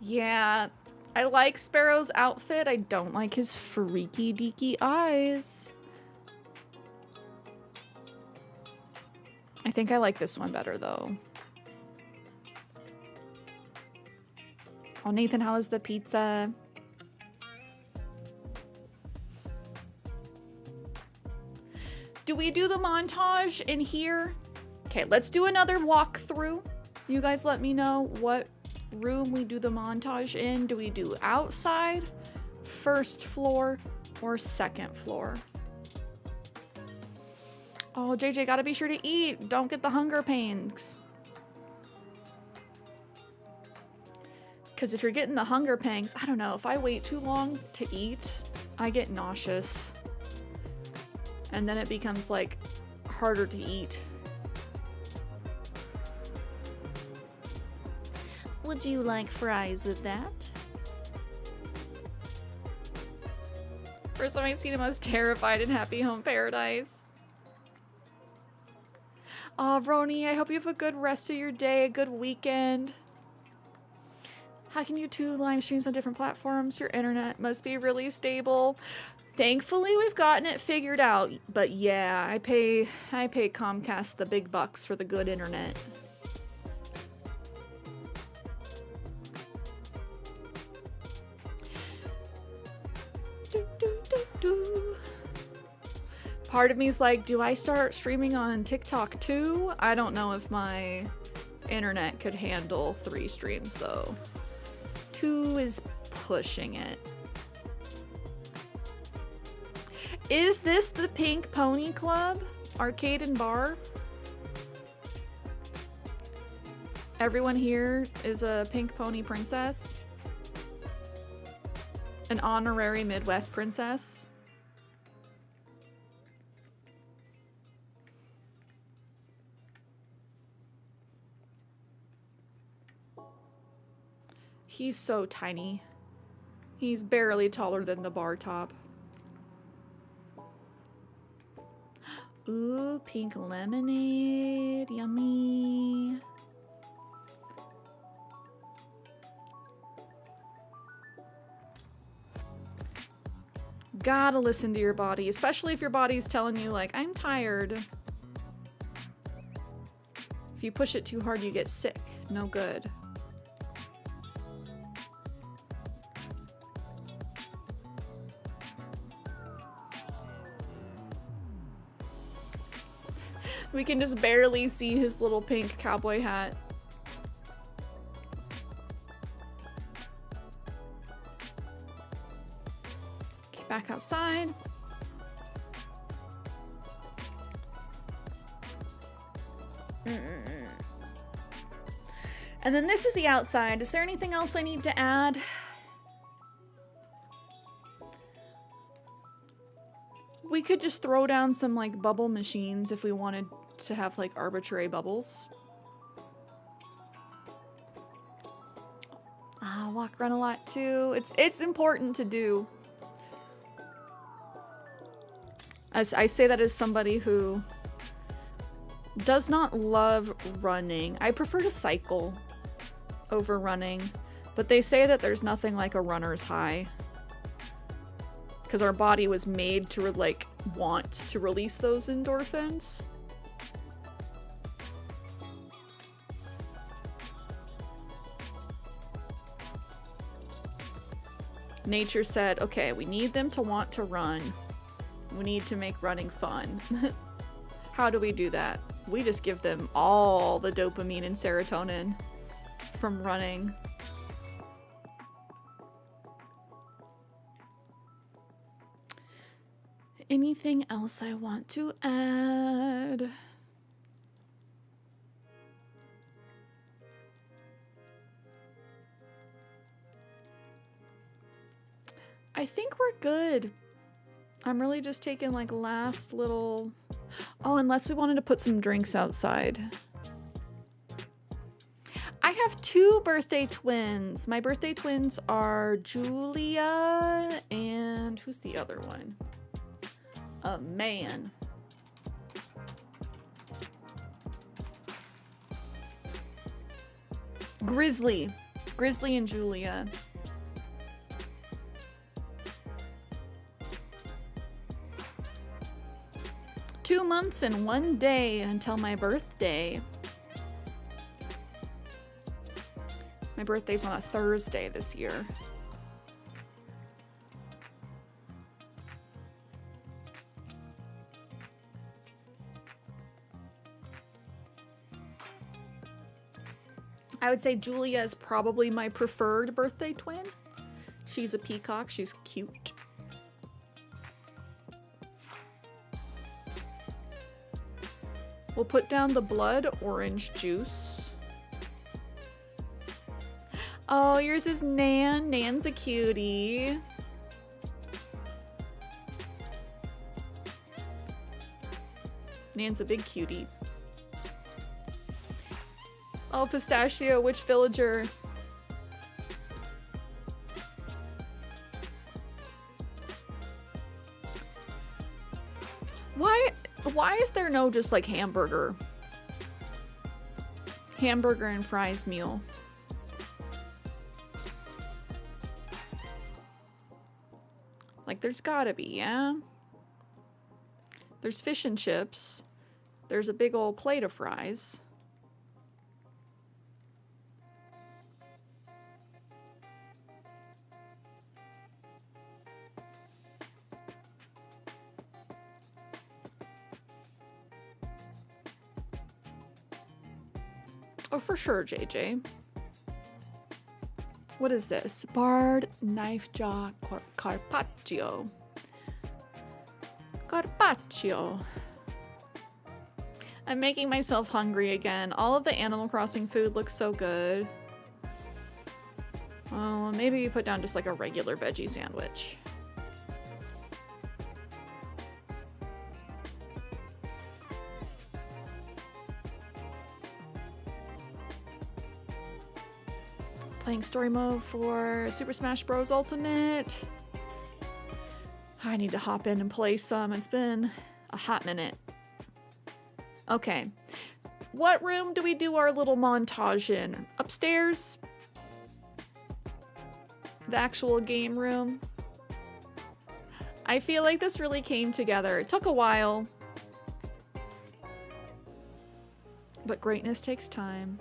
Yeah, I like Sparrow's outfit. I don't like his freaky deaky eyes. I think I like this one better though. Oh, Nathan, how is the pizza? Do we do the montage in here? Okay, let's do another walkthrough. You guys let me know what room we do the montage in. Do we do outside, first floor, or second floor? Oh, JJ, gotta be sure to eat. Don't get the hunger pains. Because if you're getting the hunger pangs, I don't know, if I wait too long to eat, I get nauseous. And then it becomes like harder to eat. Would you like fries with that? First time I've seen him, I was terrified in Happy Home Paradise. Aw, Roni, I hope you have a good rest of your day, a good weekend. How can you do live streams on different platforms? Your internet must be really stable. Thankfully, we've gotten it figured out. But yeah, I pay Comcast the big bucks for the good internet. Part of me is like, do I start streaming on TikTok too? I don't know if my internet could handle 3 streams though. 2 is pushing it. Is this the Pink Pony Club? Arcade and bar? Everyone here is a Pink Pony princess? An honorary Midwest princess? He's so tiny. He's barely taller than the bar top. Ooh, pink lemonade. Yummy. gotta listen to your body, especially if your body's telling you, like, I'm tired. If you push it too hard, you get sick. No good. We can just barely see his little pink cowboy hat. Okay, back outside. And then this is the outside. Is there anything else I need to add? We could just throw down some like bubble machines if we wanted to have like arbitrary bubbles. Walk around a lot too. It's important to do. As I say that as somebody who does not love running. I prefer to cycle over running, but they say that there's nothing like a runner's high. Because our body was made to like want to release those endorphins. Nature said, okay, we need them to want to run. We need to make running fun. How do we do that? We just give them all the dopamine and serotonin from running. Anything else I want to add? I think we're good. I'm really just taking like last little... Oh, unless we wanted to put some drinks outside. I have 2 birthday twins. My birthday twins are Julia and who's the other one? A man. Grizzly and Julia. Two months and 1 day until my birthday. My birthday's on a Thursday this year. I would say Julia is probably my preferred birthday twin. She's a peacock. She's cute. We'll put down the blood orange juice. Oh, yours is Nan. Nan's a cutie. Nan's a big cutie. Oh, Pistachio, which villager? Why is there no just like hamburger and fries meal? Like there's gotta be, yeah? There's fish and chips. There's a big old plate of fries. Oh, for sure, JJ. What is this? Barred knife jaw carpaccio. Carpaccio. I'm making myself hungry again. All of the Animal Crossing food looks so good. Oh, maybe you put down just like a regular veggie sandwich. Playing story mode for Super Smash Bros. Ultimate. I need to hop in and play some. It's been a hot minute. Okay. What room do we do our little montage in? Upstairs? The actual game room? I feel like this really came together. It took a while, but greatness takes time.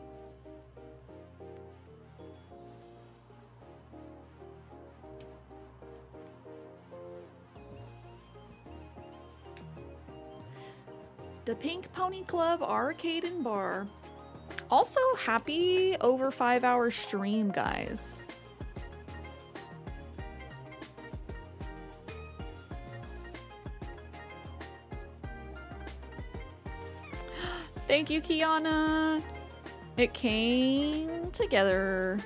The Pink Pony Club Arcade and Bar. Also, happy over 5-hour stream, guys. Thank you, Kiana. It came together.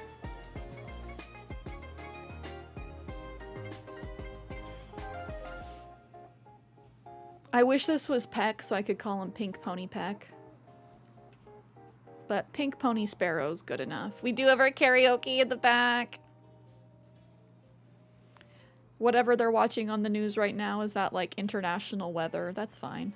I wish this was Peck so I could call him Pink Pony Peck. But Pink Pony Sparrow's good enough. We do have our karaoke in the back. Whatever they're watching on the news right now is that like international weather. That's fine.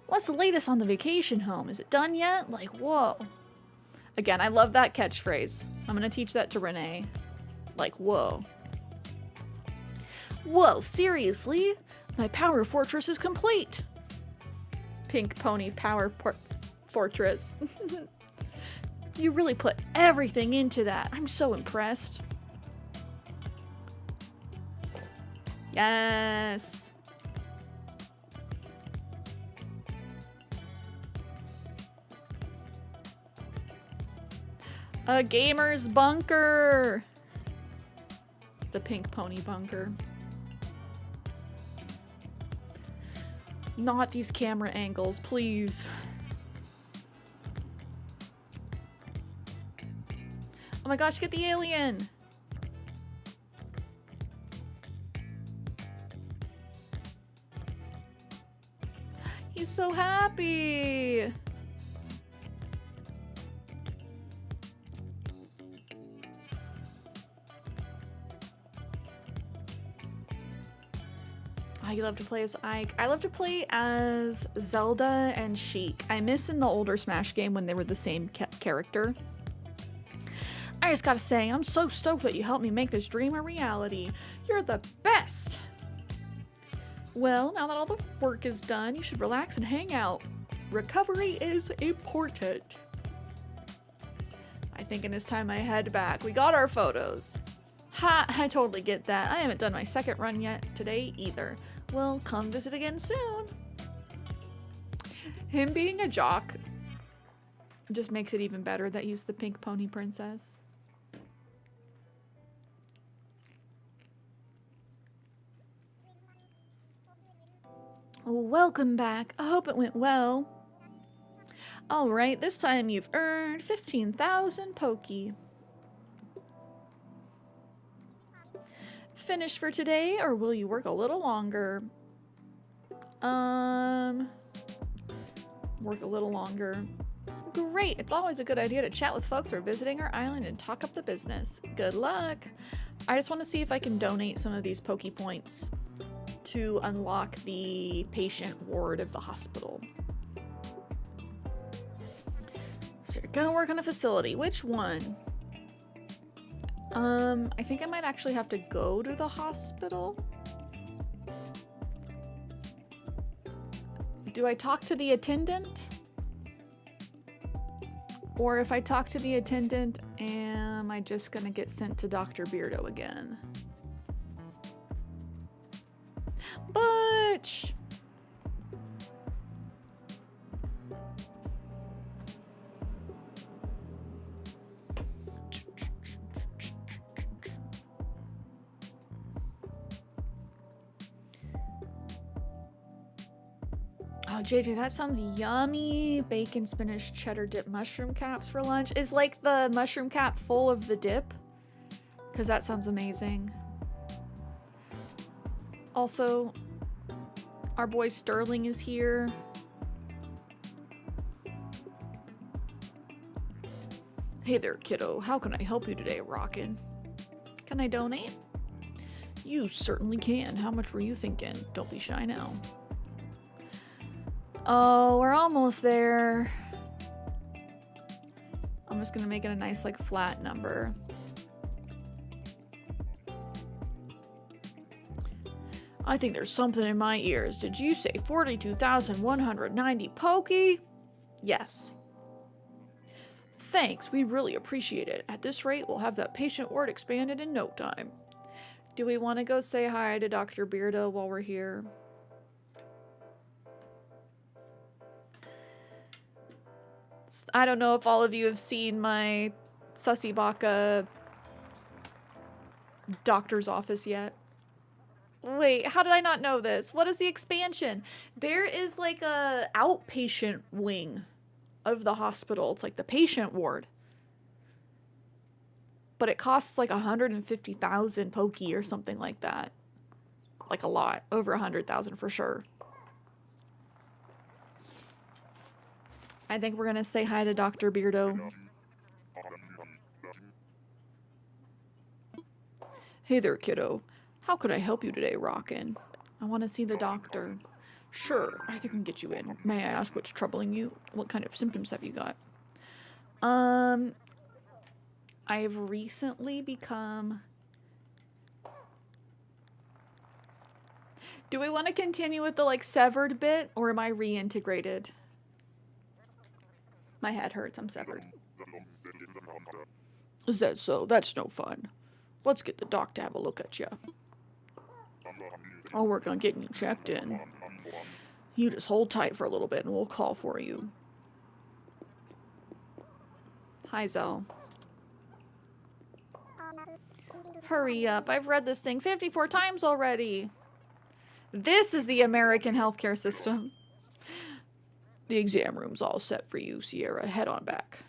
What's the latest on the vacation home? Is it done yet? Like, whoa. Again, I love that catchphrase. I'm gonna teach that to Renee. Like, whoa. Whoa, seriously? My power fortress is complete. Pink Pony Power Fortress. You really put everything into that. I'm so impressed. Yes. A gamer's bunker. The Pink Pony bunker. Not these camera angles, please. Oh my gosh, get the alien. He's so happy. You love to play as Ike. I love to play as Zelda and Sheik. I miss in the older Smash game when they were the same character. I just gotta say, I'm so stoked that you helped me make this dream a reality. You're the best! Well, now that all the work is done, you should relax and hang out. Recovery is important. I think it is time I head back. We got our photos. Ha, I totally get that. I haven't done my second run yet today either. Well, come visit again soon. Him being a jock just makes it even better that he's the Pink Pony Princess. Welcome back. I hope it went well. Alright, this time you've earned 15,000 Poki. Finished for today, or will you work a little longer? Work a little longer. Great! It's always a good idea to chat with folks who are visiting our island and talk up the business. Good luck! I just want to see if I can donate some of these Poke Points to unlock the patient ward of the hospital. So you're gonna work on a facility. Which one? I think I might actually have to go to the hospital. Do I talk to the attendant? Or if I talk to the attendant, am I just gonna get sent to Dr. Beardo again? Butch! Oh, JJ, that sounds yummy. Bacon, spinach, cheddar dip, mushroom caps for lunch. Is like the mushroom cap full of the dip? Because that sounds amazing. Also, our boy Sterling is here. Hey there, kiddo. How can I help you today, Rockin'? Can I donate? You certainly can. How much were you thinking? Don't be shy now. Oh, we're almost there. I'm just gonna make it a nice like flat number. I think there's something in my ears. Did you say 42,190 pokey? Yes. Thanks, we really appreciate it. At this rate, we'll have that patient ward expanded in no time. Do we want to go say hi to Dr. Beardo while we're here? I don't know if all of you have seen my Sussy Baka doctor's office yet. Wait, how did I not know this? What is the expansion? There is like a outpatient wing of the hospital. It's like the patient ward. But it costs like 150,000 pokey or something like that. Like a lot. Over 100,000 for sure. I think we're gonna say hi to Dr. Beardo. Hey there, kiddo. How could I help you today, Rockin'? I want to see the doctor. Sure, I think I can get you in. May I ask what's troubling you? What kind of symptoms have you got? I've recently become... Do we want to continue with the, like, severed bit, or am I reintegrated? My head hurts, I'm severed. Is that so? That's no fun. Let's get the doc to have a look at you. I'll work on getting you checked in. You just hold tight for a little bit and we'll call for you. Hi, Zell. Hurry up. I've read this thing 54 times already. This is the American healthcare system. The exam room's all set for you, Cierra. Head on back.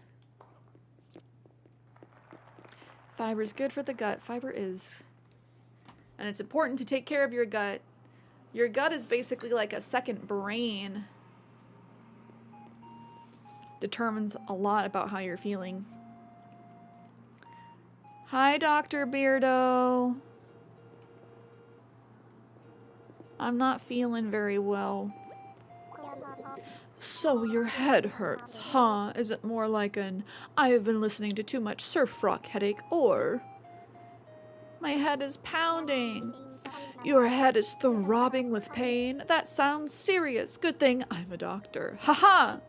Fiber's good for the gut. Fiber is. And it's important to take care of your gut. Your gut is basically like a second brain. Determines a lot about how you're feeling. Hi, Dr. Beardo. I'm not feeling very well. So your head hurts, huh? Is it more like an I have been listening to too much surf rock headache, or my head is pounding? Your head is throbbing with pain? That sounds serious. Good thing I'm a doctor. Haha!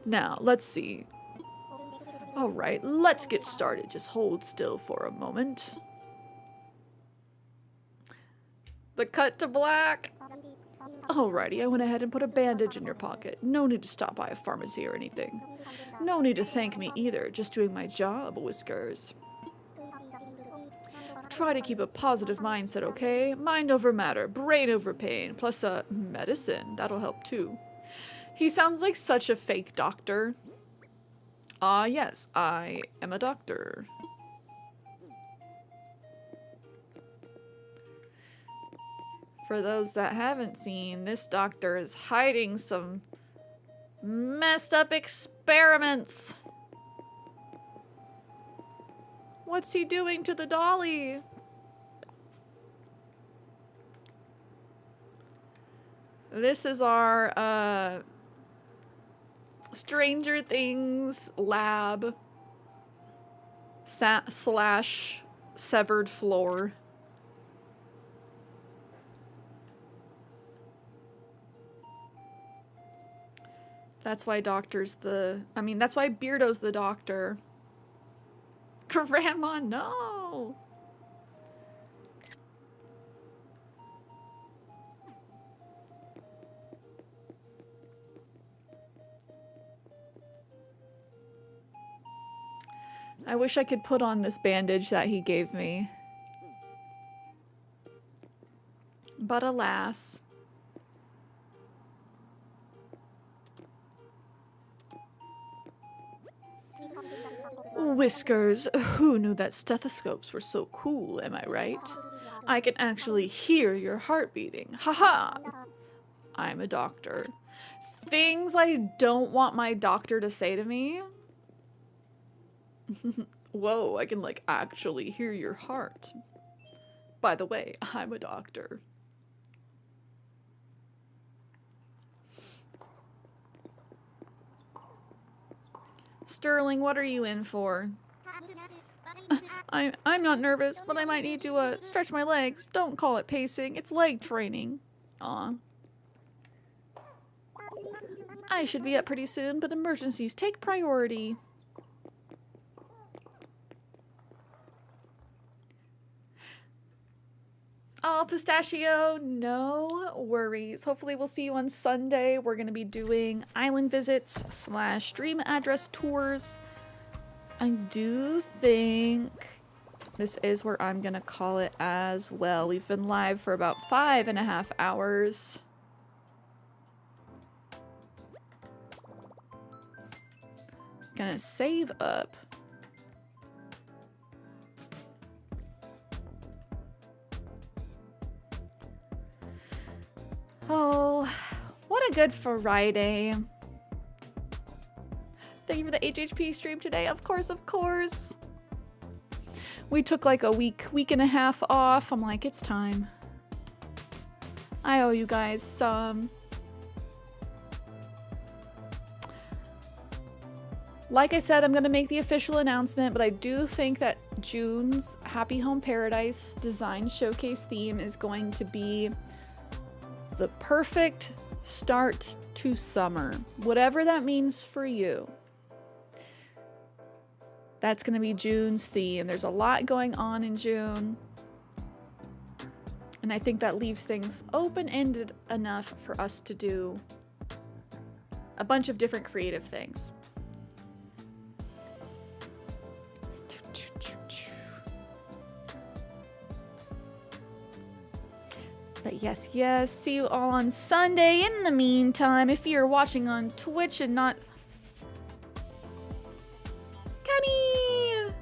Now, let's see. Alright, let's get started. Just hold still for a moment. The cut to black. Alrighty, I went ahead and put a bandage in your pocket. No need to stop by a pharmacy or anything. No need to thank me either, just doing my job, Whiskers. Try to keep a positive mindset, okay? Mind over matter, brain over pain, plus medicine. That'll help too. He sounds like such a fake doctor. Ah, yes, I am a doctor. For those that haven't seen, this doctor is hiding some messed up experiments. What's he doing to the dolly? This is our Stranger Things lab slash severed floor. That's why doctor's the... I mean, that's why Beardo's the doctor. Grandma, no! I wish I could put on this bandage that he gave me. But alas... Whiskers, who knew that stethoscopes were so cool, am I right? I can actually hear your heart beating. Haha! I'm a doctor. Things I don't want my doctor to say to me. Whoa, I can like actually hear your heart. By the way, I'm a doctor. Sterling, what are you in for? I'm not nervous, but I might need to stretch my legs. Don't call it pacing. It's leg training. Aw. I should be up pretty soon, but emergencies take priority. Oh, Pistachio, no worries. Hopefully we'll see you on Sunday. We're going to be doing island visits / dream address tours. I do think this is where I'm going to call it as well. We've been live for about 5.5 hours. Gonna save up. Oh, what a good Friday. Thank you for the HHP stream today. Of course, of course. We took like a week and a half off. I'm like, it's time. I owe you guys some. Like I said, I'm going to make the official announcement, but I do think that June's Happy Home Paradise Design Showcase theme is going to be the perfect start to summer. Whatever that means for you. That's going to be June's theme. There's a lot going on in June. And I think that leaves things open-ended enough for us to do a bunch of different creative things. But yes, yes, see you all on Sunday. In the meantime, if you're watching on Twitch and not... Kenny!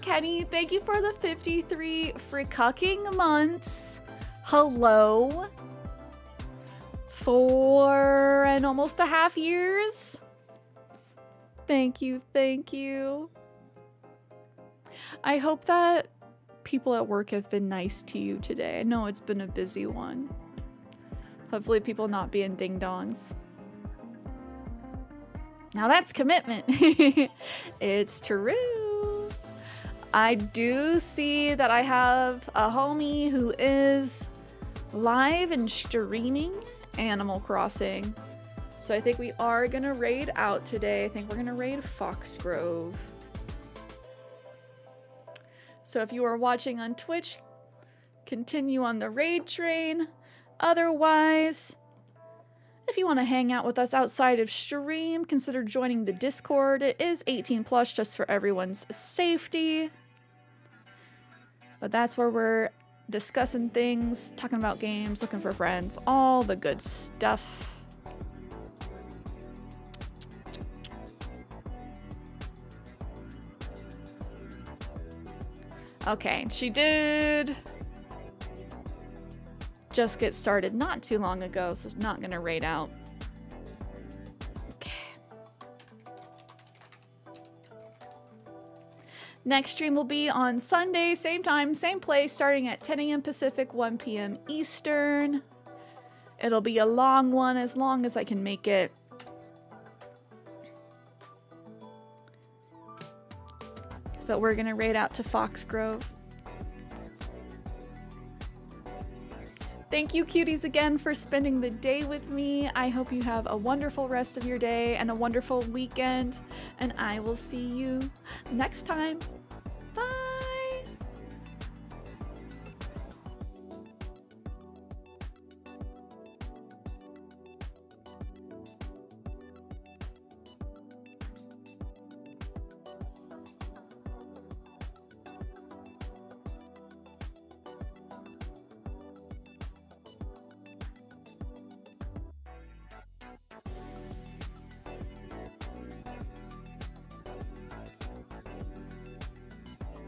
Kenny, thank you for the 53 freaking months. Hello. 4 and almost a half years. Thank you, thank you. I hope that people at work have been nice to you today. I know it's been a busy one. Hopefully people not being ding-dongs. Now that's commitment. It's true. I do see that I have a homie who is live and streaming Animal Crossing. So I think we are gonna raid out today. I think we're gonna raid Foxgrove. So if you are watching on Twitch, continue on the raid train. Otherwise, if you want to hang out with us outside of stream, consider joining the Discord. It is 18 plus just for everyone's safety. But that's where we're discussing things, talking about games, looking for friends, all the good stuff. Okay, she did just get started not too long ago, so it's not gonna raid out. Okay. Next stream will be on Sunday, same time, same place, starting at 10 a.m. Pacific, 1 p.m. Eastern. It'll be a long one, as long as I can make it. But we're gonna raid out to Foxgrove. Thank you, cuties, again for spending the day with me. I hope you have a wonderful rest of your day and a wonderful weekend. And I will see you next time.